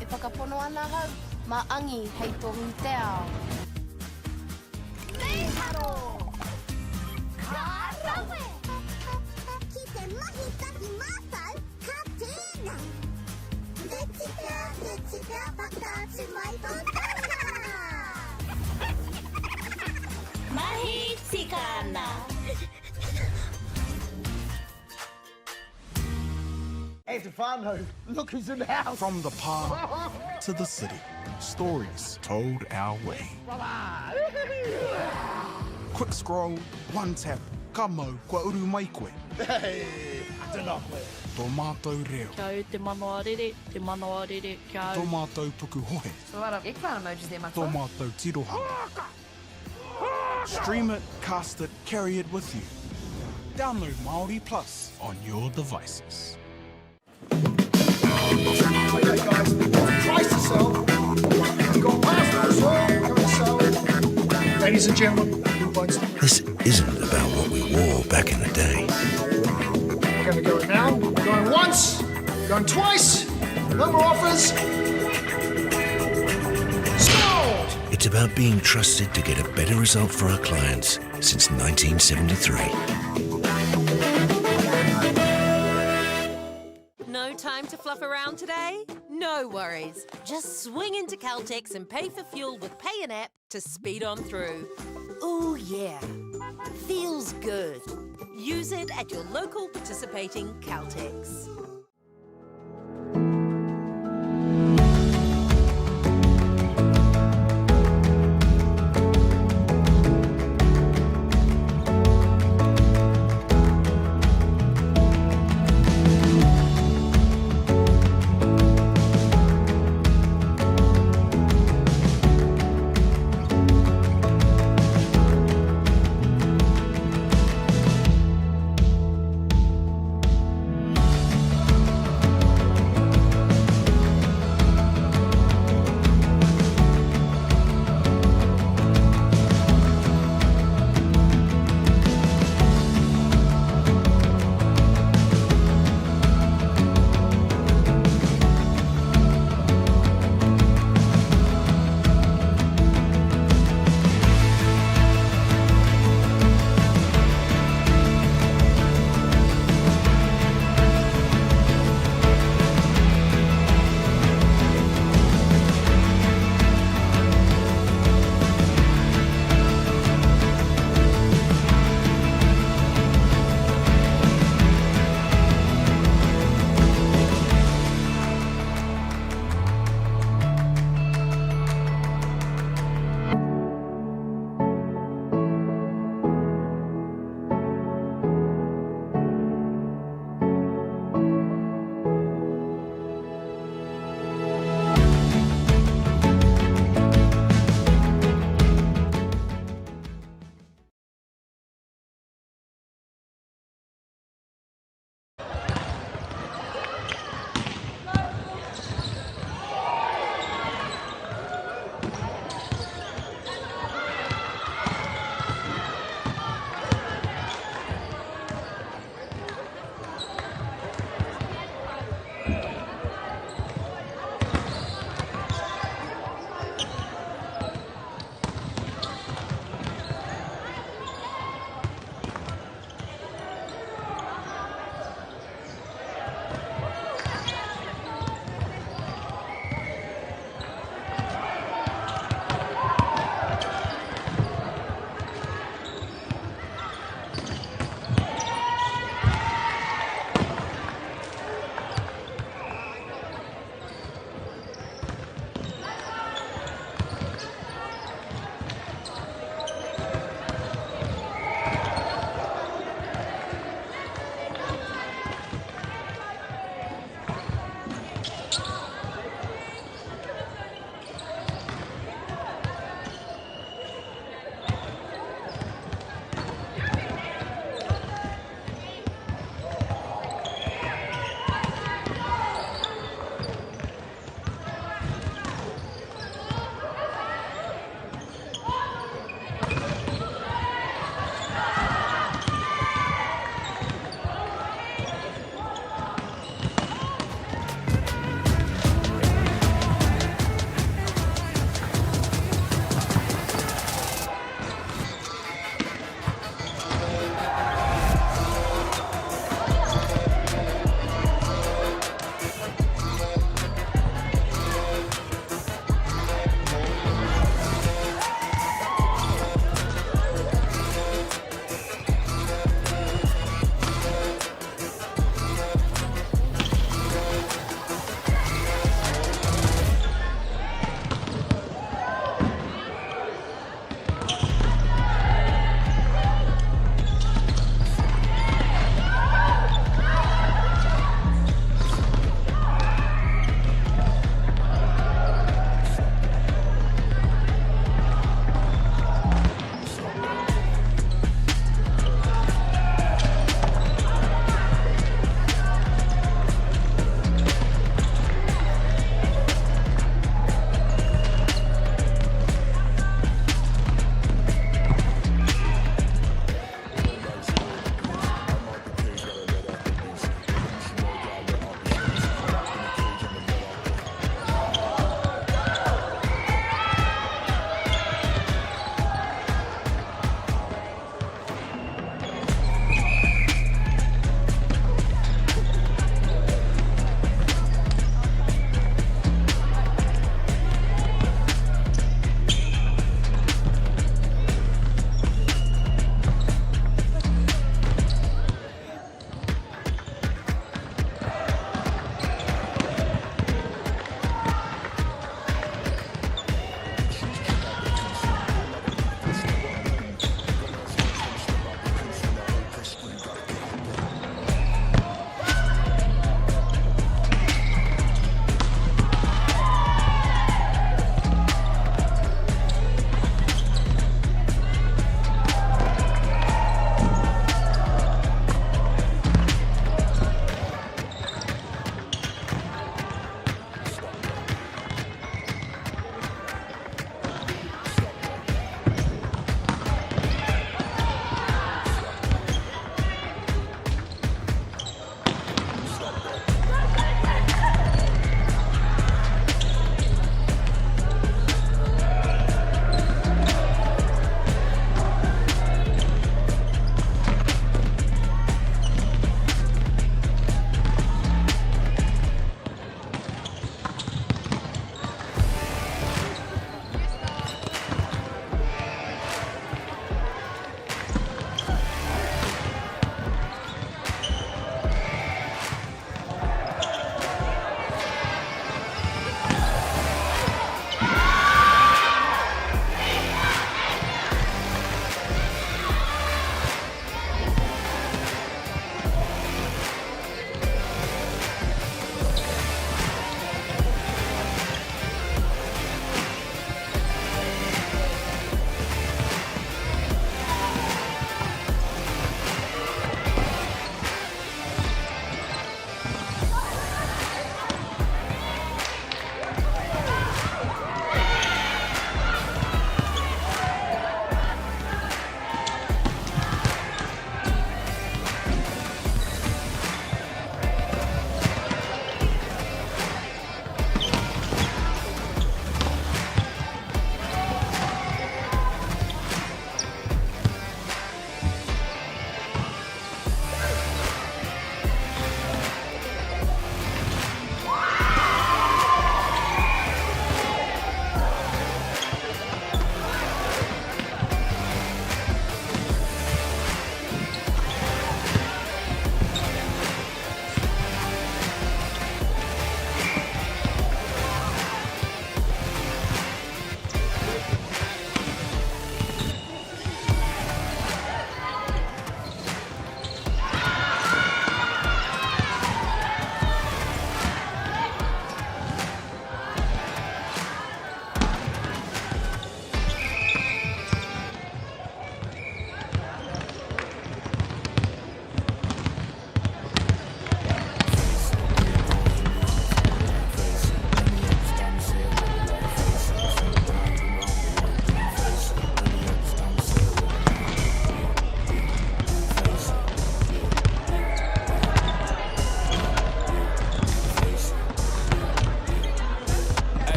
E whakapono ana hau, ma angi hei tohu te ao. Nei haro! Ka rawe! Ki te mahi Sikana. Hey, Stefano, look who's in the house. From the park to the city, stories told our way. Quick scroll, one tap, ka mau, kua uru mai koe. Hey, tēnā koe. Tō mātou reo. Kia au te manoarere, kia au. Tō mātou puku hohe. So a lot of eggplant emojis there, my Tō mātou tirohanga. Stream it, cast it, carry it with you. Download Māori Plus on your devices. Okay, guys, twice to sell. Got past the sell, going to sell. Ladies and gentlemen, this isn't about what we wore back in the day. We're going to go now. Going once, going twice. No more offers. Sold! It's about being trusted to get a better result for our clients since 1973. No time to fluff around today? No worries. Just swing into Caltex and pay for fuel with Pay and App to speed on through. Ooh, yeah. Feels good. Use it at your local participating Caltex.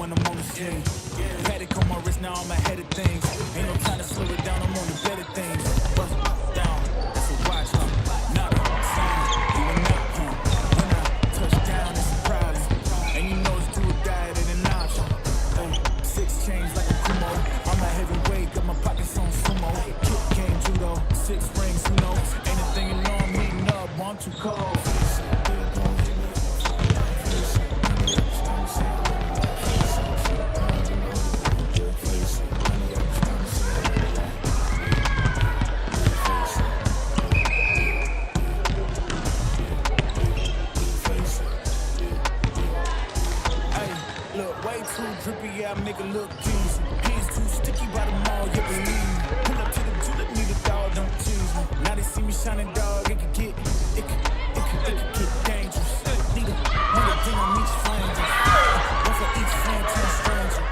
when I'm on the scene. Paddock on my wrist, now I'm ahead of things. Ain't no time to slow it down, I'm on the better things. Bust it down, that's a watch, not a sign, you are not, When I touch down, it's a problem. And you know it's do or die, it ain't an option. 6 chains like a Kumo. I'm a heavyweight, got my pockets on sumo. Kick game, judo, 6 rings, who knows? Anything you know, I'm meeting up, I'm too cold. Drippy, yeah, I make it look easy. Hands too sticky by the mall, you believe me. Pull up to the tulip, need a dog, don't tease me. Now they see me shining dog, it could get dangerous. Need a thing on each stranger. One for each friend to a stranger.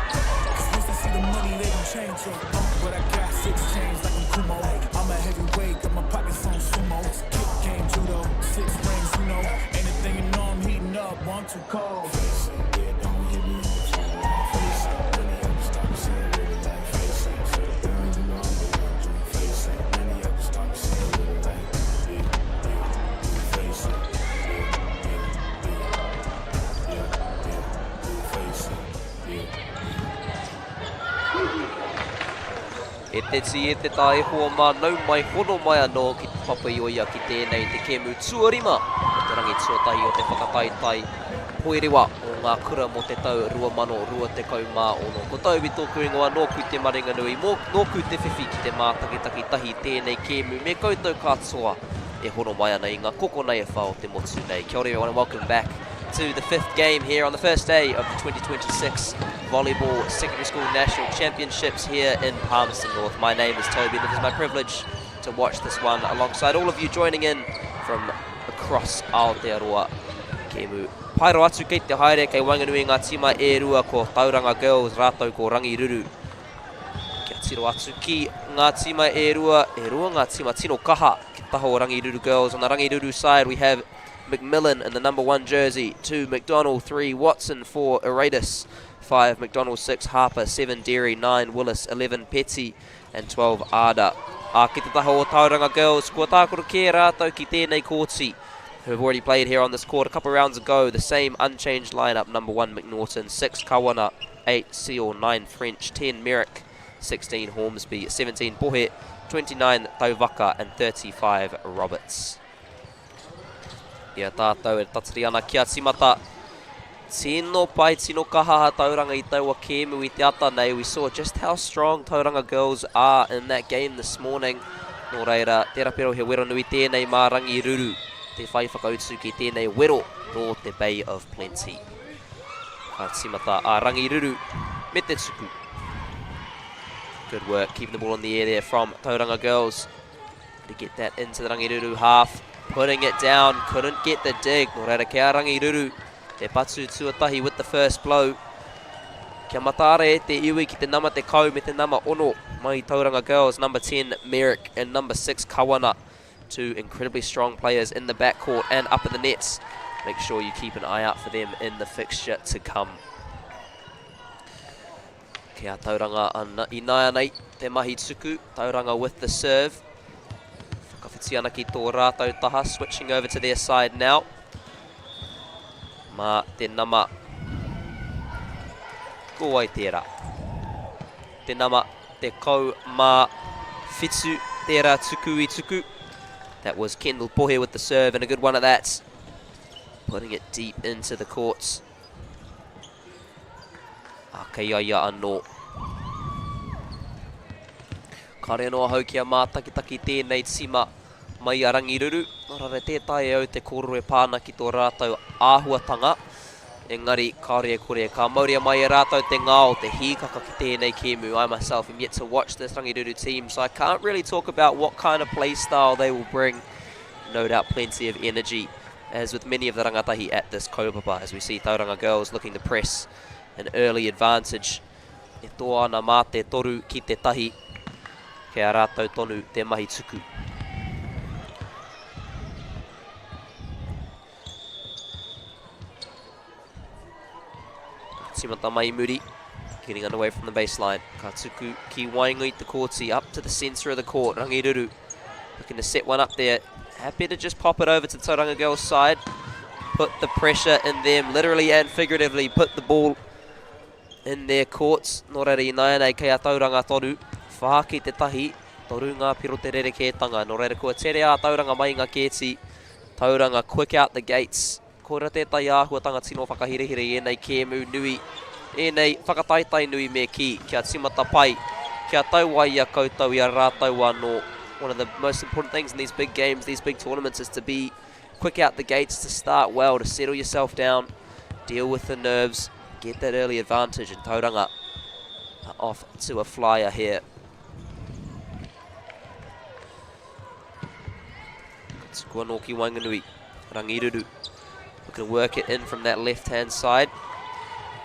Cause once they see the money, they gon' change up. But I got 6 chains like I'm Kumo. I'm a heavyweight, got my pockets on sumo. Kick game, judo, 6 rings, you know. Anything you know, I'm heating up, I'm too cold. E te tae hoa mānau mai hono mai anō ki te Pāpāmoa ki tēnei te kēmu tuarima o te rangi tuatahi o te whakataitai Poirewa o ngā kura mo te tau 2026 Ko tauwi tōku ingoa nōku te maringa nui, nōku te whiwhi ki te mātakitaki tahi tēnei kēmu me koutou katoa e hono mai ana I ngā koko nei e whao te motu nei. Kia ora everyone and welcome back to the 5th game here on the first day of the 2026 Volleyball Secondary School National Championships here in Palmerston North. My name is Toby and it is my privilege to watch this one alongside all of you joining in from across Aotearoa Kemu. Pairo atu kei te haere kei wanganui ngā tima e rua ko Tauranga Girls rātou ko Rangi Ruru. Kia tiro atu ki ngā tima e rua ngā tima tino kaha ki taho Rangi Ruru Girls. On the Rangi Ruru side we have McMillan in the number 1 jersey, 2 McDonald, 3 Watson, 4 Eradis, 5 McDonald, 6 Harper, 7 Derry, 9 Willis, 11 Petty and 12 Arda. Ki te taho o Tauranga Girls, kua tākoro kē rātou ki tēnei kōti who have already played here on this court a couple of rounds ago. The same unchanged lineup, number 1 McNaughton, 6 Kawana, 8 Seal, 9 French, 10 Merrick, 16 Hornsby, 17 Pohe, 29 Tauvaka and 35 Roberts. Ia tātou e tatari ana kia timata. Tino pai, tino kahaha Tauranga I taua kēmu I te ata nei. We saw just how strong Tauranga Girls are in that game this morning. Nō reira, te rapero he wero nui tēnei mā Rangi Ruru. Te whai whakautu ki tēnei wero nō te Bay of Plenty. Ka timata a Rangi Ruru me te tuku. Good work, keeping the ball on the air there from Tauranga Girls. To get that into the Rangi Ruru half. Putting it down, couldn't get the dig. Nō reira kia Rangi Ruru. Te patu tuatahi with the first blow. Kia matare e te iwi ki te nama te kau me te nama ono. Mai Tauranga Girls, number 10 Merrick and number 6 Kawana. 2 incredibly strong players in the backcourt and up in the nets. Make sure you keep an eye out for them in the fixture to come. Kia Tauranga ana inaia nei te mahi tuku. Tauranga with the serve. Whakawhiti ana ki tō rātou taha, switching over to their side now. Mā te nama. Ko ai tērā. Te nama, te kau mā whitu, tērā tuku I tuku. That was Kendall Pohe with the serve and a good one at that. Putting it deep into the courts. Keiaia anō. Kare noa hau kia mātakitaki tēnei tima mai a Rangi Ruru. Nārare tētai au te koro e pāna ki tō rātou āhuatanga. Engari, kare kore ka mauria mai e rātou te ngao, te hīkaka ki tēnei kēmu. I myself am yet to watch this Rangi Ruru team, so I can't really talk about what kind of play style they will bring. No doubt plenty of energy, as with many of the rangatahi at this kaupapa, as we see Tauranga Girls looking to press an early advantage. E tō ana mā te toru ki te tahi, kia rātou tonu te mahi tuku. Timata mai muri, getting underway from the baseline. Katsuku ki Wainga the Korti up to the centre of the court. Rangi Ruru looking to set one up there. Happy to just pop it over to the Tauranga girls' side. Put the pressure in them, literally and figuratively. Put the ball in their courts. Norari Naenei kei a Tauranga toru. Whaki te tahi. Toru ngā piro te rere kētanga. Nō reira kua tere a Tauranga mai ngā kēti. Tauranga quick out the gates. Kora tētai āhuatanga tino whakahirehire e nei kēmu nui. E nei whakataitai nui me ki. Kia timata pai. Kia tauai ia koutou ia rātau anō. One of the most important things in these big games, these big tournaments, is to be quick out the gates, to start well, to settle yourself down, deal with the nerves, get that early advantage. And Tauranga off to a flyer here. Tsukuanoki Wanganui, Rangi Ruru. Looking to work it in from that left-hand side.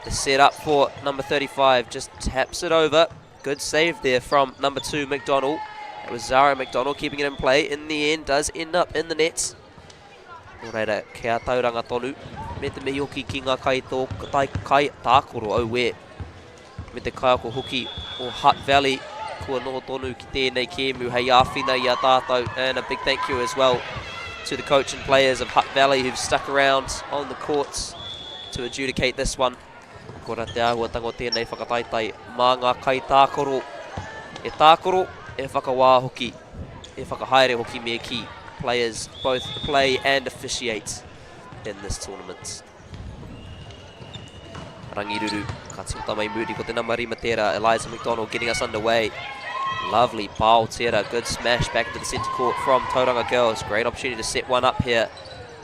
The set up for number 35, just taps it over. Good save there from number 2, McDonald. It was Zara McDonald keeping it in play. In the end, does end up in the nets. Nō reira, kia Tauranga tonu. Me te mihoki ki ngā kai tākoro au we. Me te kaiako hoki o Hutt Valley. Kua no tonu ki tēnei kēmu hei āwhina i a tātou. And a big thank you as well to the coach and players of Hutt Valley who've stuck around on the courts to adjudicate this one. Kora te āhuatanga o tēnei whakataitai mā ngā kai tākoro. E tākoro, e whakawā hoki, e whakahaere hoki me ki. Players both play and officiate in this tournament. Rangi Ruru, katimata mai muri ko te namari matera. Eliza McDonald getting us underway. Lovely Aotearoa, good smash back into the centre court from Tauranga girls. Great opportunity to set one up here.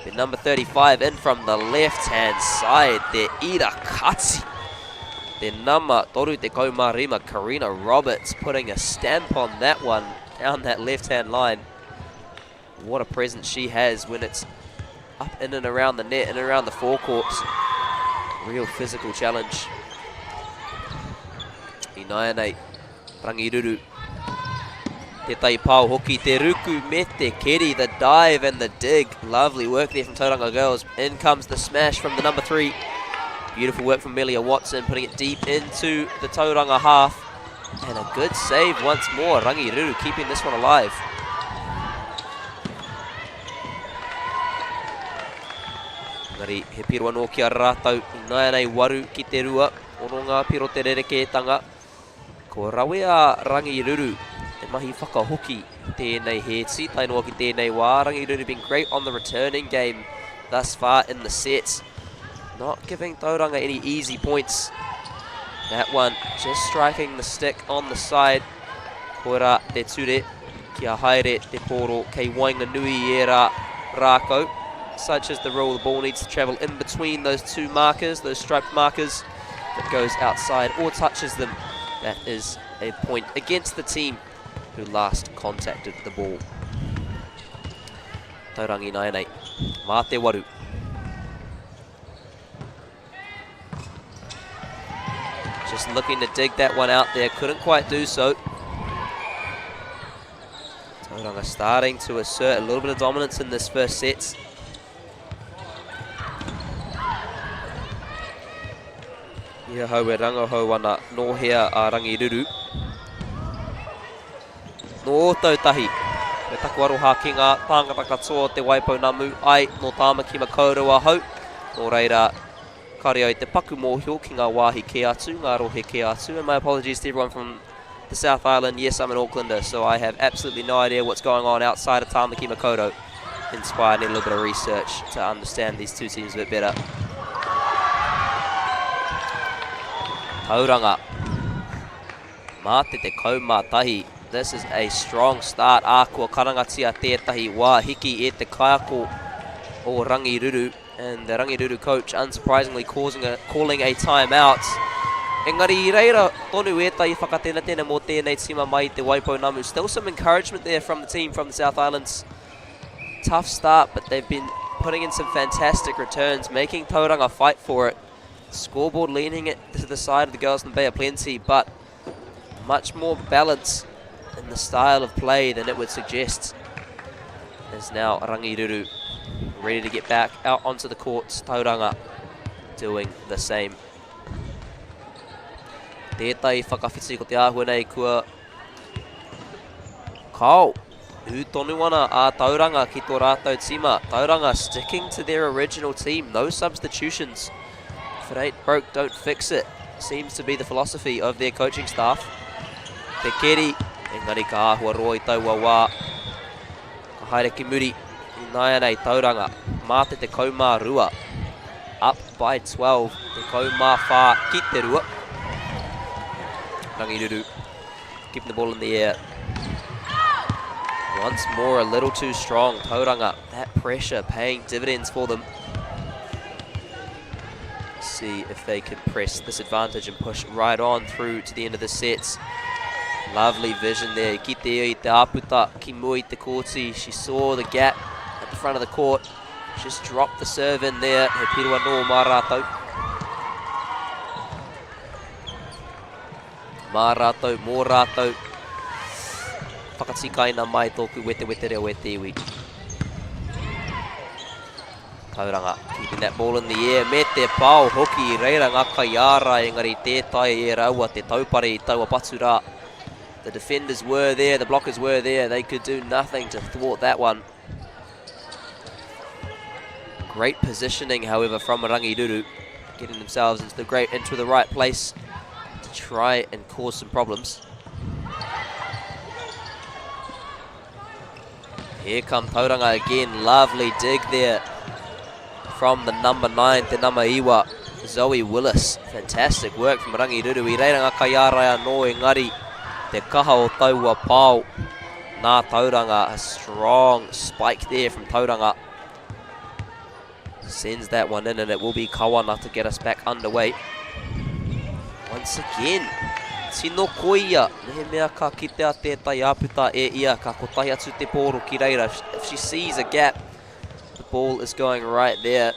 With number 35 in from the left-hand side. Te Ira Katsi. Te nama toru te kaumarima, Karina Roberts, putting a stamp on that one down that left-hand line. What a presence she has when it's up in and around the net and around the forecourts. Real physical challenge. Inaenei, Rangi Ruru. Te taipau hoki, te ruku me te keri, the dive and the dig. Lovely work there from Tauranga girls. In comes the smash from the number 3. Beautiful work from Melia Watson, putting it deep into the Tauranga half. And a good save once more. Rangi Ruru keeping this one alive. Ngari, he piro anō kia rātau. Inaenei waru ki te rua. Ono ngā piro te rere kētanga. Ko rawe a Rangi Ruru. E mahi whakahoki tēnei he tītai noa ki tēnei wā. Rangi Ruru been great on the returning game thus far in the sets. Not giving Tauranga any easy points. That one just striking the stick on the side. Koera te ture, kia haere te poro, kei wainga nui e rā rākau. Such as the rule, the ball needs to travel in between those two markers, those striped markers. If it goes outside or touches them, that is a point against the team who last contacted the ball. Taurangi Naenei, mā te waru. Just looking to dig that one out there, couldn't quite do so. Tauranga starting to assert a little bit of dominance in this first set. Ia hau e rangohau ana no hea a Rangi Ruru. No tautahi. Me taku aroha ki ngā tāngata katoa te waipau namu ai no tāma ki makaurua hau. No reira, kare ai te paku mōhio ki ngā wāhi ke atu, ngā rohe ke atu. And my apologies to everyone from the South Island. Yes, I'm an Aucklander, so I have absolutely no idea what's going on outside of Tāmaki Makaurau. Hence why I need a little bit of research to understand these two teams a bit better. Tauranga. Mā te kaumātahi. This is a strong start. Ākua karangatia tētahi wā hiki e te kaiako o Rangi Ruru. And the Rangi Ruru coach unsurprisingly calling a timeout. Engari I reira tonu ētai whakatena tēnā mō tēnei tima mai te Waipou Namu. Still some encouragement there from the team from the South Islands. Tough start, but they've been putting in some fantastic returns, making Tauranga fight for it. Scoreboard leaning it to the side of the girls in the Bay of Plenty, but much more balance in the style of play than it would suggest. As now Rangi Ruru ready to get back out onto the courts. Tauranga doing the same. Tētai whakawhiti ko te āhua nei kua Kau. Tonu ana a Tauranga ki tō rātou tima. Tauranga sticking to their original team. No substitutions. If it ain't broke, don't fix it. Seems to be the philosophy of their coaching staff. Te keri. Engari ka āhua roa I taua wā. Ka haere ki muri. I nai nei Tauranga. Mā te kaumā rua. Up by 12. Te kaumā whā ki te rua. Rangi Ruru. Keeping the ball in the air. Once more, a little too strong. Tauranga, that pressure paying dividends for them. See if they can press this advantage and push right on through to the end of the sets. Lovely vision there. Ki te I te aputa, ki mui te kōti. She saw the gap at the front of the court. Just dropped the serve in there. He pirua no mā rātou. Mā rātou, mō rātou. Whakatikaina mai tōku wete reo e te iwi. Tauranga keeping that ball in the air. Me te pau hoki reira ngā kaiara engari tētai e raua te taupare I taua patura. The defenders were there, the blockers were there. They could do nothing to thwart that one. Great positioning, however, from Rangi Ruru. Getting themselves into the right place to try and cause some problems. Here come Tauranga again. Lovely dig there from the number 9, te nama iwa, Zoe Willis. Fantastic work from Rangi Ruru. I reira ngā kaiara no engari. Te kaha o taua pau. Nā Tauranga, a strong spike there from Tauranga. Sends that one in and it will be kawana to get us back underway. Once again. Tino koia, nehe mea ka kitea tētai aputa e ia, ka kotahi atu te pōro ki reira. If she sees a gap, the ball is going right there.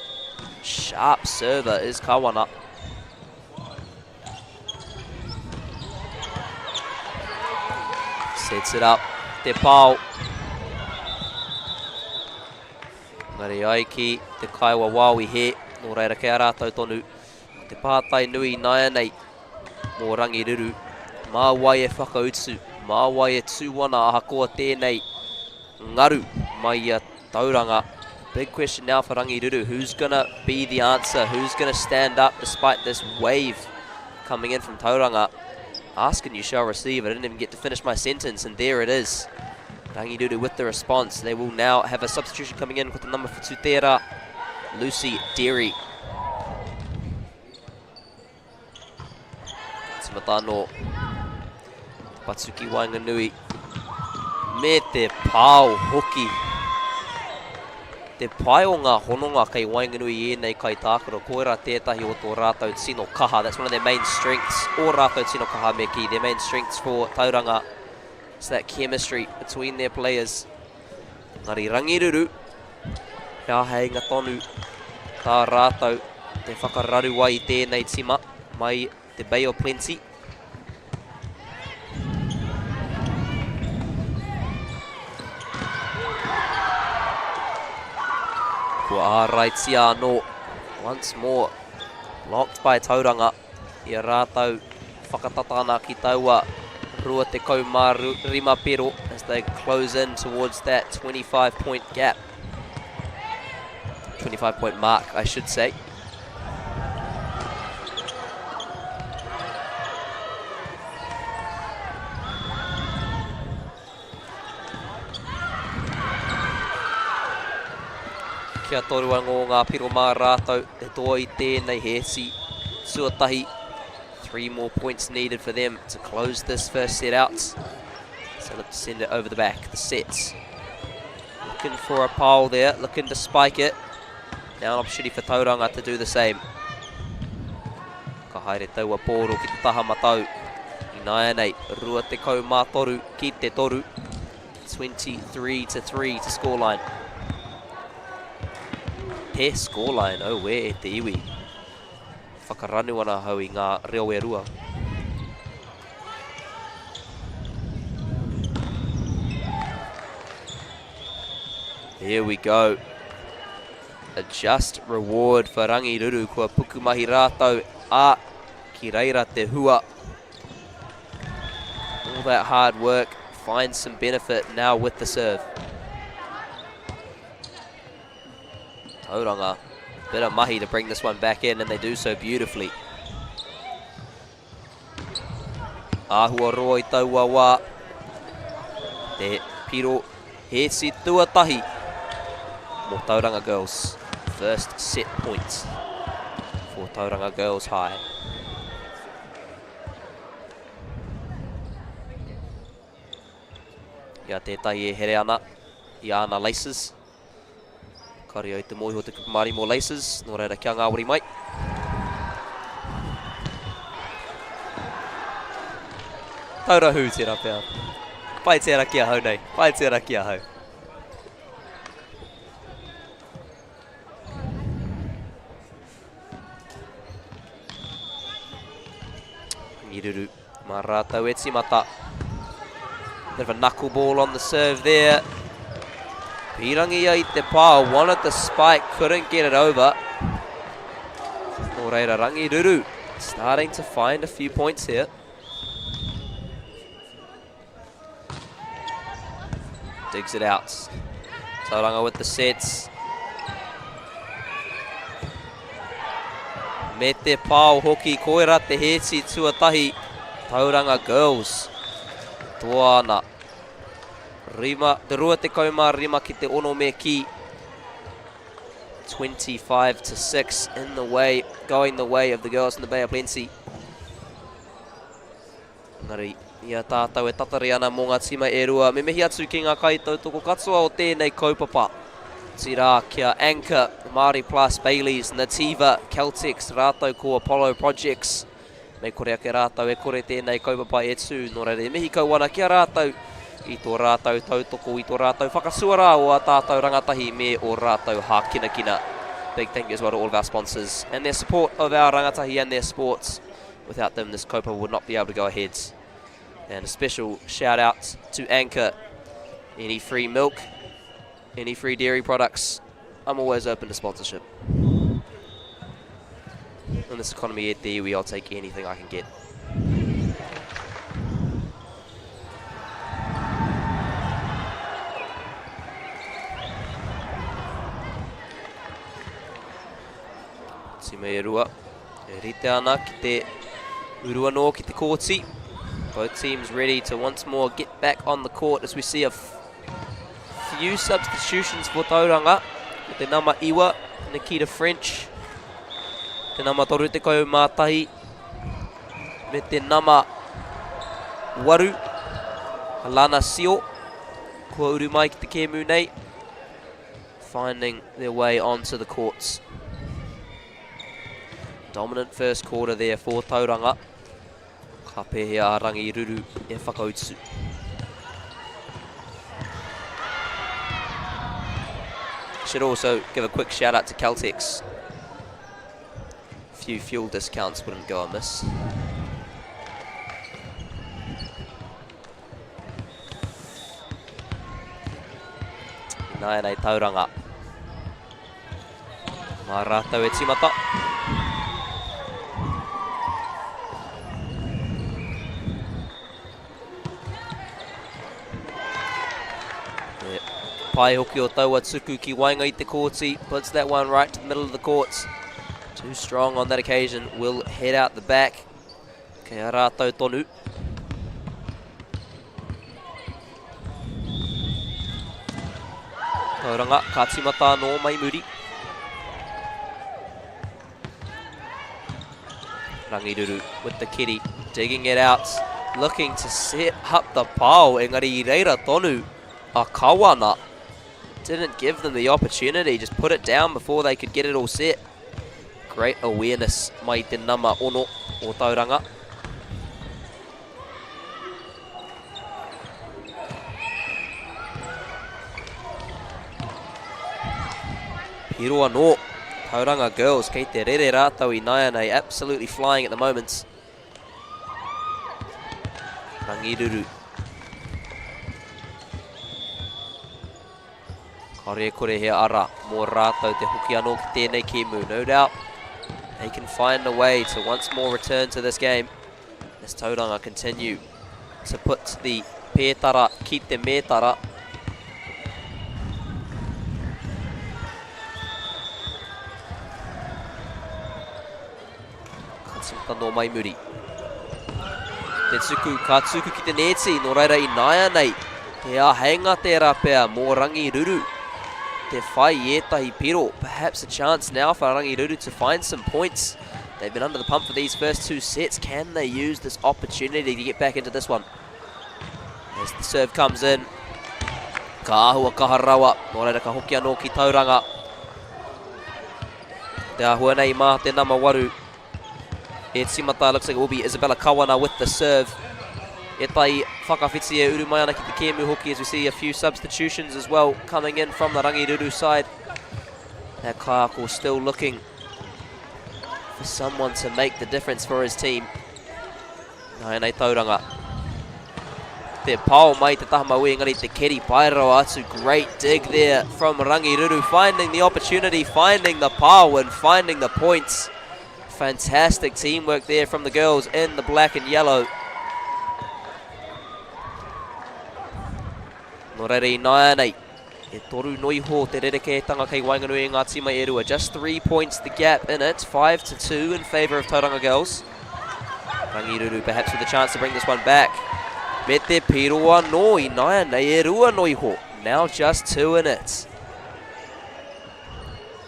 Sharp server is Kawana. Sets it up, te pau. Ngari ai ki te kaiwa wāwi he, no reira kei a rātou tonu. Te pātai nui nai nei, mō Rangi Ruru. Mā wai e whakautsu, mā wai e tūwana aha koa tēnei ngaru mai a Tauranga. Big question now for Rangi Ruru. Who's going to be the answer? Who's going to stand up despite this wave coming in from Tauranga? Ask and you shall receive. I didn't even get to finish my sentence, and there it is. Rangi Ruru with the response. They will now have a substitution coming in with the number for Tutera, Lucy Derry. Matano Patsuki Wainganui. Me te pau hoki. Te pai o ngā hononga kei Wainganui e nei kai tākaro. Koera tētahi o tō rātou tino kaha. That's one of their main strengths. O rātou tino kaha me ki. Their main strengths for Tauranga. It's that chemistry between their players. Ngari Rangi Ruru. Pea hei ngā tonu. Tā rātou. Te whakararu wai tēnei tima. Mai the Bay of Plenty. Kua āraitia anō. Once more. Blocked by Tauranga. Ia rātou whakatatana ki taua. Rua te kaumā rima pero as they close in towards that 25-point gap. 25-point mark, I should say. Kia torua ngō ngā piro mā rātou, e toa I tēnei hesi, suatahi. 3 more points needed for them to close this first set out. So look to send it over the back, the sets. Looking for a pole there, looking to spike it. Now an opportunity for Tauranga to do the same. Ka haere taua pōro ki te taha matau. I nai nei, rua te kau mā toru ki te toru. 23-3 to scoreline. He scoreline, oh where te iwi. Whakaranu ana hau I ngā reo e rua. Here we go. A just reward for Rangi Ruru kua pukumahi rātou a ki reira te hua. All that hard work finds some benefit now with the serve. Tauranga, bit of mahi to bring this one back in, and they do so beautifully. Aotearoa I taua wā. Te piro he si tuatahi. Mo Tauranga girls. First set points for Tauranga girls high. Ia tētai e here ana, I ana laces. Kari au te moiho te kupamari mo laces, nō reira kia ngāwari mai. Taura hu tērā pēr. Pai tērā kia hau nei, pai tērā kia hau. Ruru, mā rātau e timata. Bit of a knuckleball on the serve there. Pirangi I te pā, wanted the spike, couldn't get it over. Nō reira Rangi Ruru, starting to find a few points here. Digs it out. Tauranga with the sets. Me te pāo hoki, koera te heti tuatahi. Tauranga girls. Tuana. Rima, te rua te kaumā rima ki te ono me ki. 25-6 in the way, going the way of the girls in the Bay of Plenty. Ngari, ia tātou e tatari ana mō ngā tima e rua. Me mehi atu ki ngā kaitau toko katoa o tēnei kaupapa. Tira kia Anchor, Māori Plus, Baileys, Nativa, Celtics, rātou ko Apollo Projects. Mei kore ake rātou e kore tēnei kaupapa e tū. Nō reire, mihi kauana kia rātou. I tō rātou tautoko, I tō rātou whakasuara o a tātou rangatahi me o rātou hākinakina. Big thank you as well to all of our sponsors and their support of our rangatahi and their sports. Without them, this kaupapa would not be able to go ahead. And a special shout out to Anchor. Any free milk, any free dairy products, I'm always open to sponsorship. In this economy at the I'll take anything I can get. Tima e rua, e rite ana ki te urua no ki te kōti. Both teams ready to once more get back on the court as we see a few substitutions for Tauranga. Te nama Iwa, Nikita French. Te nama Toru te kau mātahi. Me te nama Waru. Alana Sio. Kua uru mai ki te kēmu nei. Finding their way onto the courts. Dominant first quarter there for Tauranga. Ka pēhea Rangi Ruru e whakautsu. Should also give a quick shout out to Celtics. A few fuel discounts wouldn't go amiss. Nai nei Tauranga. Mā rātou e timata. Pai hoki o taua tuku ki wainga I te kōti, puts that one right to the middle of the courts. Too strong on that occasion, will head out the back. Kei a rātou tonu. Tauranga, ka timata no mai muri. Rangi Ruru with the kitty, digging it out, looking to set up the pau. Engari I reira tonu, a kawana. Didn't give them the opportunity, just put it down before they could get it all set. Great awareness, mai te nama ono o Tauranga. Hiroa no, Tauranga girls, kei te rere rātau I Naianei, absolutely flying at the moment. Rangi Ruru. Kare kore he ara, mō rātou te hoki anō ki tēnei kēmu. No doubt they can find a way to once more return to this game as Tauranga continue to put the pētara ki te mētara. Katimata no Maimuri. Te tuku, ka tuku ki te neti, no reira I naia nei. Te ahenga te rapea mō Rangi Ruru. Te whai ētahi piro. Perhaps a chance now for Rangi Ruru to find some points. They've been under the pump for these first 2 sets. Can they use this opportunity to get back into this one? As the serve comes in. Ka ahua kaharawa. No reira ka hoki anō ki Tauranga. Te ahua nei mā te nama waru. E timata looks like it will be Isabella Kawana with the serve. E tai whakawhiti e uru mai ana ki te kēmu hoki as we see a few substitutions as well coming in from the Rangi Ruru side. That Kayako still looking for someone to make the difference for his team. Nai nei Tauranga. Te pao mai te taha maui engari te keri Poirewa atu. Great dig there from Rangi Ruru, finding the opportunity, finding the pao and finding the points. Fantastic teamwork there from the girls in the black and yellow. No reire naia nei. E toru noiho te rerekētanga kei Wainganui ngā tima e rua. Just 3 points the gap in it. 5-2 in favour of Tauranga girls. Rangi Ruru perhaps with a chance to bring this one back. Me te piroa noi naia nei e rua noiho. Now just 2 in it.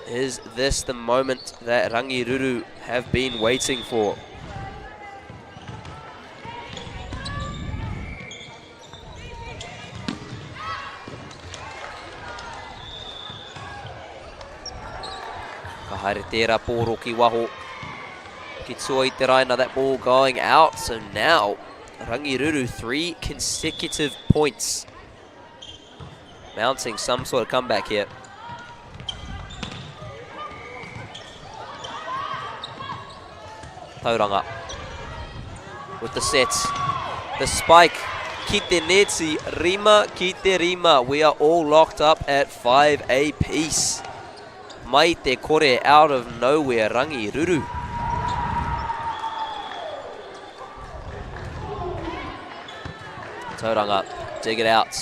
Is this the moment that Rangi Ruru have been waiting for? Ka haere tērā pōro ki waho. Ki tua I te raina, that ball going out. So now, Rangi Ruru 3 consecutive points. Mounting some sort of comeback here. Tauranga with the set, the spike, ki te neti, rima ki te rima. We are all locked up at 5 apiece. Mai te kore out of nowhere, Rangi Ruru. Tauranga, dig it out,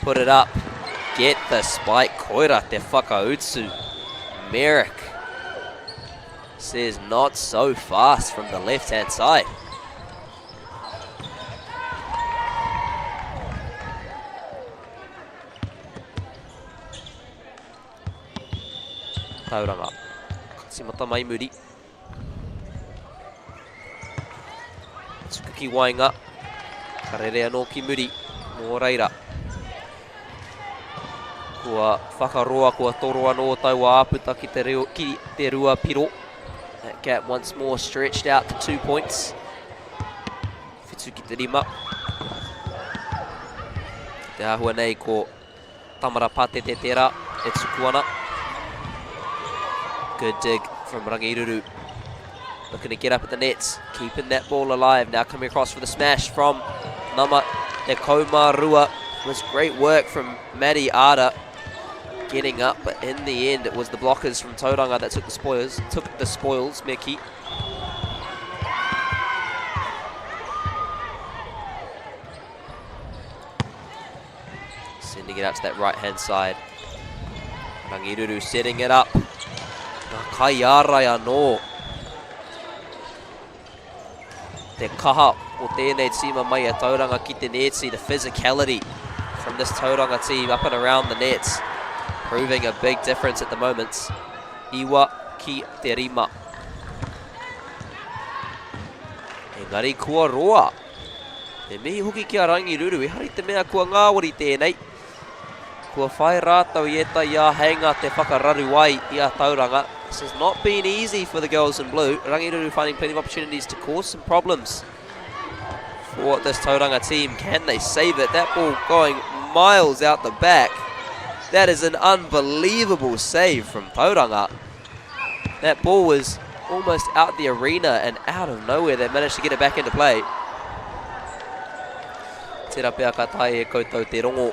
put it up, get the spike, koira te whakautsu. Merrick says not so fast from the left-hand side. Tauranga, Katsimata Maimuri. Tsukuki Wainga, karere anō ki muri, mō reira. Kua whakaroa, kua toro anō taua aputa ki te rua piro. That gap once more stretched out to 2 points. Whitu ki te rima. Te ahua nei ko Tamara Pate te tera, e tuku ana. Good dig from Rangi Ruru. Looking to get up at the nets, keeping that ball alive. Now coming across for the smash from Nama Te Rua. It was great work from Maddie Ada getting up, but in the end it was the blockers from Tauranga that took the spoils, Meki. Sending it out to that right hand side. Rangi Ruru setting it up. Kaiarai anō. Te kaha o tēnei tima mai a Tauranga ki te neti, the physicality from this Tauranga team up and around the nets, proving a big difference at the moment. Iwa ki te rima. Engari kua roa. E mihi hoki ki a Rangi Ruru, e hari te mea kua ngāwari tēnei. Kua whai rātau I eta ia heinga te whakararu ai I a Tauranga. This has not been easy for the girls in blue. Rangi Ruru finding plenty of opportunities to cause some problems for this Tauranga team. Can they save it? That ball going miles out the back. That is an unbelievable save from Tauranga. That ball was almost out the arena, and out of nowhere they managed to get it back into play. Tērā pēr ka tae e koutou te rongo.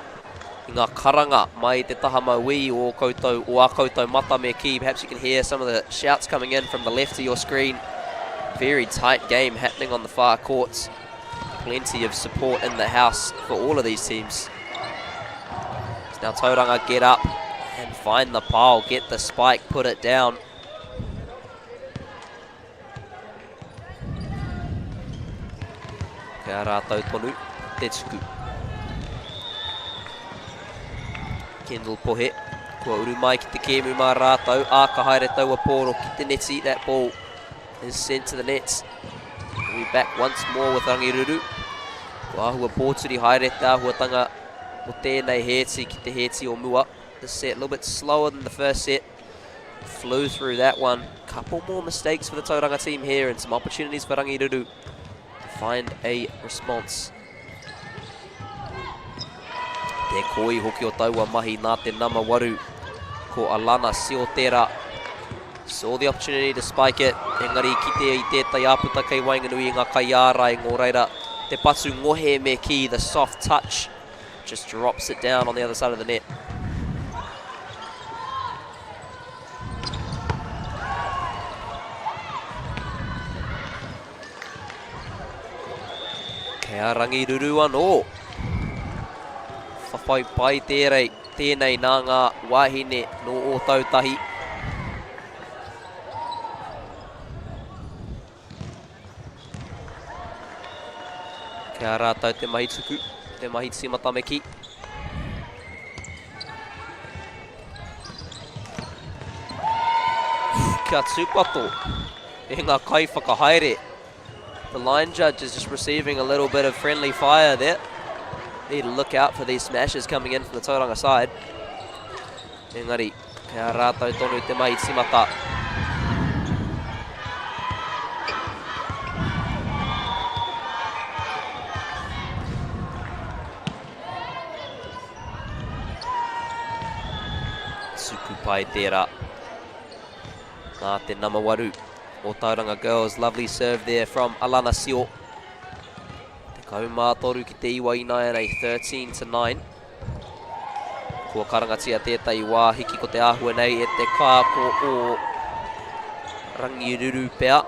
I ngā karanga mai te taha maui o a koutou mata me ki. Perhaps you can hear some of the shouts coming in from the left of your screen. Very tight game happening on the far courts. plenty of support in the house for all of these teams. So now Tauranga get up and find the pile, get the spike, put it down. Kia rātou tonu, te tuku. Kendall Pohe, kua uru mai ki te kēmu mā rātou, āka haere taua pōro ki te neti, that ball is sent to the nets. We're back once more with Rangi Ruru. Kua ahua pōturi haere te ahuatanga o tēnei hēti ki te hēti o mua. This set a little bit slower than the first set. Flew through that one. Couple more mistakes for the Tauranga team here and some opportunities for Rangi Ruru to find a response. Te koi hoki o taua mahi nā te nama waru ko Alana Siotera. Saw the opportunity to spike it. Engari ki te i tētai aputa kei Wainganui ngā kai ārai ngō reira. Te patu ngohe me ki, the soft touch. Just drops it down on the other side of the net. Kia Rangi Ruru anō. Whawhai pai tēnei nā ngā wahine no o tautahi. Kia rātou te mahi tuku, te mahi timatameki. Kia tūpato, e ngā kai whakahaere. The line judge is just receiving a little bit of friendly fire there. Need to look out for these smashes coming in from the Tauranga side. Engari, kia rātou tonu te mahi timata. Suku pai tērā. Nā te nama waru o Tauranga girls. Lovely serve there from Alana Sio. Kaumātoru ki te iwa ina nei 13-9. Kua karangatia tētai wā hiki ko te āhua nei e te kāko o Rangi Ruru pea.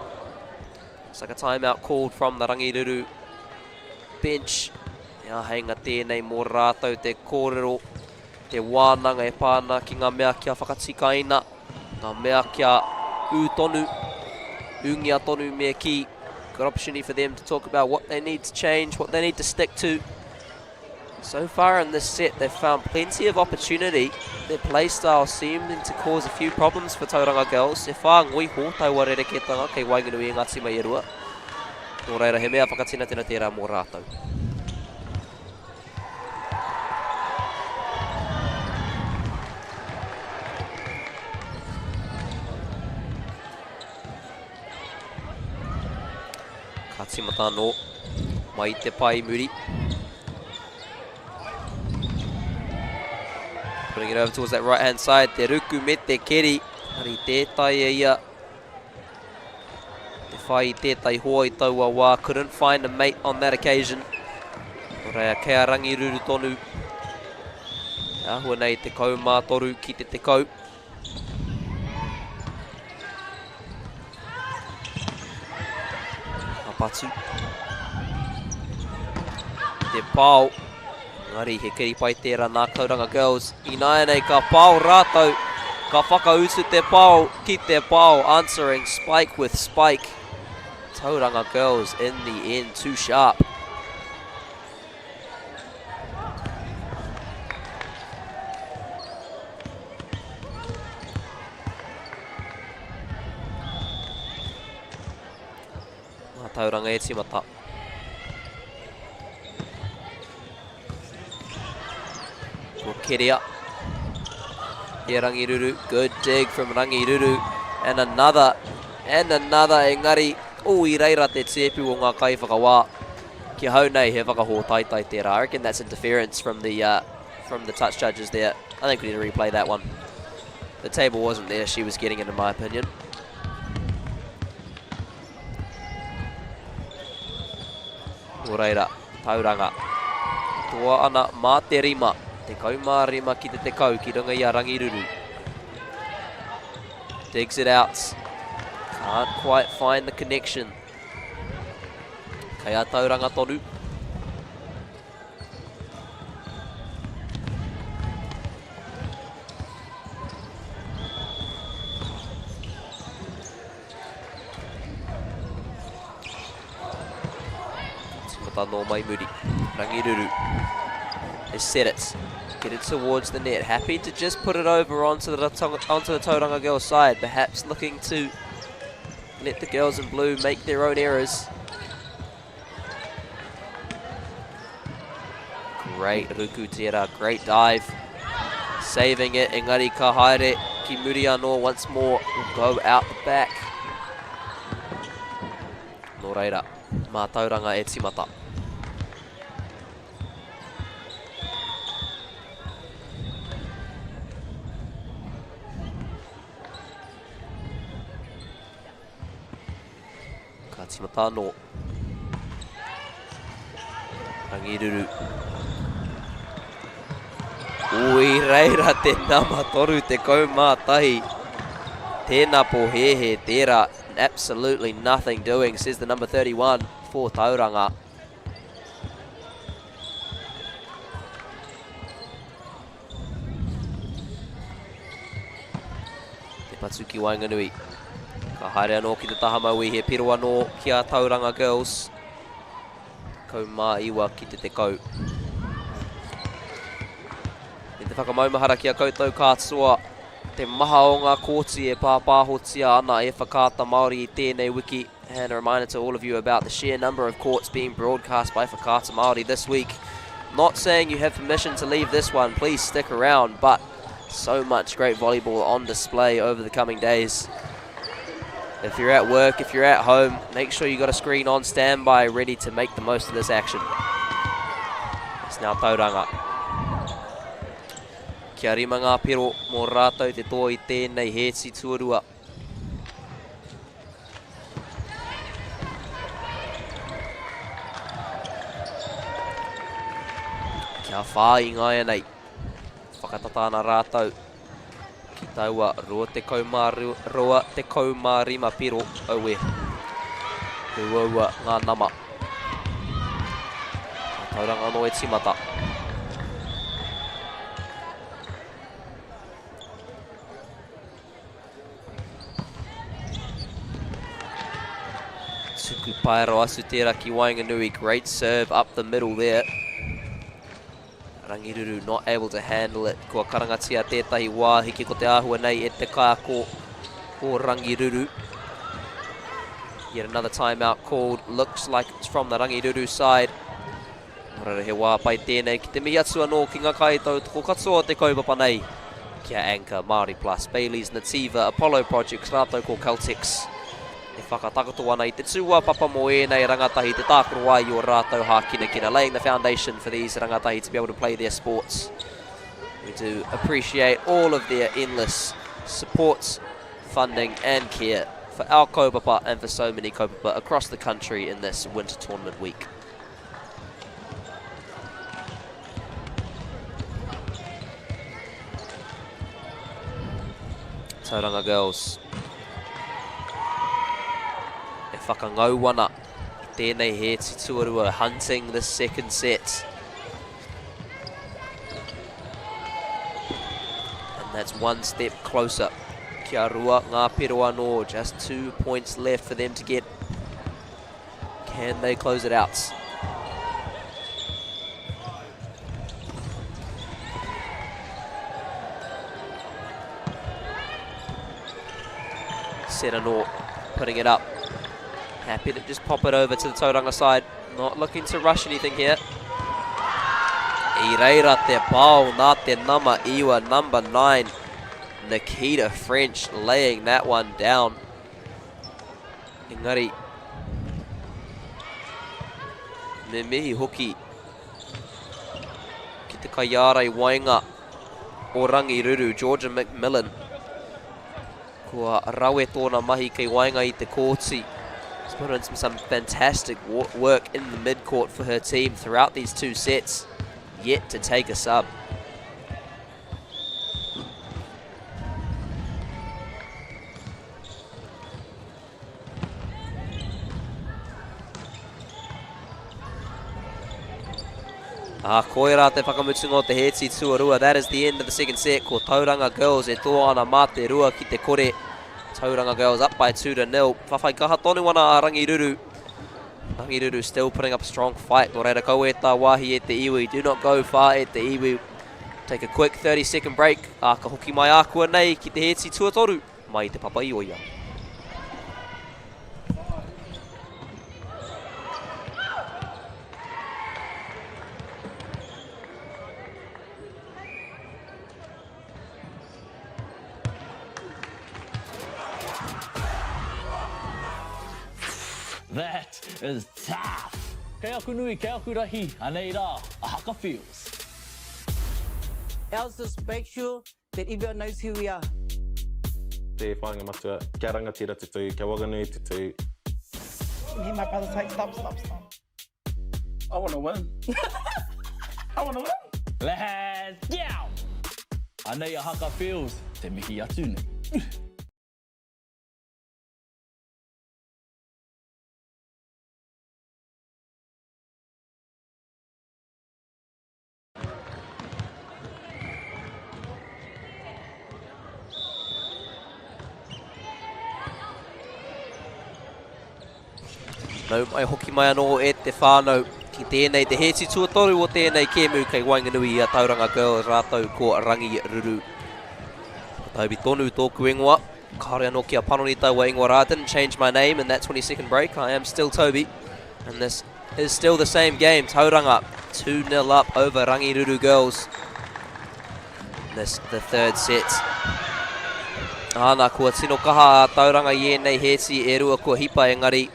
Looks like a timeout called from the Rangi Ruru bench. Ia heinga tēnei mō rātou te kōrero, te wānanga e pāna ki ngā mea kia whakatikaina, ngā mea kia ūtonu, ungia tonu mea ki. Good opportunity for them to talk about what they need to change, what they need to stick to. So far in this set, they've found plenty of opportunity. Their play style seeming to cause a few problems for Tauranga girls. E whā ngoi ho taua rereketanga kei Wainganui ngā tima i rua. Nō reira, he mea whakatina tēnā tērā mō rātou. Katimata no, mai te pai muri. Putting it over towards that right hand side, te ruku me te keri. Hari tētai e ia. Te whai tētai hoa I taua wā, couldn't find a mate on that occasion. Rea kia Rangi Ruru tonu. Ahua nei te kaumātoru ki te kau. Patu. Te pāo. Ngari he kiri pai tērā nā Tauranga girls. Ināia nei ka pāo rātou. Ka whakautu te pāo ki te pāo. Answering spike with spike. Tauranga girls in the end too sharp. Tauranga e timata. Ko Kerea. Here Rangi Ruru. Good dig from Rangi Ruru. And another. Engari. O I reira te tepu o ngā kai whakawā. Kia hau nei he whakaho taitai tērā. I reckon that's interference from the touch judges there. I think we need to replay that one. The table wasn't there. She was getting it in my opinion. O reira, Tauranga. Toa ana mā te rima. Te kaumā rima ki te kau ki runga I a Rangi Ruru. Digs it out. Can't quite find the connection. Kei a Tauranga tonu. Tumata no mai muri. Rangi Ruru. They set it. Get it towards the net. Happy to just put it over onto the Tauranga girls' side. Perhaps looking to let the girls in blue make their own errors. Great Ruku Tera, great dive. Saving it, Engari ka haere ki muri anō once more. Will go out the back. Nō reira, mā Tauranga e timata. Ka timata anō. Rangi Ruru. Ui reira te nama toru te kaumātahi. Tēnā pohehe tērā. Absolutely nothing doing, says the number 31 for Tauranga. Te Patsuki Wainganui. Ka haere anō ki te taha maui he piro anō ki a Tauranga girls. Kaumāiwa ki te kau. I te whakamaumahara ki a koutou kātoa, te maha o ngā kōti e pāpāhotia ana e whakāta Māori I tēnei wiki. And a reminder to all of you about the sheer number of courts being broadcast by whakāta Māori this week. Not saying you have permission to leave this one, please stick around, but so much great volleyball on display over the coming days. If you're at work, if you're at home, make sure you got a screen on standby ready to make the most of this action. It's now Tauranga. Kia rima ngā piro mō rātou te tō I tēnei hēti tuarua. Kia whā I ngai nei. Whakatatana rātou. Ki taua roa te kaumārima piro aue. Huaua ngā nama. Tauranga no e timata. Tuku Paero asu tērā ki Wainganui. Great serve up the middle there. Rangi Ruru not able to handle it. Kua karangatia tētahi wā hiki ko te āhua nei e te kāko o Rangi Ruru. Yet another timeout called. Looks like it's from the Rangi Ruru side. Morara he wā pai tēnei ki te mihi atu anō ki ngā kaitau toko katoa te kaupapa nei. Kia Anchor, Māori Plus, Bailey's, Nativa, Apollo Projects, rātou ko Celtics. E whakatakoto ana I te tūua Pāpāmoa nei rangatahi te tākoro ai o rātou hākinakina, laying the foundation for these rangatahi to be able to play their sports. We do appreciate all of their endless support, funding and care for our kaupapa and for so many kaupapa across the country in this winter tournament week. Tauranga girls. E whakangauwana I tēnei he tuarua, hunting the second set. And that's one step closer. Kia rua ngā pero anō, just 2 points left for them to get. Can they close it out? Set anō, putting it up. Happy to just pop it over to the Tauranga side. Not looking to rush anything here. I reira te pāo nā te nama iwa, number 9. Nikita French laying that one down. Engari. Me mihi hoki. Ki te kaiarai wainga o Rangi Ruru, Georgia McMillan. Kua rawe tōna mahi kei wainga I te kōti. She's put in some fantastic work in the mid-court for her team throughout these 2 sets. Yet to take a sub. Koira te whakamutunga o te heti tuarua. That is the end of the second set. Ko Tauranga girls e tō ana mā te rua ki te kore. Tauranga girls up by 2-0. Whawhai kaha tonu ana a Rangi Ruru. Rangi Ruru still putting up a strong fight. Nō reira kau e tā wāhi e te iwi. Do not go far e te iwi. Take a quick 30-second break. Ka hoki mai ākua nei ki te heti tuatoru mai te Pāpāmoa. That is tough. Kei aku nui, kei aku rahi, anei rā, a haka feels. Ours just make sure that everyone knows who we are. Te whāinga matua, kia rangatira tutu, kia waganui tutu. Me and my brother's like, stop. I want to win. I want to win. Let's go. Anei a haka feels, te mihi atu nei. Nau mai hoki mai anō e te whānau ki tēnei te heti tuatoru o tēnei kēmu kei Wainganui a Tauranga Girls rātou ko Rangi Ruru. Taubi tonu tōku ingoa. Kāre anō kia panoni taua ingoa rā. Didn't change my name in that 20-second break. I am still Toby. And this is still the same game. Tauranga 2-0 up over Rangi Ruru Girls. This the third set. Āna kua tino kaha a Tauranga i nei heti e rua kua hipa engari.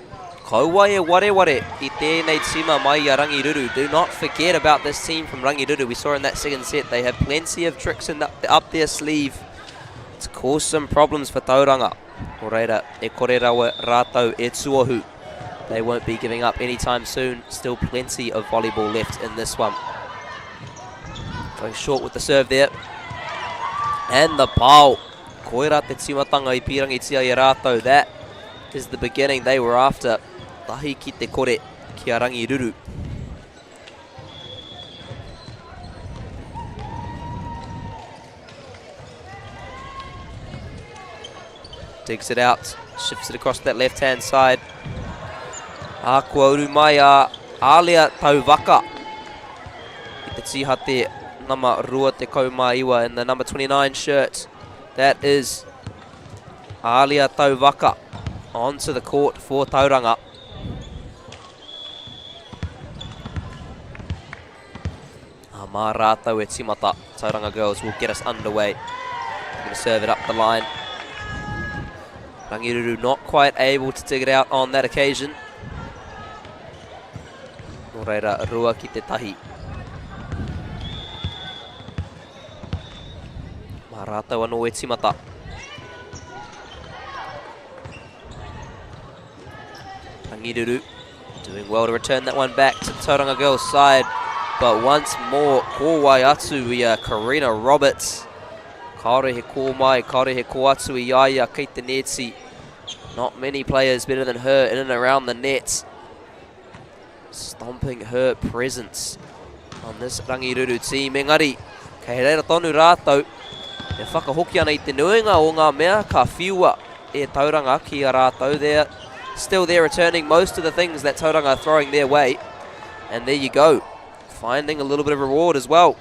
Kaua e wareware I tēnei tima mai a Rangi Ruru. Do not forget about this team from Rangi Ruru. We saw in that second set they have plenty of tricks up their sleeve to cause some problems for Tauranga. O reira, e kore rawa rātou e tuohu. They won't be giving up anytime soon. Still plenty of volleyball left in this one. Going short with the serve there. And the pau. Koira te timatanga I pirangitia I rātou. That is the beginning they were after. Tahi ki te kore ki a Rangi Ruru. Digs it out, shifts it across that left-hand side. Ākua uru mai a Alia Tauvaka. I te tiha te nama rua te kaumaiwa in the number 29 shirt. That is Alia Tauvaka onto the court for Tauranga. Mā rātou e timata. Tauranga Girls will get us underway. Going to serve it up the line. Rangi Ruru not quite able to dig it out on that occasion. Nō reira, rua ki te tahi. Mā rātou anō e timata. Rangi Ruru doing well to return that one back to Tauranga Girls' side. But once more, ko wai atu I Karina Roberts. Kaore he ko mai, kaore he ko atu I iaia kei te neti. Not many players better than her in and around the net. Stomping her presence on this Rangi Ruru team. Engari, kei reira tonu rātou. E whakahoki ana I te nuinga o ngā mea ka whiua e Tauranga ki a rātou. They're still there returning most of the things that Tauranga are throwing their way. And there you go. Finding a little bit of reward as well.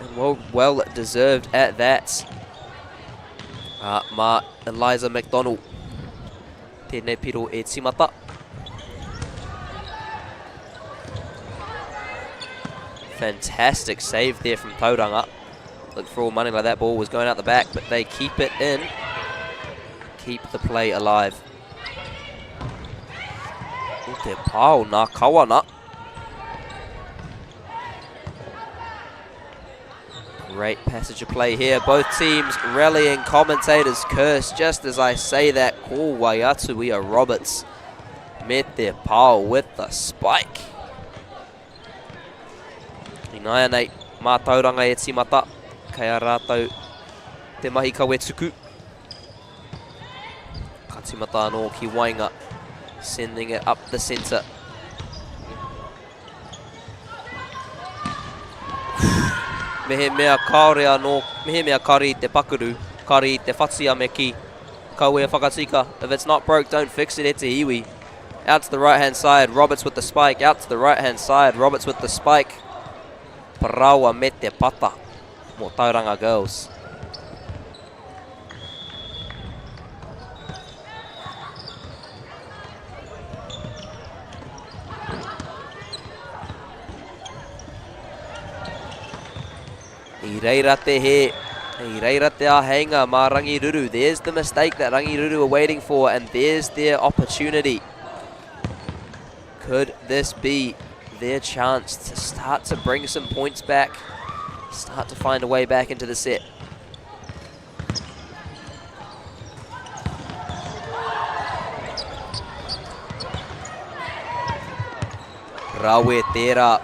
And well deserved at that. Mā Eliza McDonald. Tēnei piro e timata. Fantastic save there from Tauranga. Look for all money like that ball was going out the back, but they keep it in. Keep the play alive. O te pāo nā kawana. Great passage of play here. Both teams rallying. Commentators curse just as I say that. Ko wai atu I Roberts. Met their pau with the spike. Inaia nei. Mā Tauranga e timata. Kei a rātou te mahi kawe tuku. Ka timata anō ki Wainga. Sending it up the centre. Mehe mea kaore anō, mehe mea kari te pakuru, kari te whatia me ki. Kaue whakatika. If it's not broke, don't fix it e te iwi. Out to the right-hand side, Roberts with the spike. Out to the right-hand side, Roberts with the spike. Parawa me te pata. Mo Tauranga girls. I reira te he. I reira te ahenga mā Rangi Ruru. There's the mistake that Rangi Ruru are waiting for, and there's their opportunity. Could this be their chance to start to bring some points back? Start to find a way back into the set. Rawe Tera.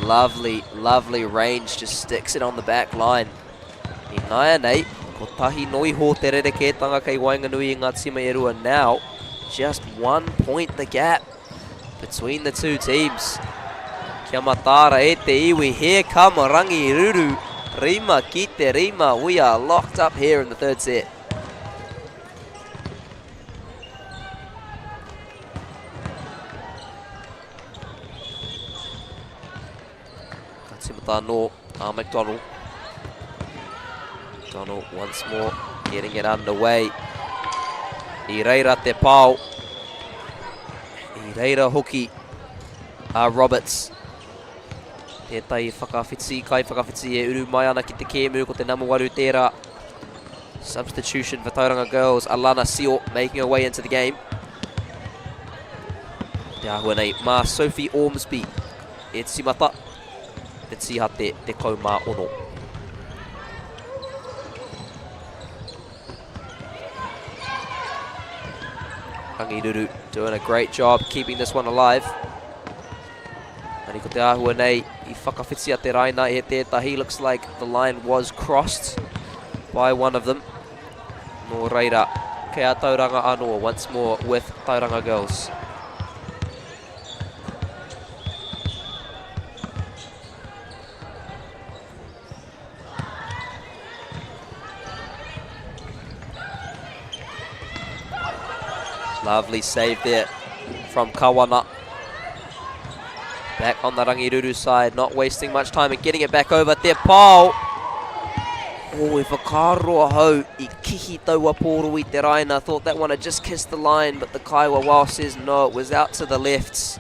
Lovely, lovely range, just sticks it on the back line. I naia nei, ko tahi noi ho te rereketanga kei Wainganui i ngā tima e rua now. Just 1 point the gap between the two teams. Kia matara e te iwi, here come Rangi Ruru. Rima ki te rima, we are locked up here in the third set. No, McDonald. McDonald once more getting it underway. I reira te pau. I reira hoki. Roberts. Tētai whakawhiti, kai whakawhiti e uru mai ana ki te kēmu ko te namawaru tērā. Substitution for Tauranga girls. Alana Sio making her way into the game. Te ahua nei, mā Sophie Ormsby. E tsimata. Te tihate te kau mā ono. Rangi Ruru doing a great job keeping this one alive. Mani ko te ahua nei, I whakawhitia te raina e tētahi. Looks like the line was crossed by one of them. Nō reira, kea Tauranga anoa once more with Tauranga girls. Lovely save there from Kawana. Back on the Rangi Ruru side, not wasting much time and getting it back over. Te pau. Oh, e whakaroa hau I kihi taua pōro I te raina. Thought that one had just kissed the line, but the Kaiwa Wow says no, it was out to the left.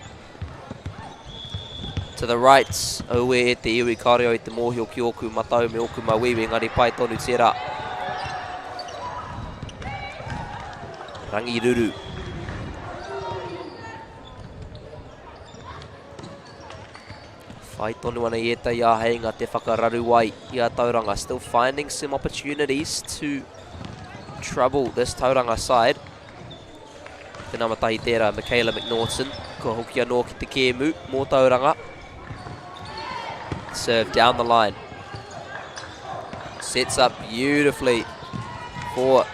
To the right. Aue e te iwi kareo I te mōhio ki oku matau me oku mawiwi, ngari pai tonu tērā. Rangi Ruru. Whai tonu ana I etai āheinga te whakararu ai I a Tauranga. Still finding some opportunities to trouble this Tauranga side. Te namatahi tērā, Michaela McNaughton. Ko hoki anō ki te kēmu, mō Tauranga. Serve down the line. Sets up beautifully for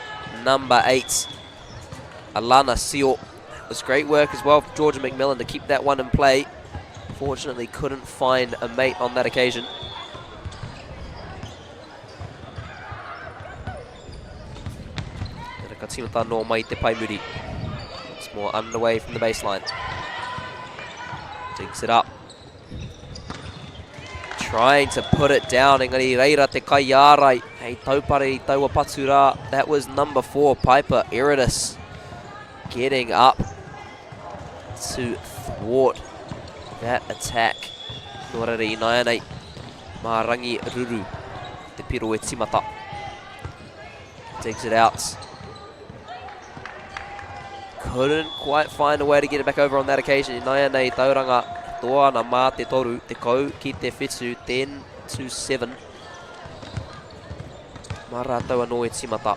number 8. Alana Sio. It was great work as well for Georgia McMillan to keep that one in play. Fortunately couldn't find a mate on that occasion. Katimata no mai te paimuri. It's more underway from the baseline. Digs it up. Trying to put it down. Engari reira te kai ārai. Hei taupare I taua patu rā. That was number 4, Piper Eridas. Getting up to thwart that attack. Norare I naia nei. Mā Rangi Ruru. Te piro e timata. Digs it out. Couldn't quite find a way to get it back over on that occasion. I naia nei Tauranga. Toa na mā te toru. Te kau ki te whetū. 10-7. Mā rātou anō e timata.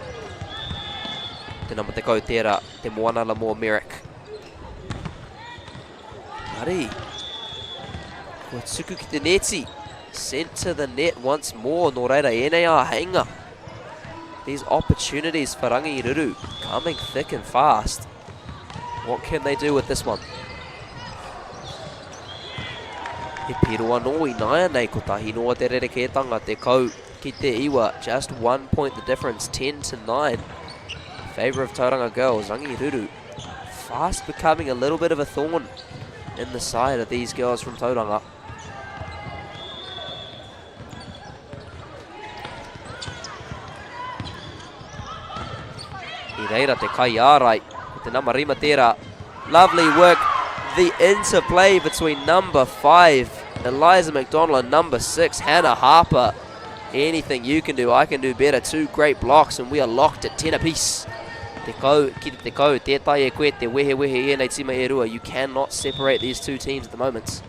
Te nama te kau tērā. Te moana la mō Merrick. Mari. Kua tuku ki te neti. Sent to the net once more. Nō reira ēnei āheinga. These opportunities for Rangi Ruru coming thick and fast. What can they do with this one? He piro anō I naia nei ko tahi noa te rereketanga te kau ki te iwa. Just 1 point the difference. 10-9. Favour of Tauranga girls. Rangi Ruru fast becoming a little bit of a thorn in the side of these girls from Tauranga. I reira te kai ārai, te nama rima tērā. Lovely work, the interplay between number 5, Eliza McDonald, and number 6, Hannah Harper. Anything you can do, I can do better. 2 great blocks, and we are locked at 10 apiece. Te kau, ki te kau, tētai e koe, te wehe wehe e nei tima e rua. You cannot separate these two teams at the moment.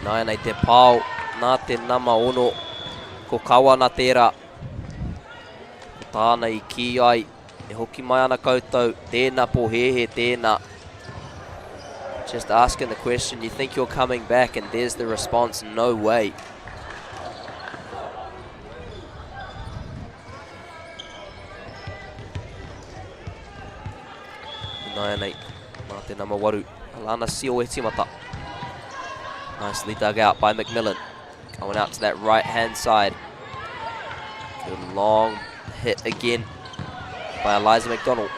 Nai nei te pau, nā te nama ono, ko kawa nā tērā. Tāna i ki ai, e hoki mai ana koutou, tēnā po hehe tēnā. Just asking the question, you think you're coming back, and there's the response, no way. Nai nei, mā te nama waru, Alana Sio e timata. Nicely dug out by McMillan. Going out to that right-hand side. Good long hit again by Eliza McDonald.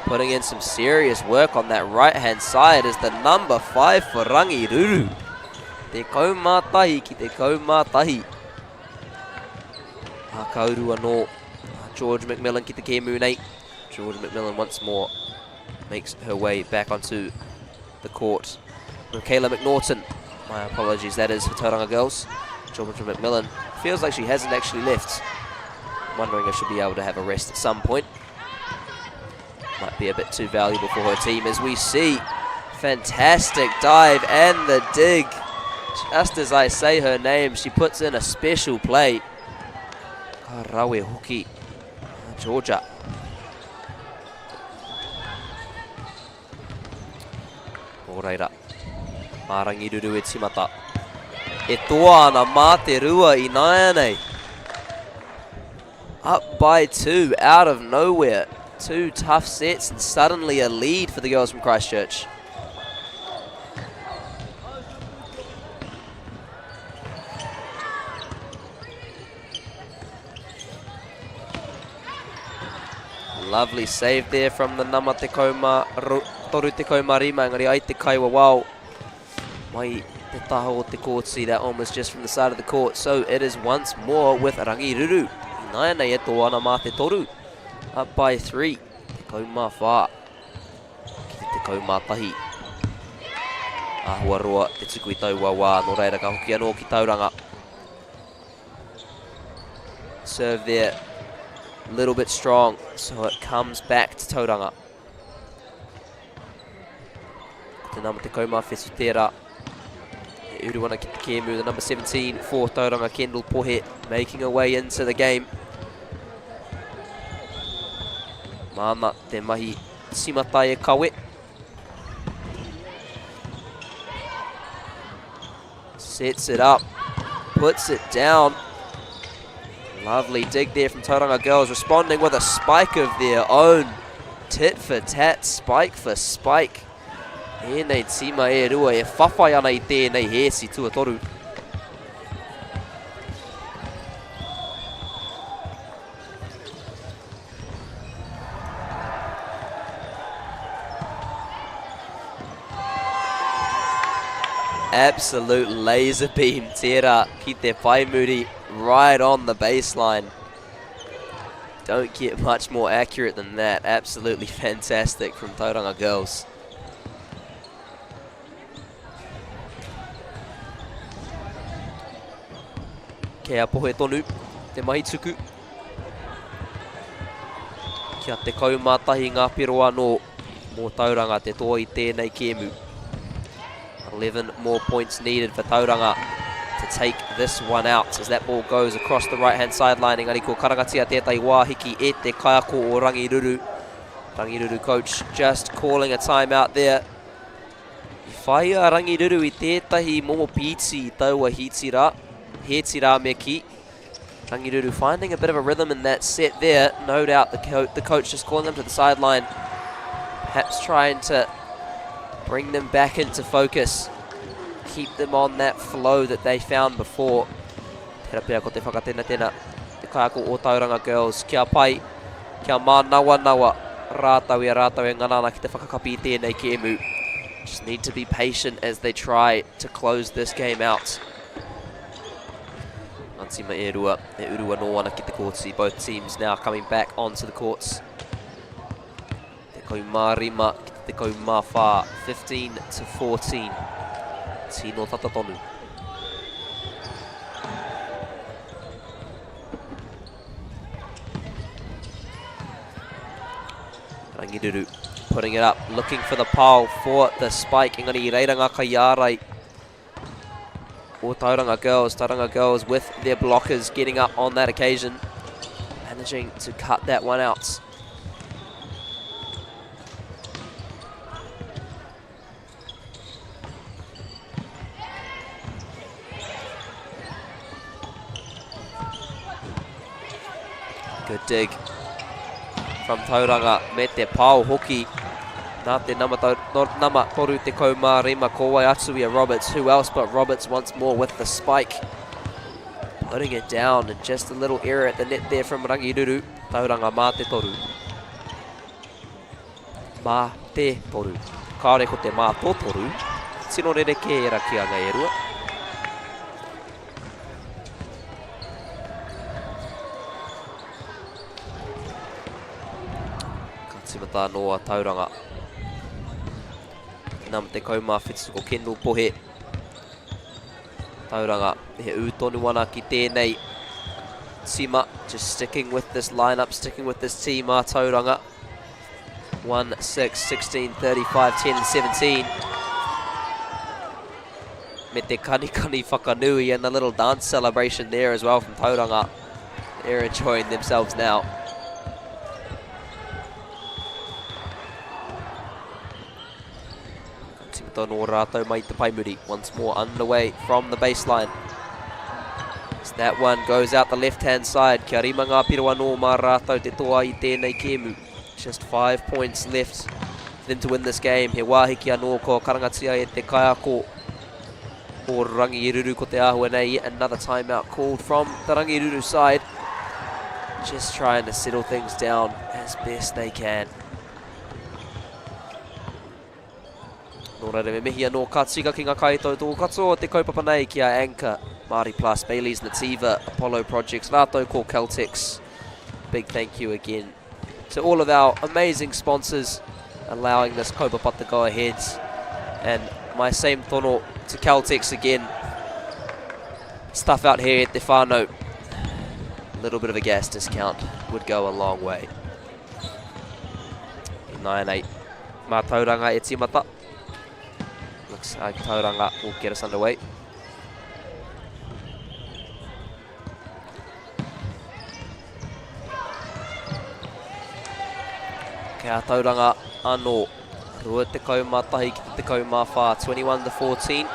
Putting in some serious work on that right-hand side is the number 5 for Rangi, Ruru. Te kaumātahi ki te kaumātahi. Kaurua no George McMillan ki te kēmu nei. George McMillan once more makes her way back onto the court. Michaela McNaughton, my apologies, that is for Tauranga girls. George McMillan feels like she hasn't actually left. Wondering if she'll be able to have a rest at some point. Might be a bit too valuable for her team, as we see. Fantastic dive and the dig. Just as I say her name, she puts in a special play. Karawe hoki, Georgia. Oreira, Marangi Ruru e timata. E toa ana mā te rua I nai nei. Up by 2 out of nowhere. 2 tough sets and suddenly a lead for the girls from Christchurch. Lovely save there from the nama te kauma, toru te kauma rima, engari ai te kaiwa wau. Mai te taho o te court, see that one was just from the side of the court. So it is once more with Rangi Ruru. Nai nei e tō ana mā te toru. Up by 3. Te kauma whā. Ki te kauma tahi. Ahua roa, te tuku I taua wā. No reira ka hoki anō ki Tauranga. Serve there. A little bit strong, so it comes back to Tauranga. Te nama te kauma whesu tērā. E uruana ki te kēmu, the number 17 for Tauranga, Kendall Pohe, making her way into the game. Māna te mahi simatai e kawe. Sets it up, puts it down. Lovely dig there from Tauranga girls, responding with a spike of their own. Tit for tat, spike for spike. E nei tima e rua, e whawhai ana I tēnei hesi tuatoru. Absolute laser beam tērā ki te paimuri. Right on the baseline. Don't get much more accurate than that. Absolutely fantastic from Tauranga girls. Kia pohe tonu, te mahi tuku. Kia te kaumātahi ngā piroa no mō Tauranga te toa I tēnei kēmu. 11 more points needed for Tauranga to take this one out as that ball goes across the right-hand sideline. Engari ko karangatia tētai wāhiki e te kaiako o Rangi Ruru. Rangi Ruru coach just calling a timeout there. I whai a Rangi Ruru I tētahi momo pīti I taua hitira. Hetira me ki. Rangi Ruru finding a bit of a rhythm in that set there. No doubt the coach just calling them to the sideline. Perhaps trying to bring them back into focus. Keep them on that flow that they found before. Tera pēra ko te whakatena tēnā. Kako o Tauranga girls. Kia pai, kia mā nawa rātau e nganana ki te whakakapi tēnei ki emu. Just need to be patient as they try to close this game out. Antima e urua no ana ki te courtsi. Both teams now coming back onto the courts. Te kau mārima ki te kau mawha, 15-14. Tino tatatonu. Rangi Ruru putting it up, looking for the pile for the spike. Engari reiranga kaiarai. O Tauranga girls with their blockers getting up on that occasion. Managing to cut that one out. Good dig from Tauranga, me te pau hoki. Nā te nama toru te kaumārima ko Waiatsuia Roberts. Who else but Roberts once more with the spike. Putting it down, and just a little error at the net there from Rangi Ruru. Tauranga mā te toru. Mā te toru. Kāore ko te mā tō toru. Tino rereke e ra ki anga e rua. Katimata noa Tauranga. Nam te kaumā whetsuko Kendall pohe. Tauranga he ūtonu ana ki tēnei tima. Just sticking with this lineup, sticking with this team a Tauranga. 1, 6, 16, 35, 10 and 17. Me te kanikani whakanui and the little dance celebration there as well from Tauranga. They're enjoying themselves now. No rātou mai te paimuri. Once more underway from the baseline. As that one goes out the left-hand side. Kia rima ngā piroa no mā rātou te toa I tēnei kēmu. Just 5 points left for them to win this game. He wāhiki anō ko karangatia e te kaiako o Rangi Ruru ko te āhua nei. Yet another timeout called from the Rangi Ruru side. Just trying to settle things down as best they can. Nō reire me mehia no Katsiga ki ngā kaitou tō katoa te kaupapa nei ki a Anchor, Māori Plus, Bailey's Nativa, Apollo Projects, rātou ko Celtics. Big thank you again to all of our amazing sponsors allowing this kaupapa to go ahead. And my same tono to Celtics again. Stuff out here at te whānau. A little bit of a gas discount would go a long way. 9-8. Mā Tauranga e timata. Looks like Tauranga will get us underway. Kia Tauranga anō. Rua te kaumatahi ki te kaumawha. 21-14.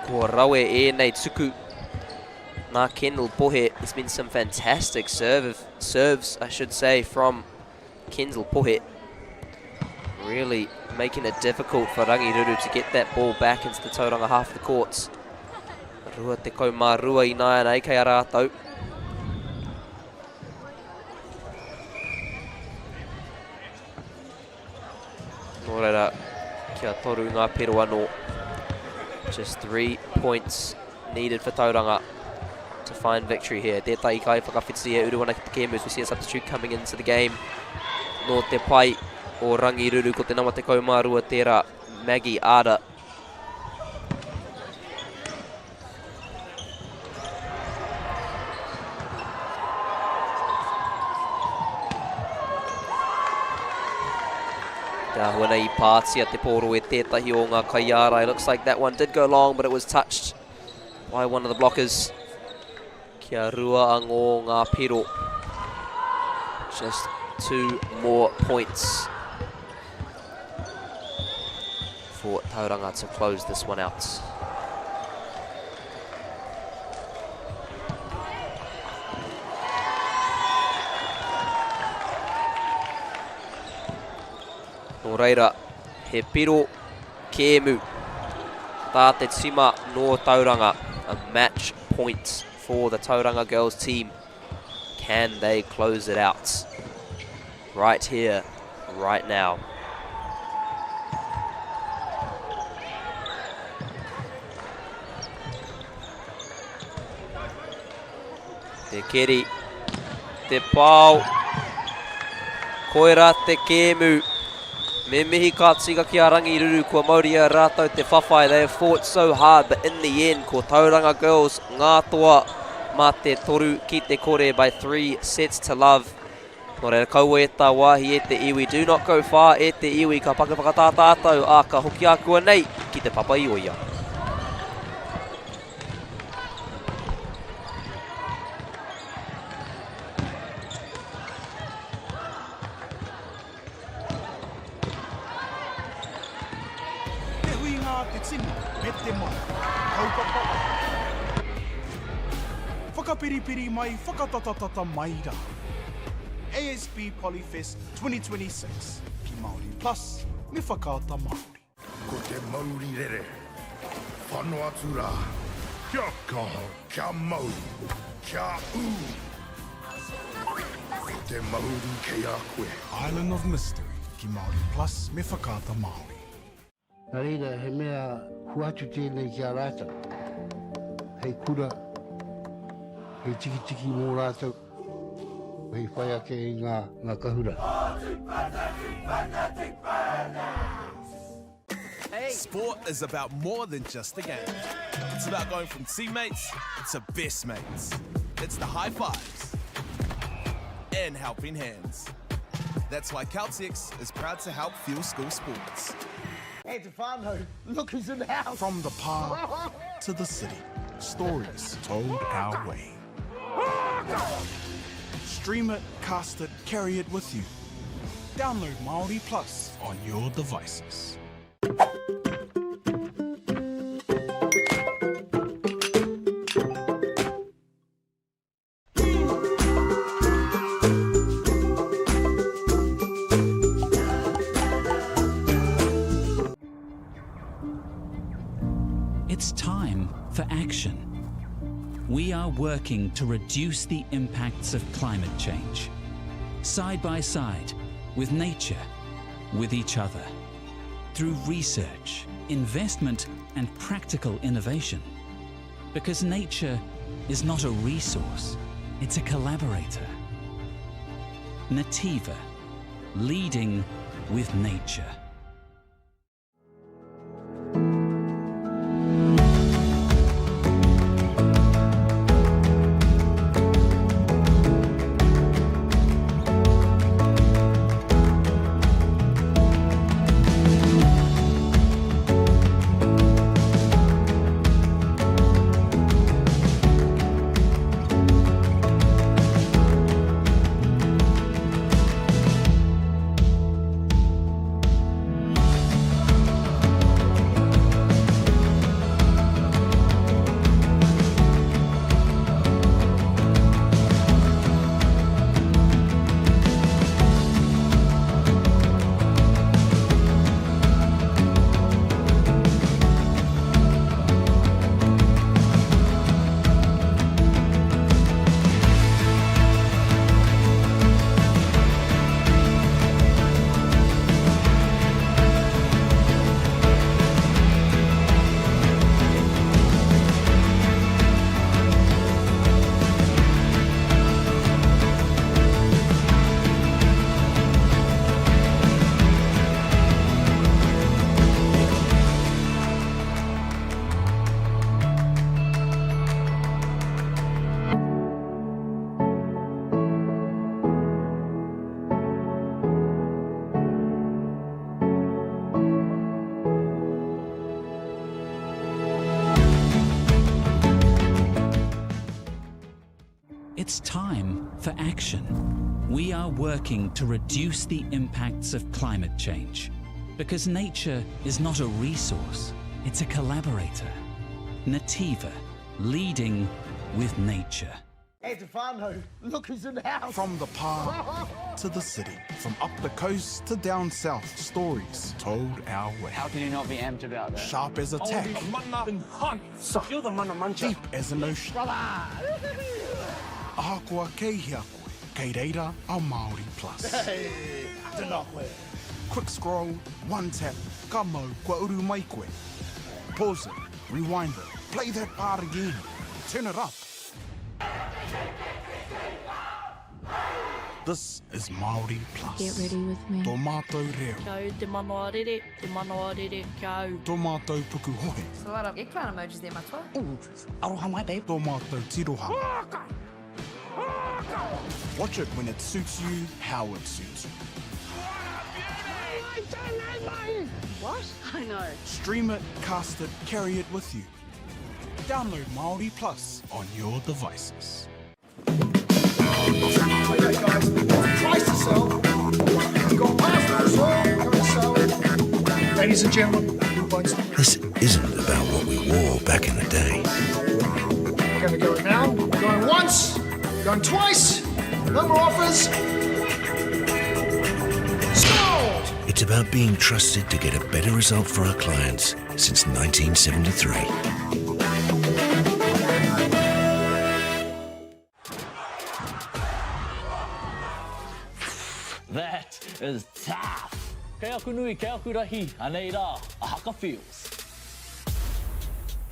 Ko rawe e nei tuku. Nā Kendall Pohe. There's been some fantastic serves, I should say, from Kendall Pohe. Really making it difficult for Rangi Ruru to get that ball back into the Tauranga half of the courts. Rua te kaumā rua I nai nei kei a rātou. Nō reira, kia toru ngā pero anō. Just 3 points needed for Tauranga to find victory here. Tētai kai whakawhiti e uru ana ki te Kemus. We see a substitute coming into the game. Nō te pai o Rangi Ruru ko te nama te kaumā rua tērā, Maggie Ada. Tā hua nei I pātia te pōro e tētahi o ngā kaiara. It looks like that one did go long, but it was touched by one of the blockers. Kia rua ango ngā pero. Just 2 more points for Tauranga to close this one out. Nō reira, he piro kēmu. Tā te tima no Tauranga, a match point for the Tauranga girls team. Can they close it out? Right here, right now. Te keri, te pau, koera te kēmu. Me mihi kātsinga ki a Rangi Ruru kua Māori rātou te whawhai. They have fought so hard, but in the end, ko Tauranga girls ngā toa mā te toru ki te kore by 3 sets to love. Nō reira kaua e tā wāhi e te iwi. Do not go far e te iwi. Ka pakawhakatātātou a ka hoki akua nei ki te Pāpāmoa. Whakapiripiri mai, whakatatatata mai rā. ASB Polyfest 2026. Ki Māori Plus, me whakaata Māori. Ko te Māori rere. Whanau atu rā. Kia kaha, kia Māori, kia ū. Ko te Māori kei a koe. Island of Mystery. Ki Māori Plus, me whakaata Māori. Nā reira, he mea huatu tēnei ki a rātou. Hei kura, hei tiki mō rātou, hei whai ake i ngā kahura. Sport is about more than just a game. It's about going from teammates to best mates. It's the high fives and helping hands. That's why Caltex is proud to help fuel school sports. Hey, Tefano, look who's in the house. From the park to the city, stories told our way. Stream it, cast it, carry it with you. Download Māori Plus on your devices. It's time for action. We are working to reduce the impacts of climate change, side by side, with nature, with each other, through research, investment, and practical innovation. Because nature is not a resource, it's a collaborator. Nativa, leading with nature. It's time for action. We are working to reduce the impacts of climate change. Because nature is not a resource, it's a collaborator. Nativa, leading with nature. Hey, Stefano, look who's in the house. From the park to the city, from up the coast to down south, stories told our way. How can you not be amped about that? Sharp as a tack, You're the mana mancha. deep as an ocean. Ahakoa kei hea koe, kei reira ao Māori Plus. Hey, tēnā koe. Quick scroll, one tap, ka mau kua uru mai koe. Pause it, rewind it, play that part again, turn it up. This is Māori Plus. Get ready with me. Tō mātou reo. Kia au te manoa rere, kia au. Tō mātou puku hohe. There's a lot of eggplant emojis there, matua. Ooh, aroha mai, babe. Tō mātou tiroha. Watch it when it suits you, how it suits you. What? I know. Stream it, cast it, carry it with you. Download Māori Plus on your devices. Okay, guys, twice to sell. We've got passports, coming to sell. Ladies and gentlemen, This isn't about what we wore back in the day. we're going to go now. Going once, going twice. No more offers. Sold! It's about being trusted to get a better result for our clients since 1973. That is tough. Kei aku nui, kei aku rahi, anei rā, a haka feels.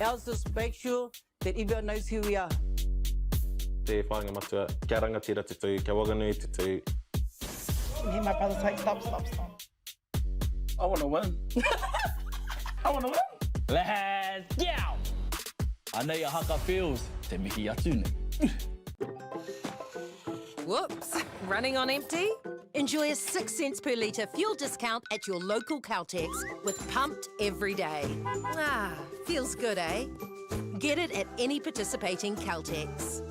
Ours just make sure that everyone knows who we are. Te whāinga matua, kia rangatira te tū, kia waganui te tū. Me, my brother's like, stop. I want to win. I want to win. Let's go! Anei a haka feels, te mihi atu nei. Whoops, running on empty? Enjoy a 6 cents per litre fuel discount at your local Caltex with Pumped every day. Ah, feels good, eh? Get it at any participating Caltex.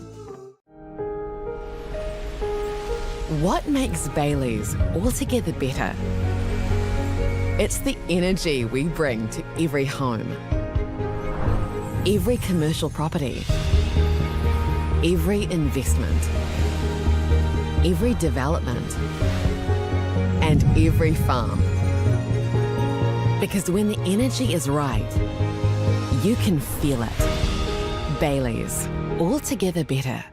What makes Bailey's altogether better? It's the energy we bring to every home, every commercial property, every investment, every development, and every farm. Because when the energy is right, you can feel it. Bailey's, altogether better.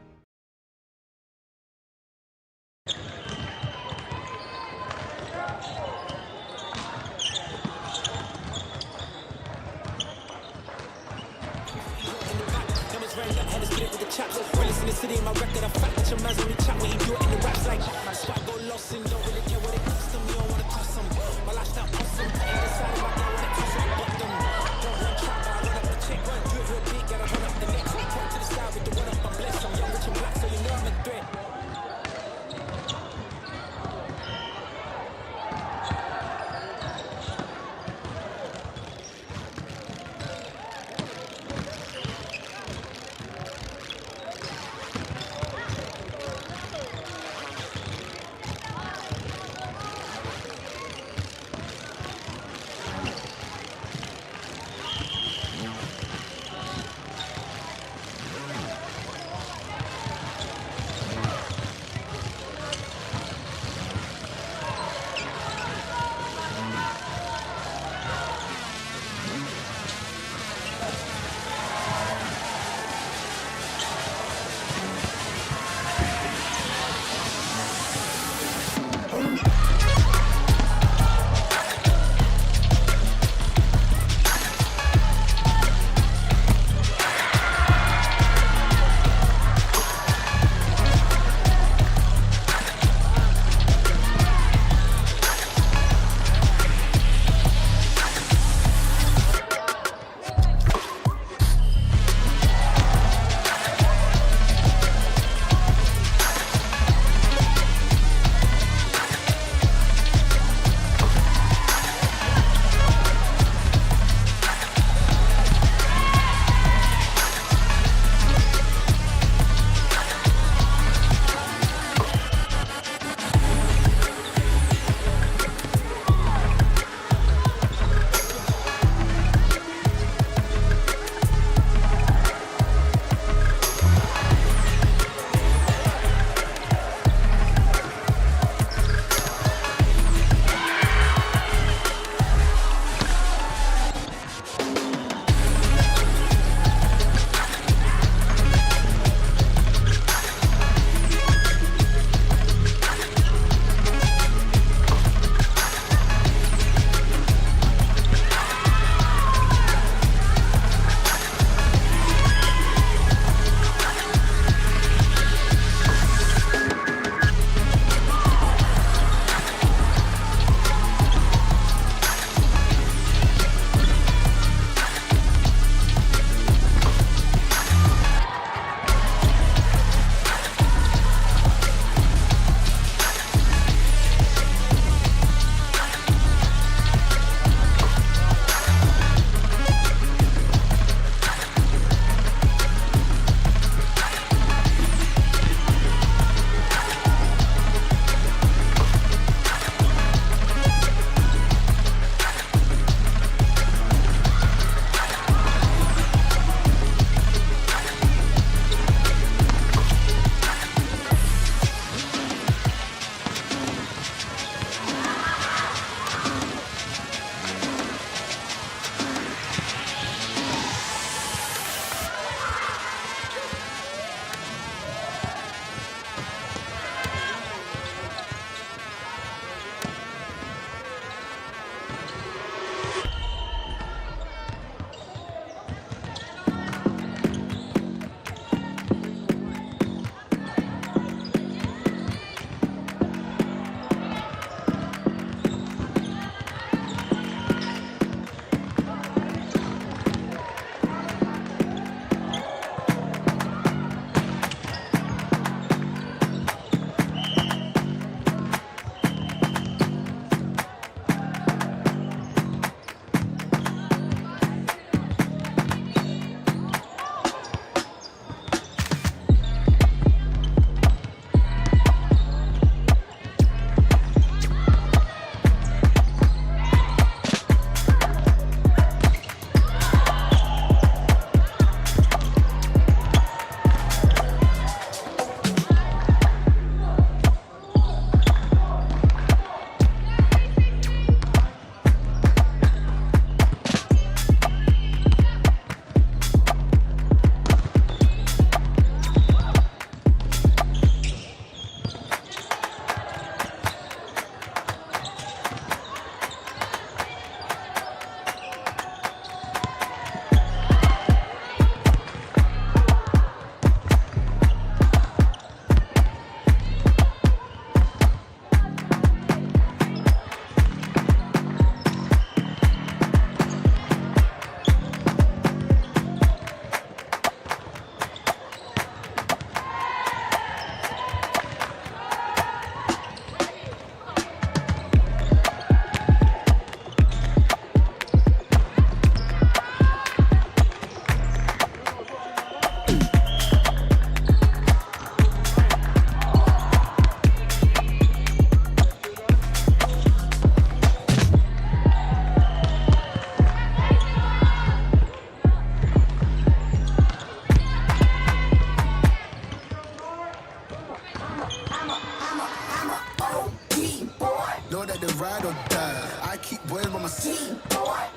ride or die. I keep boys by my side.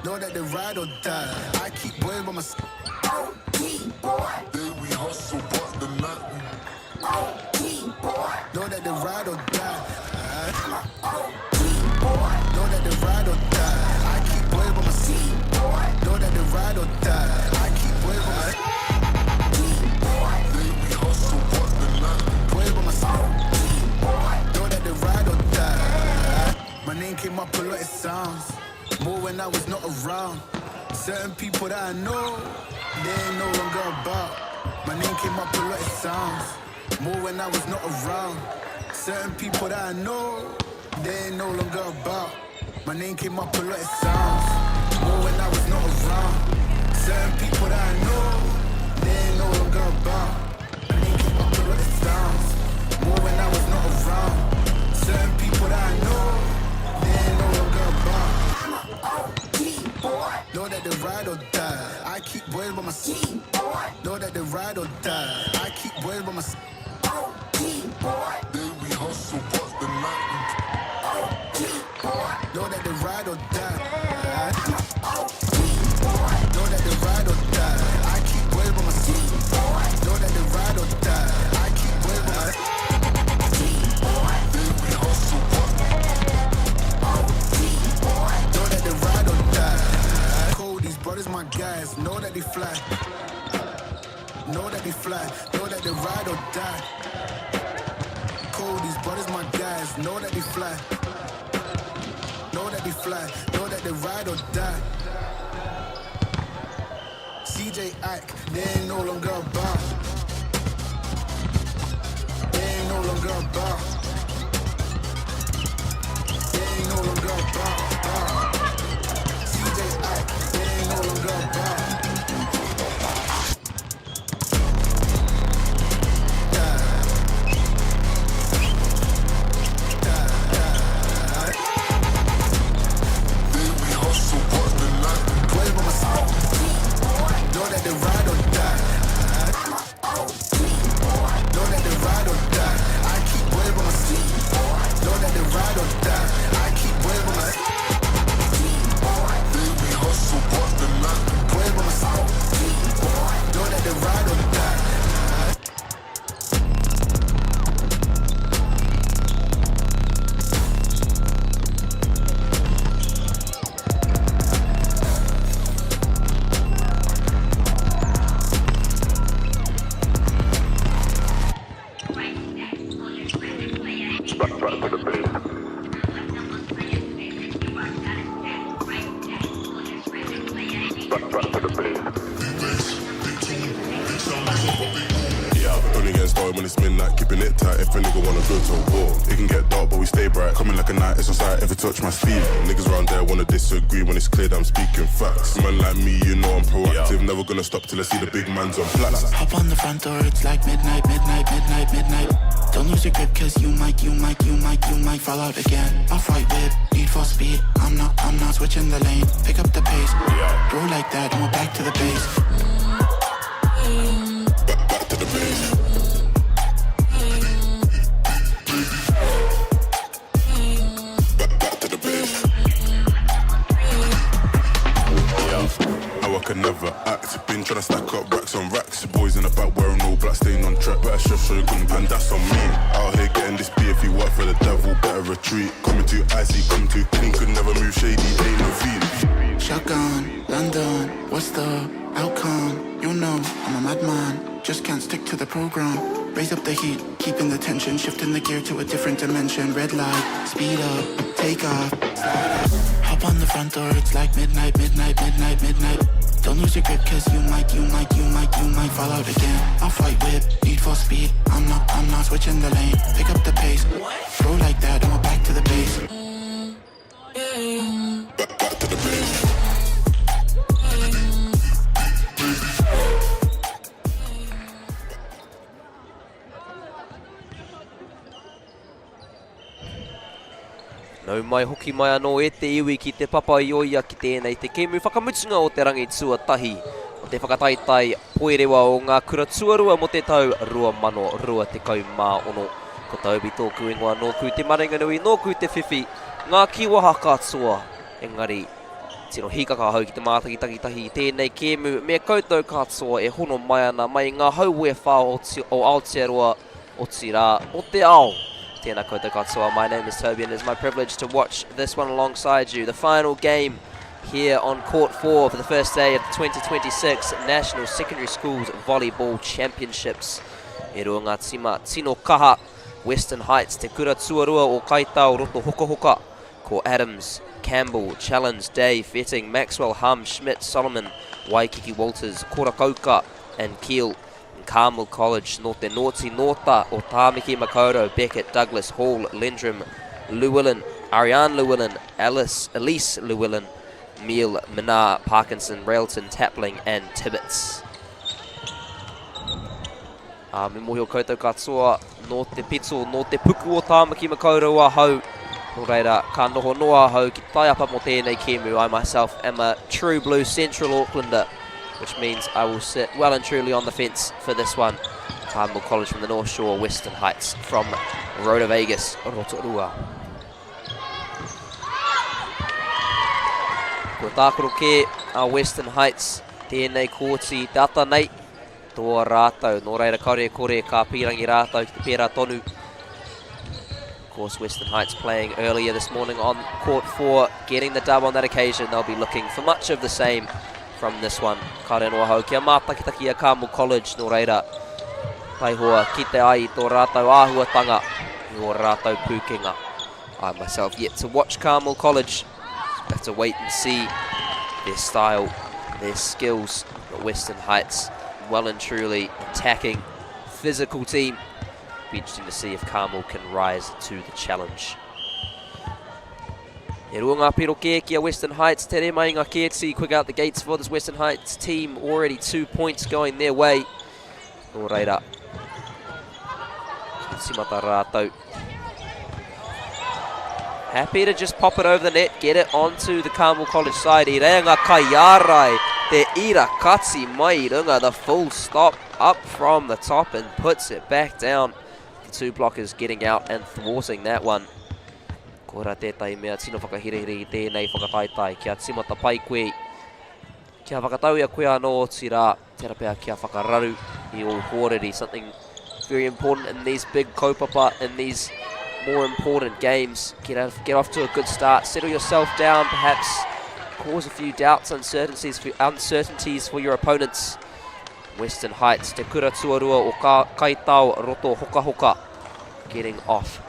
Know that they ride or die. I keep boys by my side. Then we hustle, but the night we know that they ride or die. Know that they ride or die. I keep boys by my side. Know that they ride or die. I keep boys by my side. Then we hustle, but the night boys by my side. Know that they ride or die. My name came up a lot of sounds. More when I was not around. Certain people that I know, they ain't no longer about. My name came up a lot of sounds. More when I was not around. Certain people that I know, they ain't no longer about. My name came up a lot of sounds. More when I was not around. Certain people that I know, they ain't no longer about. My name came up a lot of sounds. More when I was not around. Certain people that I know, they ain't no longer about. Know that they ride or die. I keep boys by my side. Know that they ride or die. I keep boys by my side. Then we hustle, but the night we know that they ride or die. Know that they ride or die. I keep boys by my side. Know that they ride or die. I keep boys by my side. Then we hustle, but know that they ride or die. These brothers my guys, know that they fly. Know that they fly, know that they ride or die. Cold, these brothers my guys, know that they fly. Know that they fly, know that they ride or die. CJ Ike, they ain't no longer about. They ain't no longer about. They ain't no longer about. CJ Ike, they ain't no longer about. Touch my sleeve. Niggas around there wanna disagree when it's clear that I'm speaking facts. Man like me, you know I'm proactive. Never gonna stop till I see the big man's on flats. Hop on the front door, it's like midnight. Don't lose your grip, cause you might fall out again. Off-white whip, need for speed. I'm not switching the lane. Pick up the pace. Bro like that, and we're back to the base. Back to the base. I can never act. Been tryna stack up racks on racks. Boys in the back wearing all black, staying on track. Better show your gun, and that's on me. Out here getting this beer. If you work for the devil, better retreat. Coming too icy, coming too clean. Could never move shady, ain't no feeling. Shotgun, London, what's the outcome? You know, I'm a madman. Just can't stick to the program. Raise up the heat, keeping the tension. Shifting the gear to a different dimension. Red light, speed up, take off. Hop on the front door, it's like midnight. Don't lose your grip, cause you might fall out again. Off-white whip, need for speed. I'm not switching the lane. Pick up the pace. Go like that, and we're back to the base. Back to the base. Nau mai hoki mai anō e te iwi ki te Pāpāmoa ki tēnei te kēmu whakamutunga o te rangi tuatahi. O te whakataitai Poirewa o ngā kura tuarua mo te tau 2026. Ko taubi tōku ingoa nōku te marenga nui, nōku te whiwhi, ngā kiwaha katoa. Engari, tino hikaka hau ki te mātakitahi tēnei kēmu. Mea koutou katoa e hono mai ana mai ngā hauwea whao o Aotearoa o tira o te ao. Tēnā koutou katoa, my name is Toby and it's my privilege to watch this one alongside you. The final game here on Court 4 for the first day of the 2026 National Secondary Schools Volleyball Championships. E rua ngā tima tino kaha, Western Heights te kura tuarua o Kaitau roto hoka hoka. Ko Adams, Campbell, Challenge, Day, Fetting, Maxwell, Hum, Schmidt, Solomon, Waikiki Walters, Korakauka and Kiel. Carmel College, no te Noti Nota o Tāmiki Makaurau, Beckett, Douglas, Hall, Lindrum, Llewellyn, Ariane Llewellyn, Elise Llewellyn, Meal, Minar, Parkinson, Railton, Tapling and Tibbets. Me mohio koutou katoa, no te pito, no te puku o Tāmaki Makaurau a hau. Nō reira, ka noho noa hau ki tai apa mo tēnei kēmu. I myself am a true blue Central Aucklander, which means I will sit well and truly on the fence for this one. Carmel College from the North Shore, Western Heights from Rhoda Vegas, Rotorua. Ko tākoro ke a Western Heights, tēnei kōti tata nei, tō rātau. Nō reira kore kore ka pirangi rātau ki te pērā tonu. Of course, Western Heights playing earlier this morning on Court 4, getting the dub on that occasion. They'll be looking for much of the same from this one. Ka renoa hau kia mātakitaki a Carmel College, nō reira. Tai hoa ki te ai tō rātau āhuatanga, nō rātau pūkenga. I myself yet to watch Carmel College. Have to wait and see their style, their skills. But Western Heights, well and truly attacking, physical team. Be interesting to see if Carmel can rise to the challenge. E rua ngā piro ke kia Western Heights, tere mai ngā kēti, quick out the gates for this Western Heights team. Already 2 points going their way. Nō reira. Simata rātau. Happy to just pop it over the net, get it onto the Carmel College side. I rea ngā kaiarai, te ira katsi mai runga, the full stop up from the top and puts it back down. The two blockers getting out and thwarting that one. Kora tētai mea tino whakahirehiri i tēnei whakataitai. Kia timata pai koe. Kia whakatau ia koe anō tira. Tera pēr kia whakararu i o hōreri. Something very important in these big kaupapa, in these more important games. Get off to a good start. Settle yourself down. Perhaps cause a few doubts, uncertainties for your opponents. Western Heights, te kura tuarua o Kaitau roto hoka hoka. Getting off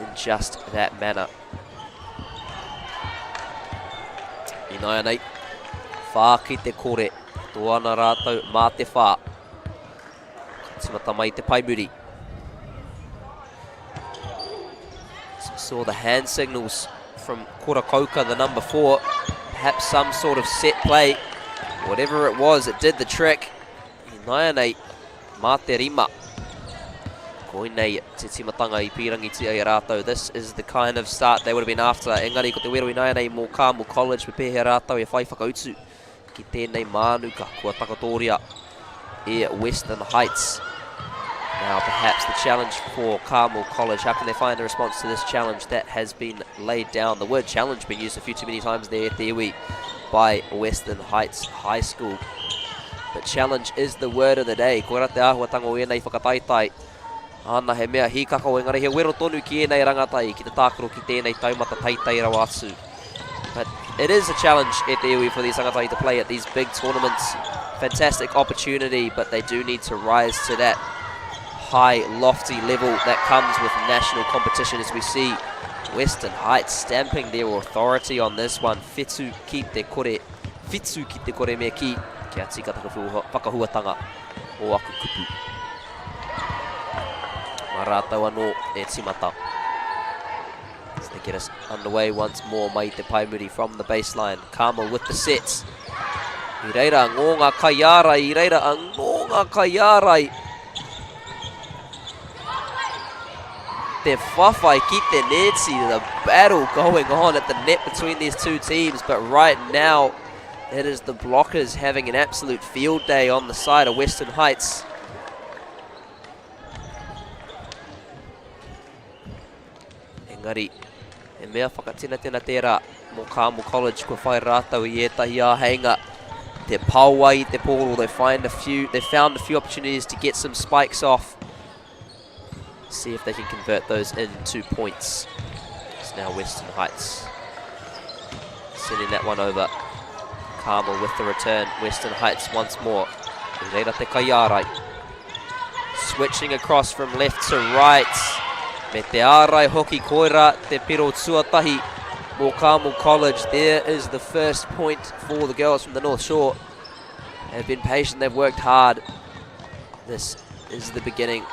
in just that manner. Ināia nei, whā ki te kore, tōana rātau mā te whā. Timata mai te paimuri. Saw the hand signals from Korakauka, the number 4. Perhaps some sort of set play. Whatever it was, it did the trick. Ināia nei, mā te rima. Koinei te timatanga I pirangi tia I rātau. This is the kind of start they would have been after. Engari ko te wero ināia nei mō Carmel College pe pēhea rātau e whai whakautu. Ki tēnei mānuka kua takatoria e Western Heights. Now perhaps the challenge for Carmel College. How can they find a response to this challenge that has been laid down? The word challenge been used a few too many times there, Tewi, by Western Heights High School. But challenge is the word of the day. Ko rate āhuatanga o enei whakataitai. Ana he mea hikako engari he wero tonu ki enei rangatai ki te tākoro ki tēnei taumata taitai rau atu. But it is a challenge e te iwi for these rangatai to play at these big tournaments. Fantastic opportunity, but they do need to rise to that high, lofty level that comes with national competition, as we see Western Heights stamping their authority on this one. Whetū ki te kore mea ki, kia tika whakahuatanga o aku kupu. Rātau anō e timata. As they get us underway once more, mai te paimuri from the baseline. Carmel with the sets. I reira ngō ngā kaiarai, I reira ngō ngā kaiarai. Te whawhai ki te neti, the battle going on at the net between these two teams, but right now it is the blockers having an absolute field day on the side of Western Heights. Engari, E mea whakatina tērā mō Carmel College kua whai rātau I ētahi āheinga. Te paua I te portal, they found a few opportunities to get some spikes off. See if they can convert those into points. It's now Western Heights sending that one over. Carmel with the return. Western Heights once more. Reira te kaiarai. Switching across from left to right. Me te ārai hoki koira te piro tuatahi mō Carmel College. There is the first point for the girls from the North Shore. They've been patient, they've worked hard. This is the beginning.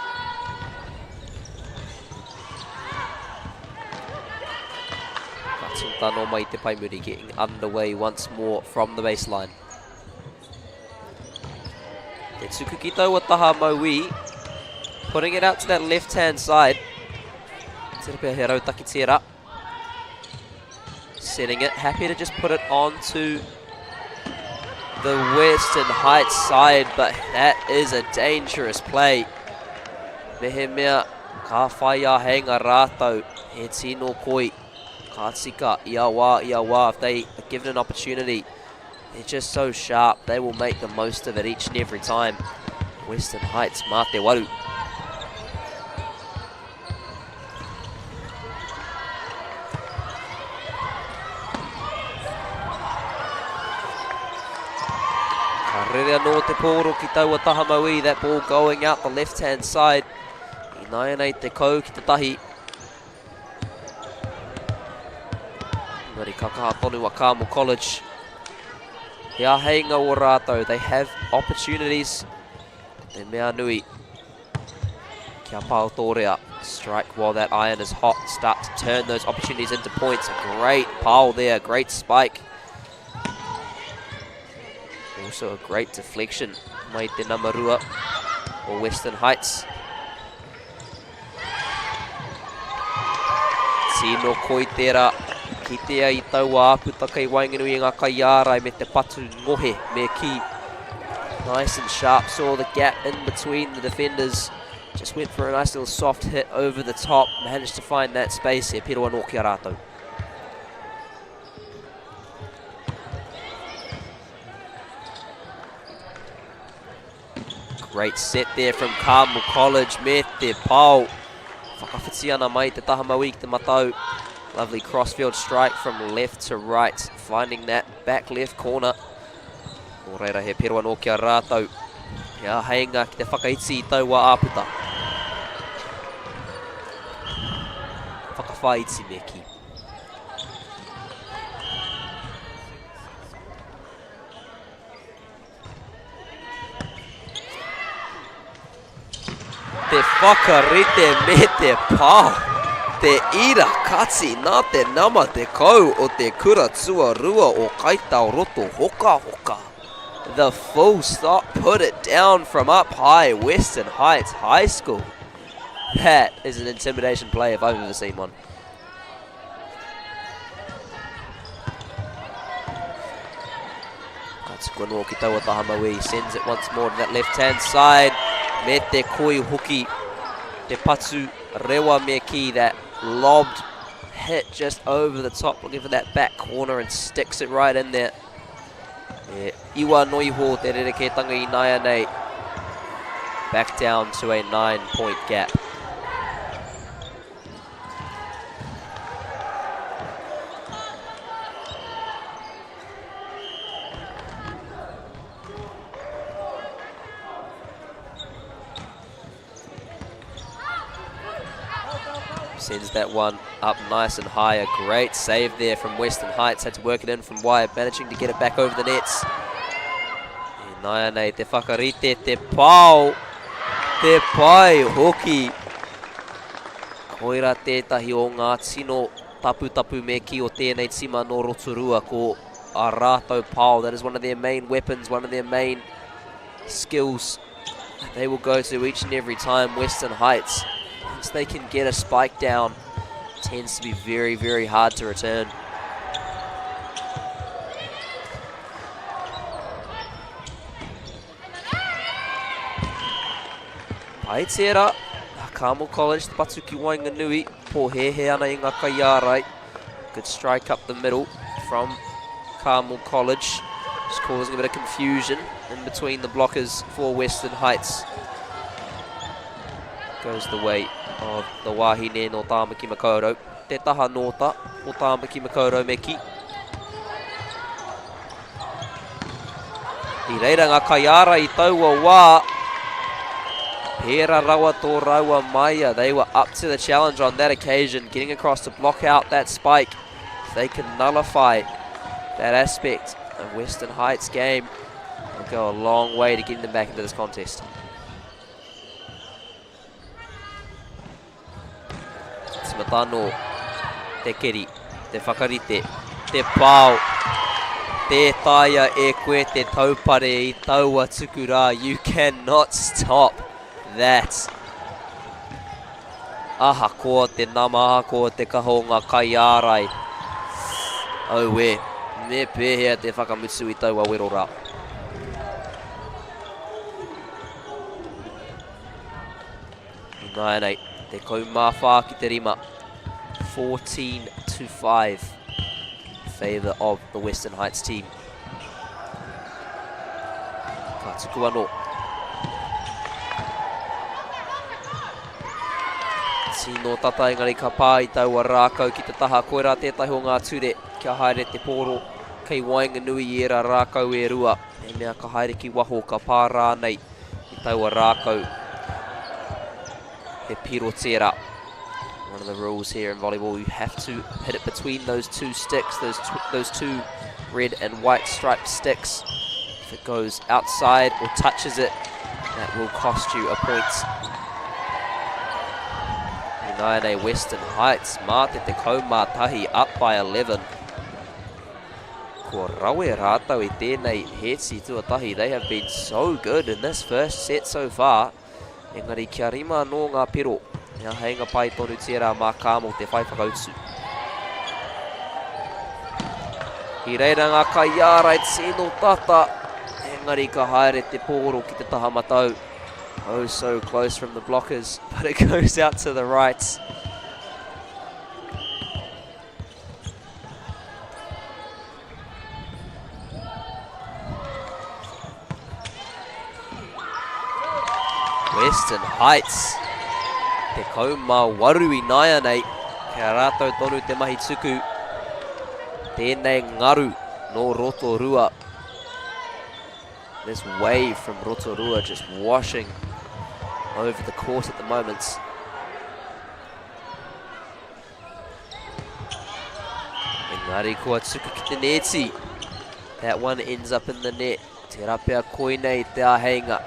Katsuntano mai te paimuri getting underway once more from the baseline. Te tukuki taua taha maui. Putting it out to that left-hand side. Setting it, happy to just put it onto the Western Heights side, but that is a dangerous play. Mehemea, ka whai āheinga rātau, he tino koi, ka tika, ia wā. If they are given an opportunity, they're just so sharp, they will make the most of it each and every time. Western Heights, mā te waru. Rerea no te pōro ki taua taha maui, that ball going out the left-hand side. I nai te kau ki te tahi. Ngari kakaha tonu wa Carmel College. He āheinga o rātou, they have opportunities. Te mea nui. Kia pao tōrea. Strike while that iron is hot. Start to turn those opportunities into points. A great pile there, great spike. Also a great deflection. Mai te namarua or Western Heights. Tino koi tērā. Ki te ai taua aputa kei wainganui ngā kaiarai me te patu ngohe me ki. Nice and sharp, saw the gap in between the defenders. Just went for a nice little soft hit over the top. Managed to find that space here. Piro anō kia rātou. Great set there from Carmel College. Me te pau. Whakawhiti ana mai te taha maui ki te matau. Lovely crossfield strike from left to right. Finding that back left corner. O reira he pero anō kia rātou. Ia heinga ki te whakaiti I taua āputa. Whakawhaiti me ki. Te whakarite me te pā. Te ira katsi nā te nama te kau o te kura tua rua o kaitau roto hoka hoka. The full stop put it down from up high, Western Heights High School. That is an intimidation play if I've ever seen one. Katsukono ki taua taha maui, sends it once more to that left-hand side. Me te koi hoki, te patu rewa me ki, that lobbed hit just over the top, looking for that back corner and sticks it right in there. Iwa noiho te rereketanga I nai anei. Back down to a 9-point gap. Sends that one up nice and high. A great save there from Western Heights. Had to work it in from wide, managing to get it back over the nets. Nai nei te whakarite, te pau, te pai hoki. Koira tētahi o ngā tino tapu me ki o tēnei tima no Rotorua ko a rātou pau. That is one of their main weapons, one of their main skills that they will go to each and every time. Western Heights, once they can get a spike down, tends to be very, very hard to return. Pai tērā, Carmel College, te patu ki Wainganui, pōhehe ana I ngā kaiarai. Good strike up the middle from Carmel College. Just causing a bit of confusion in between the blockers for Western Heights. Goes the way of the wahine no Tāmaki Makaurau. Te taha nota o Tāmaki Makaurau meki. I reira ngā kaiara I taua wā. Pera rawa tō rawa Maia. They were up to the challenge on that occasion, getting across to block out that spike. If they can nullify that aspect of Western Heights' game, will go a long way to getting them back into this contest. Matano, te keri, te whakarite, te pāo, te taia e koe te taupare I taua tukura. You cannot stop that. Aha ko te nama, ko te kahonga kai ārai. Au we, me pēhea te whakamutsu I taua werora. Nai nei. Te kaumawha ki te rima, 14-5 in favour of the Western Heights team. Ka tuku anō. Tino tata engari ka pā I taua rākau ki te taha koera tētahi o ngā ture kia haere te pōro kei wainga nui I era rākau e rua. E mea ka haere ki waho ka pā rānei I taua rākau. He piro tera. One of the rules here in volleyball, you have to hit it between those two sticks, those two red and white striped sticks. If it goes outside or touches it, that will cost you a point. United Western Heights, mate te kaumatahi up by 11. Ko rawe rātau I tēnei hetsi tuatahi. They have been so good in this first set so far. Engari kia rima no ngā pero. Ia heinga pai tonu tērā mā Carmel te whai whakautsu. I reira ngā kaiara I tino tata. Engari ka haere te pōro ki te taha matau. Oh, so close from the blockers, but it goes out to the right. Western Heights. Te kauma waru I naia nei. Kia rātou tonu te mahi tuku. Tēnei ngaru no Rotorua. This wave from Rotorua just washing over the court at the moment. Engari kua tuku ki te neti. That one ends up in the net. Te rapea koinei te aheinga.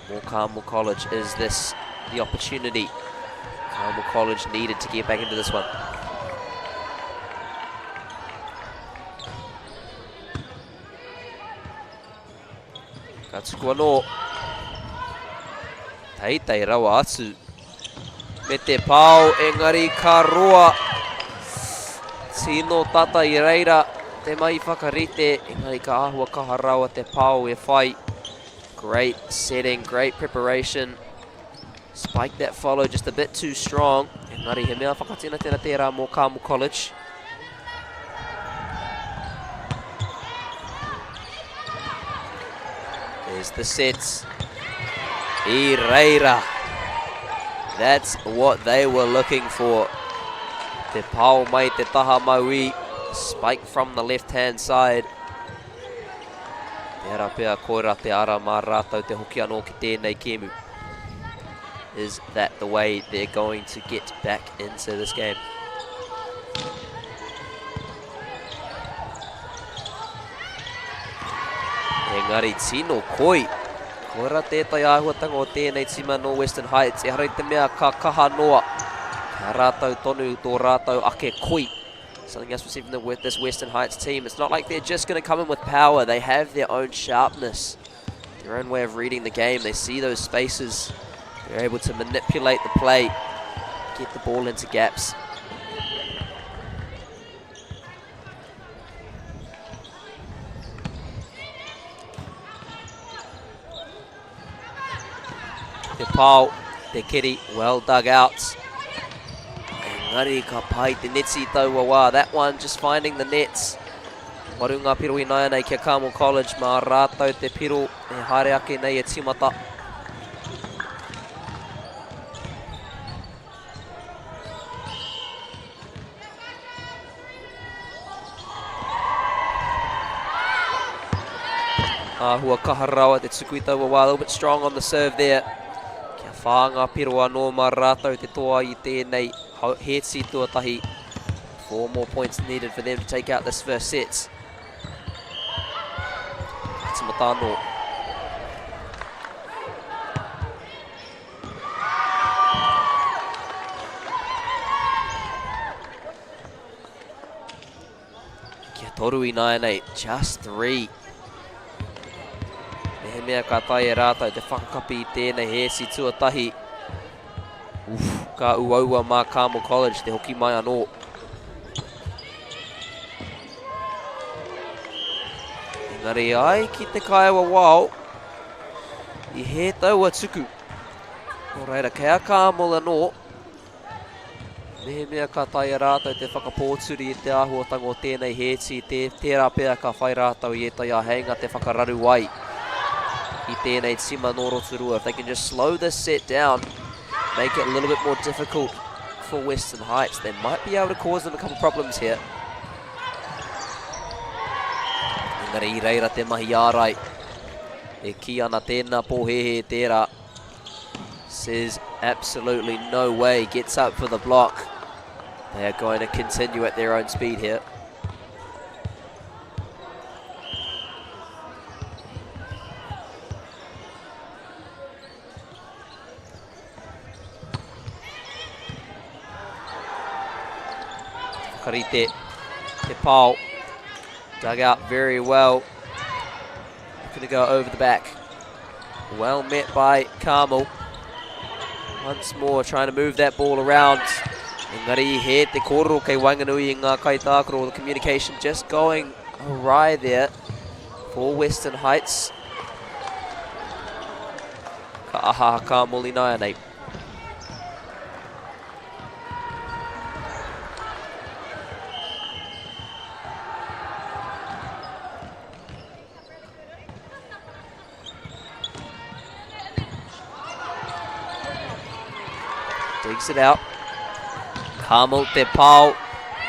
For Carmel College, is this the opportunity Carmel College needed to get back into this one? Ka tuku anō. Teitei rawa atu. Me te pāo engari ka roa. Tino tata I reira. Te mai whakarite. Engari ka ahua kaha rawa te pāo e whai. Great setting, great preparation. Spike that followed just a bit too strong. Engari he mea whakatina tēnā tērā mō Carmel College. There's the set. I reira. That's what they were looking for. Te pāo mai te taha maui. Spike from the left-hand side. Te ara pea koera te ara mā rātau te hoki anō ki tēnei kēmu. Is that the way they're going to get back into this game? Engari tino koi. Koera tētai āhuatanga o tēnei tima no Western Heights. E harai te mea ka kaha noa. Ka rātau tonu tō rātau ake koi. Something else we've seen with this Western Heights team. It's not like they're just going to come in with power. They have their own sharpness, their own way of reading the game. They see those spaces. They're able to manipulate the play, get the ball into gaps. Te pāo, te kiri, well dug out. Engari ka pai te netsi taua wā. That one just finding the nets. Marunga piro I nai nei kia Carmel College. Mā rātau te piro e haere ake nei e timata. Ahua kaharawa te tukui taua wā. A little bit strong on the serve there. Kia whāanga piro anō mā rātau te toa I tēnei hetsi tuatahi. 4 more points needed for them to take out this first set. Timatano. Kia toru I nai nei, just 3. He mea ka tai e rātou te whakakapi I tēnei hesi tuatahi. Ka uaua mā Carmel College te hoki mai anō. Engari ai ki te kaiwa wao. I he taua tuku. Nō reira, kei a Carmel anō. He mea ka tai e rātou te whakapōturi I te āhuatango tēnei hesi. Tērā pēr ka whai rātou I e tai a heinga te whakararu ai. I tēnei tima nō Rotorua. If they can just slow this set down, make it a little bit more difficult for Western Heights, they might be able to cause them a couple problems here. Engari I reira te mahi ārai. E ki ana tēnā pōhehe tērā. Says absolutely no way. Gets up for the block. They are going to continue at their own speed here. Karite, te pau, dug out very well. Going to go over the back. Well met by Carmel. Once more trying to move that ball around. Engari he te kōrero kei Wainganui I ngā kaitākaro. The communication just going awry there for Western Heights. Ka aha Carmel I nai nei. Digs it out. Carmel te pau.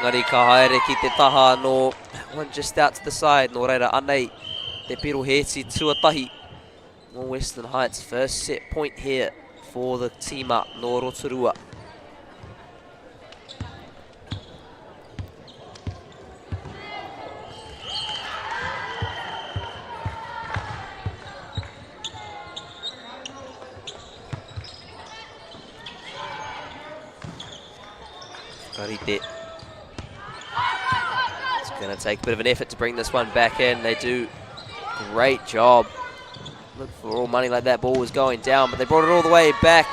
Ngari ka haere ki te taha no. One just out to the side. Nō reira anei te piro heti tuatahi. No Western Heights first set point here for the tima no Rotorua. Karite. It's going to take a bit of an effort to bring this one back in. They do a great job. Look, for all money like that ball was going down, but they brought it all the way back.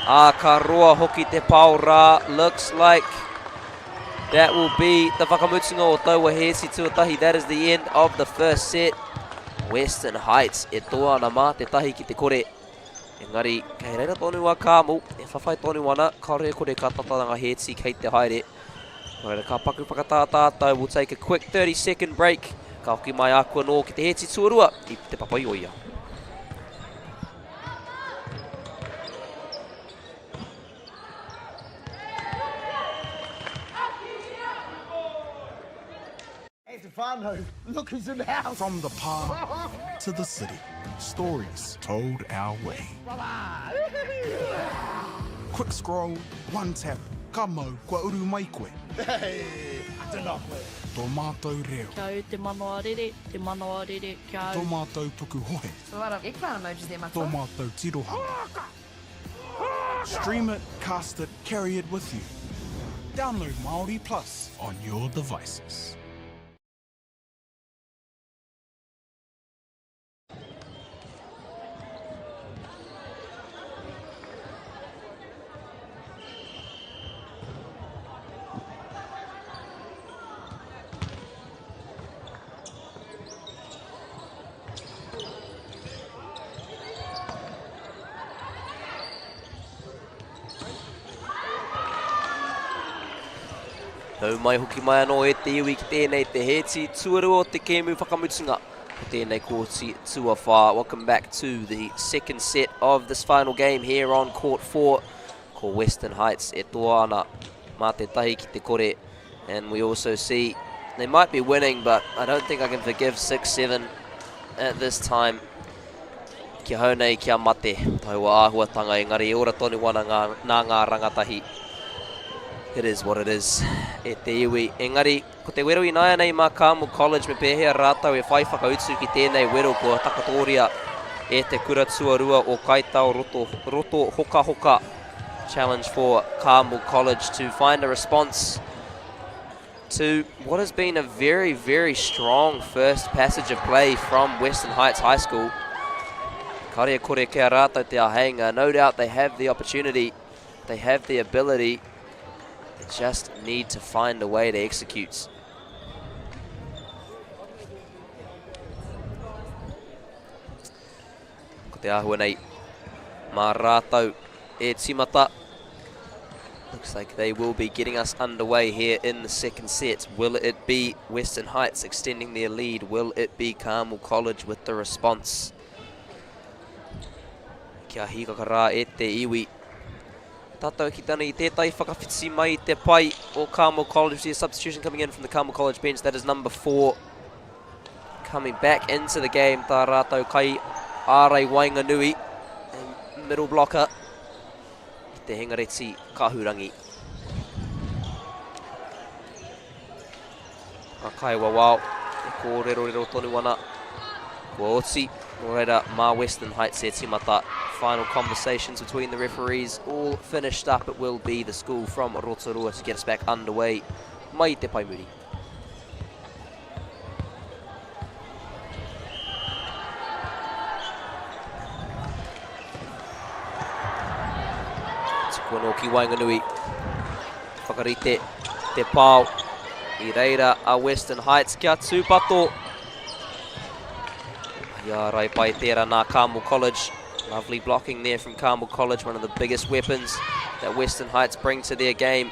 Ka roa hoki te pau rā. Looks like that will be the whakamutunga o taua hesi tuatahi. That is the end of the first set. Western Heights e toa ana mā te tahi ki te kore. Engari, kei reira tonu a Carmel, e whawhai tonu ana, ka rea kore ka tataranga heti kei te haere. Reira ka paku whakatātātou, we'll take a quick 30-second break. Ka hoki mai aku anō ki te heti tuarua, I te Pāpāmoa. Stefano, look who's in the house. From the park to the city, stories told our way. Quick scroll, one tap, ka mau, kua uru mai koe. Hey, tēnā koe. Tō mātou reo. Kia au te manoa rere, kia au. Tō mātou tuku hohe. So a lot of eggplant emojis there, my Tō mātou tirohanga. Stream it, cast it, carry it with you. Download Māori Plus on your devices. Nau mai hoki mai anō e te iwi ki tēnei te heti tuarua o te kēmu whakamutunga. Ko tēnei kōti tuawha. Welcome back to the second set of this final game here on court 4. Ko Western Heights e toa ana mā te tahi ki te kore. And we also see they might be winning, but I don't think I can forgive 6-7 at this time. Kia hau nei kia mate, taua āhuatanga, engari e ora tonu wana nā ngā rangatahi. It is what it is. E te iwi. Engari, ko te wero i naia nei mā Carmel College, me pēhea rātau e whai whakautu ki tēnei wero ko takatoria e te kura tuarua o kaitau roto hoka hoka. Challenge for Carmel College to find a response to what has been a very, very strong first passage of play from Western Heights High School. Karia kore kia rātou te ahenga. No doubt they have the opportunity, they have the ability, they just need to find a way to execute. Ko te āhua nei, mā rātou e timata. Looks like they will be getting us underway here in the second set. Will it be Western Heights extending their lead? Will it be Carmel College with the response? Kia hikaka rā e te iwi. Tātou ki tana I tētai whakawhiti mai te pai o Carmel College. We see a substitution coming in from the Carmel College bench. That is number 4. Coming back into the game, tā rātou kai ārei Wainganui. And middle blocker. Te hengareti Kahurangi. Akai wawao. E ko rero tonu wana. Ko oti. Reira mā Western Heights e timata. Final conversations between the referees all finished up. It will be the school from Rotorua to get us back underway. Mai te paimuri. Tukuano ki Wainganui. Whakarite te pāo. I reira a Western Heights kia tūpato. Ia rai pai tērā nā Carmel College. Lovely blocking there from Carmel College, one of the biggest weapons that Western Heights bring to their game.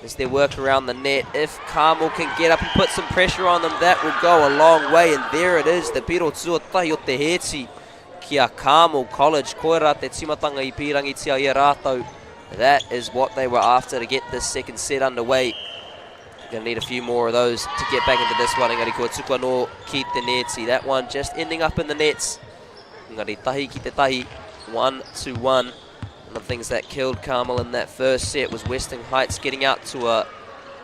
As they work around the net, if Carmel can get up and put some pressure on them, that will go a long way. And there it is, the piro tuatahi o te heti kia Carmel College. Koera te timatanga I pirangi tia ia rātou. That is what they were after to get this second set underway. Going to need a few more of those to get back into this one. Engari kua tuka no ki te neti. That one just ending up in the nets. Engari tahi ki te tahi. 1-1. One of the things that killed Carmel in that first set was Western Heights getting out to a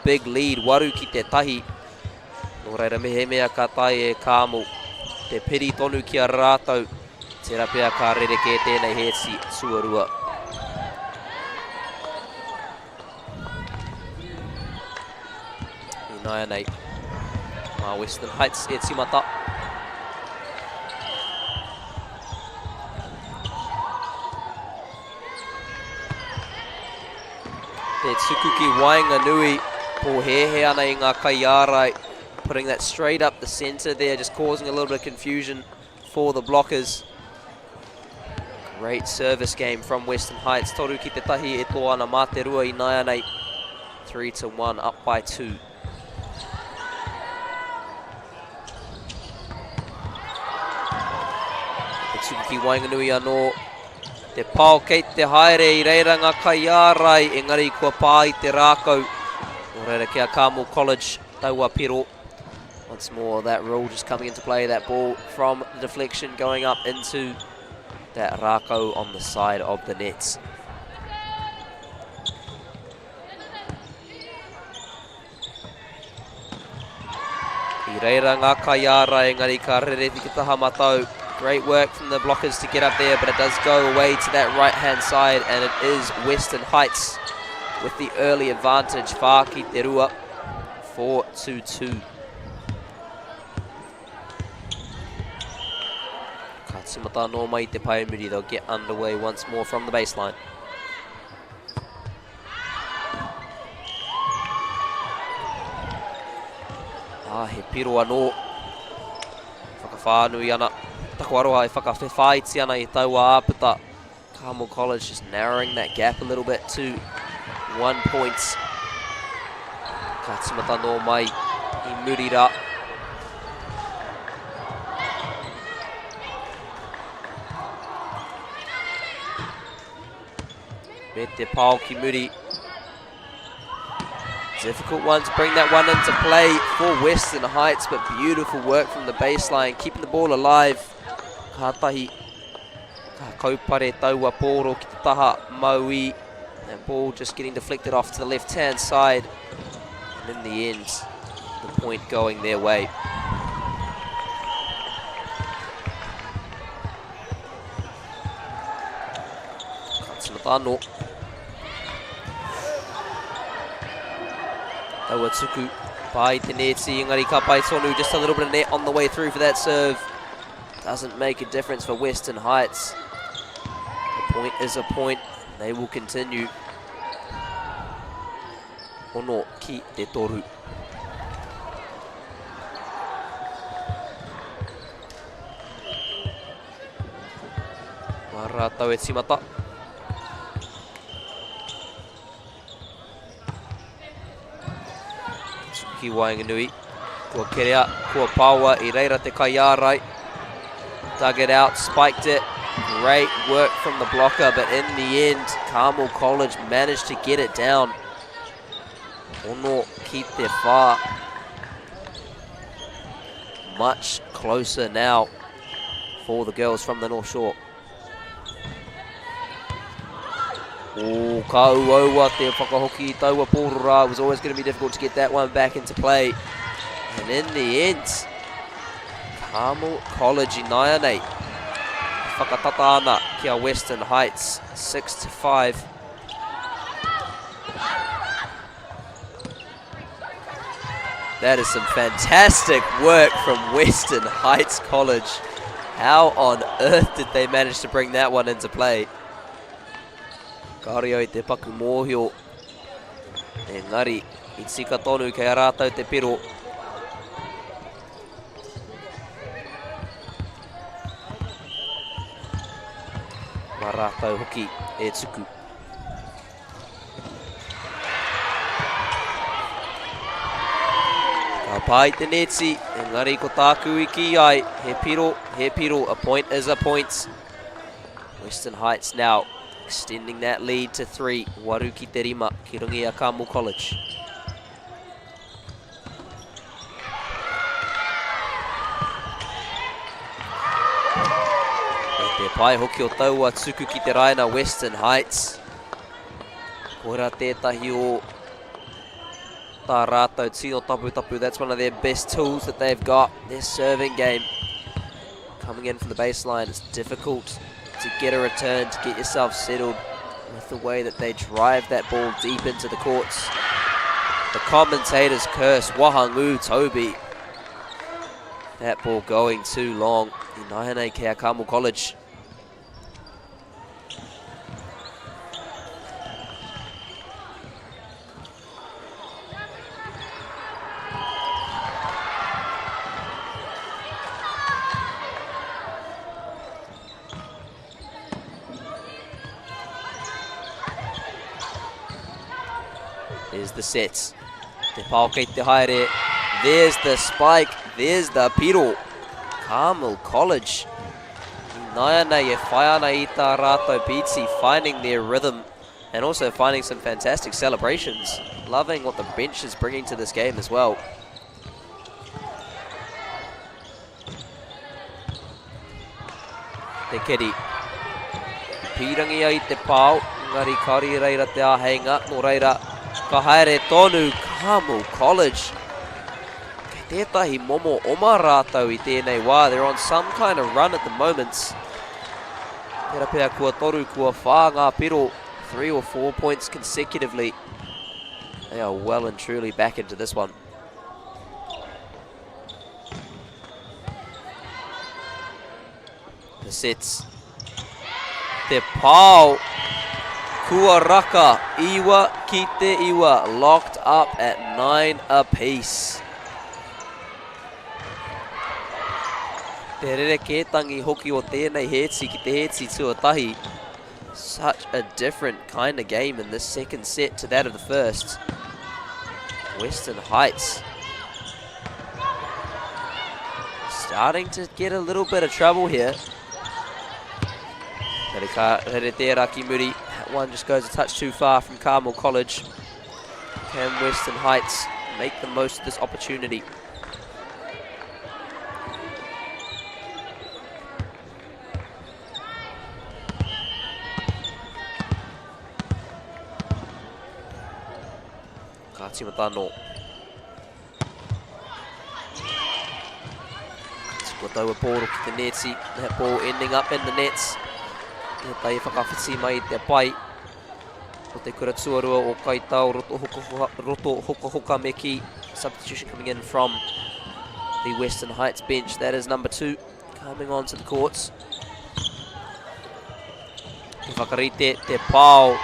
big lead. Waru ki te tahi. No reira mehe mea ka tai e Carmel. Te piri tonu ki a rātou. Te rapea ka rereke tēnei heti tuarua. Naia nei. Mā Western Heights e timata. Te tuku ki Wainganui. Pōhehe ana I ngā kai ārai. Putting that straight up the centre there, just causing a little bit of confusion for the blockers. Great service game from Western Heights. Toru ki te tahi e toa ana mā te rua I naia nei. 3-1, up by 2. Ki Wainganui anō. Te pāo kei te haere I reira ngā kai ārai. Engari kua pā I te rākau. O reira kia Carmel College taua piro. Once more that rule just coming into play. That ball from the deflection going up into that rākau on the side of the nets. I reira ngā kai ārai. Engari ka rere ki taha matau. Great work from the blockers to get up there, but it does go away to that right-hand side, and it is Western Heights with the early advantage. Whā ki te rua, 4-2. Ka timata no mai te paimuri, they'll get underway once more from the baseline. He piro anō. Whakawhānui ana. Takuaroha I whakawhewhaiti ana I taua āpita. Carmel College just narrowing that gap a little bit to 1 point. Ka timata no mai I Murira. Me te pao ki Muri. Difficult one to bring that one into play for Western Heights, but beautiful work from the baseline, keeping the ball alive. Kātahi, ka kaupare taua pōro ki te taha maui. That ball just getting deflected off to the left-hand side. And in the end, the point going their way. Katsumatano. Taua tuku, pai te neti, engari ka pai tonu, just a little bit of net on the way through for that serve. Doesn't make a difference for Western Heights. A point is a point, they will continue. Ono ki te toru. Maratau e timata. Ki Wainganui, kua kerea, kua paua, I reira te kaiarai. Dug it out, spiked it. Great work from the blocker, but in the end, Carmel College managed to get it down. Ono keep their far. Much closer now for the girls from the North Shore. Oh, ka uaua te whakahoki taua pōrora. It was always going to be difficult to get that one back into play. And in the end, Carmel College Inaya nei. Whakatata ana kia Western Heights, 6-5. That is some fantastic work from Western Heights College. How on earth did they manage to bring that one into play? Kario I te paku mōhio. Engari, I tika tonu kei a rātau te piro. Mā rātau hoki e tuku. Ka pai te neti, engari ko tāku I ki ai. He piro, a point is a point. Western Heights now extending that lead to 3. Waru ki te rima, ki rungi a Carmel College. E te pai hoki o taua tuku ki te raina Western Heights. Koira tētahi o tā rātou tino tapu. That's one of their best tools that they've got. Their serving game. Coming in from the baseline, it's difficult to get a return, to get yourself settled with the way that they drive that ball deep into the courts. The commentators curse, Wahangu Toby. That ball going too long. Inahane kia Carmel College. There's the sets. Te pao kei te haere. There's the spike. There's the piro. Carmel College. Naya nei e whai ana I tā rātou pītsi, finding their rhythm and also finding some fantastic celebrations. Loving what the bench is bringing to this game as well. Te keri. Pirangi ai te pao. Ngari kari reira te āheinga. No reira. Ka haere tonu Carmel College. Kei tētahi momo oma rātou I tēnei wā. They're on some kind of run at the moment. Pera pea kua toru kua whā ngā piro. 3 or 4 points consecutively. They are well and truly back into this one. The sets. Te pao. Kua raka, iwa ki te iwa, locked up at 9 apiece. Te rere kētangi hoki o tēnei hetsi ki te hetsi tuatahi. Such a different kind of game in this second set to that of the first. Western Heights starting to get a little bit of trouble here. That one just goes a touch too far from Carmel College. Can Western Heights make the most of this opportunity? Matano. Got over ball to the neti. That ball ending up in the nets. Tai whakawhiti mai te pai. O te kura tuarua o Kaitau roto hoka meki. Substitution coming in from the Western Heights bench. That is number 2 coming onto the courts. Whakarite te pau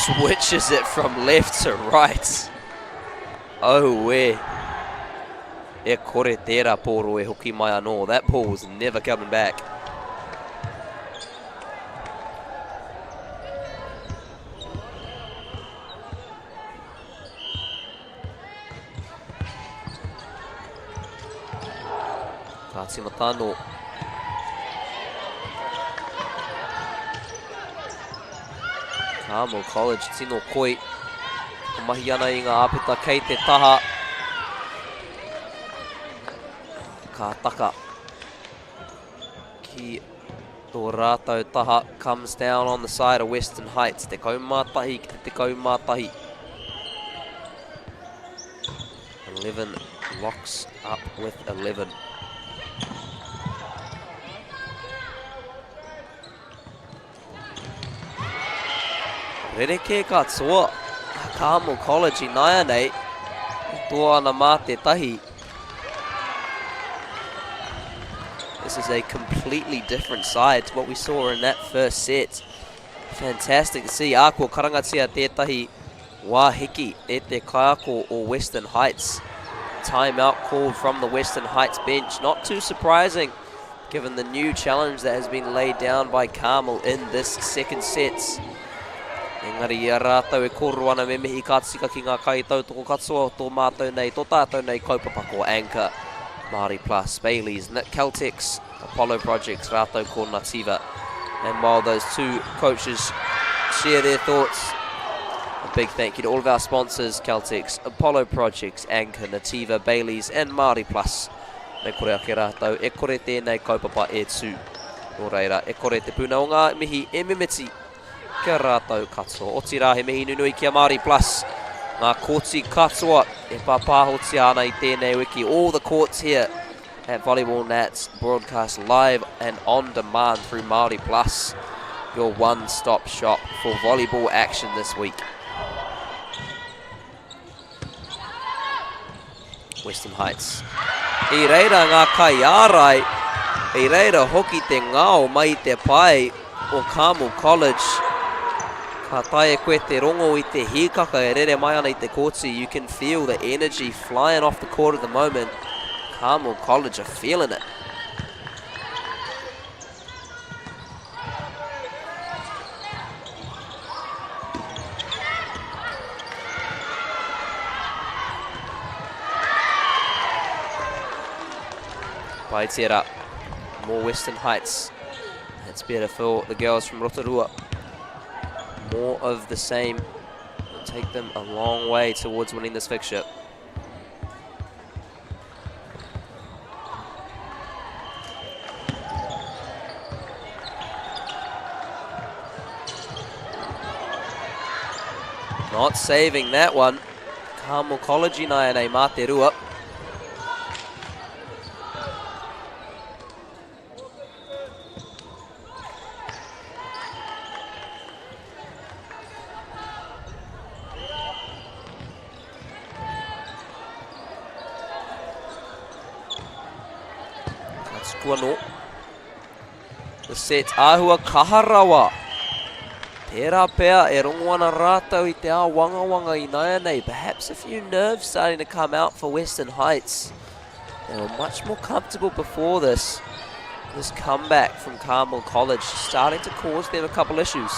switches it from left to right. Oh, where? E kore tērā pōro e hoki mai anō. That ball was never coming back. Kāti Matano. Carmel College, tino koi. Mahi ana I ngā apita kei te taha. Ka taka. Ki tō rātou taha comes down on the side of Western Heights. Te kaumātahi ki te kaumātahi. 11 locks up with 11. Rereke ka toa. Carmel College I nai anei. Toa ana mā te tahi. This is a completely different side to what we saw in that first set. Fantastic to see. Ako karangatia tētahi wāhiki e te kaiako o Western Heights. Timeout called from the Western Heights bench. Not too surprising given the new challenge that has been laid down by Carmel in this second set. Engari ia rātou e koru ana me mihi kātika ki ngā kaitau toko katoa tō mātou nei, tō tātou nei kaupapako anchor. Māori Plus, Bailey's, Caltex, Apollo Projects, rātou ko Nativa. And while those two coaches share their thoughts, a big thank you to all of our sponsors, Caltex, Apollo Projects, Anchor, Nativa, Bailey's and Māori Plus. Me kore ake rātou, e kore tēnei kaupapa e tū. Nō reira, e kore te puna o ngā mihi e mimiti. Kia rātou katoa. O tira he mihi nunui kia Māori Plus. Ngā kōti katoa e pāpāhotia ana I tēnei wiki. All the courts here at Volleyball Nats broadcast live and on demand through Māori Plus. Your one-stop shop for volleyball action this week. Western Heights. I reira ngā kai ārai. I reira hoki te ngao mai te pai o Carmel College. Ka tae koe te rongo I te hikaka e rere mai ana I te kōti. You can feel the energy flying off the court at the moment. Carmel College are feeling it. Paitera, more Western Heights. It's better for the girls from Rotorua. More of the same will take them a long way towards winning this fixture. Not saving that one. Carmel College I nai anei mā te rua. The set ahua kaharawa. Tērā pēr e rongo ana rātou I te ao wanga I nai anei. Perhaps a few nerves starting to come out for Western Heights. They were much more comfortable before this. This comeback from Carmel College starting to cause them a couple issues.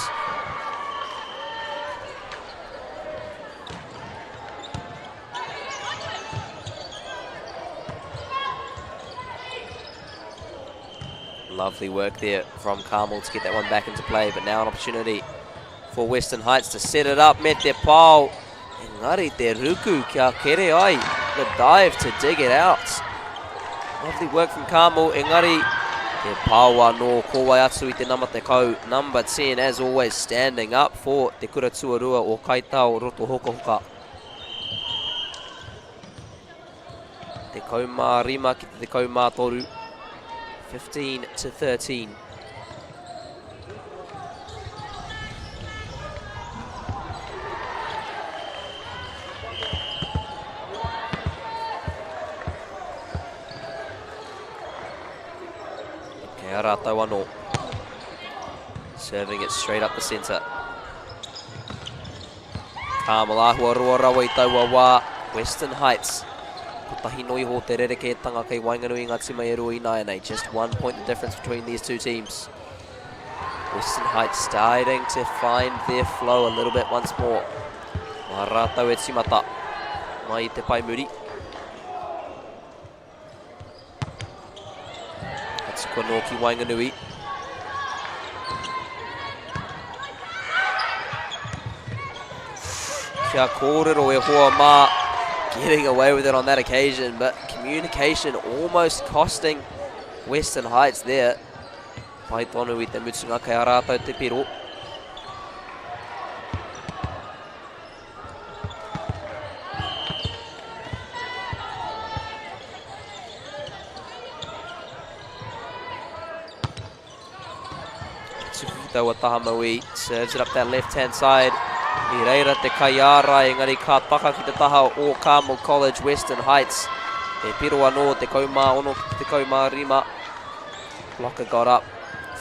Lovely work there from Carmel to get that one back into play, but now an opportunity for Western Heights to set it up. Me te pau. Engari te ruku kia kere ai. The dive to dig it out. Lovely work from Carmel. Engari te pāua no kōwai atu I te nama te kau. Number 10, as always, standing up for te kura tuarua o Kaitau roto hoka hoka. Te kau mā rima ki te kau mā toru. 15-13. Rātau anō. Serving it straight up the centre. Carmel ahua roa rawa I taua wā. Western Heights. Tahi noi ho te rereke tanga kei Wainganui ngā tima e rua I nāianei. Just 1 point the difference between these two teams. Western Heights starting to find their flow a little bit once more. Mā rātau e timata. Mai te pai muri. Atsuko no ki Wainganui. Kia kōrero e hoa mā. Getting away with it on that occasion, but communication almost costing Western Heights there. Pai tonu I te mutunga kei a rātau te piro. Taua Tahamaui serves it up that left-hand side. I reira te kaiara, engari ka taka ki te taha o Carmel College, Western Heights. Te piro anō, te kaumā ono, te kaumā rima. Blocker got up,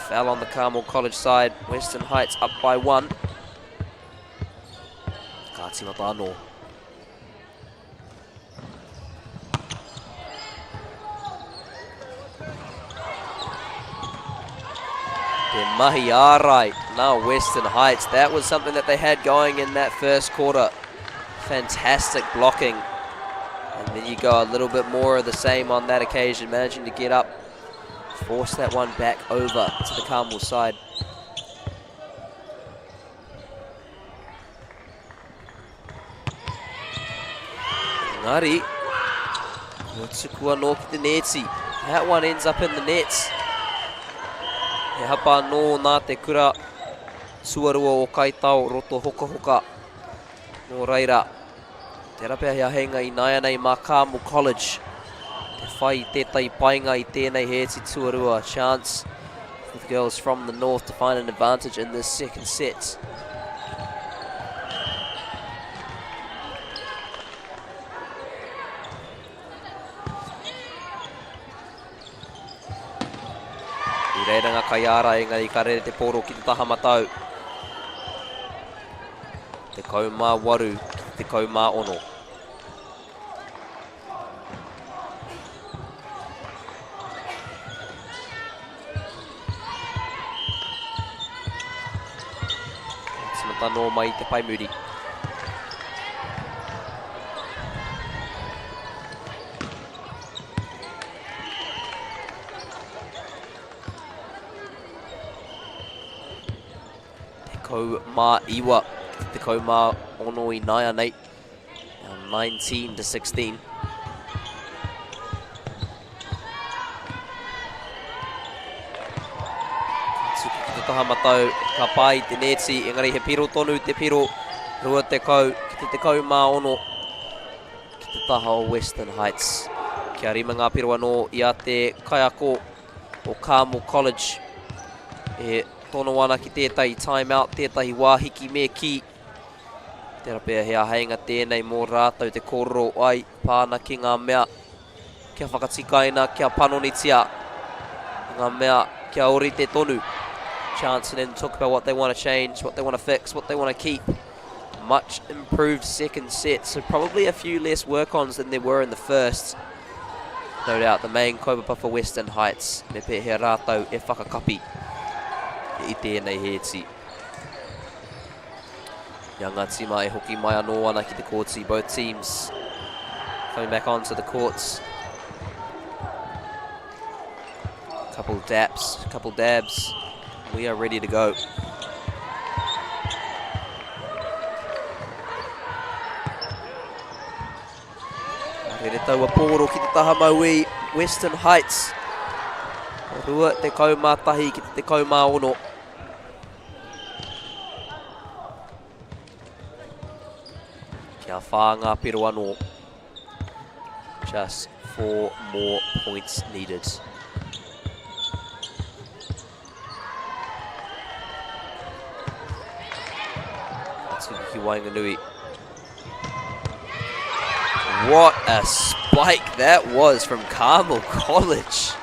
fell on the Carmel College side. Western Heights up by 1. Ka timata anō. Te mahi ārai, now Western Heights. That was something that they had going in that first quarter. Fantastic blocking. And then you go a little bit more of the same on that occasion, managing to get up, force that one back over to the Carmel side. Ngari, Tukua no ki te neti. That one ends up in the nets. He hapa no nā te kura suarua o Kaitau roto hoka hoka. No reira, te rapea hea henga I nāianei mā Carmel College. Te whai tētai painga I tēnei he ti tuarua. Chance for the girls from the north to find an advantage in this second set. Reiranga kaiara engari ka rere te poro ki te taha matau. Te kaumā waru, te kaumā ono. Timata no mai te paimuri. Ko mā iwa, te ko mā ono I nāianei, 19-16. Tuki ki te taha matau, ka pai te neti, engari he piro tonu te piro, rua te kau, ki te kau mā ono, ki te taha o Western Heights. Kia rima ngā piro anō I a te kaiako o Carmel College, e tono ana ki tētai time-out, tētahi wāhiki me ki. Te rapea hea heinga tēnei mō rātau te kōrero ai, pāna ki ngā mea. Kia whakatikaina, kia panonitia. Ngā mea, kia ori te tonu. Chance and then talk about what they want to change, what they want to fix, what they want to keep. Much improved second set, so probably a few less work-ons than there were in the first. No doubt, the main kaupapa for Western Heights. Me pe he rātau e whakakapi. I tēnei he ti. Ia ngā tima e hoki mai anō ana ki te courts I both teams. Coming back onto the courts. Couple daps, couple dabs. We are ready to go. Rere taua pōro ki te taha maui, Western Heights. Rua te kaumātahi ki te kaumāono. Kia whānga pero anō. Just 4 more points needed. Atsuki Wainganui. What a spike that was from Carmel College.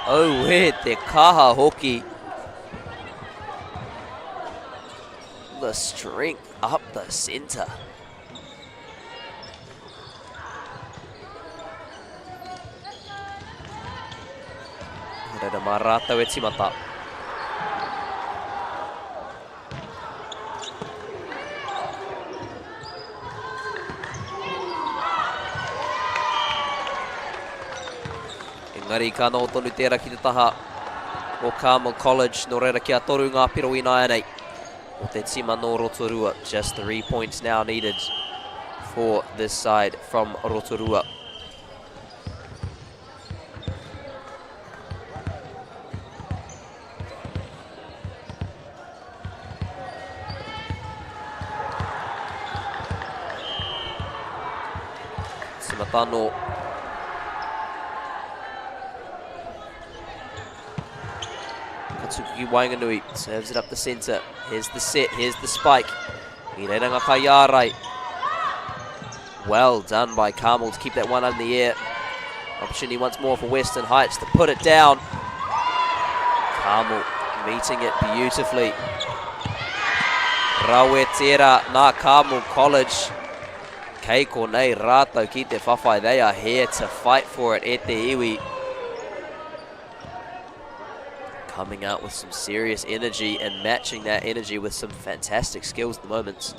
Oh, where te kaha hoki. The strength up the center. Rada marata e timata. Engari ka no tonu tērā ki te taha o Carmel College, no reira kia toru ngā piro i nāia nei. O te tima no Rotorua, just 3 points now needed for this side from Rotorua. Simatano. Katsuki Wainganui serves it up the centre. Here's the set, here's the spike. Ireranga Kaiarai. Well done by Carmel to keep that one in the air. Opportunity once more for Western Heights to put it down. Carmel meeting it beautifully. Rawetera nā Carmel College. Kei konei rātou ki te whawhai. They are here to fight for it e te iwi. Coming out with some serious energy and matching that energy with some fantastic skills at the moment.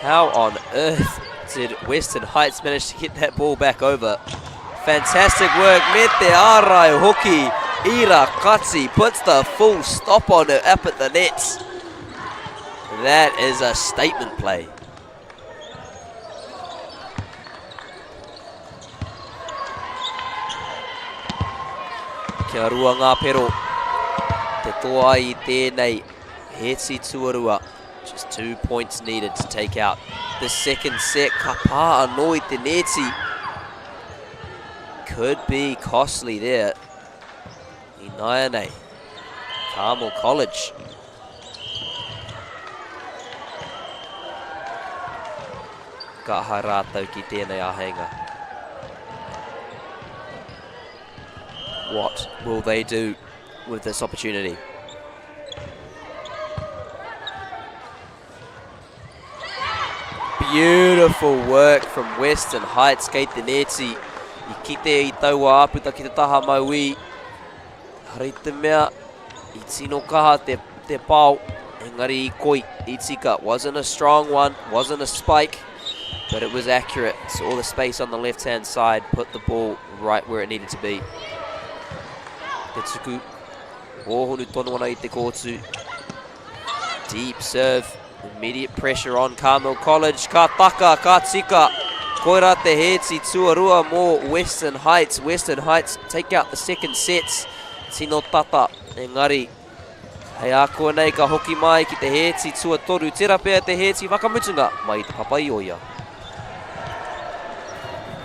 How on earth did Western Heights manage to get that ball back over? Fantastic work, me te ārai hoki. Ira Katsi puts the full stop on it up at the net. That is a statement play. Kia rua ngā pero. Te toa I tēnei. Hetsi tuarua. Just 2 points needed to take out the second set. Ka pā anō I te neti. Could be costly there. I nāia nei. Carmel College. Ka hai rātou ki tēnei āhenga. What will they do with this opportunity? Beautiful work from Western Heights, kei te neti. I kite I taua aputa ki te taha maui. Hari te mea, I tino kaha te pau. Engari I koi, I tika. Wasn't a strong one, wasn't a spike, but it was accurate. Saw the space on the left-hand side, put the ball right where it needed to be. Te tuku, ohonu tono ana I te kōtu. Deep serve, immediate pressure on Carmel College. Ka taka, ka tika. Koira te hetsi tuarua mō Western Heights. Western Heights take out the second sets. Tino tata, engari. Hei ako nei ka hoki mai ki te hetsi tuatoru. Tera pēr te hetsi whakamutunga mai te Pāpāmoa.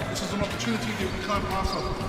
This is an opportunity that we can't pass up.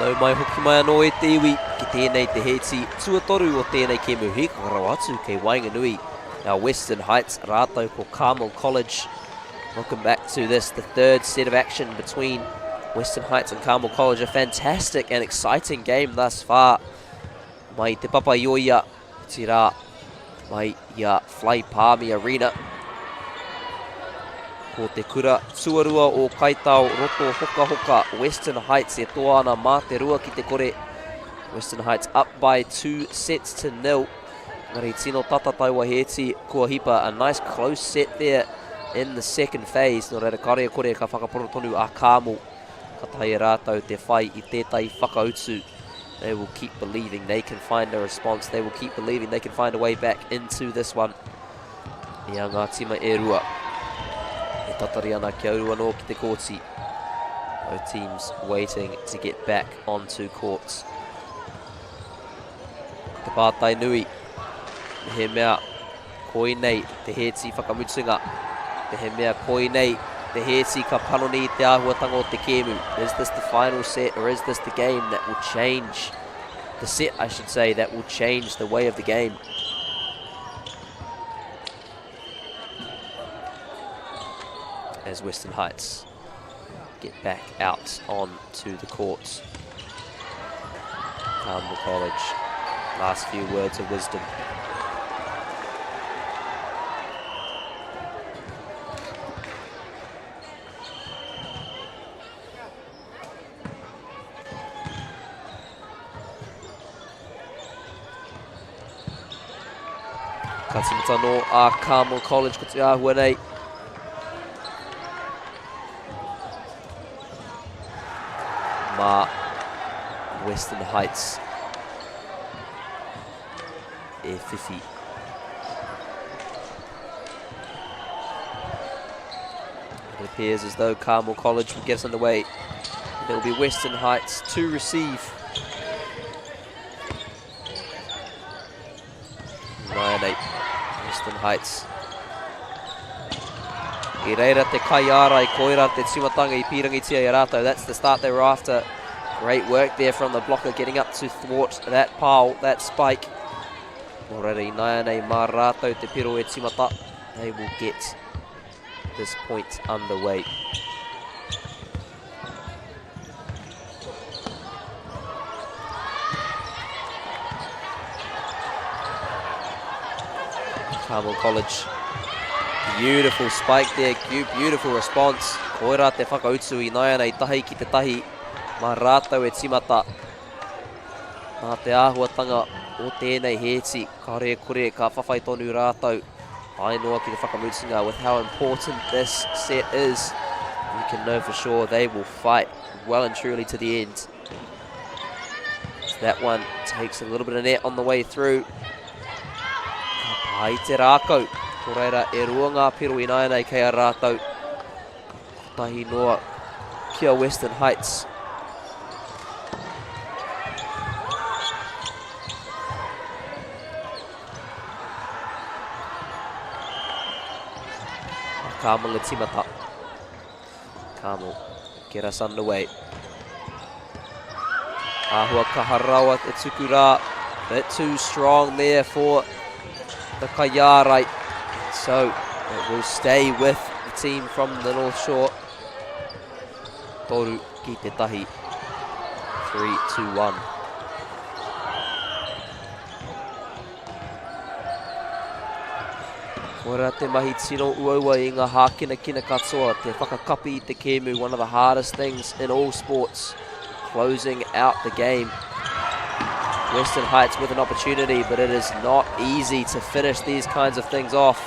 Nau mai hoki mai anō e te iwi, ki tēnei te heti tuatoru o tēnei kēmu he kakarau atu kei Wainganui. Now Western Heights rātou ko Carmel College. Welcome back to this, the third set of action between Western Heights and Carmel College. A fantastic and exciting game thus far. Mai te Pāpāmoa, ti rā, mai ia Palmerston Arena. Ko te kura tuarua o Kaitau roto hoka hoka. Western Heights e toa ana mā te rua ki te kore. Western Heights up by 2-0. Ngari tino tatataiwa heti kua hipa. A nice close set there in the second phase. Nō reira karea kore ka whakaporo tonu a Carmel. Ka tahi rātou te whai I tētai whakautu. They will keep believing they can find a response. They will keep believing they can find a way back into this one. Ia ngā tima e rua. E tatari ana ki aurua no ki te kōti. Both teams waiting to get back onto courts. Te pātai nui. He mea koi nei te heti whakamutunga. Te he mea koi nei te heti ka panoni te āhuatanga o te kēmu. Is this the final set or is this the game that will change? The set, I should say, that will change the way of the game. As Western Heights get back out onto the courts. Carmel College, last few words of wisdom. Katimata no a Carmel College ko te āhua nei. Ma Western Heights e whiwhi. It appears as though Carmel College will get us underway. It will be Western Heights to receive. 9-8. Western Heights. I reira te kai ara I koira te timatanga I pirangitia I rātou. That's the start they were after. Great work there from the blocker getting up to thwart that pile, that spike. Already 9-8 mā rātou te piro e timata. They will get this point underway. Carmel College. Beautiful spike there, beautiful response. Koira te whakautu I nai tahi ki te tahi. Mā rātou e timata. Mā te āhuatanga o tēnei heti. Ka rea kore ka whawhai tonu rātou. Ainoa ki te whakamutunga. With how important this set is, you can know for sure they will fight well and truly to the end. So that one takes a little bit of net on the way through. Ai te rākau, ko reira e rua ngā piro I nai kei a rātou. Tahi noa kia Western Heights. Carmel e timata. Carmel get us underway. Āhua kaharawa te tuku rā. Bit too strong there for the Kaiarai, so it will stay with the team from the North Shore. Toru ki te tahi, 3-2-1. Ora te mahi tino uaua I ngā hākina kina katoa, te whakakapi I te kēmu, one of the hardest things in all sports, closing out the game. Western Heights with an opportunity, but it is not easy to finish these kinds of things off.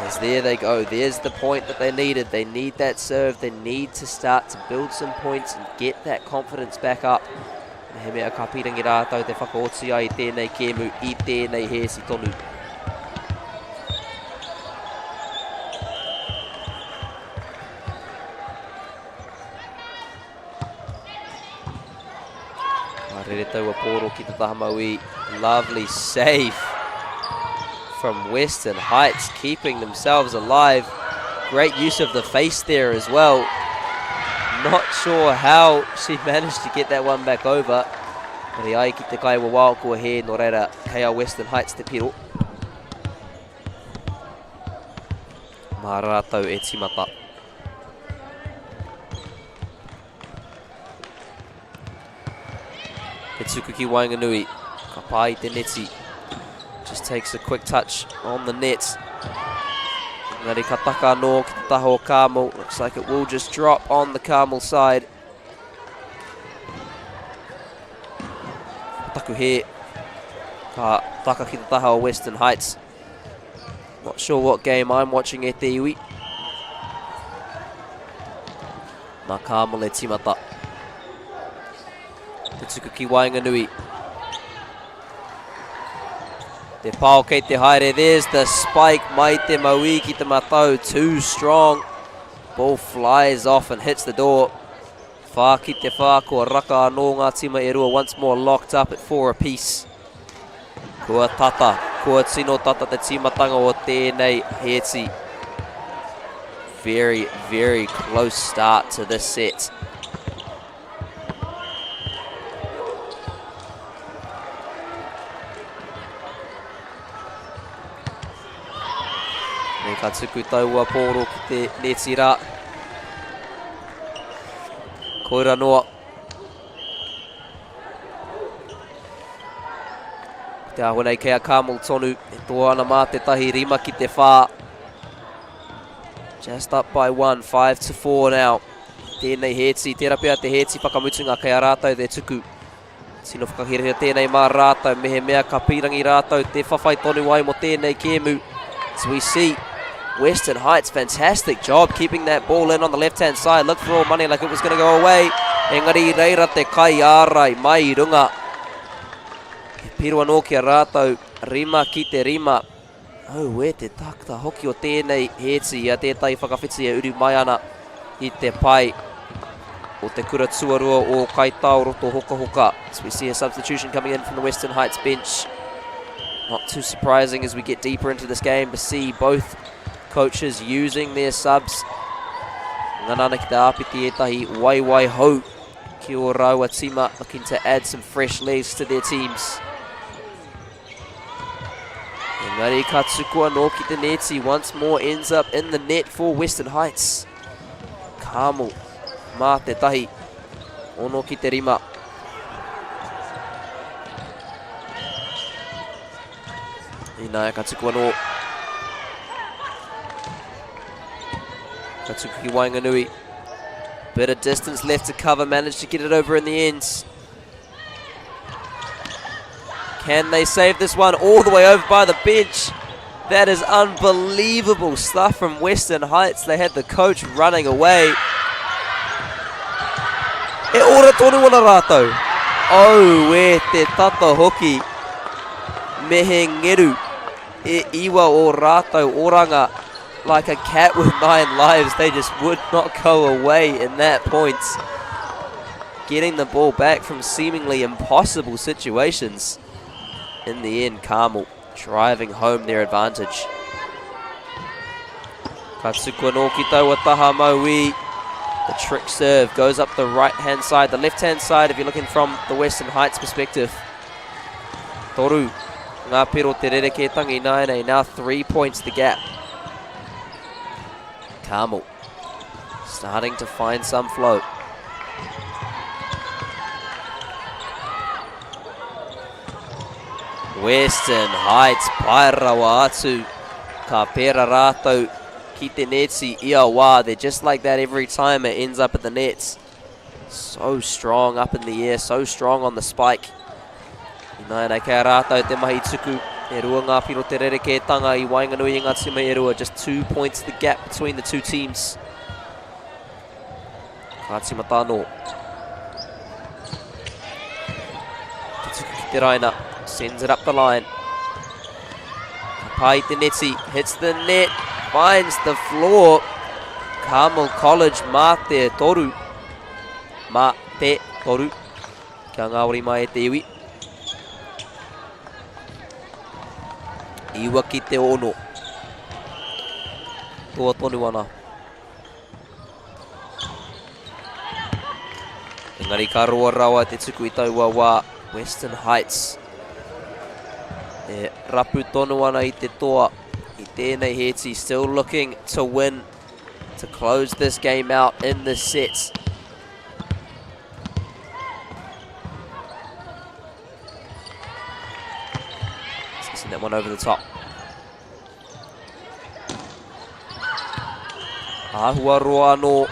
As there they go, there's the point that they needed. They need that serve, they need to start to build some points and get that confidence back up. He mea ka pirangi rātou te whakaotia I tēnei kēmu, I tēnei hesi tonu. Rere taua pōro ki te tahamaui. Lovely save from Western Heights, keeping themselves alive. Great use of the face there as well. Not sure how she managed to get that one back over. Mari ai ki te kai wa wao kua he no reira kei a Western Heights te piro. Mā rātou e timata. Te tuku ki Wainganui. Ka pai te neti. Just takes a quick touch on the net. Ngari ka taka anō ki te taho o Carmel. Looks like it will just drop on the Carmel side. Taku he. Ka taka ki te taho o Western Heights. Not sure what game I'm watching e te iwi. Nā Carmel e timata. Te tuku ki Wainganui. Te pao kei te haere. There's the spike. Mai te maui ki te matau. Too strong. Ball flies off and hits the door. Whā ki te whā kua raka anō ngā tima e rua. Once more locked up at 4 apiece. Kua tata. Kua tino tata te timatanga o tēnei heti. Very, very close start to this set. Me ka tuku taua pōro ki te neti rā. Koira noa. Te ahunei kei a Carmel tonu. E toa ana mā te tahi rima ki te whā. Just up by 1, 5-4 now. Tēnei heti, tērā pia te heti whakamutunga kei a rātou te tuku. Tino whakahirea tēnei mā rātou. Mehe mea ka pirangi rātou te whawhai tonu ai mo tēnei kēmu. As we see, Western Heights, fantastic job keeping that ball in on the left-hand side. Looked for all money like it was going to go away. Engari reira te kai ārai, mai runga. Piro anō kia rātou, rima ki te rima. Oh, e te takta hoki o tēnei heti a tētai whakawhiti e uru mai ana i te pai o te kura tuarua o kai tau roto hoka hoka. So we see a substitution coming in from the Western Heights bench. Not too surprising as we get deeper into this game to see both coaches using their subs. Nganana ki te āpiti e tahi wai hou ki o Raua Tima, looking to add some fresh legs to their teams. Engari ka tuku anō ki te neti, once more ends up in the net for Western Heights. Carmel, mā te tahi, ono ki te rima. Ina ka tuku anō. Ka tuku ki Wainganui. Bit of distance left to cover, managed to get it over in the end. Can they save this one all the way over by the bench? That is unbelievable stuff from Western Heights. They had the coach running away. E ora tonu wana rātou. Oh, e te tata hoki. Mehe ngeru. E iwa o rātou oranga. Like a cat with 9 lives. They just would not go away in that point. Getting the ball back from seemingly impossible situations. In the end, Carmel driving home their advantage. Katsuku anō ki taua taha maui. The trick serve goes up the right-hand side, the left-hand side if you're looking from the Western Heights perspective. Toru, ngā pero te rereke tangi naenei, now 3 points the gap. Carmel starting to find some flow. Western Heights, Poirewa atu, ka pera rātou ki te neti ia wā. They're just like that every time it ends up at the nets. So strong up in the air, so strong on the spike. Inaina kei rātou te mahi tuku. E rua ngā piro te rereke tanga i Wainganui i ngā tima e rua. Just 2 points the gap between the two teams. Ka timata anō. Te tuku ki te raina. Sends it up the line. Pai te neti, hits the net, finds the floor. Carmel College, mā te toru. Mā te toru. Kia ngāori mai e te iwi. Iwa ki te ono. Toa tonu ana. Engari ka roa rawa te tuku I taua wā Western Heights. E rapu tonu ana I te toa I tēnei heti, still looking to win, to close this game out in the sets. Send that one over the top. Ahua roa no.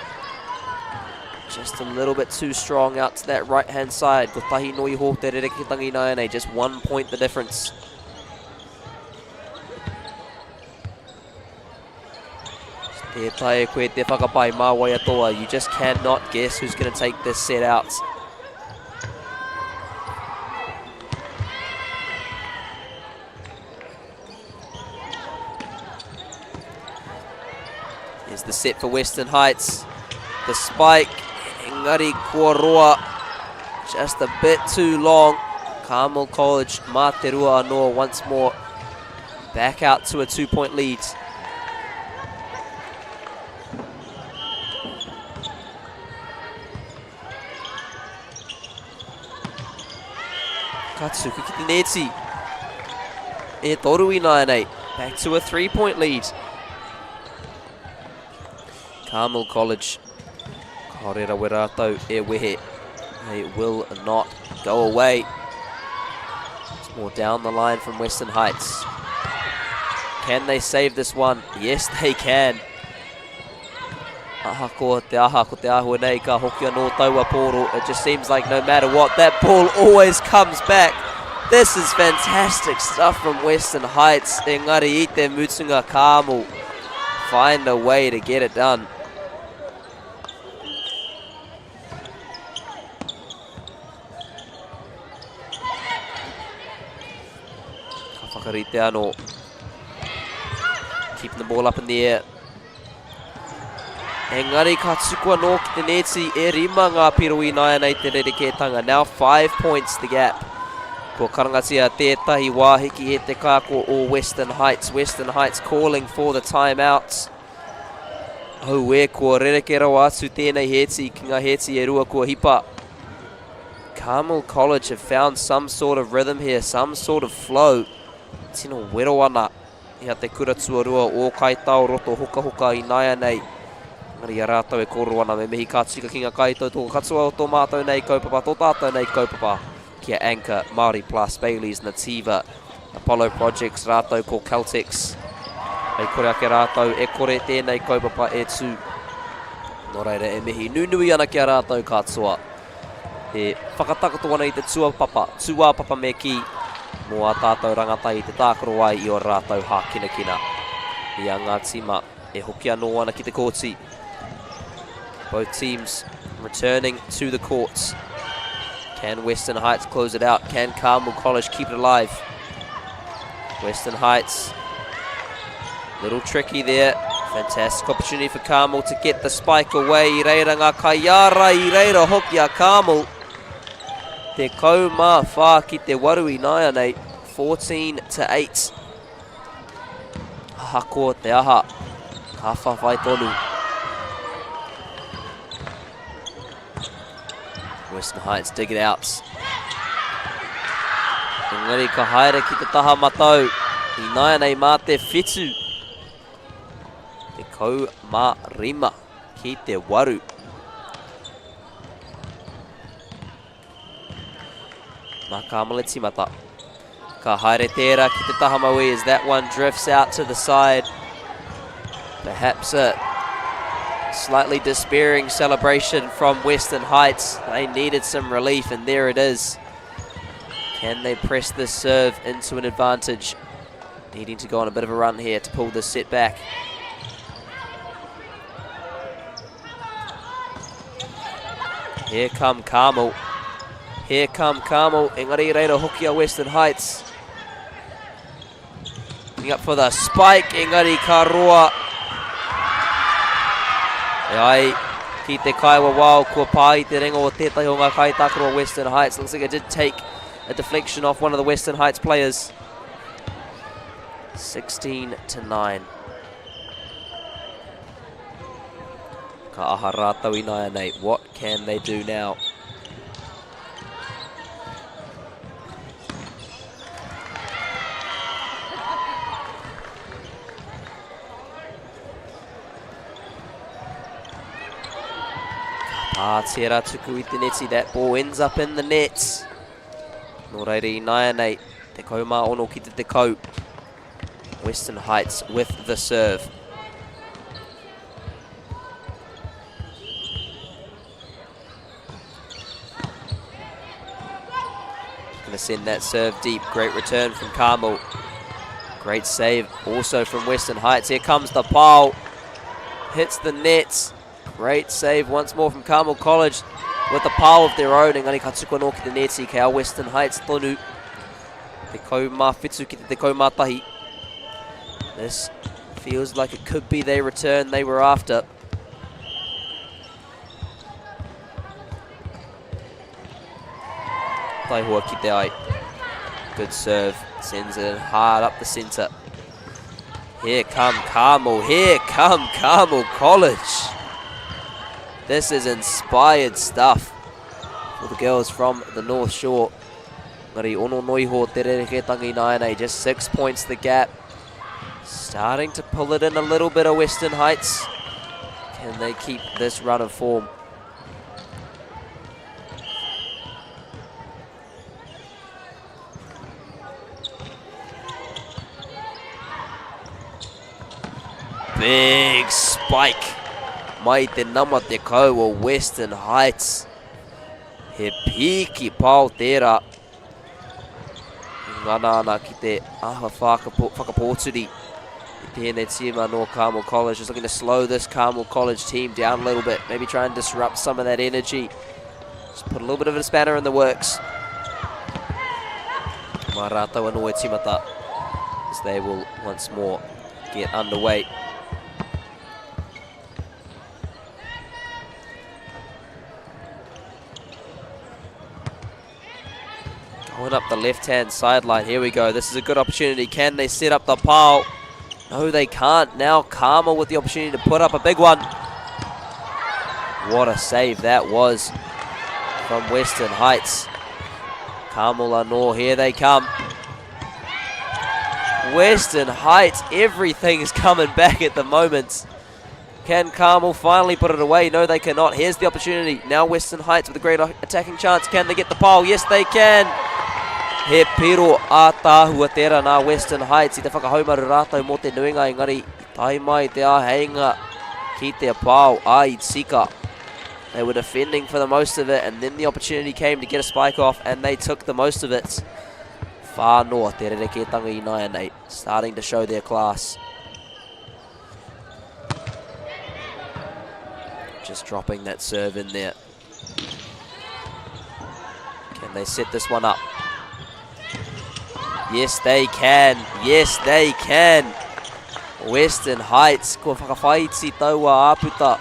Just a little bit too strong out to that right-hand side. Ko tahi no I ho te rerekitangi nai, just 1 point the difference. Te tae koe te whakapai mā Waiatoa. You just cannot guess who's going to take this set out. Here's the set for Western Heights. The spike. Engari kua roa. Just a bit too long. Carmel College, mā te rua anō once more. Back out to a 2-point lead. Katsuki ki te neti. E toru I nānei. Back to a 3-point lead. Carmel College. Korera we rātou e wehe. They will not go away. It's more down the line from Western Heights. Can they save this one? Yes, they can. Aha ko te ahua nei ka hoki anō taua pōro. It just seems like no matter what, that ball always comes back. This is fantastic stuff from Western Heights. Engari I te mutunga Carmel find a way to get it done. Ka whakarite anō. Keeping the ball up in the air. Engari ka tuku anō ki te neti e rima ngā piro I nāia te rerekētanga. Now 5 points the gap. Ko karangatia tētahi wāhiki e te kāko o Western Heights. Western Heights calling for the timeout. Au e kua rereke rawa atu tēnei heti ki ngā heti e rua kua hipa. Carmel College have found some sort of rhythm here, some sort of flow. Tino wero ana. Ia te kura tuarua o kaitau roto hoka hoka I nāia nei. Ngari a rātou e koro ana me mihi kātika ki ngā kaitou tō katua o tō mātou nei kaupapa, tō tātou nei kaupapa. Kia Anchor, Māori Plus, Bailey's, Nativa, Apollo Projects, rātou ko Celtics. Hei kore ake rātou e kore tēnei kaupapa e tū. Nō reira e mihi nunui ana kia rātou kātua. E whakatakato ana I te tua papa me ki. Mō a tātou rangatai I te tākaro ai I o rātou hā kina kina. I a ngā tima e hoki anō ana ki te kōti. Both teams returning to the courts. Can Western Heights close it out? Can Carmel College keep it alive? Western Heights, little tricky there. Fantastic opportunity for Carmel to get the spike away. I reira ngā kaiara, I reira hoki a Carmel. Te kau mā whā ki te waru I nāia nei, 14-8. Hako te aha, ka whawhai tonu. Western Heights dig it out. Engari ka haere ki te taha matau. I nāia nei mā te whitu. Te kau mā rima ki te waru. Mā Carmel e timata. Ka haere tērā ki te taha maui as that one drifts out to the side. Perhaps a slightly despairing celebration from Western Heights. They needed some relief and there it is. Can they press this serve into an advantage? Needing to go on a bit of a run here to pull this set back. Here come Carmel. Here come Carmel. Engari reira hoki a Western Heights. Looking up for the spike. Engari ka roa. E ai, ki te kaiwa wao kua pai te ringo o tētahi o ngā kaitakaro o Western Heights. Looks like it did take a deflection off one of the Western Heights players. 16-9. Ka aha rātau I nāia nei. What can they do now? Pātera tuku I te neti. That ball ends up in the net. Nō reire I Nāianei. Te kaumā ono ki te kau. Western Heights with the serve. Going to send that serve deep. Great return from Carmel. Great save also from Western Heights. Here comes the pile. Hits the net. Great save once more from Carmel College with the pile of their own. Engari ka tuku anō ki te neti kei Western Heights tonu. Te kaumā whitu ki te kaumā tahi. This feels like it could be their return they were after. Taihua ki te ai. Good serve. Sends it hard up the centre. Here come Carmel. Here come Carmel College. This is inspired stuff for the girls from the North Shore. Ngari ono noiho te rereketangi Nāianei. Just 6 points the gap. Starting to pull it in a little bit of Western Heights. Can they keep this run of form? Big spike. Mai te nama te kau o Western Heights. He piki pau tērā. Ngana ana ki te aha whakapōturi. Tēnei tima no Carmel College. Just looking to slow this Carmel College team down a little bit. Maybe try and disrupt some of that energy. Just put a little bit of a spanner in the works. Mā rātou anō e timata as they will once more get underway. Going up the left-hand sideline. Here we go. This is a good opportunity. Can they set up the pile? No, they can't. Now Carmel with the opportunity to put up a big one. What a save that was from Western Heights. Carmel anō, here they come. Western Heights, everything's coming back at the moment. Can Carmel finally put it away? No, they cannot. Here's the opportunity. Now Western Heights with a great attacking chance. Can they get the pile? Yes, they can. He piro a tāhua tērā nā Western Heights. I te whakahaumaru rātou mō te nuinga engari. Tai mai te āheinga ki te pāu ai tika. They were defending for the most of it, and then the opportunity came to get a spike off, and they took the most of it. Whānoa te rereketanga I Nāianei, starting to show their class. Just dropping that serve in there. Can they set this one up? Yes, they can. Yes, they can. Western Heights. Ko whakawhaiti taua āputa.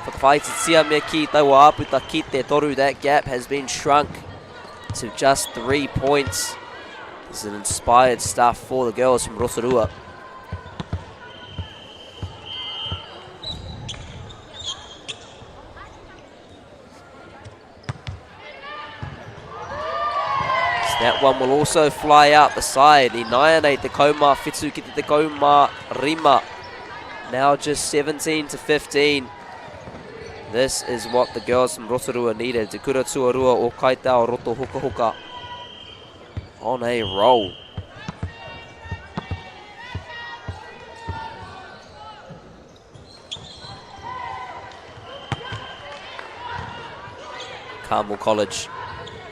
Whakawhaiti tia mea ki taua āputa ki te toru. That gap has been shrunk to just 3 points. This is inspired stuff for the girls from Rotorua. That one will also fly out the side. I Nāianei te kaumā whitu ki te kaumā rima. Now just 17 to 15. This is what the girls from Rotorua needed. Te kura tuarua o Kaitao Roto Hoka Hoka on a roll. Carmel College.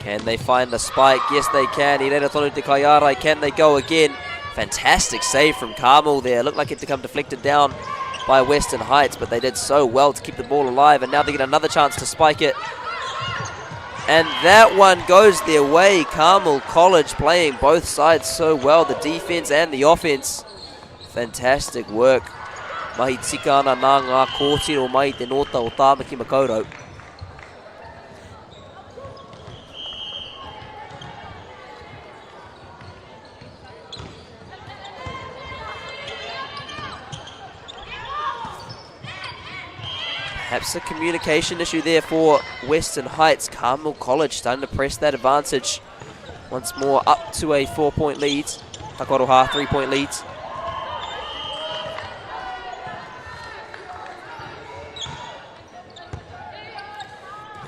Can they find the spike? Yes, they can. Irera tonu te kaiarai. Can they go again? Fantastic save from Carmel there. Looked like it to come deflected down by Western Heights, but they did so well to keep the ball alive, and now they get another chance to spike it. And that one goes their way. Carmel College playing both sides so well, the defense and the offense. Fantastic work. Mahi tika ana nā ngā kōtiro mai te nota o Tāmaki Makaurau. Perhaps a communication issue there for Western Heights. Carmel College starting to press that advantage. Once more up to a 4-point lead. Takoroha, 3-point lead.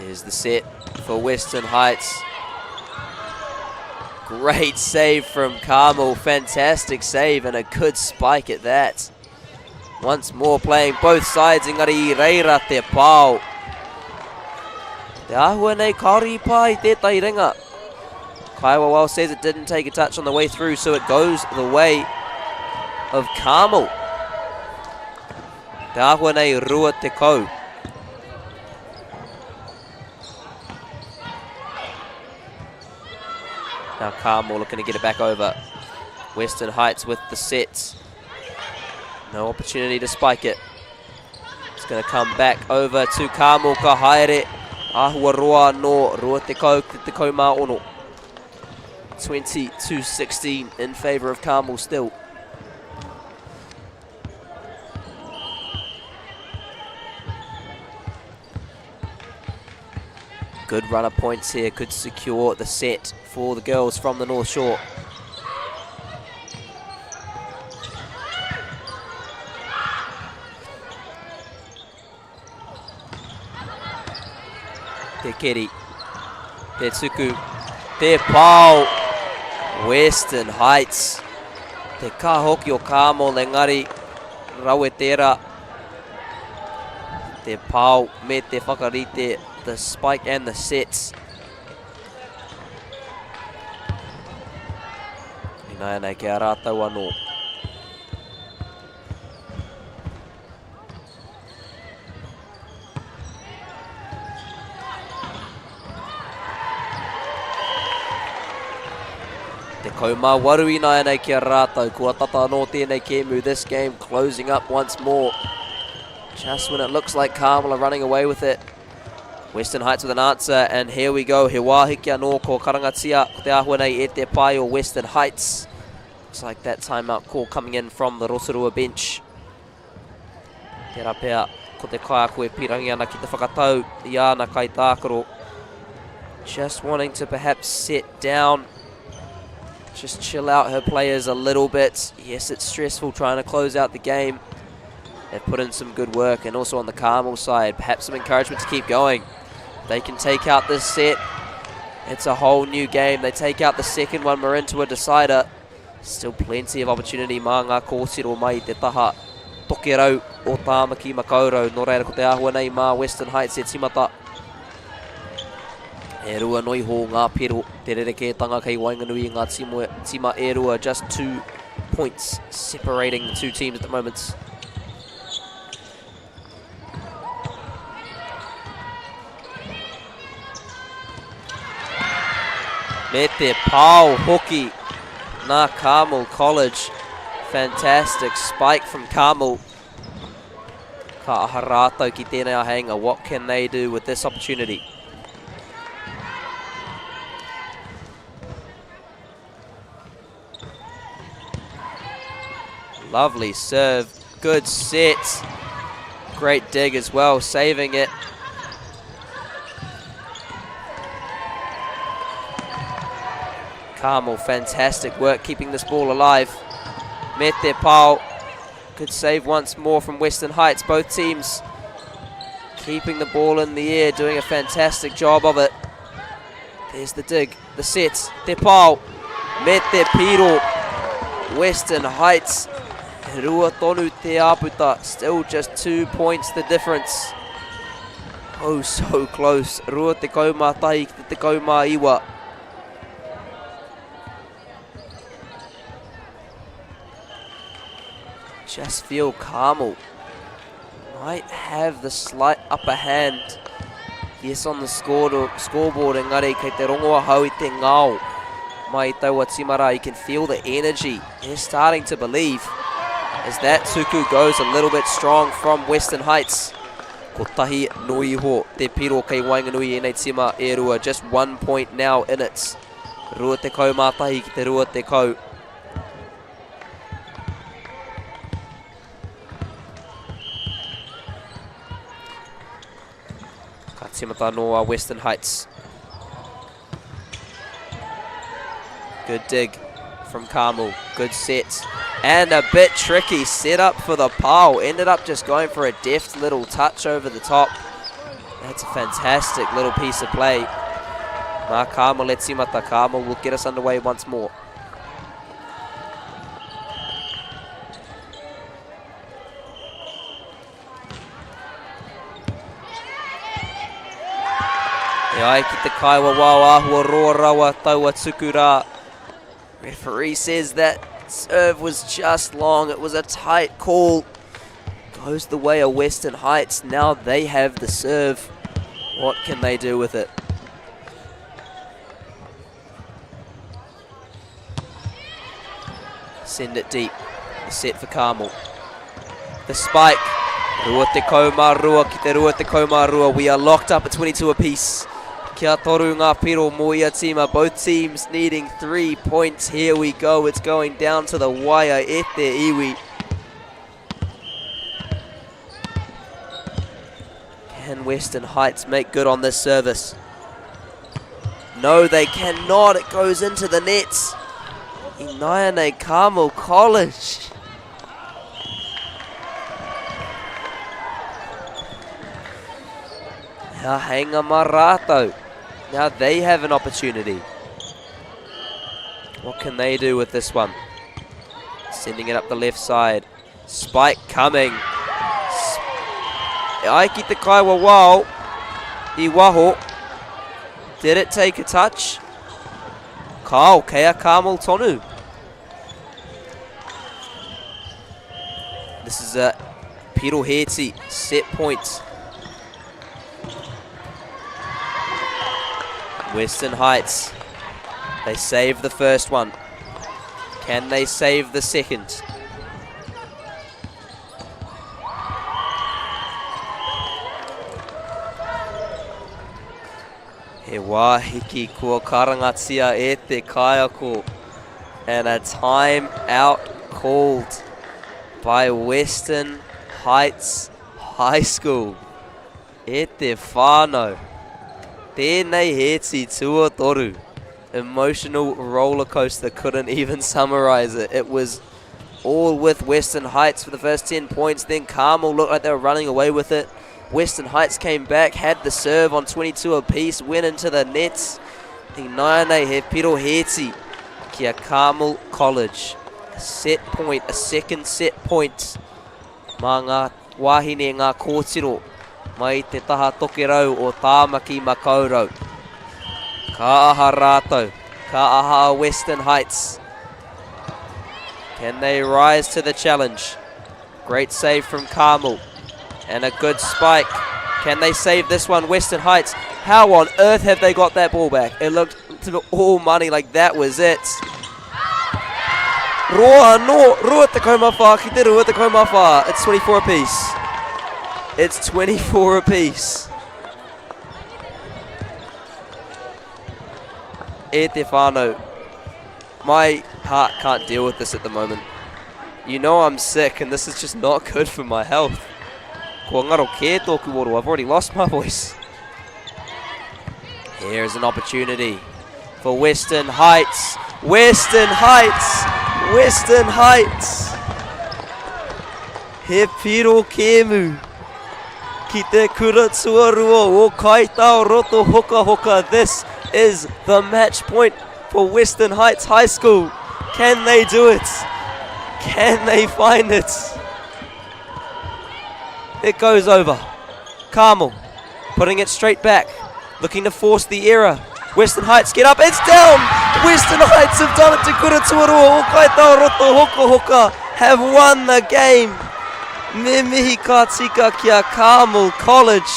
There's the set for Western Heights. Great save from Carmel. Fantastic save and a good spike at that. Once more playing both sides. Engari reira te pau. Te ahua nei kauri pai te tairinga. Kaiwa Well says it didn't take a touch on the way through, so it goes the way of Carmel. Te ahua nei rua te kau. Now Carmel looking to get it back over. Western Heights with the set. No opportunity to spike it. It's going to come back over to Carmel. Ka haere. Ahua roa no rua te kau mā ono. 22-16 in favour of Carmel still. Good runner points here, could secure the set for the girls from the North Shore. Te keri, te tuku, te pau. Western Heights. Te kahoki o Carmel, engari rawetera. Te pau me te whakarite, the spike and the sets. Ina nei ke a rātau anō. Te kaumā waru ina nei ki a rātau. Kua tata anō tēnei kēmu. This game closing up once more. Just when it looks like Carmel are running away with it. Western Heights with an answer, and here we go. He wāhiki anō ko karangatia. Ko te ahua nei e te pai o Western Heights. Looks like that timeout call coming in from the Rotorua bench. Te rapea ko te kai koe pirangi ana ki te whakatau. I ana kai tākaro. Just wanting to perhaps sit down. Just chill out her players a little bit. Yes, it's stressful trying to close out the game. They've put in some good work, and also on the Carmel side, perhaps some encouragement to keep going. They can take out this set. It's a whole new game. They take out the second one, we're into a decider. Still plenty of opportunity. Mā ngā kōsiro mai te taha. Toke rau o Tāmaki Makaurau. Nō reira ko te ahua nei mā Western Heights e timata. E rua noi ho ngā pero. Te rerekētanga kei Wainganui ngā tima e rua. Just 2 points separating the two teams at the moment. Me te pau hoki nā Carmel College. Fantastic spike from Carmel. Ka aha rātau ki tēnei ahenga. What can they do with this opportunity? Lovely serve. Good set. Great dig as well, saving it. Carmel, fantastic work keeping this ball alive. Mete Pau, good save once more from Western Heights. Both teams keeping the ball in the air, doing a fantastic job of it. There's the dig, the set. Te Pau, Mete Piro, Western Heights. Rua tonu te aputa, still just 2 points the difference. Oh, so close. Rua te kaumā tahi ki te kaumā iwa. Just feel Carmel might have the slight upper hand. Yes, on the scoreboard, engari kei te rongoa hau I te ngao. Mai taua timara, you can feel the energy. They're starting to believe. As that tuku goes a little bit strong from Western Heights. Ko tahi nui ho te piro kei Wainganui nei tima e rua. Just 1 point now in it. Rua te kau mātahi ki te rua te kau. Ka timata noa Western Heights. Good dig from Carmel. Good set. And a bit tricky set up for the pole. Ended up just going for a deft little touch over the top. That's a fantastic little piece of play. Ngā Carmel let's see mata. Carmel will get us underway once more. E ai ki te kaiwa wao ahua roa rawa taua tuku rā. Referee says that serve was just long. It was a tight call. Goes the way of Western Heights. Now they have the serve. What can they do with it? Send it deep. Set for Carmel. The spike. Rua te kaumārua ki te rua te kaumārua. We are locked up at 22 apiece. Kia toru ngā piro mo ia tima. Both teams needing 3 points. Here we go. It's going down to the wire. E te iwi. Can Western Heights make good on this service? No, they cannot. It goes into the nets. Inaiane Carmel College. Now hanga marato. Now they have an opportunity. What can they do with this one? Sending it up the left side. Spike coming. Ai ki te kaiwa wao. I waho. Did it take a touch? Kau kea Carmel tonu. This is a Piro Heti set point. Western Heights. They save the first one. Can they save the second? He wahiki kua karangatia e te kaiako. And a time out called by Western Heights High School. E te whānau. Tēnei heti tua toru. Emotional roller coaster, couldn't even summarize it. It was all with Western Heights for the first 10 points. Then Carmel looked like they were running away with it. Western Heights came back, had the serve on 22 apiece, went into the nets. Inaine he piro heti kia Carmel College. A set point, a second set point. Mā ngā wahine ngā kōtiro. Mai te taha tokerau o tāmaki makaurau. Ka aha rātou. Ka aha Western Heights. Can they rise to the challenge? Great save from Carmel. And a good spike. Can they save this one? Western Heights. How on earth have they got that ball back? It looked to be all money like that was it. Roa no. Rua te kaumawha. Ki te rua te kaumawha. It's 24 apiece. It's 24 apiece. E te whānau. My heart can't deal with this at the moment. You know I'm sick and this is just not good for my health. Kua ngaro ke tōku oru. I've already lost my voice. Here's an opportunity for Western Heights. Western Heights. Western Heights. He piro kemu. Ki te kura tuarua o kaitao roto hoka hoka. This is the match point for Western Heights High School. Can they do it? Can they find it? It goes over. Carmel putting it straight back. Looking to force the error. Western Heights get up. It's down. Western Heights have done it. Te kura tuarua o kaitao roto hoka hoka have won the game. Me mihi ka tika kia Carmel College.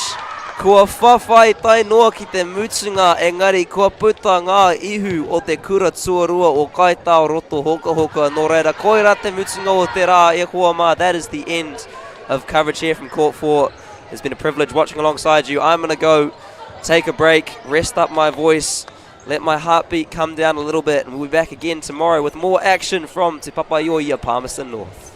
Kua whawhai tai noa ki te mutunga, engari kua puta ngā ihu o te kura tuarua o kaitao roto hoka hoka. Nō reira, koira te mutunga o te rā e hoa mā. That is the end of coverage here from Court 4. It's been a privilege watching alongside you. I'm going to go take a break, rest up my voice, let my heartbeat come down a little bit, and we'll be back again tomorrow with more action from Te Pāpāmoa, Palmerston North.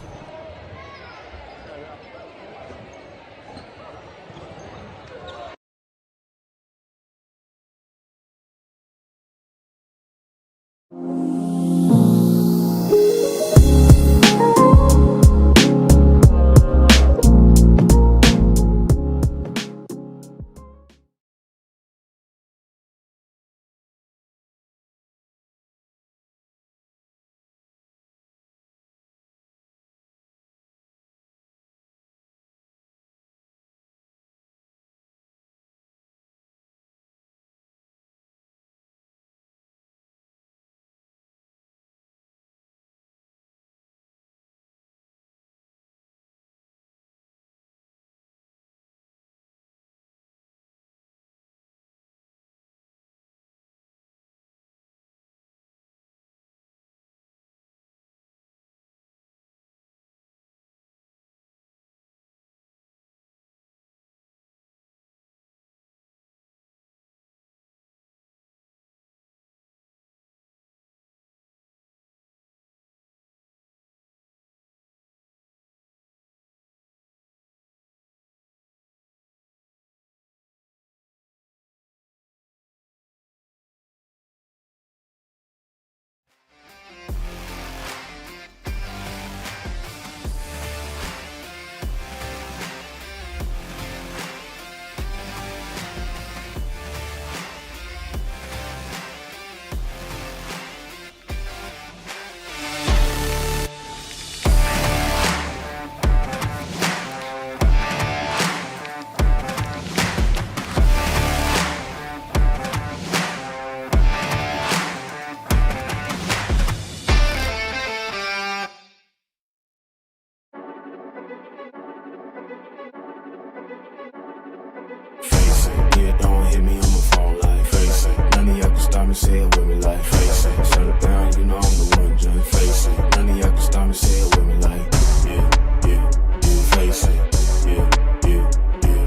me, say it with me like face it. Shut it down, you know I'm the one, just face it. None of y'all can stop me, say it with me like, yeah, yeah, yeah, face it. Yeah, yeah, yeah,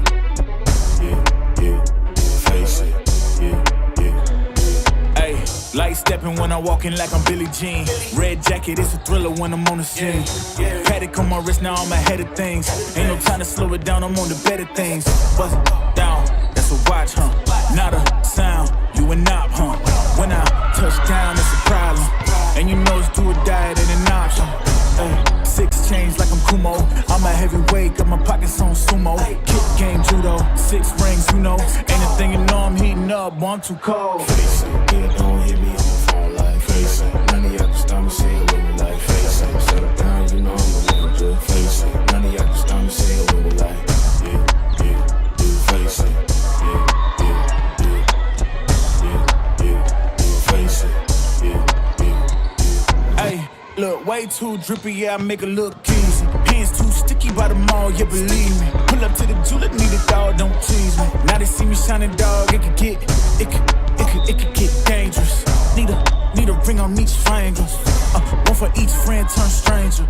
yeah, yeah, face it. Yeah, yeah, yeah. Hey, light stepping when I'm walking like I'm Billie Jean. Red jacket, it's a thriller when I'm on the scene. Paddock on my wrist, now I'm ahead of things. Ain't no time to slow it down, I'm on the better things. Bust it down, that's a watch, huh? Not a sound, you a knob, huh? When I touch down, it's a problem. And you know it's do or die, it ain't an option. Ay, 6 chains like I'm Kumo. I'm a heavyweight, got my pockets on sumo. Kick game judo, 6 rings, you know. Anything you know I'm heating up, boy, I'm too cold. Face it, yeah, don't hit me on the phone like face it. None of y'all can stop me, say it with me like face it. Shut it down, you know I'm the one, just face it. None of y'all can stop me, say it with me like, yeah, yeah, yeah, face it. Yeah, yeah, yeah, yeah, yeah, yeah, face it. Yeah, yeah, yeah. Hey, look, way too drippy, yeah, I make it look easy. Hands too sticky by the mall, yeah, believe me. Pull up to the julep, need a dog, don't tease me. Now they see me shining, dog, it could get dangerous. Need a ring on each finger. One for each friend, turn stranger.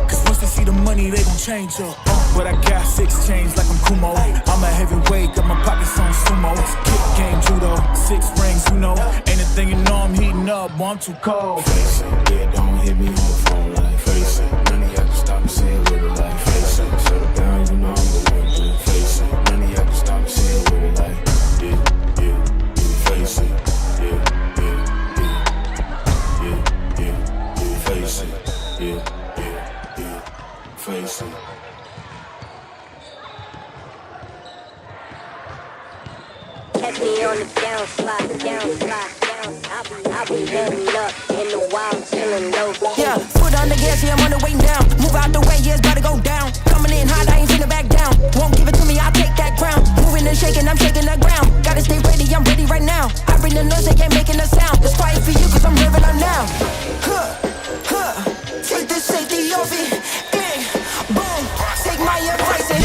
Cause once they see the money, they gon' change up. But I got 6 chains like I'm Kumo. I'm a heavyweight, got my pockets on sumo. Kick game judo, 6 rings, you know. Anything you know I'm heating up, boy, I'm too cold. Face it, yeah, don't hit me on the phone like face it. None of y'all can stop me, say it with me like face it. Shut it down, you know I'm the one, just face it. None of y'all can stop me, say it with me like, yeah, yeah, yeah, face it. Yeah, yeah, yeah, yeah, yeah, yeah, face it. Yeah, yeah, yeah, face it. Catch me on the down slide, down slide. I'll be leveling up in the wild, chillin' low. Yeah, foot on the gas, yeah, I'm on the way down. Move out the way, yeah, it's about to go down. Coming in hot, I ain't finna back down. Won't give it to me, I'll take that crown. Moving and shaking, I'm shaking the ground. Gotta stay ready, I'm ready right now. I bring the noise, they ain't making a sound. It's quiet for you, cause I'm living up now. Take the safety off it. Boom, take my advice and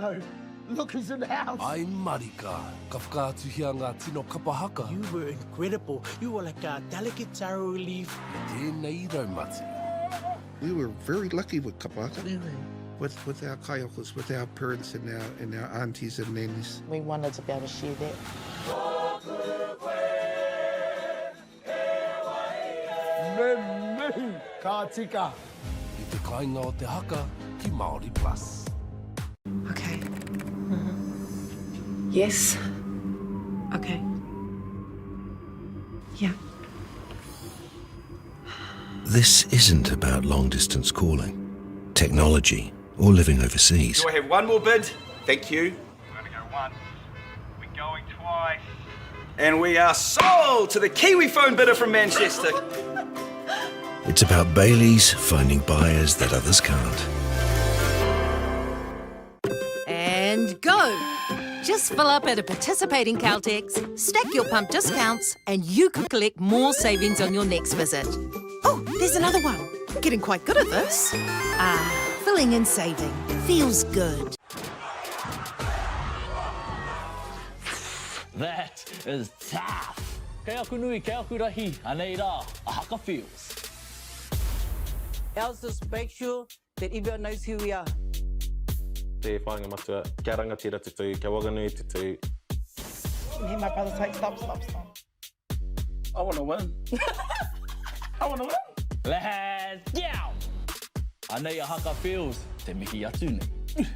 go. Look who's in the house. Ai marika, ka whakaatuhia ngā tino kapahaka. You were incredible. You were like a delicate taro leaf. Tēnei raumati. We were very lucky with kapahaka. With our kaiokos, with our parents and our aunties and nannies. We wanted to be able to share that. Me ka tika. I te kainga o te haka ki Māori Plus. Okay. Yes. Okay. Yeah. This isn't about long-distance calling, technology, or living overseas. Do I have one more bid? Thank you. We're going to go once. We're going twice. And we are sold to the Kiwi phone bidder from Manchester. It's about Bailey's finding buyers that others can't. And go! Just fill up at a participating Caltex, stack your pump discounts, and you could collect more savings on your next visit. Oh, there's another one. Getting quite good at this. Filling and saving. Feels good. That is tough. Kei aku nui, kei aku rahi, anei rā, a haka feels. Let's just make sure that everyone knows who we are. Te whāinga matua, kia rangatira tutu, kia waganui tutu. Me, my brother's like, stop. I want to win. I want to win. Let's go! I know your haka feels, te mihi atu nei.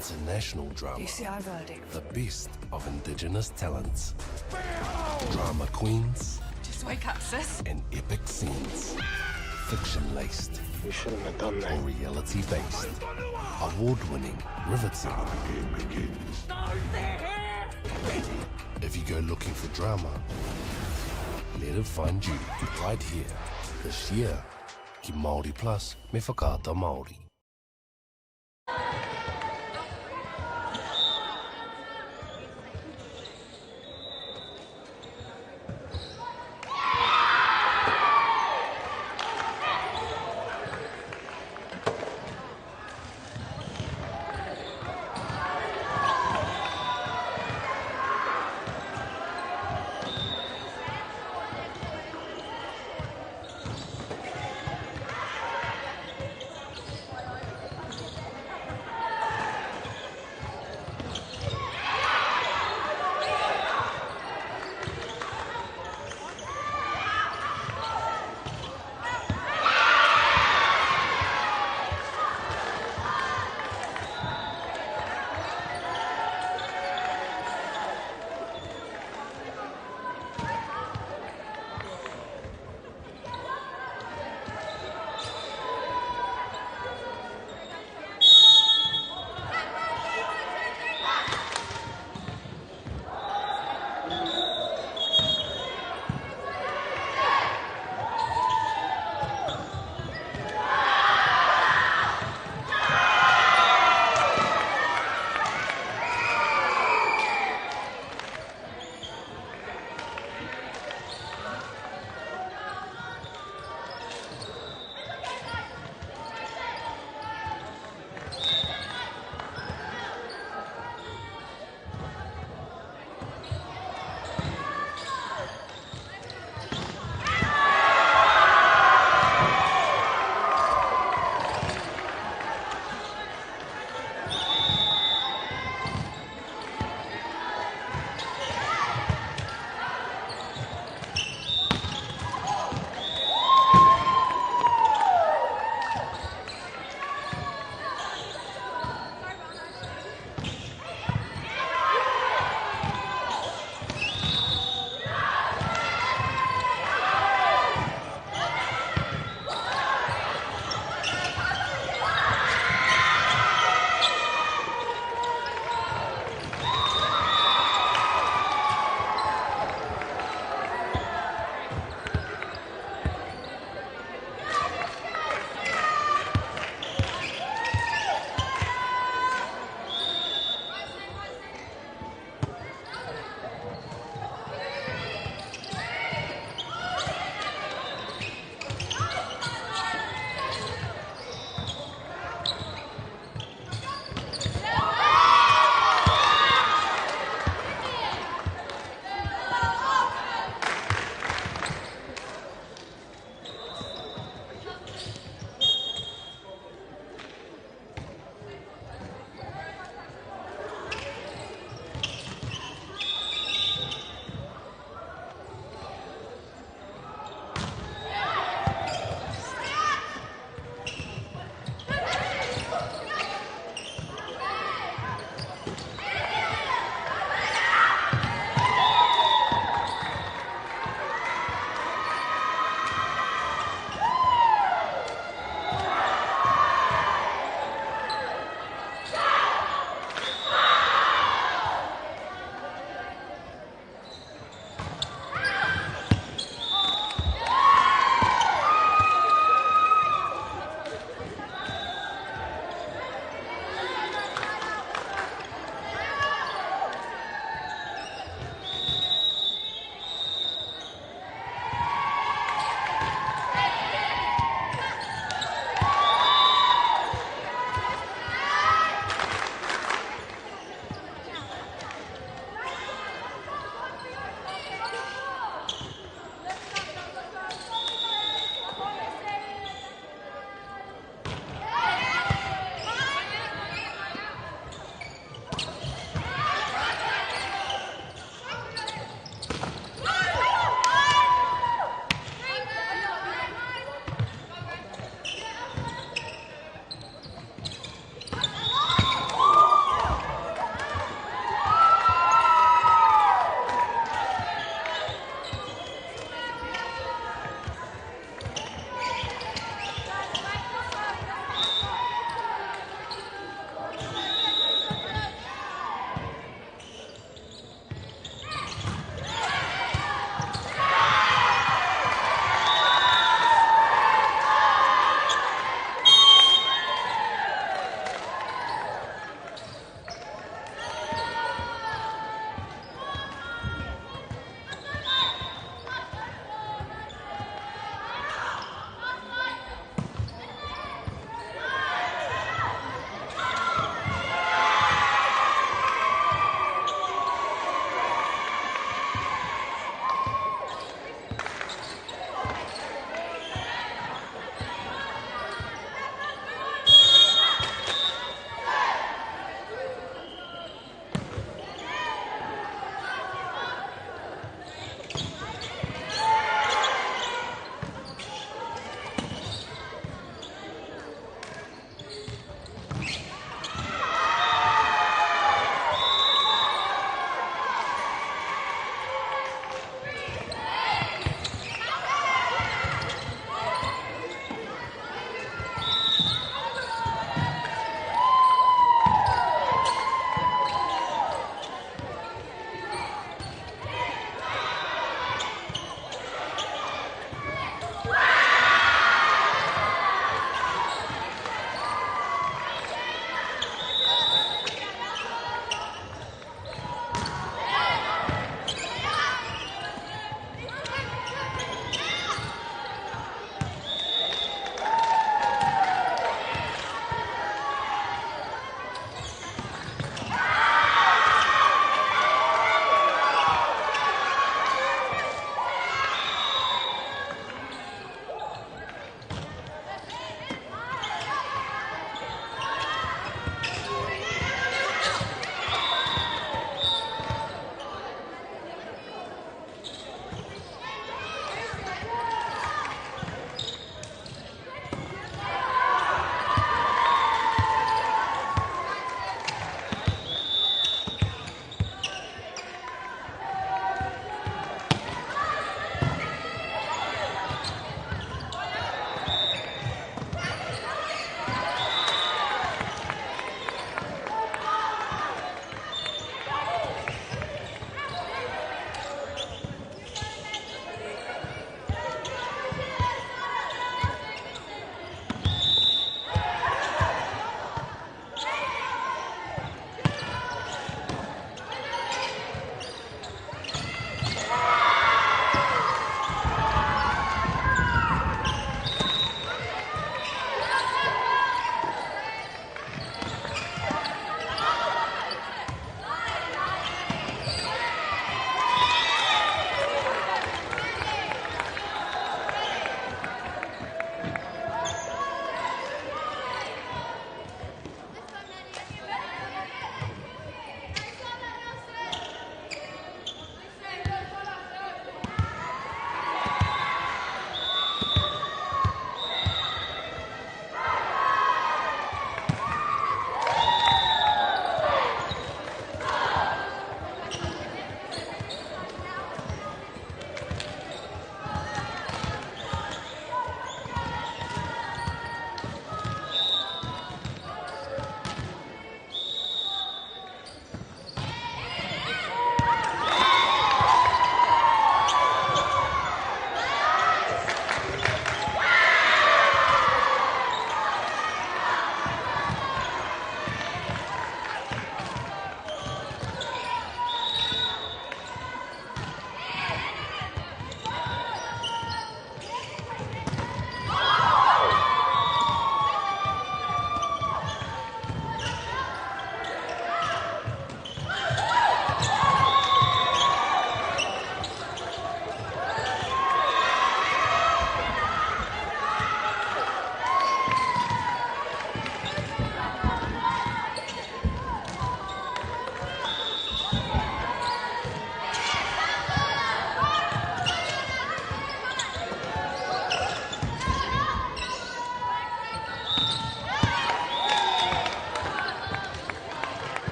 international drama. UCI verdict. The best of Indigenous talents. Drama queens. Just wake up, sis. And epic scenes. Fiction-laced. You shouldn't have done that. Or reality-based. Award-winning, riveting. If you go looking for drama, let it find you right here, this year. Ki Māori Plus me whakaata Māori.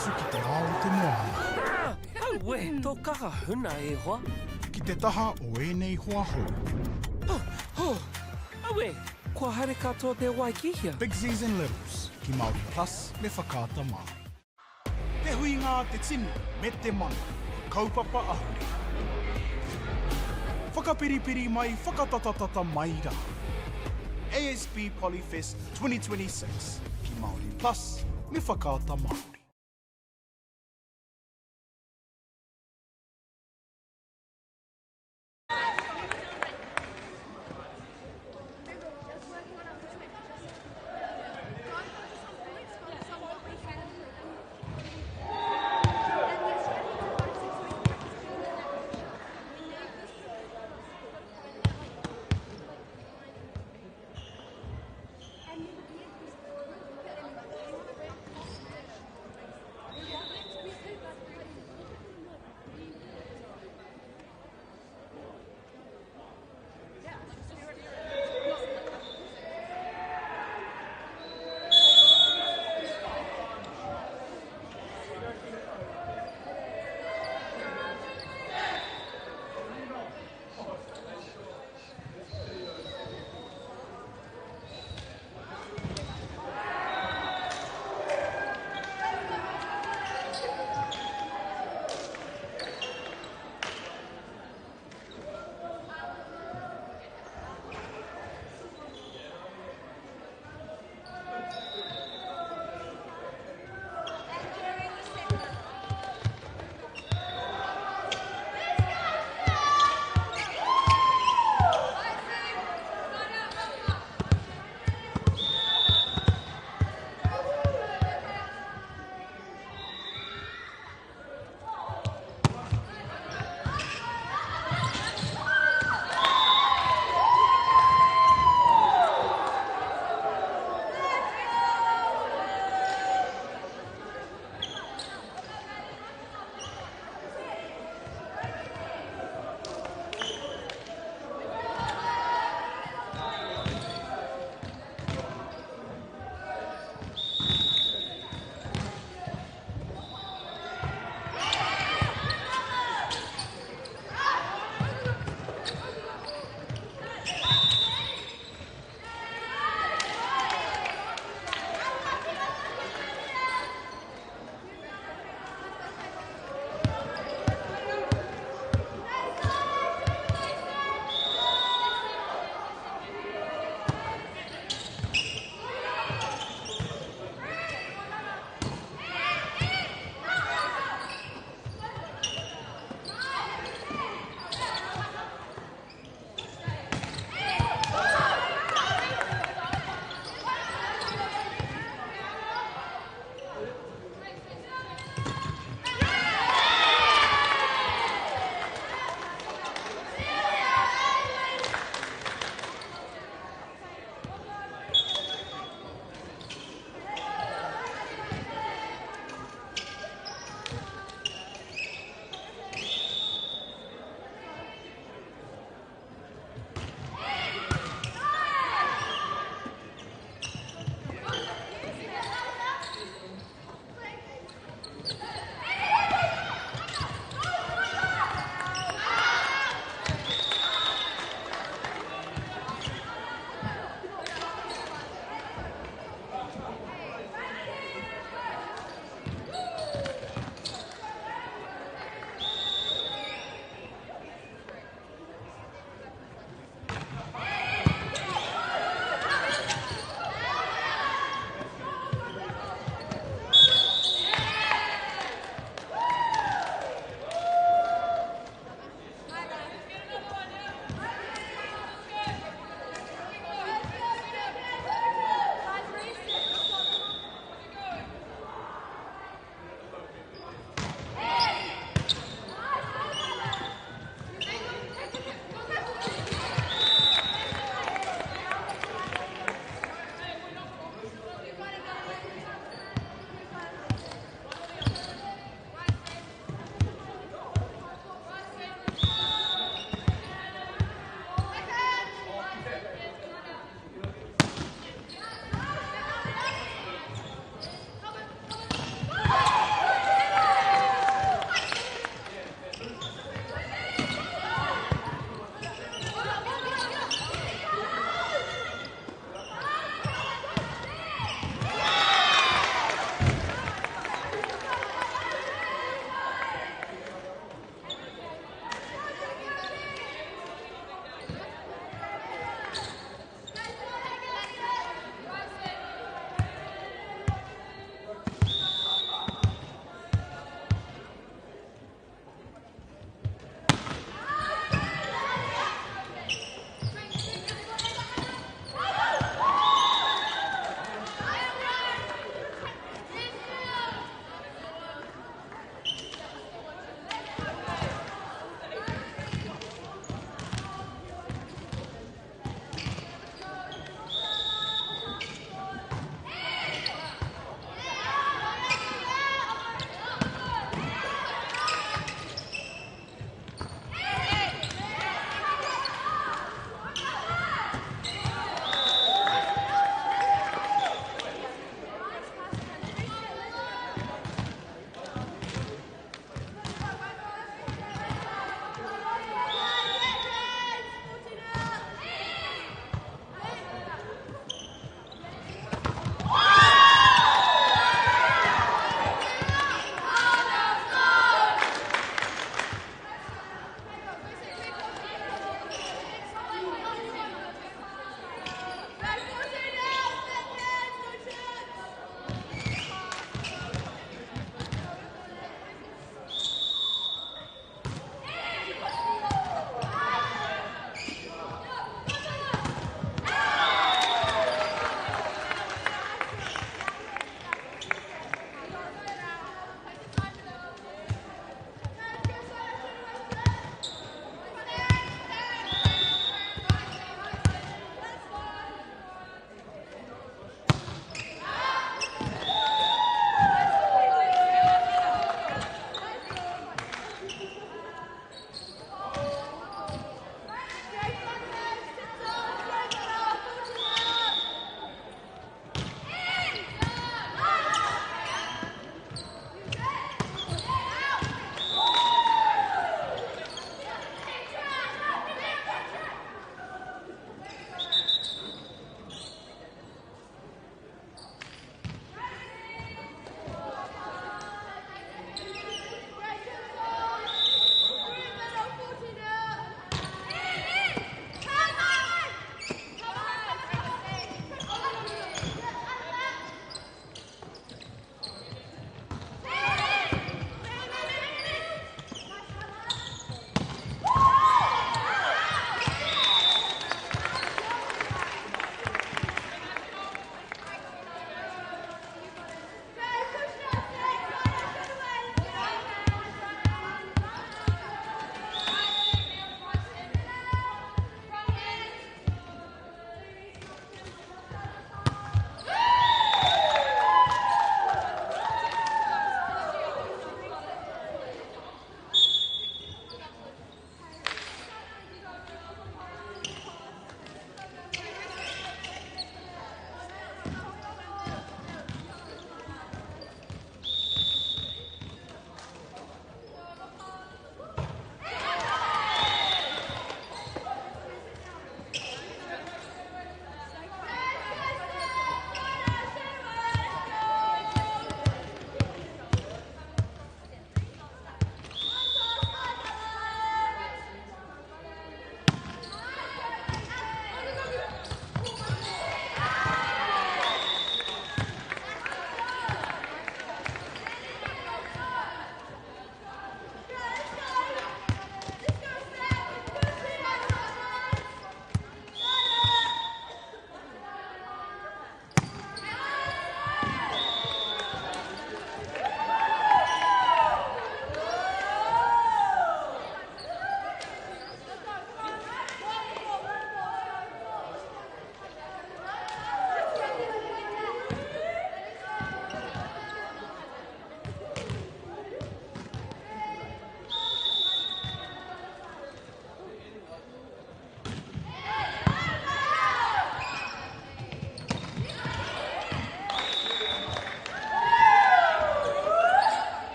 atu ki te ao te moana. Au e, tō kaha huna e hoa. Ki te taha o enei hoa hou. Au e, kua hare katoa te Waikihia. Big Z's and Littles, ki Māori Plus me whakaata Māori. Te hui ngā te tinu me te mana, kaupapa ahuri. Whakapiripiri mai, whakatatatata mai rā. ASP Polyfest 2026, ki Māori Plus me whakaata Māori.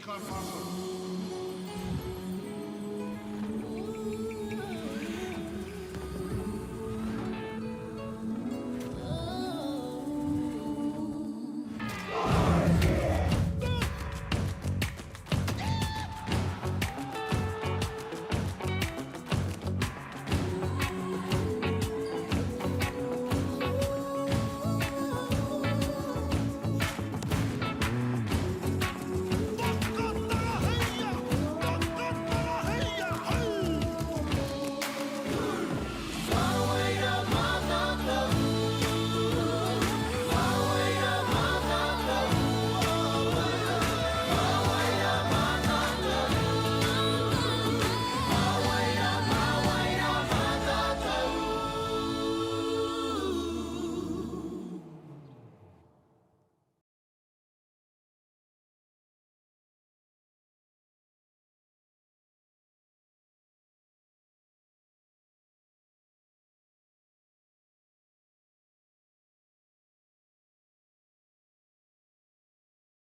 climb past them.